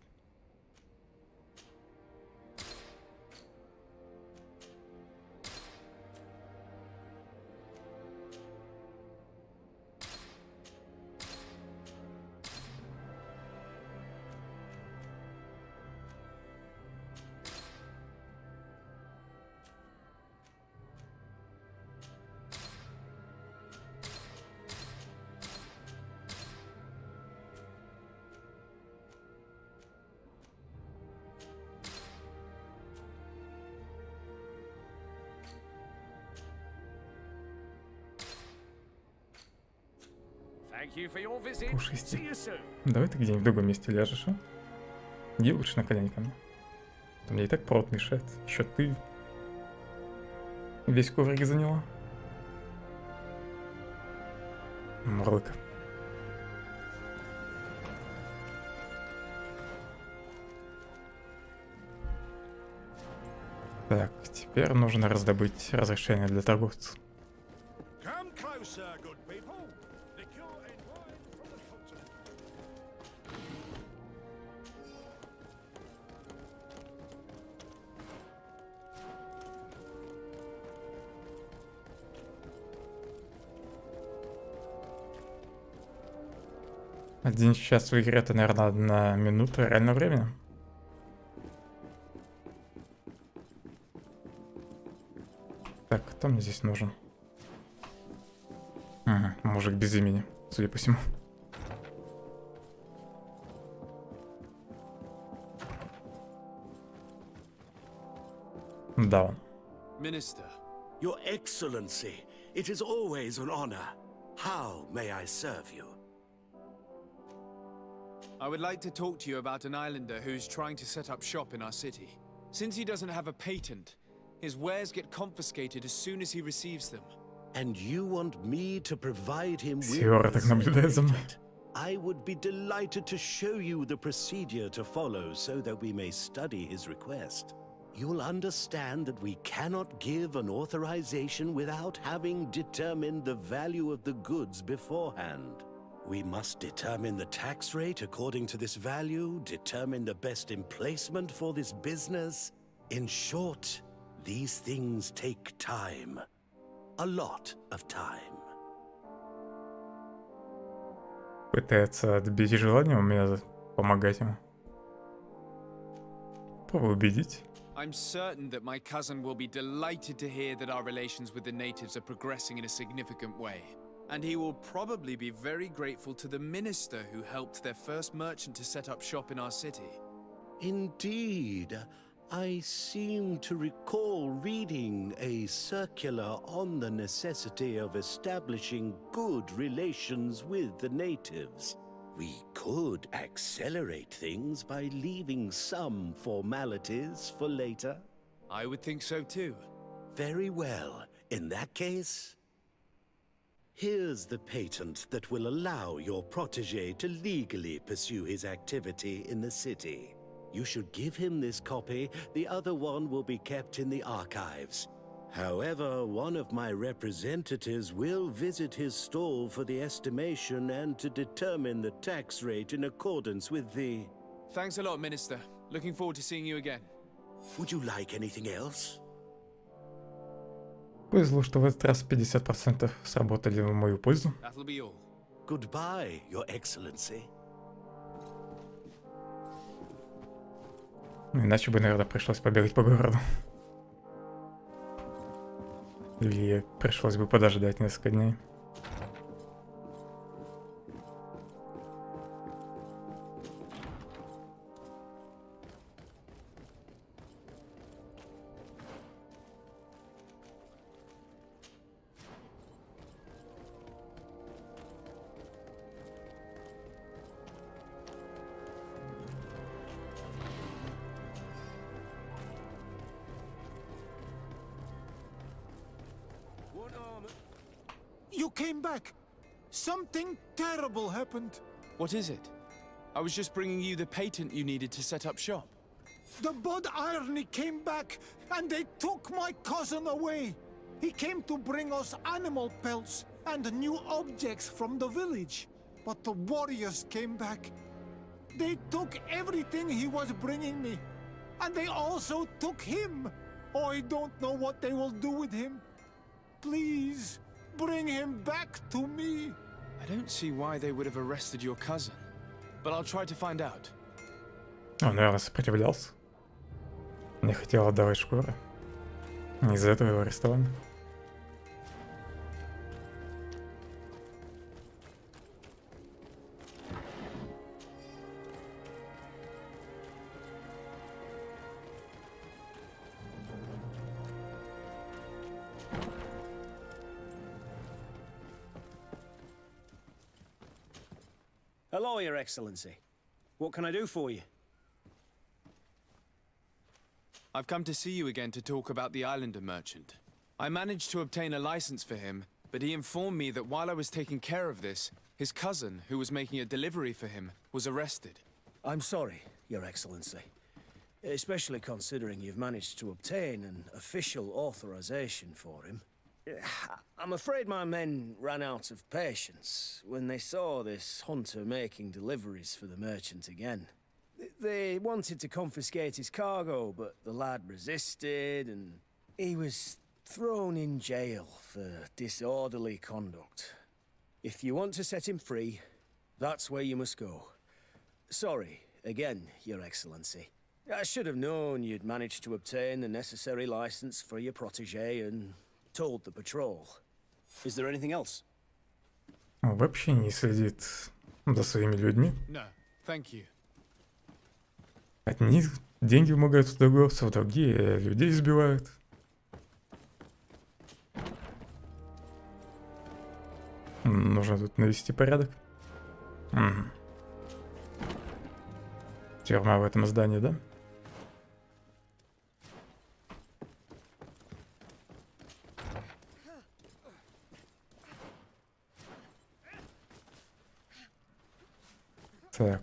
S1: Пушистый. Давай ты где-нибудь в другом месте ляжешь, а? Иди лучше на колени ко мне. А мне и так провод мешает. Еще ты весь коврик заняла. Мурлыка. Так, теперь нужно раздобыть разрешение для торговца. Один час в игре — это, наверное, 1 минута реального времени. Так, кто мне здесь нужен? Мужик без имени, судя по всему. Да, он.
S22: Minister. Your Excellency, it is always an honor. How may I serve you?
S3: I would like to talk to you about an islander who's trying to set up shop in our city. Since he doesn't have a patent, his wares get confiscated as soon as he receives them.
S22: And you want me to provide him with
S1: Сиора так наблюдает за мной.
S22: I would be delighted to show you the procedure to follow so that we may study his request. You'll understand that we cannot give an authorization without having determined the value of the goods beforehand. We must determine the tax rate according to this value, determine the best emplacement for this business. In short, these things take time. A lot of time.
S1: Пытается отбить желание у меня помогать ему. Попробуй убедить.
S3: I'm certain that my cousin will be delighted to hear that our relations with the natives are progressing in a significant way. And he will probably be very grateful to the minister who helped their first merchant to set up shop in our city.
S22: Indeed. I seem to recall reading a circular on the necessity of establishing good relations with the natives. We could accelerate things by leaving some formalities for later.
S3: I would think so too.
S22: Very well. In that case, here's the patent that will allow your protege to legally pursue his activity in the city. You should give him this copy. The other one will be kept in the archives. However, one of my representatives will visit his stall for the estimation and to determine the tax rate in accordance with the...
S3: Thanks a lot, Minister. Looking forward to seeing you again.
S22: Would you like anything else?
S1: Повезло, что в этот раз 50% сработали в мою пользу.
S3: That'll be all.
S22: Goodbye, Your Excellency.
S1: Иначе бы, наверное, пришлось побегать по городу. Или пришлось бы подождать несколько дней.
S11: You came back! Something terrible happened.
S3: What is it? I was just bringing you the patent you needed to set up shop.
S11: The Bud Irony came back, and they took my cousin away. He came to bring us animal pelts and new objects from the village. But the warriors came back. They took everything he was bringing me. And they also took him. Oh, I don't know what they will do with him. Please, bring him back to me.
S3: I don't see why they would have arrested your cousin, but I'll try to find out.
S1: Он, наверное, сопротивлялся. Не хотел отдавать шкуры. Из-за этого его арестовали.
S12: Hello, Your Excellency. What can I do for you?
S3: I've come to see you again to talk about the Islander merchant. I managed to obtain a license for him, but he informed me that while I was taking care of this, his cousin, who was making a delivery for him, was arrested.
S12: I'm sorry, Your Excellency. Especially considering you've managed to obtain an official authorization for him. I'm afraid my men ran out of patience when they saw this hunter making deliveries for the merchant again. They wanted to confiscate his cargo, but the lad resisted, and he was thrown in jail for disorderly conduct. If you want to set him free, that's where you must go. Sorry, again, Your Excellency. I should have known you'd managed to obtain the necessary license for your protege and told the patrol. Is there anything else?
S1: Он вообще не следит за своими людьми.
S3: No, thank you.
S1: Одни деньги вымогают у торговцев, другие людей избивают. Нужно тут навести порядок. Угу. Тюрьма в этом здании, да? Так.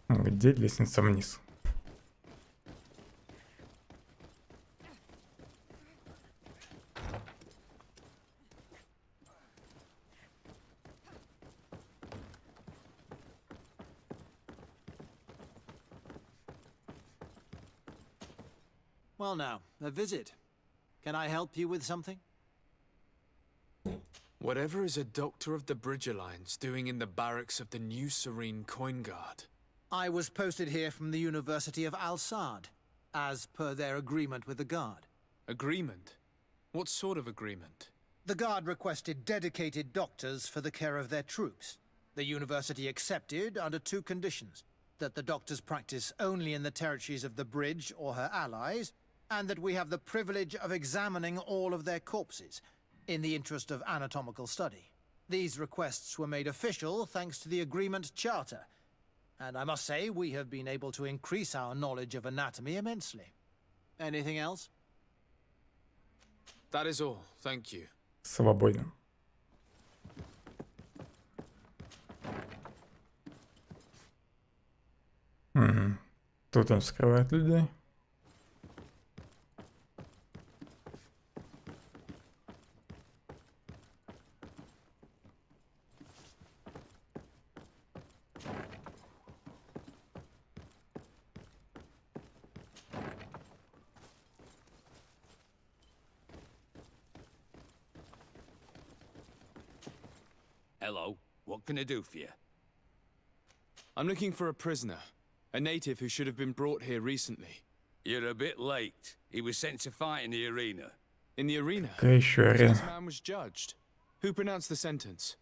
S1: Где лестница вниз?
S16: Well now, a visit. Can I help you with something?
S3: Whatever is a doctor of the Bridge Alliance doing in the barracks of the New Serene Coin Guard?
S16: I was posted here from the University of Al-Sad, as per their agreement with the Guard.
S3: Agreement? What sort of agreement?
S16: The Guard requested dedicated doctors for the care of their troops. The University accepted under 2 conditions: that the doctors practice only in the territories of the Bridge or her allies, and that we have the privilege of examining all of their corpses, in the interest of anatomical study. These requests were made official thanks to the Agreement Charter, and I must say we have been able to increase our knowledge of anatomy immensely. Anything else?
S3: That is all, thank you.
S1: Свободен. Угу. Тут он скрывает людей.
S18: Hello, what can I do for you?
S3: I'm looking for a prisoner. A native who should have been brought here recently.
S18: You're a bit late. He was sent to fight in the arena.
S3: In the arena?
S1: Какая еще арена?
S3: This man was judged. Who pronounced the sentence?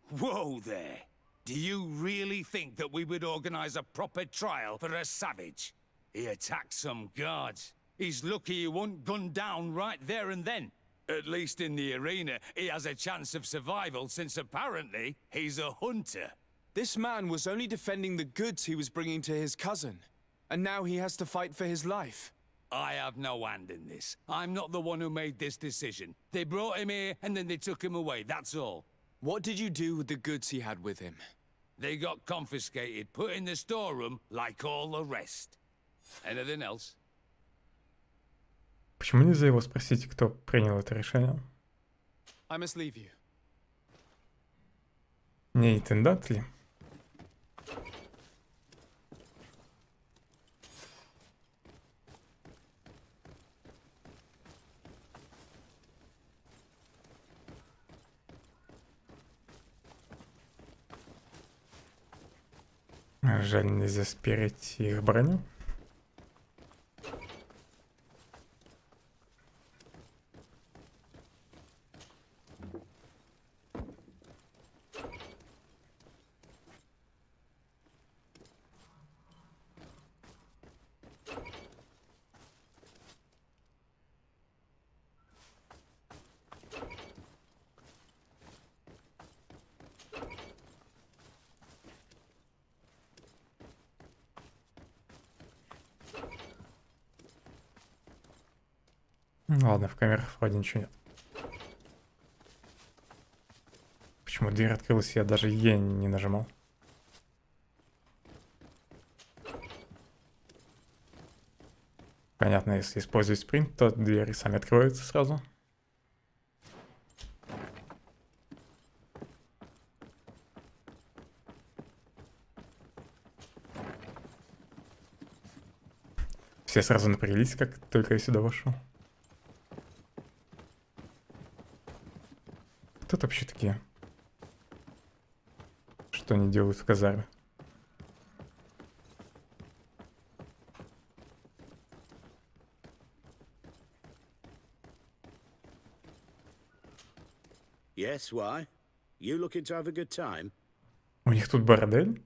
S18: Whoa there! Do you really think that we would organize a proper trial for a savage? He attacked some guards. He's lucky he wasn't gunned down right there and then. At least in the arena, he has a chance of survival since apparently he's a hunter.
S3: This man was only defending the goods he was bringing to his cousin, and now he has to fight for his life.
S18: I have no hand in this. I'm not the one who made this decision. They brought him here and then they took him away, that's all.
S3: What did you do with the goods he had with him?
S18: They got confiscated, put in the storeroom like all the rest. Anything else?
S1: Почему нельзя его спросить, кто принял это решение?
S3: I must leave you.
S1: Не интендант ли? Жаль, нельзя спереть их броню. Ладно, в камерах вроде ничего нет. Почему дверь открылась, я даже Е не нажимал. Понятно, если использовать спринт, то двери сами открываются сразу. Все сразу напряглись, как только я сюда вошел. Кто это вообще такие? Что они делают в казарме?
S22: Yes, why? You looking to have a good time?
S1: У них тут бордель?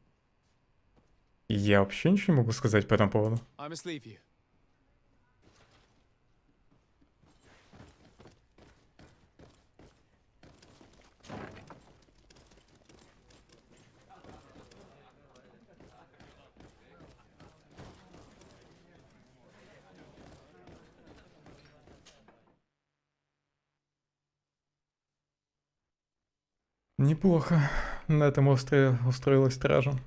S1: И я вообще ничего не могу сказать по этому поводу.
S3: I must leave you.
S1: Неплохо на этом острове устроилась стража.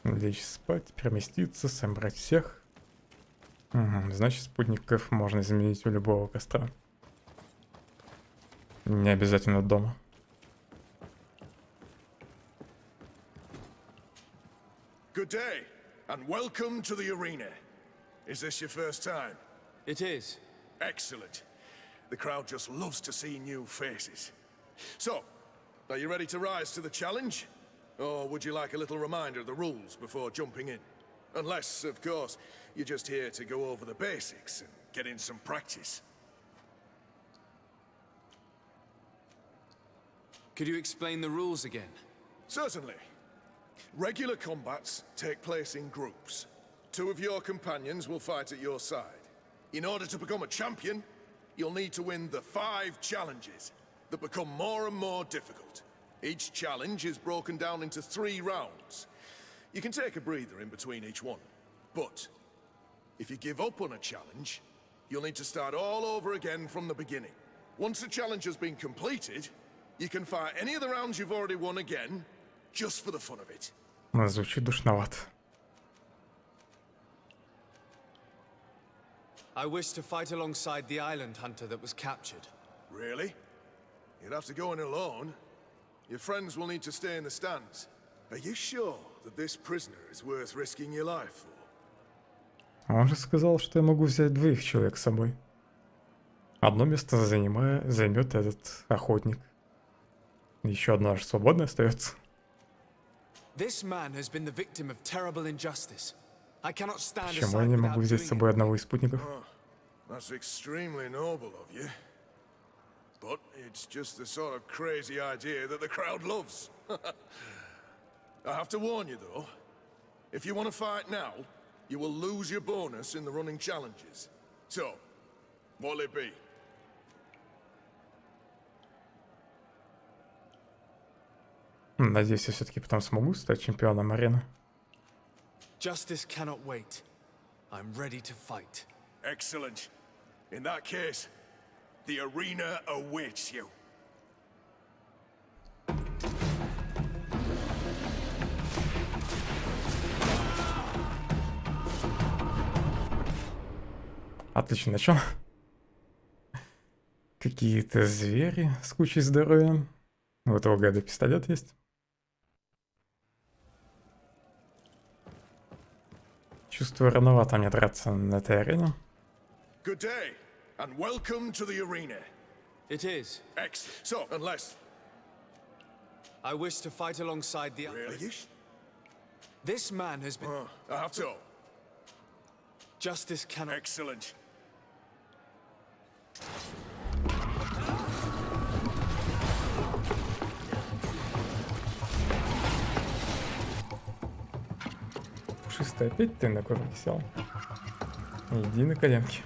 S1: Лечь спать, переместиться, собрать всех. Угу, значит, спутников можно заменить у любого костра. Не обязательно дома.
S13: Good day, and welcome to the arena. Is this your first time?
S3: It is.
S13: Excellent. The crowd just loves to see new faces. So, are you ready to rise to the challenge? Or would you like a little reminder of the rules before jumping in? Unless, of course, you're just here to go over the basics and get in some practice.
S3: Could you explain the rules again?
S13: Certainly. Regular combats take place in groups. 2 of your companions will fight at your side. In order to become a champion, you'll need to win the 5 challenges that become more and more difficult. Each challenge is broken down into 3 rounds. You can take a breather in between each one. But if you give up on a challenge, you'll need to start all over again from the beginning. Once the challenge has been completed, you can fight any of the rounds you've already won again, just for the fun of it.
S1: Звучит душновато.
S3: I wish to fight alongside the island hunter that was captured.
S13: Really? You'd have to go in alone. Your friends will need to stay in the stands. Are you sure that this prisoner is worth risking your life for?
S1: Он же сказал, что я могу взять 2 человек с собой. Одно место займет этот охотник. Еще одно аж свободное остается.
S3: This man has been the victim of terrible injustice. I cannot stand
S1: Почему я не могу взять с собой одного из спутников?
S13: That's extremely noble of you. But it's just the sort of crazy idea that the crowd loves. I have to warn you, though. If you want to fight now, you will lose your bonus in the running challenges. So, what'll it be?
S1: Надеюсь, я все-таки потом смогу стать чемпионом арены.
S3: Justice cannot wait. I'm ready to fight.
S13: Excellent. In that case, the arena awaits you.
S1: Отлично начало. Какие-то звери с кучей здоровья. У этого гада пистолет есть. Чувствую, рановато мне драться на этой арене.
S13: Good day, and welcome to the arena.
S3: It is.
S13: Excellent. So, unless...
S3: I wish to fight alongside the...
S13: Really?
S3: This man has been...
S13: I have to...
S3: Justice cannot...
S13: Excellent.
S1: Пушистый, опять ты на коврике сел. Иди на коленки.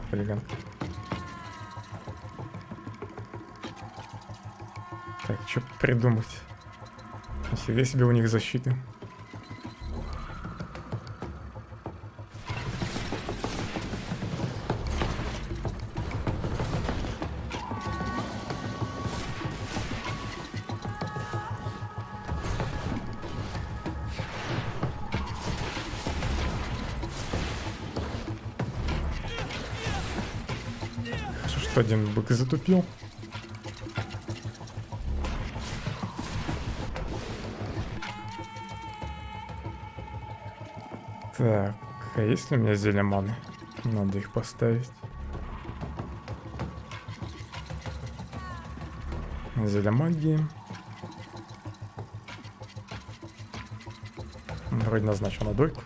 S1: Хулиганка. Так, что придумать? Нифига себе у них защиты. Что один бык затупил. Так, а есть ли у меня зелья маны? Надо их поставить. Зелья магии. Вроде назначил на дойку.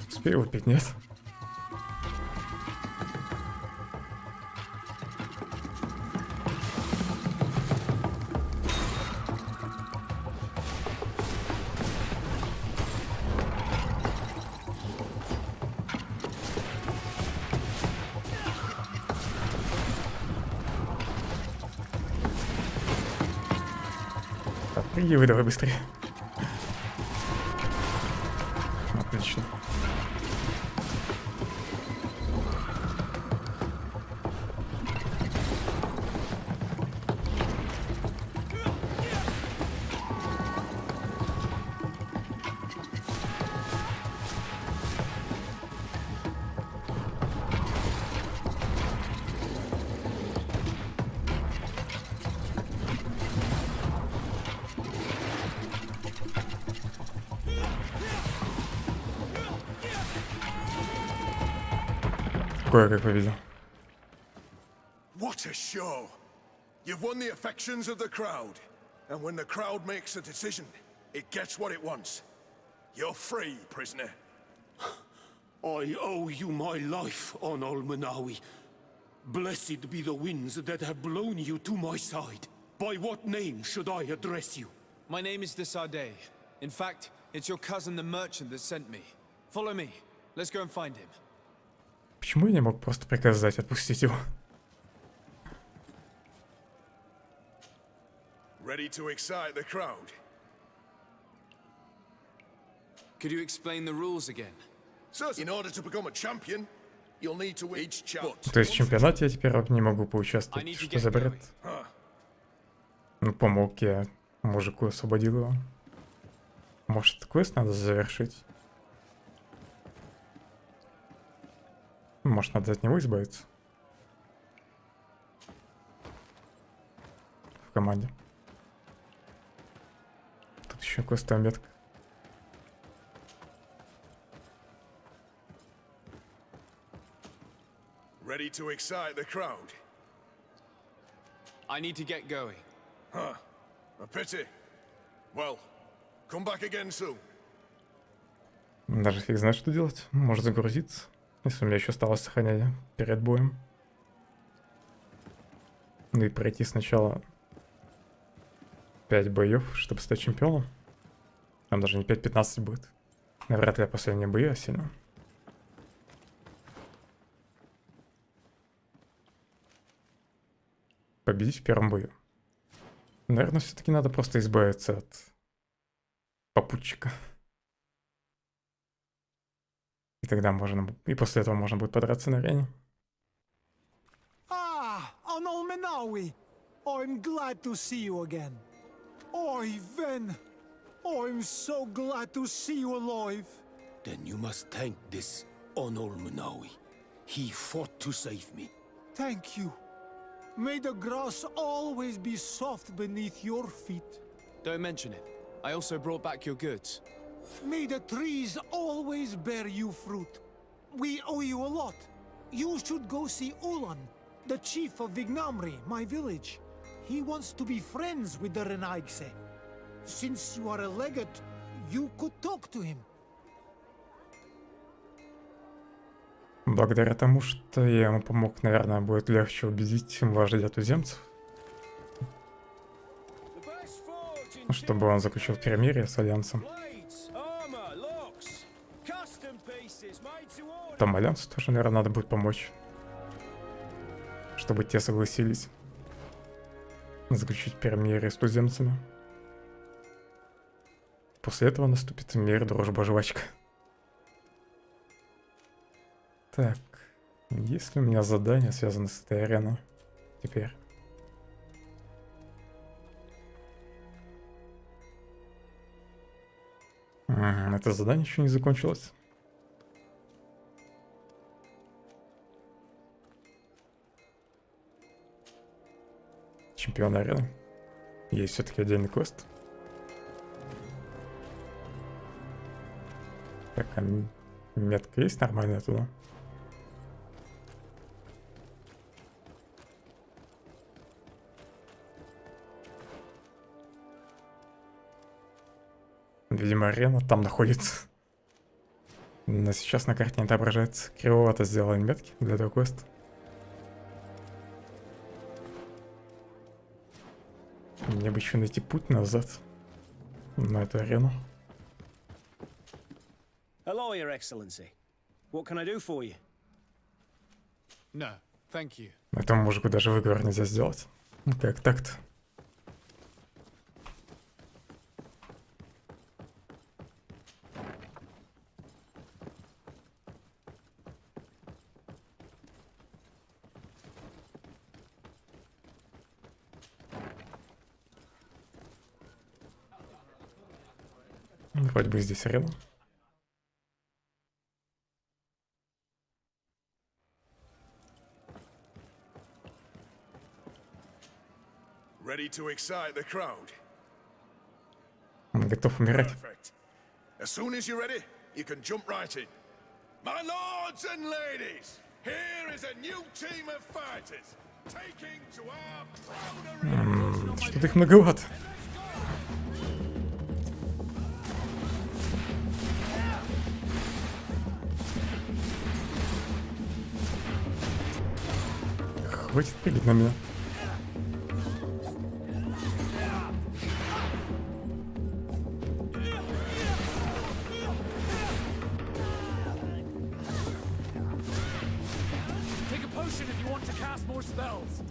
S1: Успею выпить, нет? Прыгивай давай быстрее. Отлично. кое-как победил.
S13: What a show! You've won the affections of the crowd. And when the crowd makes a decision, it gets what it wants. You're free, prisoner.
S20: I owe you my life, Onol Manawi. Blessed be the winds that have blown you to my side. By what name should I address you?
S3: My name is Desarde. In fact, it's your cousin the merchant that sent me. Follow me. Let's go and find him.
S1: Почему я не мог просто приказать отпустить его?
S13: Ready to excite the crowd?
S3: Could you explain the rules again?
S13: So, in order to become a champion, you'll need to win each challenge.
S1: То есть в чемпионате я теперь не могу поучаствовать. Что за бред? Ну, помог я мужику, освободил его. Может, квест надо завершить? Может, надо от него избавиться? В команде. Тут еще квестовая метка.
S13: Ready to excite the crowd?
S3: I need to get going.
S13: Huh. A pity. Well, come back again soon.
S1: Даже фиг знает, что делать. Может загрузиться, если у меня еще осталось сохранение перед боем. Ну и пройти сначала 5 боев, чтобы стать чемпионом. Там даже не 5-15 будет. Навряд ли последние бои, а сильно. Победить в первом бою. Наверное, все-таки надо просто избавиться от попутчика. И тогда можно... И после этого можно будет подраться на арене.
S11: Onol Manawi! I'm glad to see you again. Oi, Ven! I'm so glad to see you alive.
S20: Then you must thank this Onol Manawi. He fought to save me.
S11: Thank you. May the grass always be soft beneath your feet.
S3: Don't mention it. I also brought back your goods.
S11: May the trees always bear you fruit. We owe you a lot. You should go see Ulan, the chief of Vignamri, my village. He wants to be friends with the Renaigse. Since you are a legate, you could talk to him.
S1: Благодаря тому, что я ему помог, наверное, будет легче убедить вождя туземцев. Чтобы он заключил перемирие с Альянсом. Там Альянсу тоже, наверное, надо будет помочь. Чтобы те согласились заключить перемирие с туземцами. После этого наступит мир, дружба, жвачка. Так, есть ли у меня задания, связанные с этой ареной теперь? Это задание еще не закончилось. Чемпион арены. Есть все-таки отдельный квест. Так, а метка есть нормальная туда? Видимо, арена там находится. Но сейчас на карте не отображается. Кривовато сделали метки для этого квеста. Мне бы еще найти путь назад на эту арену.
S12: Hello, Your Excellency. What can I do for you?
S3: No, thank you.
S1: Этому мужику даже выговор нельзя сделать. Как так-то? Вроде бы здесь арена.
S13: Ready to excite the crowd?
S1: Он готов умирать.
S13: Perfect. As soon as you're ready, you can jump right in. My lords and ladies,
S1: Что-то их многовато. Хватит прыгать на меня.
S10: Take a potion if you want to cast more spells.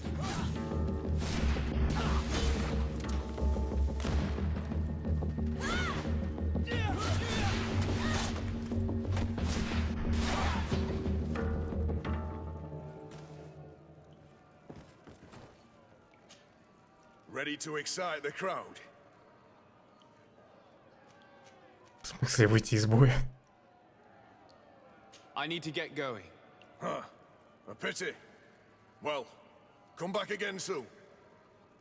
S13: Ready to excite the crowd?
S1: В смысле выйти из боя?
S3: I need to get going.
S13: Huh. A pity. Well, come back again soon.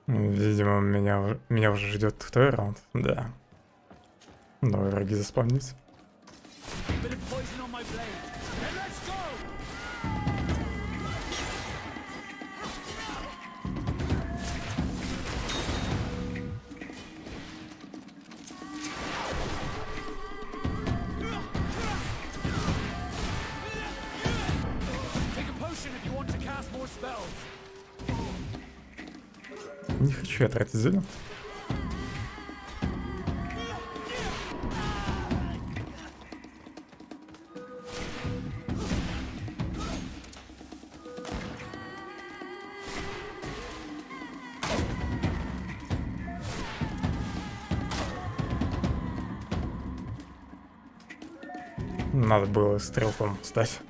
S1: Видимо, меня уже ждет второй раунд. Да. Новые враги заспавнились.
S10: Bit of poison on my blade. Then let's go! Take a potion if you want to cast more spells.
S1: Не хочу я тратить зелье. Надо было стрелком стать.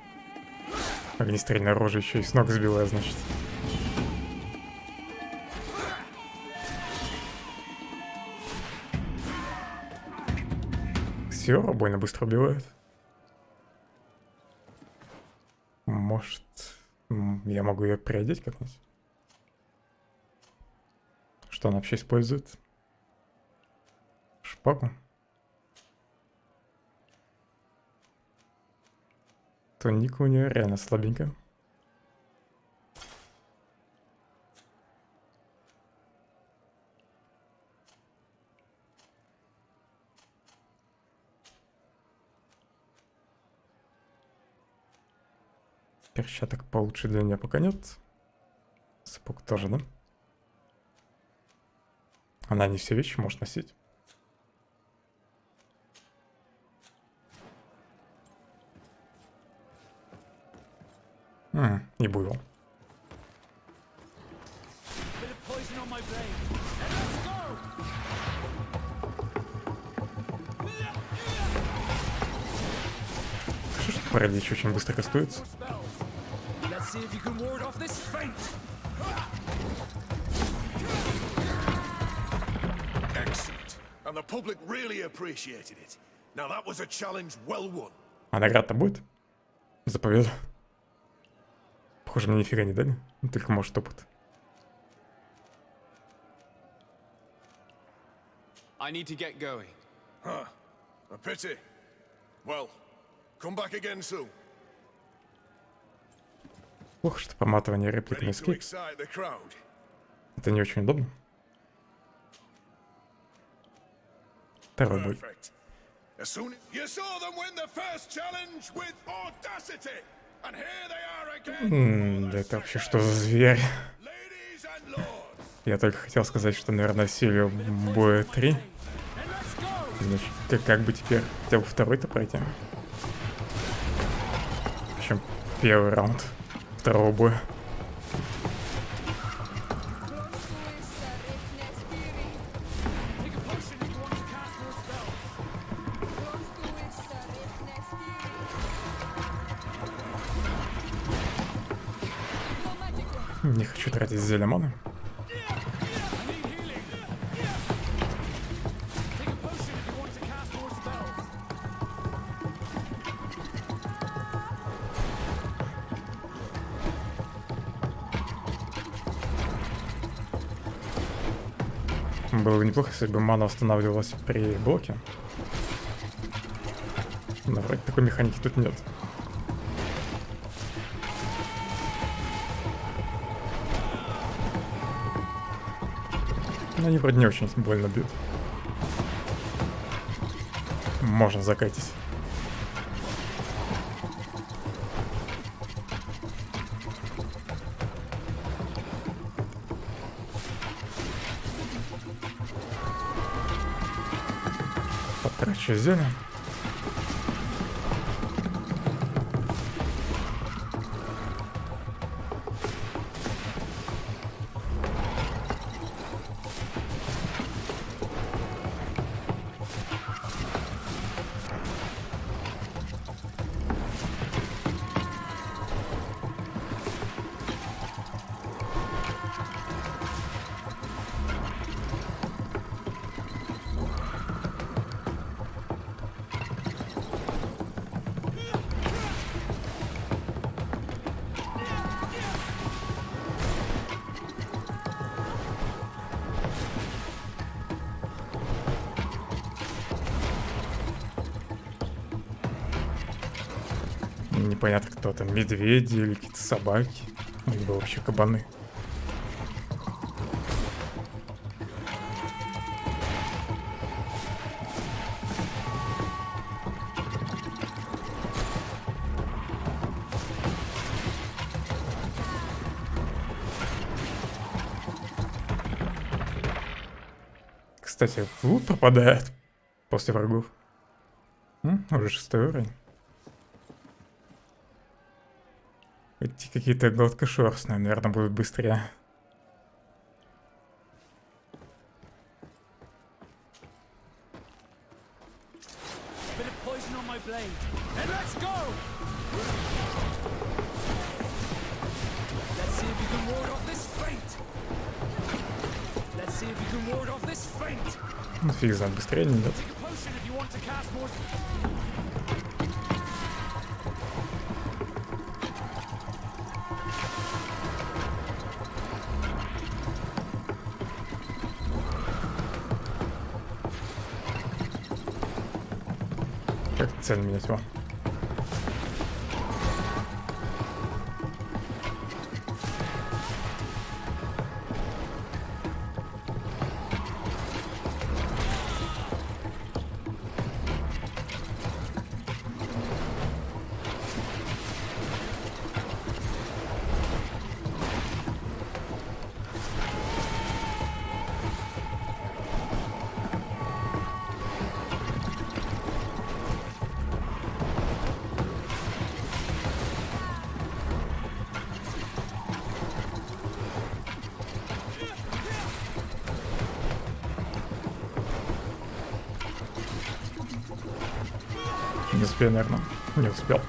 S1: Огнестрельное оружие еще и с ног сбило, значит. Все, больно быстро убивает. Может, я могу ее приодеть как-нибудь? Что она вообще использует? Шпагу? Туника у нее реально слабенькая. Перчаток получше для нее пока нет. Сапог тоже, да? Она не все вещи может носить. И буйвол. Что ж, паралич очень быстро кастуется. А награда-то будет? За победу? Похоже, мне нифига не дали. Только может опыт.
S3: I need to get going.
S13: Huh. A pity. Well, come back again soon.
S1: Плохо, что поматывание реплик на эскейп. Это не очень удобно. Второй бой. Да это вообще что за зверь? Я только хотел сказать, что, наверное, серию боя 3. Значит, как бы теперь хотя бы второй-то пройти. Причем первый раунд второго боя. Не хочу тратить зелье маны. Было бы неплохо, если бы мана восстанавливалась при блоке. Но вроде такой механики тут нет. Но они вроде не очень больно бьют. Можно закатить. Потрачу зелень. Непонятно, кто там, медведи или какие-то собаки, либо вообще кабаны. Кстати, лут пропадает после врагов. Уже 6 уровень. Эти какие-то гладкошерстные, наверное, будут быстрее. Ну фиг знает, быстрее не идет. Как цель менять его? Не успел, наверное. Не успел.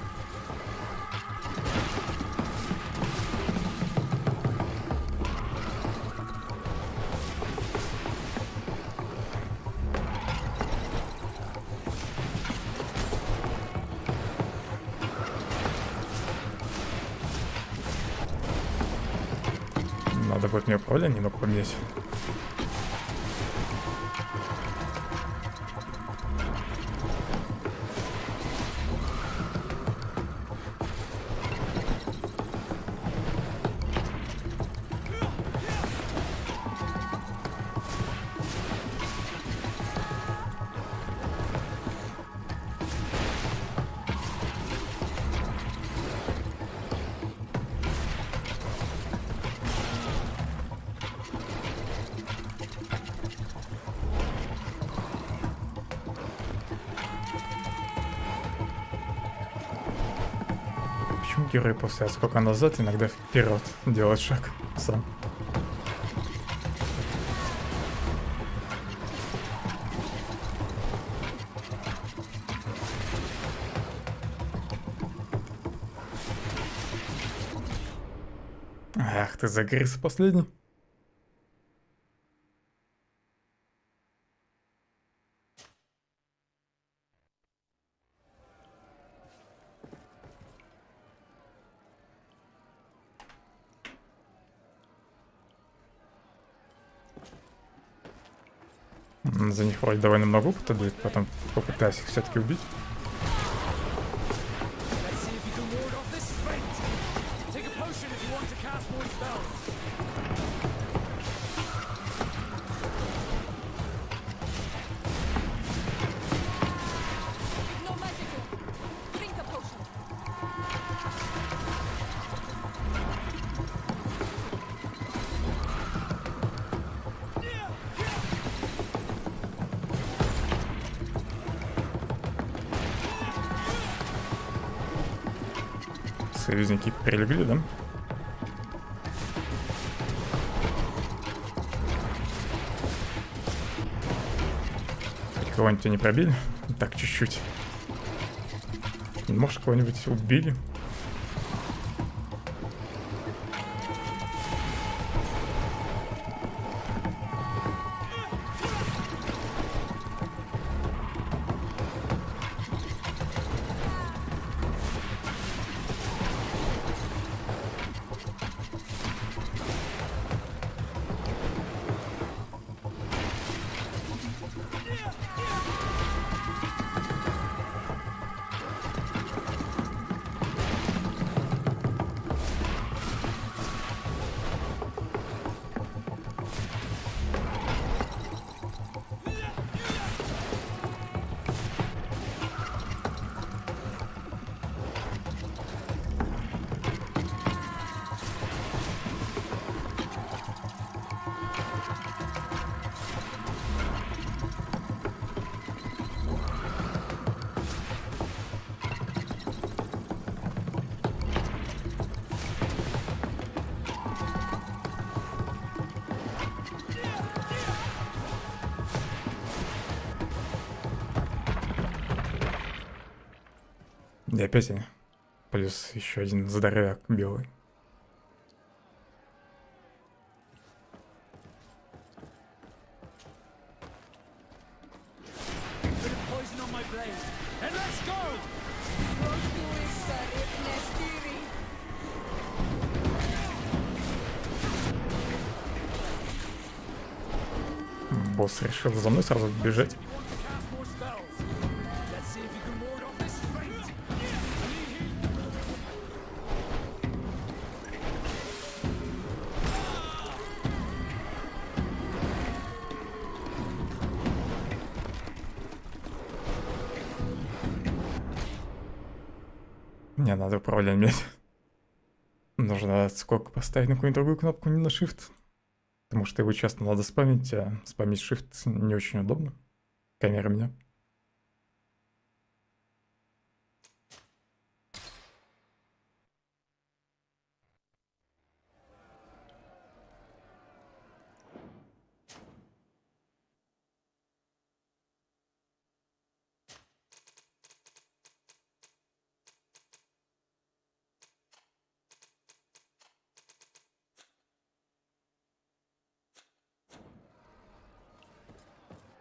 S1: Надо будет мне управление немного поменять. Почему герой после отскока назад иногда вперед делает шаг сам? Ах, ты загрыз последний. За них вроде довольно много опыта дают, потом попытаюсь их все-таки убить. Союзники прилегли, да? Хоть кого-нибудь не пробили? Так, чуть-чуть. Может, кого-нибудь убили? И опять плюс еще один здоровяк белый. Босс решил за мной сразу бежать. Мне надо управлять, блядь. Нужно отскок поставить на какую-нибудь другую кнопку, не на Shift. Потому что его часто надо спамить, а спамить Shift не очень удобно. Камера меня.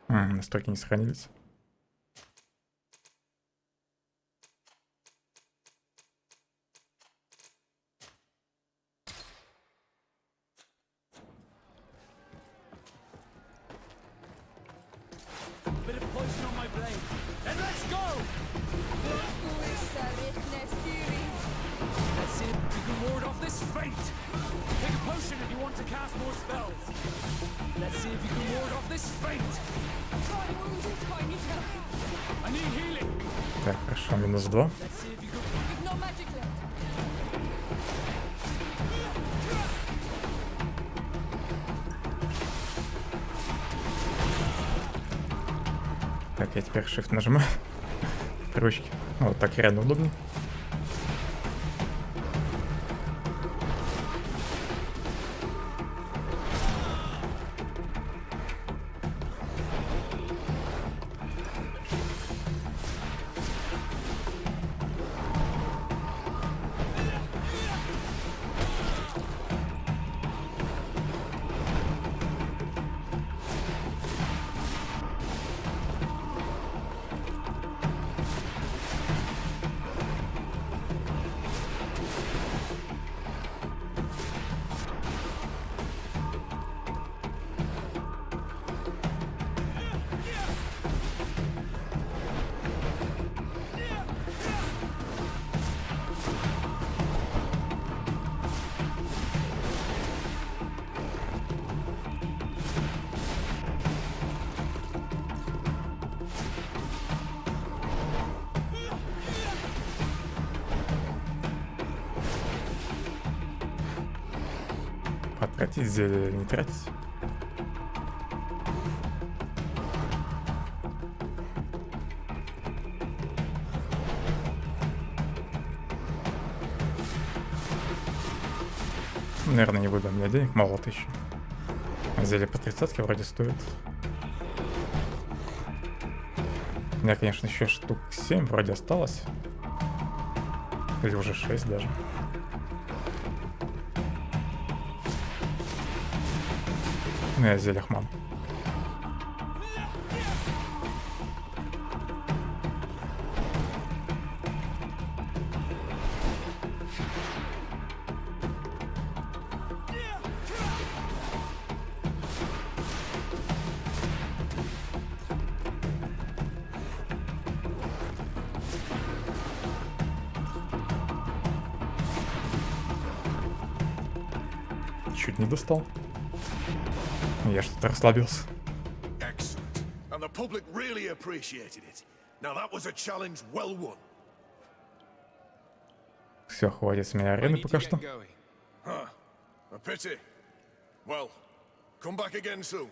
S1: Настройки не сохранились. Так, хорошо, минус 2. Так, я теперь Shift нажимаю. Ручки. Вот так реально удобно. Потратить зелье или не тратить? Наверное, не буду, у меня денег мало-то еще. Зелье по 30 вроде стоит. У меня, конечно, еще штук 7 вроде осталось. Или уже 6 даже. Ну, я зельях мам. Чуть не достал. Я что-то расслабился.
S13: Excellent. And the public really appreciated it. Now that was a challenge well won.
S1: Все, хватит с меня арены пока что.
S13: Huh. A pity. Well, come back again soon.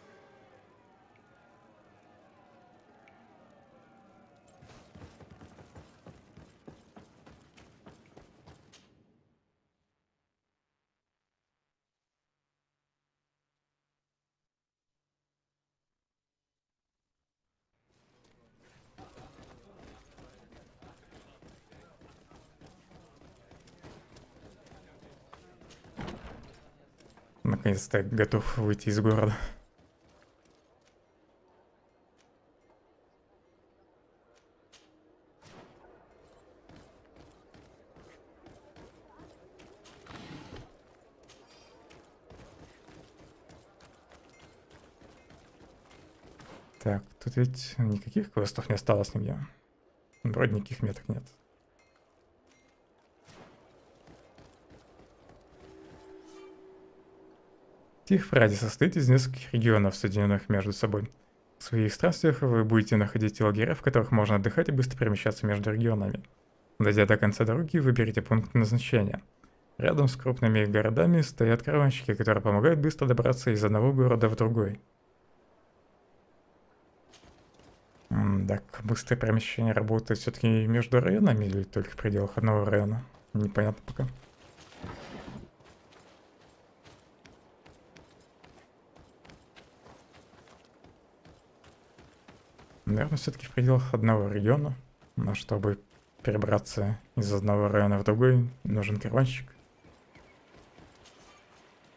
S1: Наконец-то я готов выйти из города. Так, тут ведь никаких квестов не осталось нигде. Вроде никаких меток нет. Тихфради состоит из нескольких регионов, соединенных между собой. В своих странствиях вы будете находить лагеря, в которых можно отдыхать и быстро перемещаться между регионами. Дойдя до конца дороги, выберите пункт назначения. Рядом с крупными городами стоят караванщики, которые помогают быстро добраться из одного города в другой. Так, быстрое перемещение работает все-таки между районами или только в пределах одного района? Непонятно пока. Наверное, все-таки в пределах одного региона. Но чтобы перебраться из одного района в другой, нужен караванщик.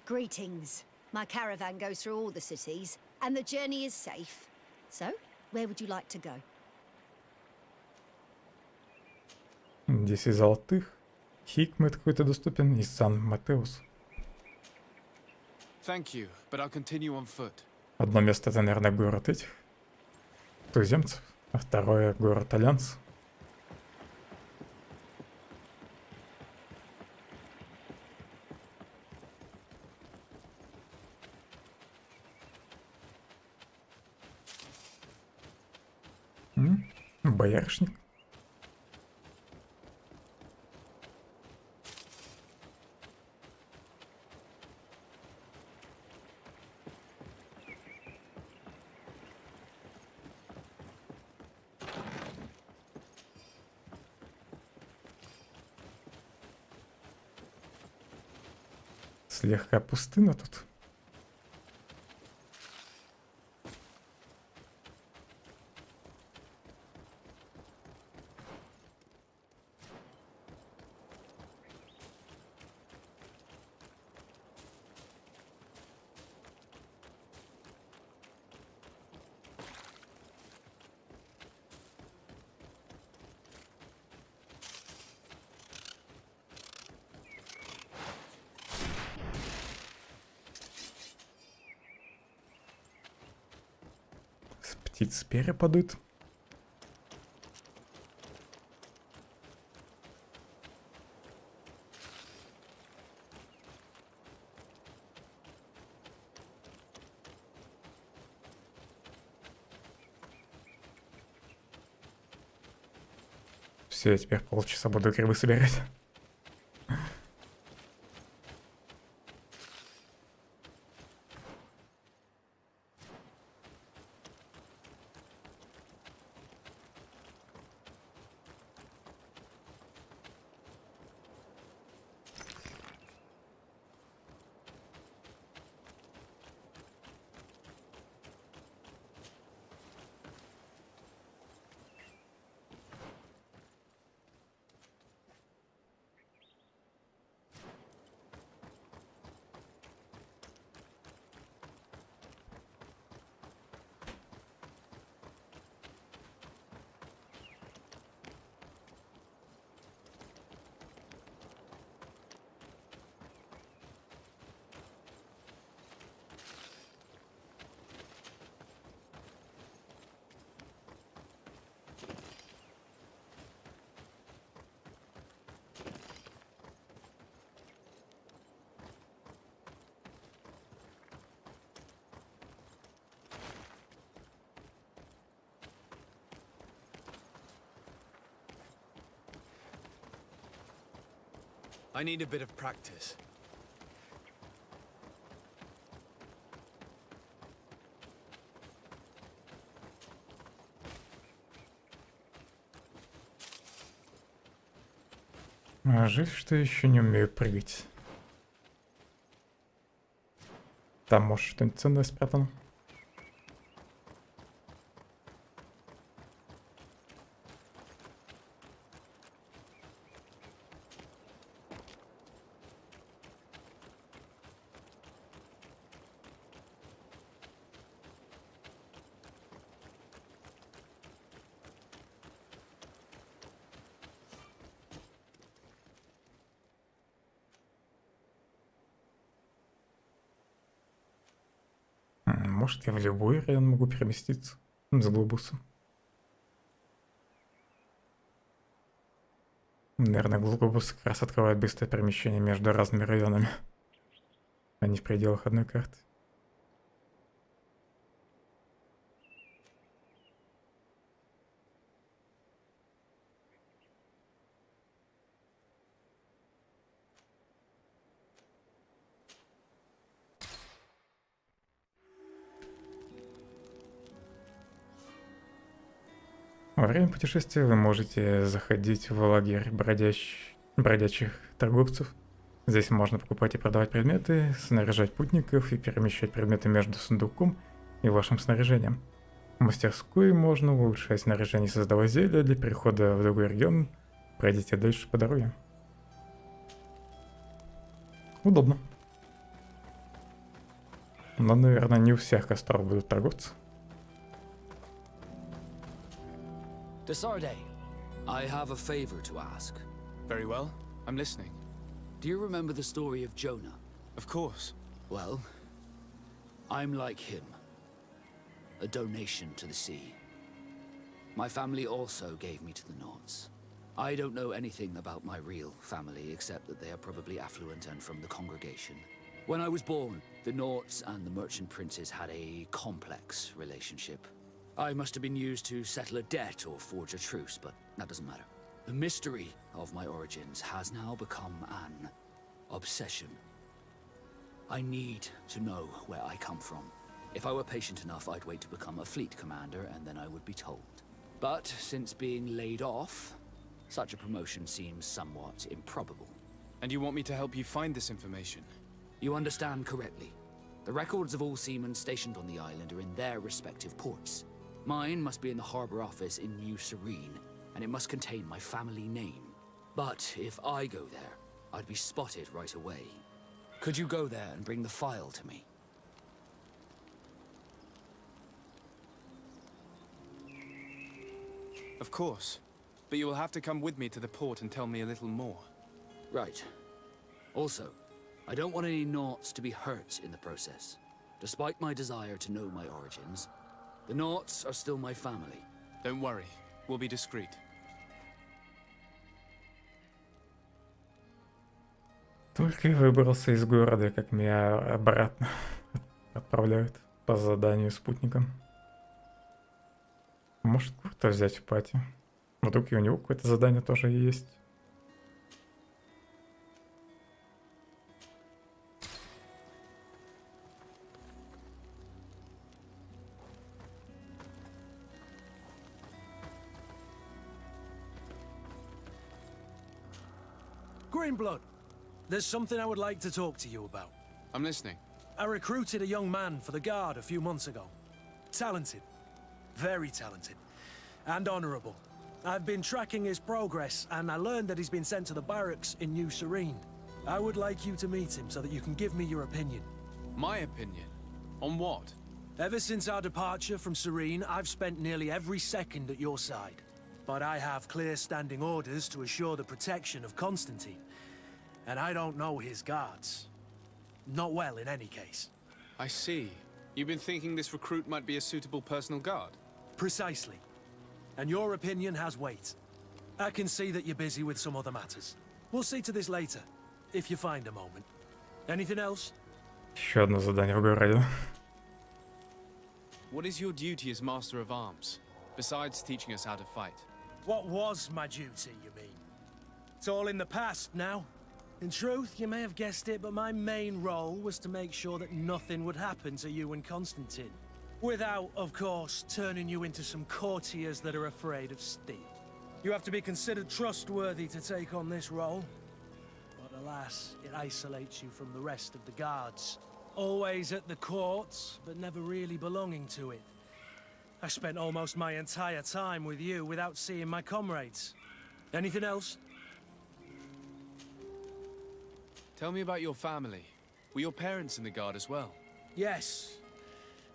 S5: Greetings. My caravan goes through all the cities, and the journey is safe. So, where would you like to go?
S1: 10 золотых. Хикмет какой-то доступен из Сан-Матеус.
S3: Thank you, but I'll continue on foot.
S1: Одно место это, наверное, город этих туземцев, а второе город Альянс. Боярышник. Слегка пустына тут. Птицы перья падают. Все, я теперь полчаса буду грибы собирать.
S3: I need a bit of practice.
S1: Жаль, что еще не умею прыгать. Там, может, что-нибудь ценное спрятано. Может, я в любой район могу переместиться с глобуса. Наверное, глобус как раз открывает быстрое перемещение между разными районами, а не в пределах одной карты. Во время путешествия вы можете заходить в лагерь бродячих торговцев. Здесь можно покупать и продавать предметы, снаряжать путников и перемещать предметы между сундуком и вашим снаряжением. В мастерской можно улучшать снаряжение и создавать зелья для перехода в другой регион. Пройдите дальше по дороге. Удобно. Но, наверное, не у всех костров будут торговцы.
S15: Desarde, I have a favor to ask.
S3: Very well. I'm listening.
S15: Do you remember the story of Jonah?
S3: Of course.
S15: Well, I'm like him. A donation to the sea. My family also gave me to the Nords. I don't know anything about my real family, except that they are probably affluent and from the congregation. When I was born, the Nords and the merchant princes had a complex relationship. I must have been used to settle a debt or forge a truce, but that doesn't matter. The mystery of my origins has now become an obsession. I need to know where I come from. If I were patient enough, I'd wait to become a fleet commander, and then I would be told. But since being laid off, such a promotion seems somewhat improbable.
S3: And you want me to help you find this information?
S15: You understand correctly. The records of all seamen stationed on the island are in their respective ports. Mine must be in the harbor office in New Serene, and it must contain my family name. But if I go there, I'd be spotted right away. Could you go there and bring the file to me?
S3: Of course. But you will have to come with me to the port and tell me a little more.
S15: Right. Also, I don't want any Naughts to be hurt in the process. Despite my desire to know my origins, the Naughts are still my family.
S3: Don't worry. We'll be discreet.
S1: Только я выбрался из города, как меня обратно отправляют по заданию спутником. Может, кого-то взять в пати. Вдруг и у него какое-то задание тоже есть.
S7: Greenblood, there's something I would like to talk to you about.
S3: I'm listening.
S7: I recruited a young man for the Guard a few months ago. Talented. Very talented. And honorable. I've been tracking his progress, and I learned that he's been sent to the barracks in New Serene. I would like you to meet him so that you can give me your opinion.
S3: My opinion? On what?
S7: Ever since our departure from Serene, I've spent nearly every second at your side. But I have clear standing orders to assure the protection of Constantine. And I don't know his guards. Not well, in any case.
S3: I see. You've been thinking this recruit might be a suitable personal guard?
S7: Precisely. And your opinion has weight. I can see that you're busy with some other matters. We'll see to this later, if you find a moment. Anything else?
S1: Еще одно задание в городе.
S3: What is your duty as Master of Arms, besides teaching us how to fight?
S7: What was my duty, you mean? It's all in the past now. In truth, you may have guessed it, but my main role was to make sure that nothing would happen to you and Constantine. Without, of course, turning you into some courtiers that are afraid of steel. You have to be considered trustworthy to take on this role. But alas, it isolates you from the rest of the guards. Always at the courts, but never really belonging to it. I spent almost my entire time with you without seeing my comrades. Anything else?
S3: Tell me about your family. Were your parents in the guard as well?
S7: Yes.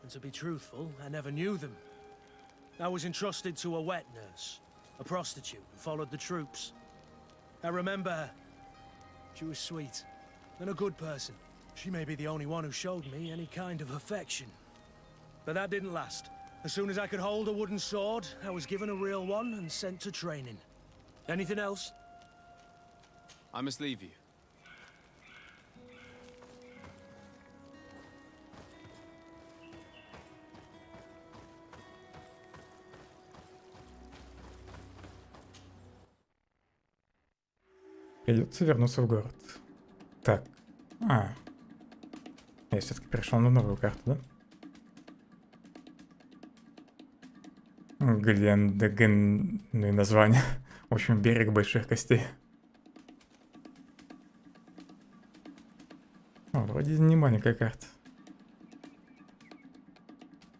S7: And to be truthful, I never knew them. I was entrusted to a wet nurse, a prostitute who followed the troops. I remember her. She was sweet and a good person. She may be the only one who showed me any kind of affection. But that didn't last. As soon as I could hold a wooden sword, I was given a real one and sent to training. Anything else?
S3: I must leave you.
S1: Придется вернуться в город. Так. Я все-таки перешел на новую карту, да? Глендегенные названия. В общем, берег больших костей. Вроде не маленькая карта.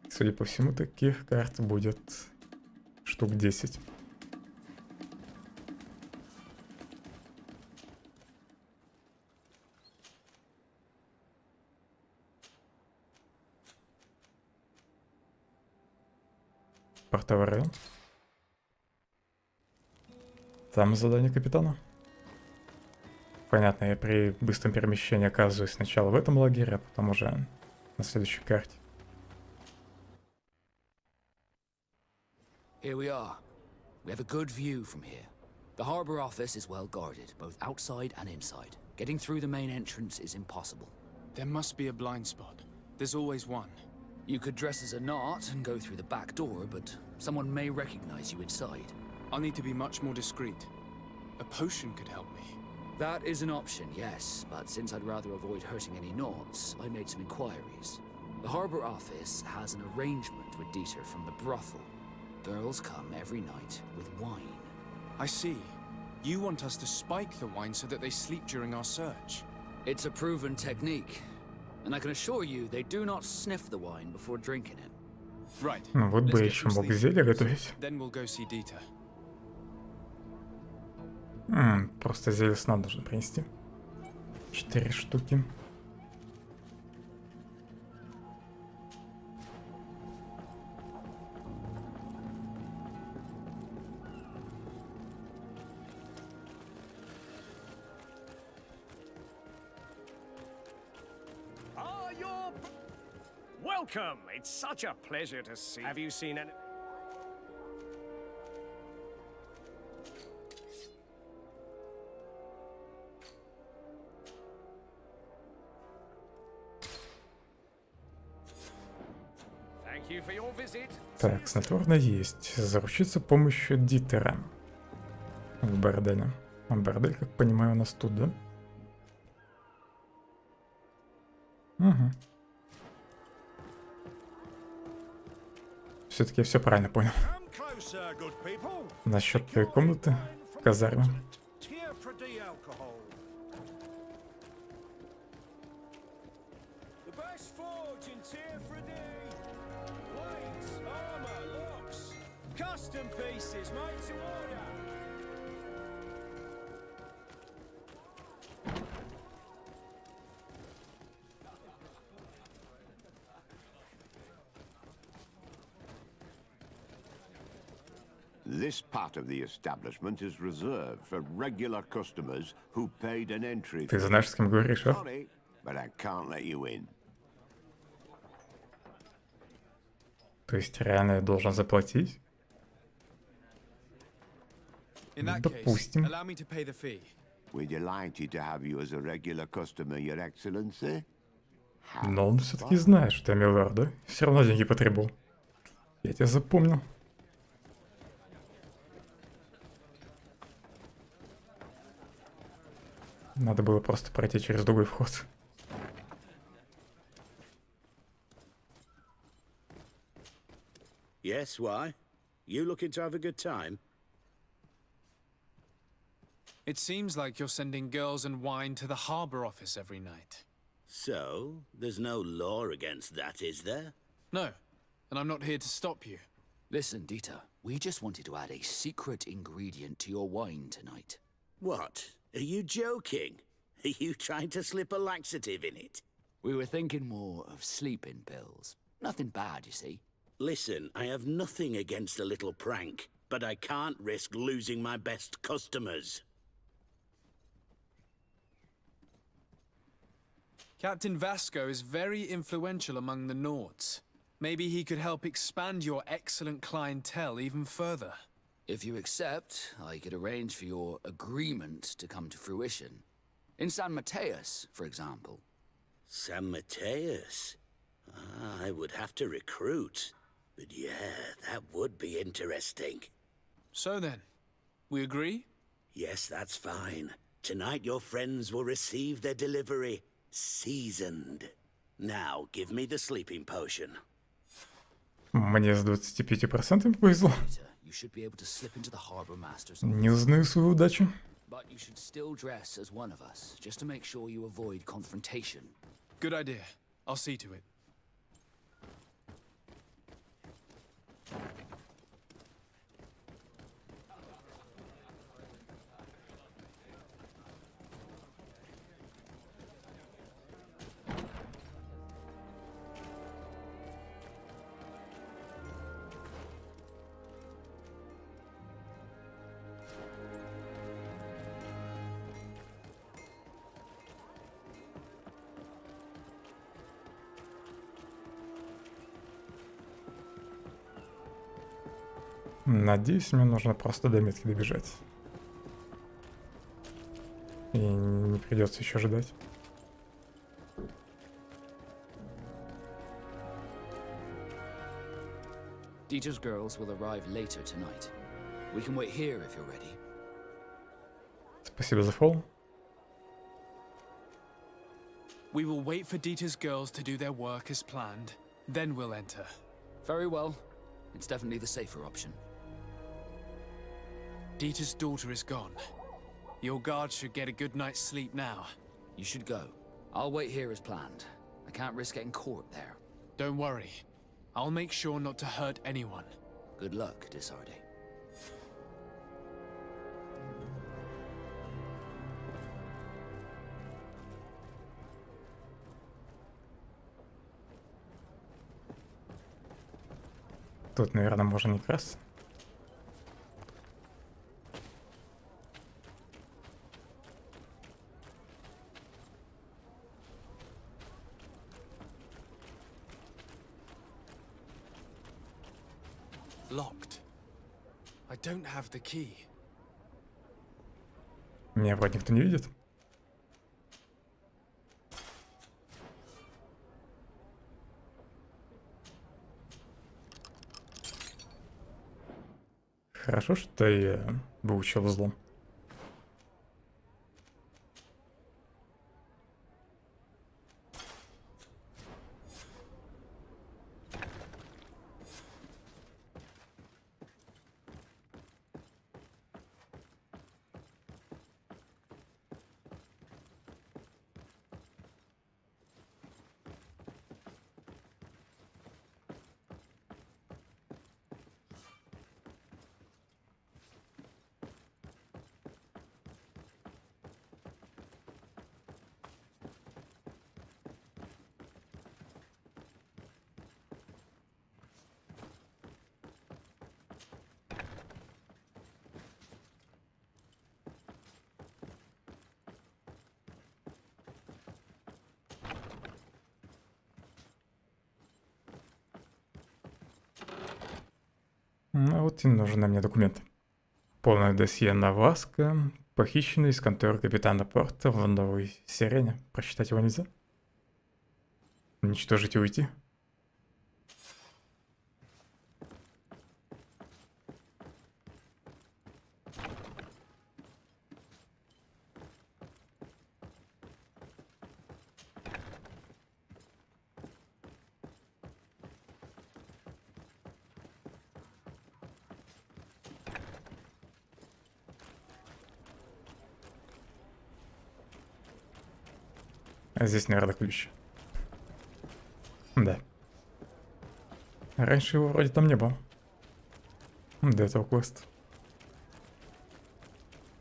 S1: Судя по всему, таких карт будет штук 10. Портовый район. Там задание капитана. Понятно, я при быстром перемещении оказываюсь сначала в этом лагере, а потом уже на следующей карте.
S15: Here we are. We have a good view from here. The harbor office is well guarded, both outside and inside. Getting through the main entrance is impossible.
S3: There must be a blind spot. There's always one.
S15: You could dress as a knot and go through the back door, but someone may recognize you inside.
S3: I'll need to be much more discreet. A potion could help me.
S15: That is an option, yes, but since I'd rather avoid hurting any knots, I made some inquiries. The harbor office has an arrangement with Dieter from the brothel. Girls come every night with wine.
S3: I see. You want us to spike the wine so that they sleep during our search.
S15: It's a proven technique. And I can assure you, they do not sniff the wine before drinking it.
S3: Right.
S1: Ну вот бы еще мог зелье готовить.
S3: Then we'll go see Dieter.
S1: Просто зелье сна нужно принести. 4 штуки.
S10: Welcome! It's such a pleasure to see. Have you seen any? Thank you for your visit.
S1: Так, снотворно есть. Заручиться помощью Дитера в борделе. А бордель, как понимаю, у нас тут, да? Угу. Все-таки я все правильно понял. Насчет той комнаты в казарме.
S4: This part of the establishment is reserved for regular customers who paid an entry fee.
S1: Ты знаешь, с кем говоришь, а?
S4: Sorry, but I can't let you in.
S1: То есть реально я должен заплатить? Допустим.
S3: Allow me to pay the fee.
S4: We're delighted to have you as a regular customer, Your Excellency.
S1: Но он все-таки знает, что я миллиард, да? Все равно деньги потребовал. Я тебя запомнил. Надо было просто пройти через другой вход.
S8: Yes, why? You looking to have a good time?
S3: It seems like you're sending girls and wine to the harbor office every night.
S8: So, there's no law against that, is there?
S3: No, and I'm not here to stop you.
S15: Listen, Dieter, we just wanted to add a secret ingredient to your wine tonight.
S8: What? Are you joking? Are you trying to slip a laxative in it?
S15: We were thinking more of sleeping pills. Nothing bad, you see.
S8: Listen, I have nothing against a little prank, but I can't risk losing my best customers.
S3: Captain Vasco is very influential among the Nords. Maybe he could help expand your excellent clientele even further.
S15: If you accept, I could arrange for your agreement to come to fruition. In San Mateus, for example.
S8: San Mateus? I would have to recruit. But yeah, that would be interesting.
S3: So then, we agree?
S8: Yes, that's fine. Tonight your friends will receive their delivery. Seasoned. Now, give me the sleeping potion.
S1: Мне с 25% повезло.
S15: You should be able to slip into the harbor master's
S1: Не знаю свою удачу.
S15: But you should still dress as one of us, just to make sure you avoid confrontation.
S3: Good idea. I'll see to it.
S1: Надеюсь, мне нужно просто до метки добежать. И не придется еще ждать.
S15: Dieter's girls will arrive later tonight. We can wait here if you're ready.
S1: Спасибо за фолл.
S3: We will wait for Dieter's girls to do their work as planned, then we'll enter.
S15: Very well. It's definitely the safer option.
S3: Dieter's daughter is gone. Your guard should get a good night's sleep now.
S15: You should go. I'll wait here as planned. I can't risk getting caught there.
S3: Don't worry. I'll make sure not to hurt anyone.
S15: Good luck, Disarde.
S1: Тут, наверное, можно не красться.
S3: Locked. I don't have the key.
S1: Меня вроде никто не видит. Хорошо, что я выучил взлом. А вот и нужны мне документы. Полное досье на Васко, похищенный из конторы капитана Порта в Новой Сирене. Прочитать его нельзя? Уничтожить и уйти? А здесь, наверное, ключ. Да. Раньше его вроде там не было. До этого квеста.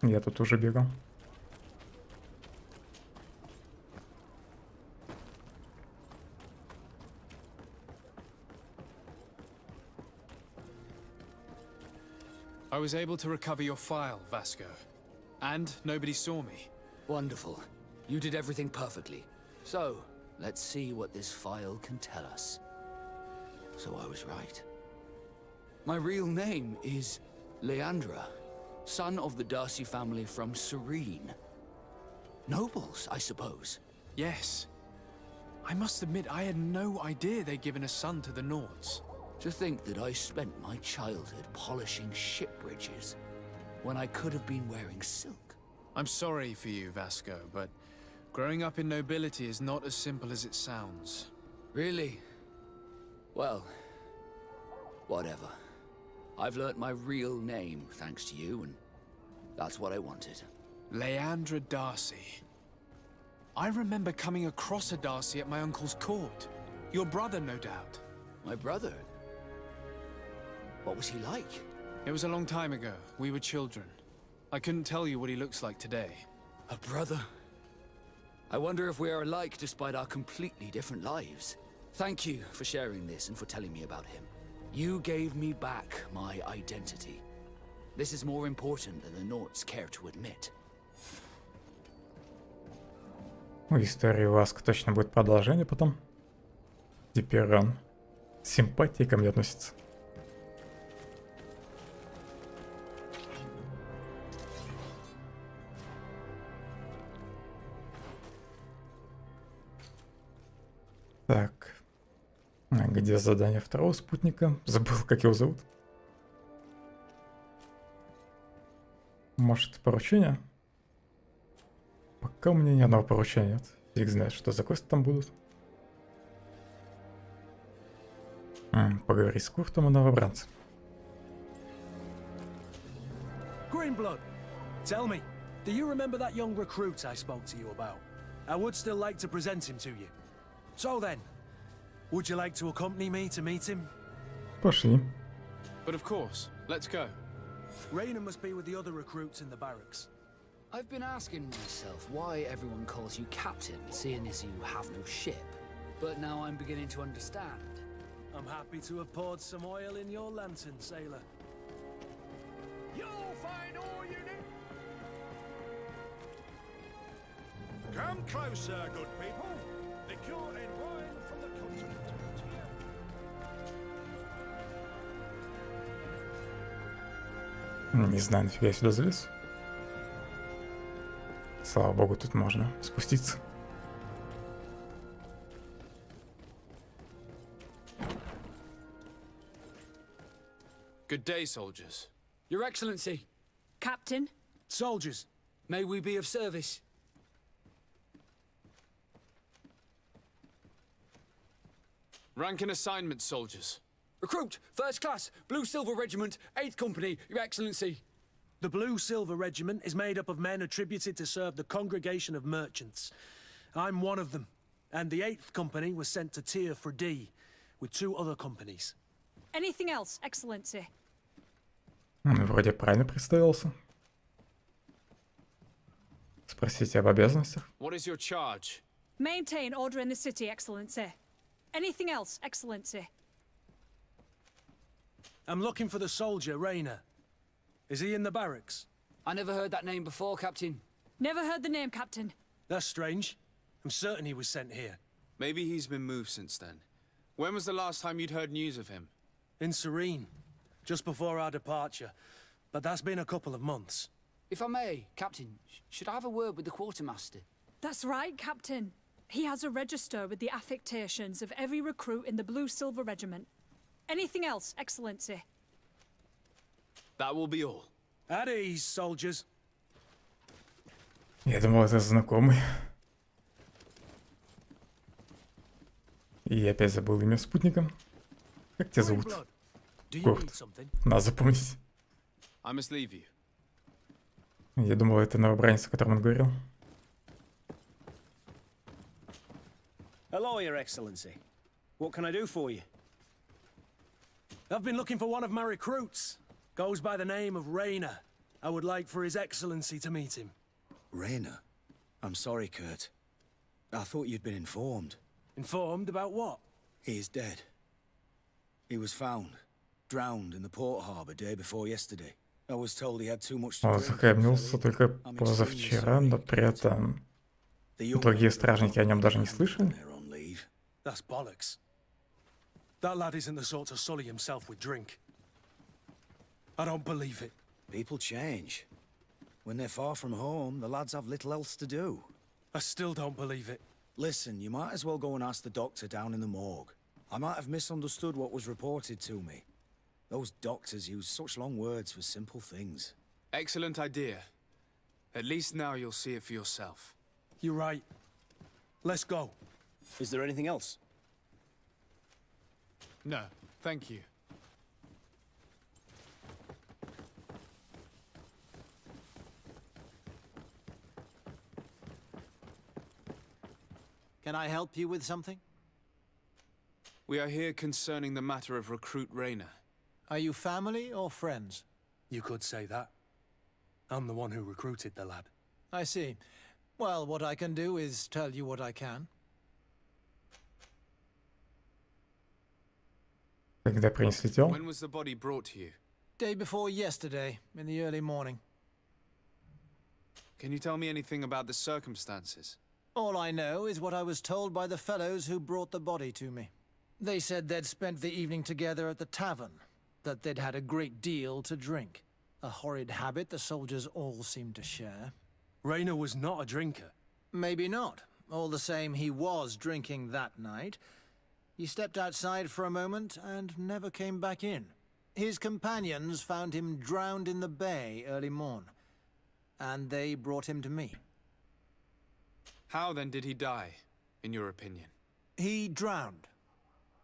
S1: Я тут уже бегал.
S3: I was able to recover your file, Vasco. And nobody saw me.
S15: Wonderful. You did everything perfectly. So, let's see what this file can tell us. So I was right. My real name is Leandra, son of the Darcy family from Serene. Nobles, I suppose.
S3: Yes. I must admit, I had no idea they'd given a son to the Nords.
S15: To think that I spent my childhood polishing ship bridges, when I could have been wearing silk.
S3: I'm sorry for you, Vasco, but growing up in nobility is not as simple as it sounds.
S15: Really? Well, whatever. I've learnt my real name thanks to you, and that's what I wanted.
S3: Leandra Darcy. I remember coming across a Darcy at my uncle's court. Your brother, no doubt.
S15: My brother? What was he like?
S3: It was a long time ago. We were children. I couldn't tell you what he looks like today.
S15: A brother? I wonder if we are alike despite our completely different lives. Thank you for sharing this and for telling me about him. You gave me back my identity. This is more important than the Nords care to admit.
S1: У истории Васко точно будет продолжение потом. Теперь он с симпатией ко мне относится. Так. А где задание второго спутника? Забыл, как его зовут. Может, поручение? Пока у меня ни одного поручения нет. Фиг знает, что за квесты там будут. Поговори с Куртом о новобранце.
S7: Greenblood, tell me, do you remember that young recruit I spoke to you about? I would still like to present him to you. So then, would you like to accompany me to meet him?
S1: Пошли.
S3: But of course, let's go.
S7: Raina must be with the other recruits in the barracks.
S15: I've been asking myself why everyone calls you captain, seeing as you have no ship. But now I'm beginning to understand.
S7: I'm happy to have poured some oil in your lantern, sailor.
S10: You'll find all you need. Come closer, good people. Liqueur and wine from the continent.
S1: Не знаю, нафига я сюда залез. Слава богу, тут можно спуститься.
S3: Good day, soldiers.
S15: Your Excellency.
S6: Captain.
S7: Soldiers.
S15: May we be of service?
S3: Rank and assignment, soldiers.
S15: Recruit, First Class, Blue Silver Regiment, 8th Company, Your Excellency.
S7: The Blue Silver Regiment is made up of men attributed to serve the Congregation of Merchants. I'm one of them, and the 8th Company was sent to Tier for D, with 2 other companies.
S6: Anything else, Excellency?
S1: Вроде правильно представился. Спросите об обязанностях.
S3: What is your charge?
S6: Maintain order in the city, Excellency. Anything else, Excellency?
S7: I'm looking for the soldier, Raina. Is he in the barracks?
S15: I never heard that name before, Captain.
S6: Never heard the name, Captain.
S7: That's strange. I'm certain he was sent here.
S3: Maybe he's been moved since then. When was the last time you'd heard news of him?
S7: In Serene, just before our departure. But that's been a couple of months.
S15: If I may, Captain, should I have a word with the quartermaster?
S6: That's right, Captain. He has a register with the affectations of every recruit in the Blue Silver Regiment. Anything else, Excellency?
S3: That will be all.
S7: At ease, soldiers.
S1: Я думал, это знакомый. И я опять забыл имя спутника. Как тебя зовут? Курт. Надо запомнить.
S3: I must leave you.
S1: Я думал, это новобранец, о котором он говорил.
S12: Hello, Your Excellency. What can I do for you?
S7: I've been looking for one of my recruits. Goes by the name of Rayner. I would like for His Excellency to meet him.
S12: Rayner? I'm sorry, Kurt. I thought you'd been informed.
S7: Informed about what?
S12: He is dead. He was found, drowned in the port harbor day before yesterday. I was told he had too much to
S1: Он
S12: drink.
S1: захлебнулся только позавчера, но при этом другие стражники о нем даже не слышали.
S7: That's bollocks. That lad isn't the sort to sully himself with drink. I don't believe it.
S12: People change. When they're far from home, the lads have little else to do.
S7: I still don't believe it.
S12: Listen, you might as well go and ask the doctor down in the morgue. I might have misunderstood what was reported to me. Those doctors use such long words for simple things.
S3: Excellent idea. At least now you'll see it for yourself.
S7: You're right. Let's go.
S12: Is there anything else?
S3: No, thank you.
S16: Can I help you with something?
S3: We are here concerning the matter of recruit Rayner.
S16: Are you family or friends?
S7: You could say that. I'm the one who recruited the lad.
S16: I see. Well, what I can do is tell you what I can.
S1: Когда принесли тело?
S3: When was the body brought to you?
S16: Day before yesterday, in the early morning.
S3: Can you tell me anything about the circumstances?
S16: All I know is what I was told by the fellows who brought the body to me. They said they'd spent the evening together at the tavern, that they'd had a great deal to drink. A horrid habit the soldiers all seemed to share.
S7: Rayner was not a drinker.
S16: Maybe not. All the same, he was drinking that night. He stepped outside for a moment and never came back in. His companions found him drowned in the bay early morn, and they brought him to me.
S3: How then did he die, in your opinion?
S16: He drowned.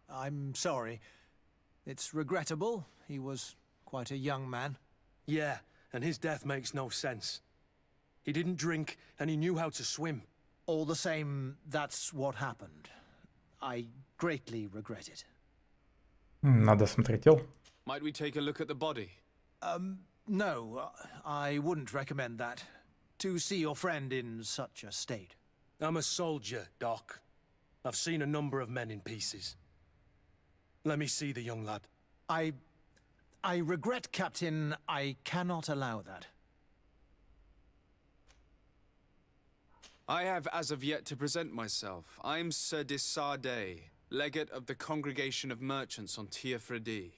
S16: I'm sorry. It's regrettable. He was quite a young man.
S7: Yeah, and his death makes no sense. He didn't drink, and he knew how to swim.
S16: All the same, that's what happened. I greatly regret it.
S1: Надо смотреть тело.
S3: Might we take a look at the body?
S16: No, I wouldn't recommend that. To see your friend in such a state.
S7: I'm a soldier, Doc. I've seen a number of men in pieces. Let me see the young lad.
S16: I regret, Captain. I cannot allow that.
S3: I have as of yet to present myself. I'm Sir Desardet, legate of the Congregation of Merchants on Tiafredi.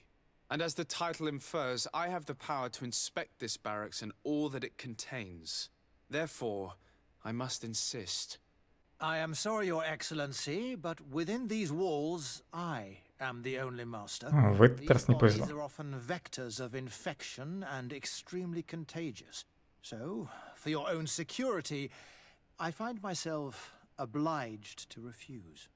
S3: And as the title infers, I have the power to inspect this barracks and all that it contains. Therefore, I must insist.
S16: I am sorry, Your Excellency, but within these walls, I am the only master.
S1: В этот раз не
S16: These
S1: повезло.
S16: bodies are often vectors of infection and extremely contagious. So, for your own security, I find myself obliged to refuse.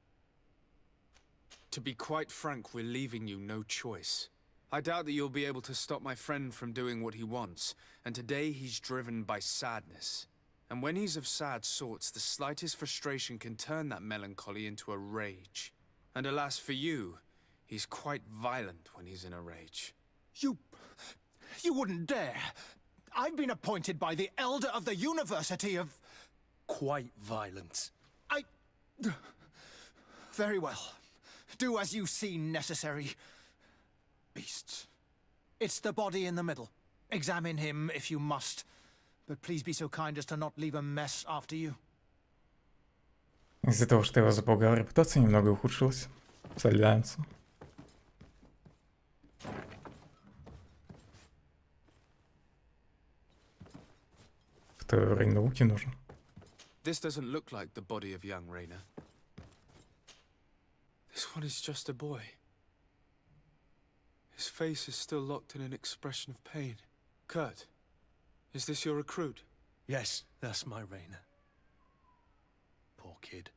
S3: To be quite frank, we're leaving you no choice. I doubt that you'll be able to stop my friend from doing what he wants, and today he's driven by sadness. And when he's of sad sorts, the slightest frustration can turn that melancholy into a rage. And alas for you, he's quite violent when he's in a rage.
S16: You wouldn't dare! I've been appointed by the Elder of the University of...
S7: Quite violent.
S16: Very well. Do as you see necessary. Beasts. It's the body in the middle. Examine him if you must. But please be so kind as to not leave a mess after you.
S1: Из-за того, что его запугал, репутация немного ухудшилась. Сальянца. Второй уровень науки нужен.
S3: This doesn't look like the body of young Rayner. This one is just a boy. His face is still locked in an expression of pain. Kurt, is this your recruit?
S7: Yes, that's my Rayner. Poor kid.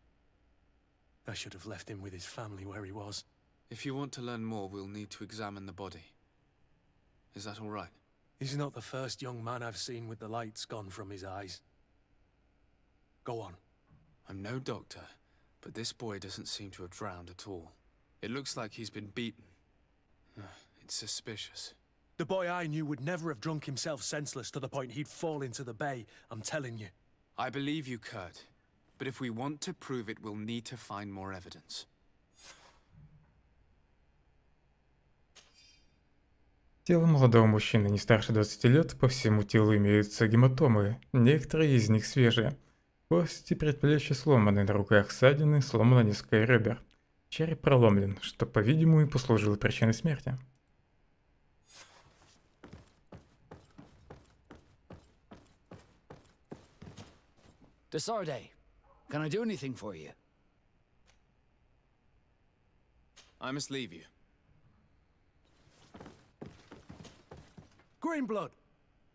S7: I should have left him with his family where he was.
S3: If you want to learn more, we'll need to examine the body. Is that all right?
S7: He's not the first young man I've seen with the lights gone from his eyes. Go on.
S3: I'm no doctor,
S19: but this boy doesn't seem to have drowned at all. It looks like he's been beaten. It's suspicious.
S7: The boy I knew would never have drunk himself senseless to the point he'd fall into the bay, I'm telling you.
S19: I believe you, Kurt. But if we want to prove it, we'll need to find more evidence.
S1: Тело молодого мужчины не старше 20 лет, по всему телу имеются гематомы, некоторые из них свежие. Кости предплечья сломаны, на руках ссадины, сломано несколько ребер. Череп проломлен, что, по-видимому, и послужило причиной смерти.
S15: Desarde, can I do anything for you?
S3: I must leave you.
S7: Greenblood,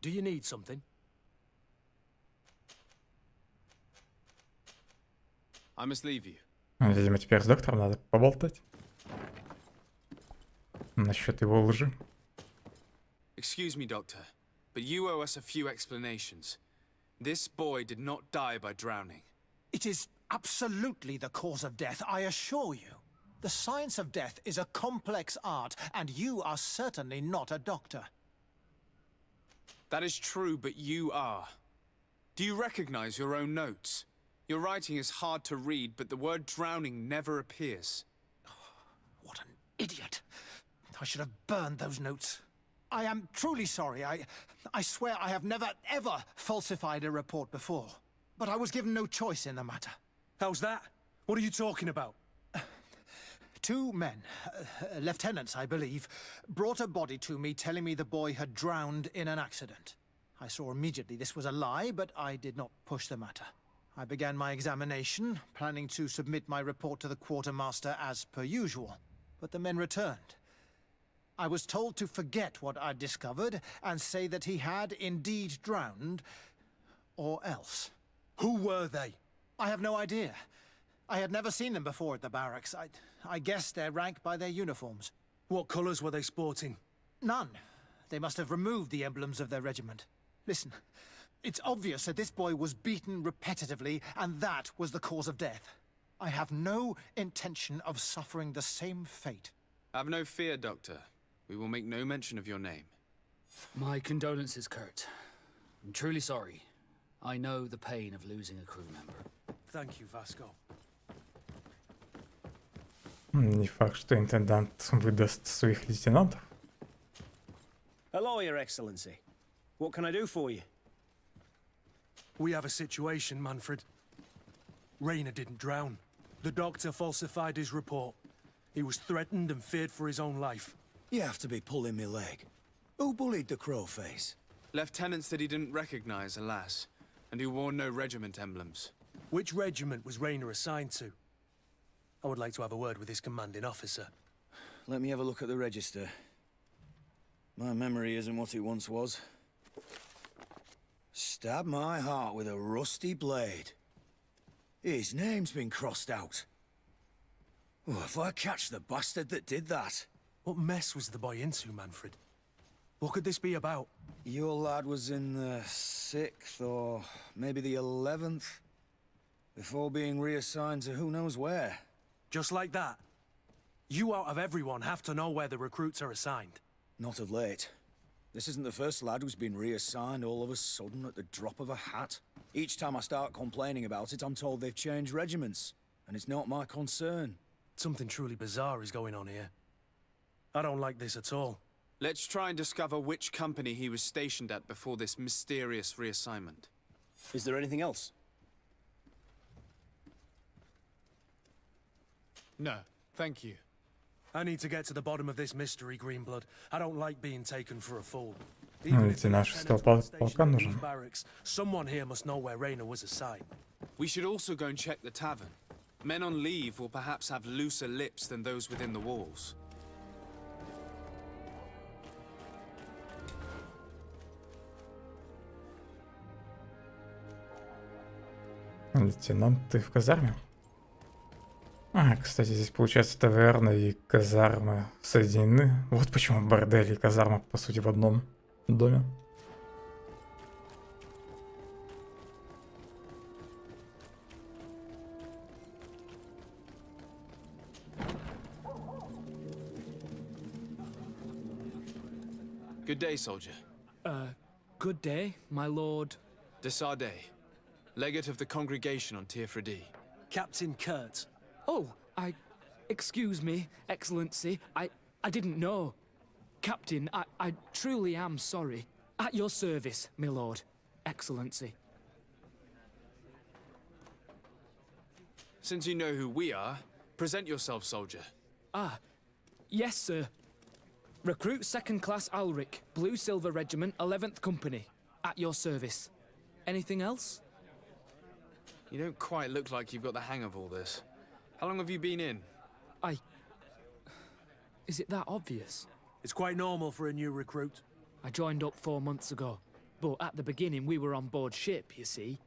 S7: do you need something?
S3: I must leave you.
S1: Видимо, теперь с доктором надо поболтать. Насчет его лжи.
S19: Excuse me, Doctor, but you owe us a few explanations. This boy did not die by drowning.
S16: It is absolutely the cause of death, I assure you. The science of death is a complex art, and you are certainly not a doctor.
S19: That is true, but you are. Do you recognize your own notes? Your writing is hard to read, but the word drowning never appears.
S16: What an idiot. I should have burned those notes. I am truly sorry. I swear I have never, ever falsified a report before. But I was given no choice in the matter.
S7: How's that? What are you talking about?
S16: Two men, lieutenants I believe, brought a body to me telling me the boy had drowned in an accident. I saw immediately this was a lie, but I did not push the matter. I began my examination, planning to submit my report to the quartermaster as per usual. But the men returned. I was told to forget what I'd discovered and say that he had indeed drowned, or else.
S7: Who were they?
S16: I have no idea. I had never seen them before at the barracks. I guessed their rank by their uniforms.
S7: What colours were they sporting?
S16: None. They must have removed the emblems of their regiment. Listen, it's obvious that this boy was beaten repetitively, and that was the cause of death. I have no intention of suffering the same fate.
S19: Have no fear, Doctor. We will make no mention of your name.
S15: My condolences, Kurt. I'm truly sorry. I know the pain of losing a crew member.
S7: Thank you, Vasco.
S1: Не факт, что интендант выдаст своих лейтенантов.
S12: Hello, Your Excellency. What can I do for you?
S7: We have a situation, Manfred. Rayner didn't drown. The doctor falsified his report. He was threatened and feared for his own life.
S12: You have to be pulling me leg. Who bullied the crowface?
S19: Lieutenants that he didn't recognize, alas, and who wore no regiment emblems.
S7: Which regiment was Rayner assigned to? I would like to have a word with his commanding officer.
S12: Let me have a look at the register. My memory isn't what it once was. Stab my heart with a rusty blade. His name's been crossed out. Oh, if I catch the bastard that did that.
S7: What mess was the boy into, Manfred? What could this be about?
S12: Your lad was in the 6th or maybe the 11th, before being reassigned to who knows where.
S7: Just like that? You out of everyone have to know where the recruits are assigned.
S12: Not of late. This isn't the first lad who's been reassigned all of a sudden at the drop of a hat. Each time I start complaining about it, I'm told they've changed regiments, and it's not my concern.
S7: Something truly bizarre is going on here. I don't like this at all.
S19: Let's try and discover which company he was stationed at before this mysterious reassignment.
S12: Is there anything else?
S3: No, thank you.
S7: I need to get to the bottom of this mystery, Greenblood. I don't like being taken for a fool.
S1: Лейтенант 6-го полка нужен.
S7: Someone here must know where Rayner was assigned.
S19: We should also go and check the tavern. Men on leave will perhaps have looser lips than those within the walls.
S1: Лейтенант, ты в казарме? А, кстати, здесь получается таверна и казармы соединены. Вот почему бордель и казарма, по сути, в одном доме.
S3: Good day, soldier.
S15: Good day, my lord.
S3: De Sardet, legate of the congregation on Tirfredi.
S7: Captain Kurt.
S15: Oh, excuse me, Excellency. I didn't know. Captain, I truly am sorry. At your service, my lord. Excellency.
S3: Since you know who we are, present yourself, soldier.
S15: Yes, sir. Recruit 2nd Class Alric, Blue Silver Regiment, 11th Company. At your service. Anything else?
S3: You don't quite look like you've got the hang of all this. How long have you been in?
S15: Is it that obvious?
S7: It's quite normal for a new recruit.
S15: I joined up 4 months ago. But at the beginning, we were on board ship, you see.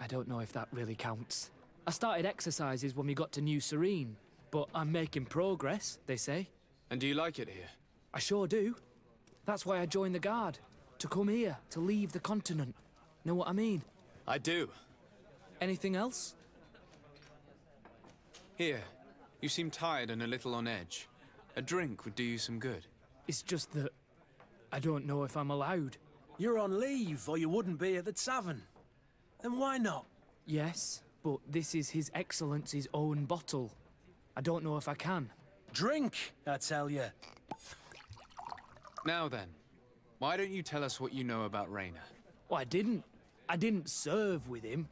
S15: I don't know if that really counts. I started exercises when we got to New Serene. But I'm making progress, they say.
S3: And do you like it here?
S15: I sure do. That's why I joined the Guard. To come here, to leave the continent. Know what I mean?
S3: I do.
S15: Anything else?
S3: Here. You seem tired and a little on edge. A drink would do you some good.
S15: It's just that I don't know if I'm allowed.
S7: You're on leave, or you wouldn't be at the tavern. And why not?
S15: Yes, but this is His Excellency's own bottle. I don't know if I can.
S7: Drink, I tell you.
S3: Now then, why don't you tell us what you know about Raynor?
S15: Well, I didn't serve with him.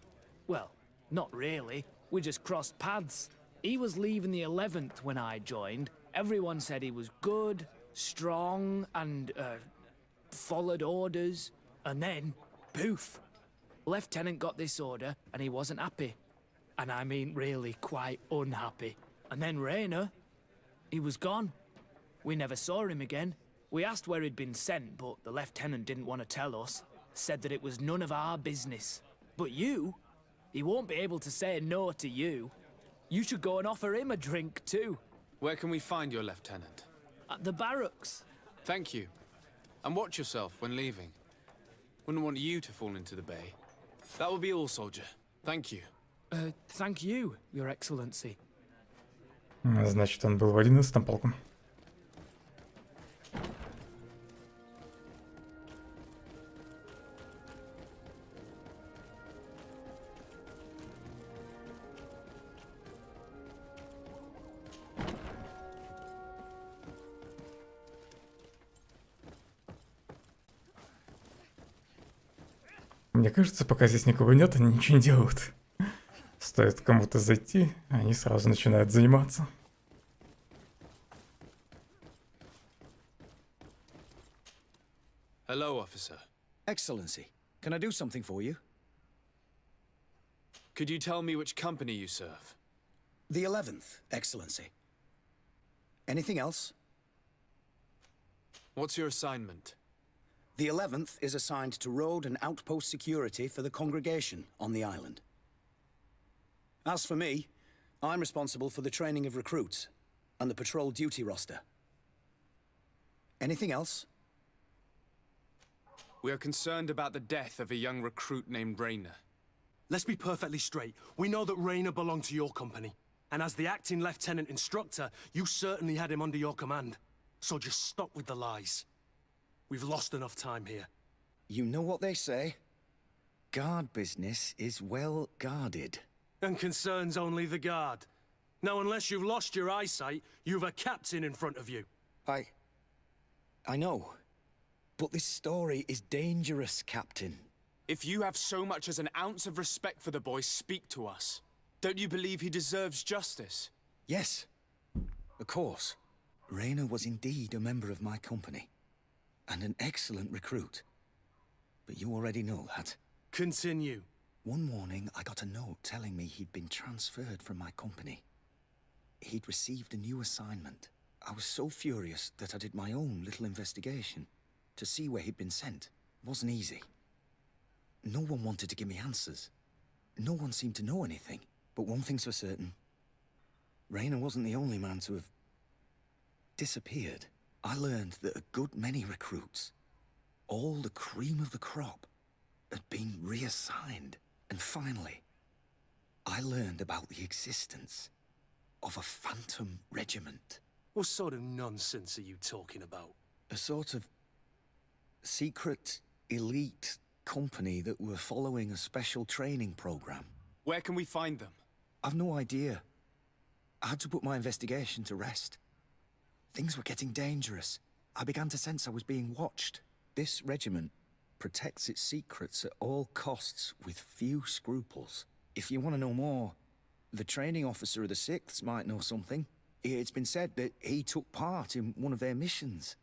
S15: Well, not really. We just crossed paths. He was leaving the 11th when I joined. Everyone said he was good, strong, and, followed orders. And then, poof. Lieutenant got this order, and he wasn't happy. And I mean really quite unhappy. And then Raynor, he was gone. We never saw him again. We asked where he'd been sent, but the lieutenant didn't want to tell us. Said that it was none of our business. But you, he won't be able to say no to you. You should go and offer him a drink too.
S3: Where can we find your lieutenant?
S15: At the barracks.
S3: Thank you. And watch yourself when leaving. Wouldn't want you to fall into the bay. That will be all, soldier. Thank you.
S15: Thank you, Your Excellency.
S1: Значит, он был в 11-м полку. Мне кажется, пока здесь никого нет, они ничего не делают. Стоит кому-то зайти, они сразу начинают заниматься.
S3: Hello, officer.
S2: Excellency, can I do something for you?
S3: Could you tell me which company you serve?
S2: The 11th, Excellency. Anything else?
S3: What's your assignment?
S2: The 11th is assigned to road and outpost security for the congregation on the island. As for me, I'm responsible for the training of recruits and the patrol duty roster. Anything else?
S3: We are concerned about the death of a young recruit named Raynor.
S7: Let's be perfectly straight. We know that Raynor belonged to your company. And as the acting lieutenant instructor, you certainly had him under your command. So just stop with the lies. We've lost enough time here.
S2: You know what they say? Guard business is well guarded.
S7: And concerns only the guard. Now, unless you've lost your eyesight, you've a captain in front of you.
S2: I know. But this story is dangerous, Captain.
S3: If you have so much as an ounce of respect for the boy, speak to us. Don't you believe he deserves justice?
S2: Yes, of course. Raynor was indeed a member of my company. And an excellent recruit. But you already know that.
S7: Continue.
S2: One morning, I got a note telling me he'd been transferred from my company. He'd received a new assignment. I was so furious that I did my own little investigation to see where he'd been sent. It wasn't easy. No one wanted to give me answers. No one seemed to know anything. But one thing's for certain. Raynor wasn't the only man to have disappeared. I learned that a good many recruits, all the cream of the crop, had been reassigned. And finally, I learned about the existence of a phantom regiment.
S7: What sort of nonsense are you talking about?
S2: A sort of secret, elite company that were following a special training program.
S3: Where can we find them?
S2: I've no idea. I had to put my investigation to rest. Things were getting dangerous. I began to sense I was being watched. This regiment protects its secrets at all costs with few scruples. If you want to know more, the training officer of the 6th might know something. It's been said that he took part in one of their missions,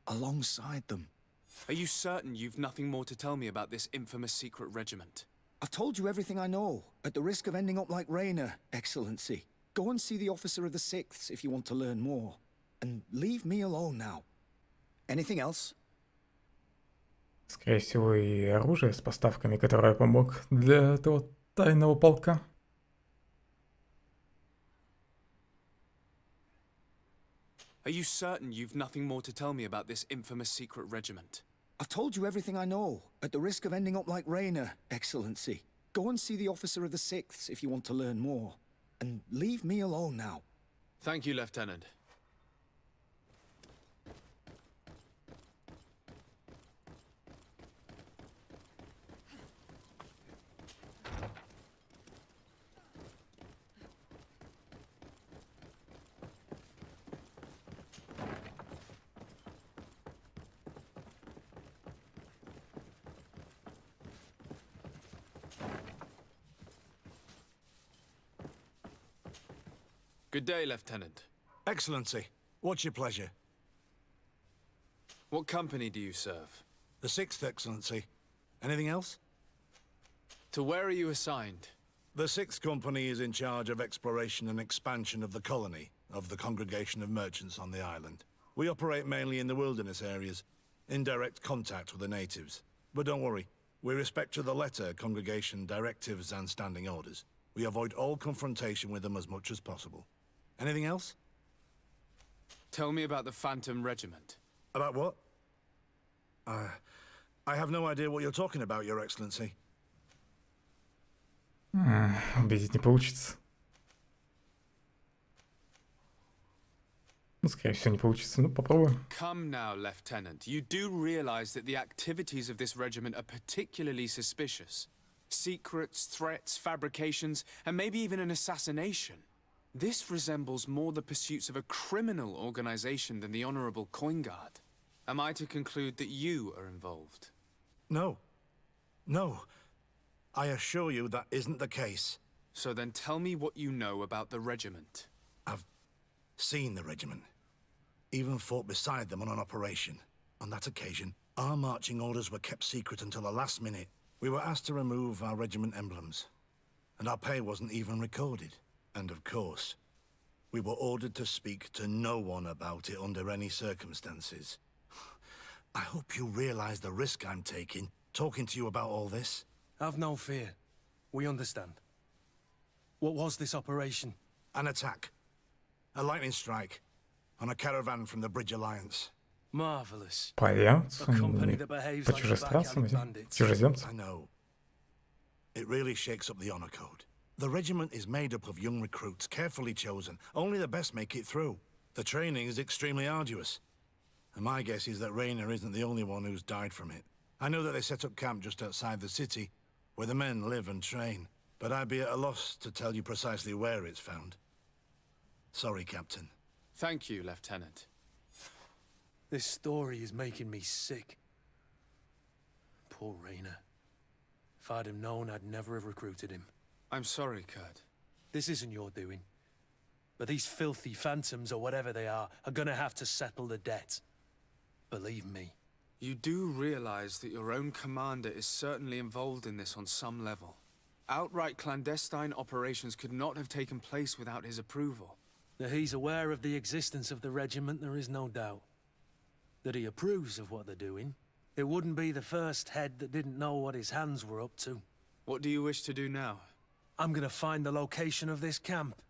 S2: alongside them.
S19: Are you certain you've nothing more to tell me about this infamous secret regiment?
S2: I've told you everything I know, at the risk of ending up like Rainer, Excellency. Go and see the officer of the 6th if you want to learn more. And leave me alone now. Anything else?
S1: Скорее всего, и оружие с поставками, которое я помог для этого тайного полка.
S19: Are you certain you've nothing more to tell me about this infamous secret regiment?
S2: I've told you everything I know, at the risk of ending up like Rainer, Excellency. Go and see the officer of the 6th if you want to learn more. And leave me alone now.
S3: Thank you, Lieutenant. Good day, Lieutenant.
S14: Excellency, what's your pleasure?
S3: What company do you serve?
S14: The 6th, Excellency. Anything else?
S3: To where are you assigned?
S14: The 6th Company is in charge of exploration and expansion of the colony of the Congregation of Merchants on the island. We operate mainly in the wilderness areas, in direct contact with the natives. But don't worry, we respect to the letter Congregation directives and standing orders. We avoid all confrontation with them as much as possible. Anything else?
S3: Tell me about the Phantom Regiment.
S14: About what? I have no idea what you're talking about, Your Excellency.
S1: Убедить не получится. Ну, скорее всего, не получится. Ну, попробуем.
S3: Come now, Lieutenant. You do realize that the activities of this regiment are particularly suspicious. Secrets, threats, fabrications, and maybe even an assassination. This resembles more the pursuits of a criminal organization than the Honorable Coin Guard. Am I to conclude that you are involved?
S14: No. No. I assure you that isn't the case.
S3: So then tell me what you know about the regiment.
S14: I've seen the regiment. Even fought beside them on an operation. On that occasion, our marching orders were kept secret until the last minute. We were asked to remove our regiment emblems. And our pay wasn't even recorded. And of course, we were ordered to speak to no one about it under any circumstances. I hope you realize the risk I'm taking, talking to you about all this.
S7: Have no fear. We understand. What was this operation?
S14: An attack. A lightning strike. On a caravan from the Bridge Alliance.
S7: Marvelous.
S1: По альянсу,
S7: A company that behaves
S1: по
S7: like a
S1: чужестранцам,
S7: backhanded bandits.
S1: чужеземцам.
S14: I know. It really shakes up the honor code. The regiment is made up of young recruits, carefully chosen. Only the best make it through. The training is extremely arduous. And my guess is that Rainer isn't the only one who's died from it. I know that they set up camp just outside the city, where the men live and train. But I'd be at a loss to tell you precisely where it's found. Sorry, Captain.
S3: Thank you, Lieutenant.
S7: This story is making me sick. Poor Rainer. If I'd have known, I'd never have recruited him.
S3: I'm sorry, Kurt.
S7: This isn't your doing. But these filthy phantoms, or whatever they are gonna have to settle the debt. Believe me.
S3: You do realize that your own commander is certainly involved in this on some level. Outright clandestine operations could not have taken place without his approval.
S7: That he's aware of the existence of the regiment, there is no doubt. That he approves of what they're doing. It wouldn't be the first head that didn't know what his hands were up to.
S3: What do you wish to do now?
S7: I'm gonna find the location of this camp.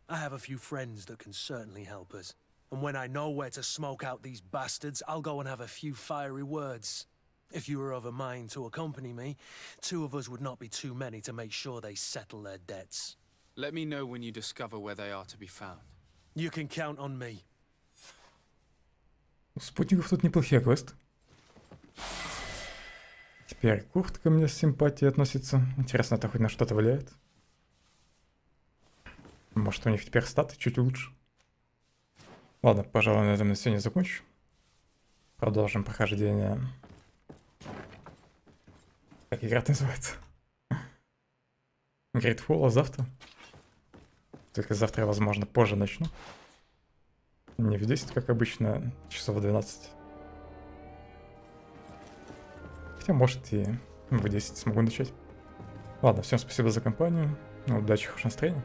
S7: I have a few friends that can certainly help us. And when I know where to smoke out these bastards, I'll go and have a few fiery words. If you were of a mind to accompany me, 2 of us would not be too many to make sure they settle their debts.
S3: Let me know when you discover where they are to be found.
S7: You can count on me.
S1: У спутников тут неплохие квесты. Теперь куртка мне с симпатией относится. Интересно, это хоть на что-то влияет? Может, у них теперь статы чуть лучше? Ладно, пожалуй, на этом на сегодня закончу. Продолжим прохождение. Как игра называется? GreedFall завтра. Только завтра я, возможно, позже начну. Не в 10, как обычно, часов в 12. Хотя, может, и в 10 смогу начать. Ладно, всем спасибо за компанию. Удачи, хорошего настроения.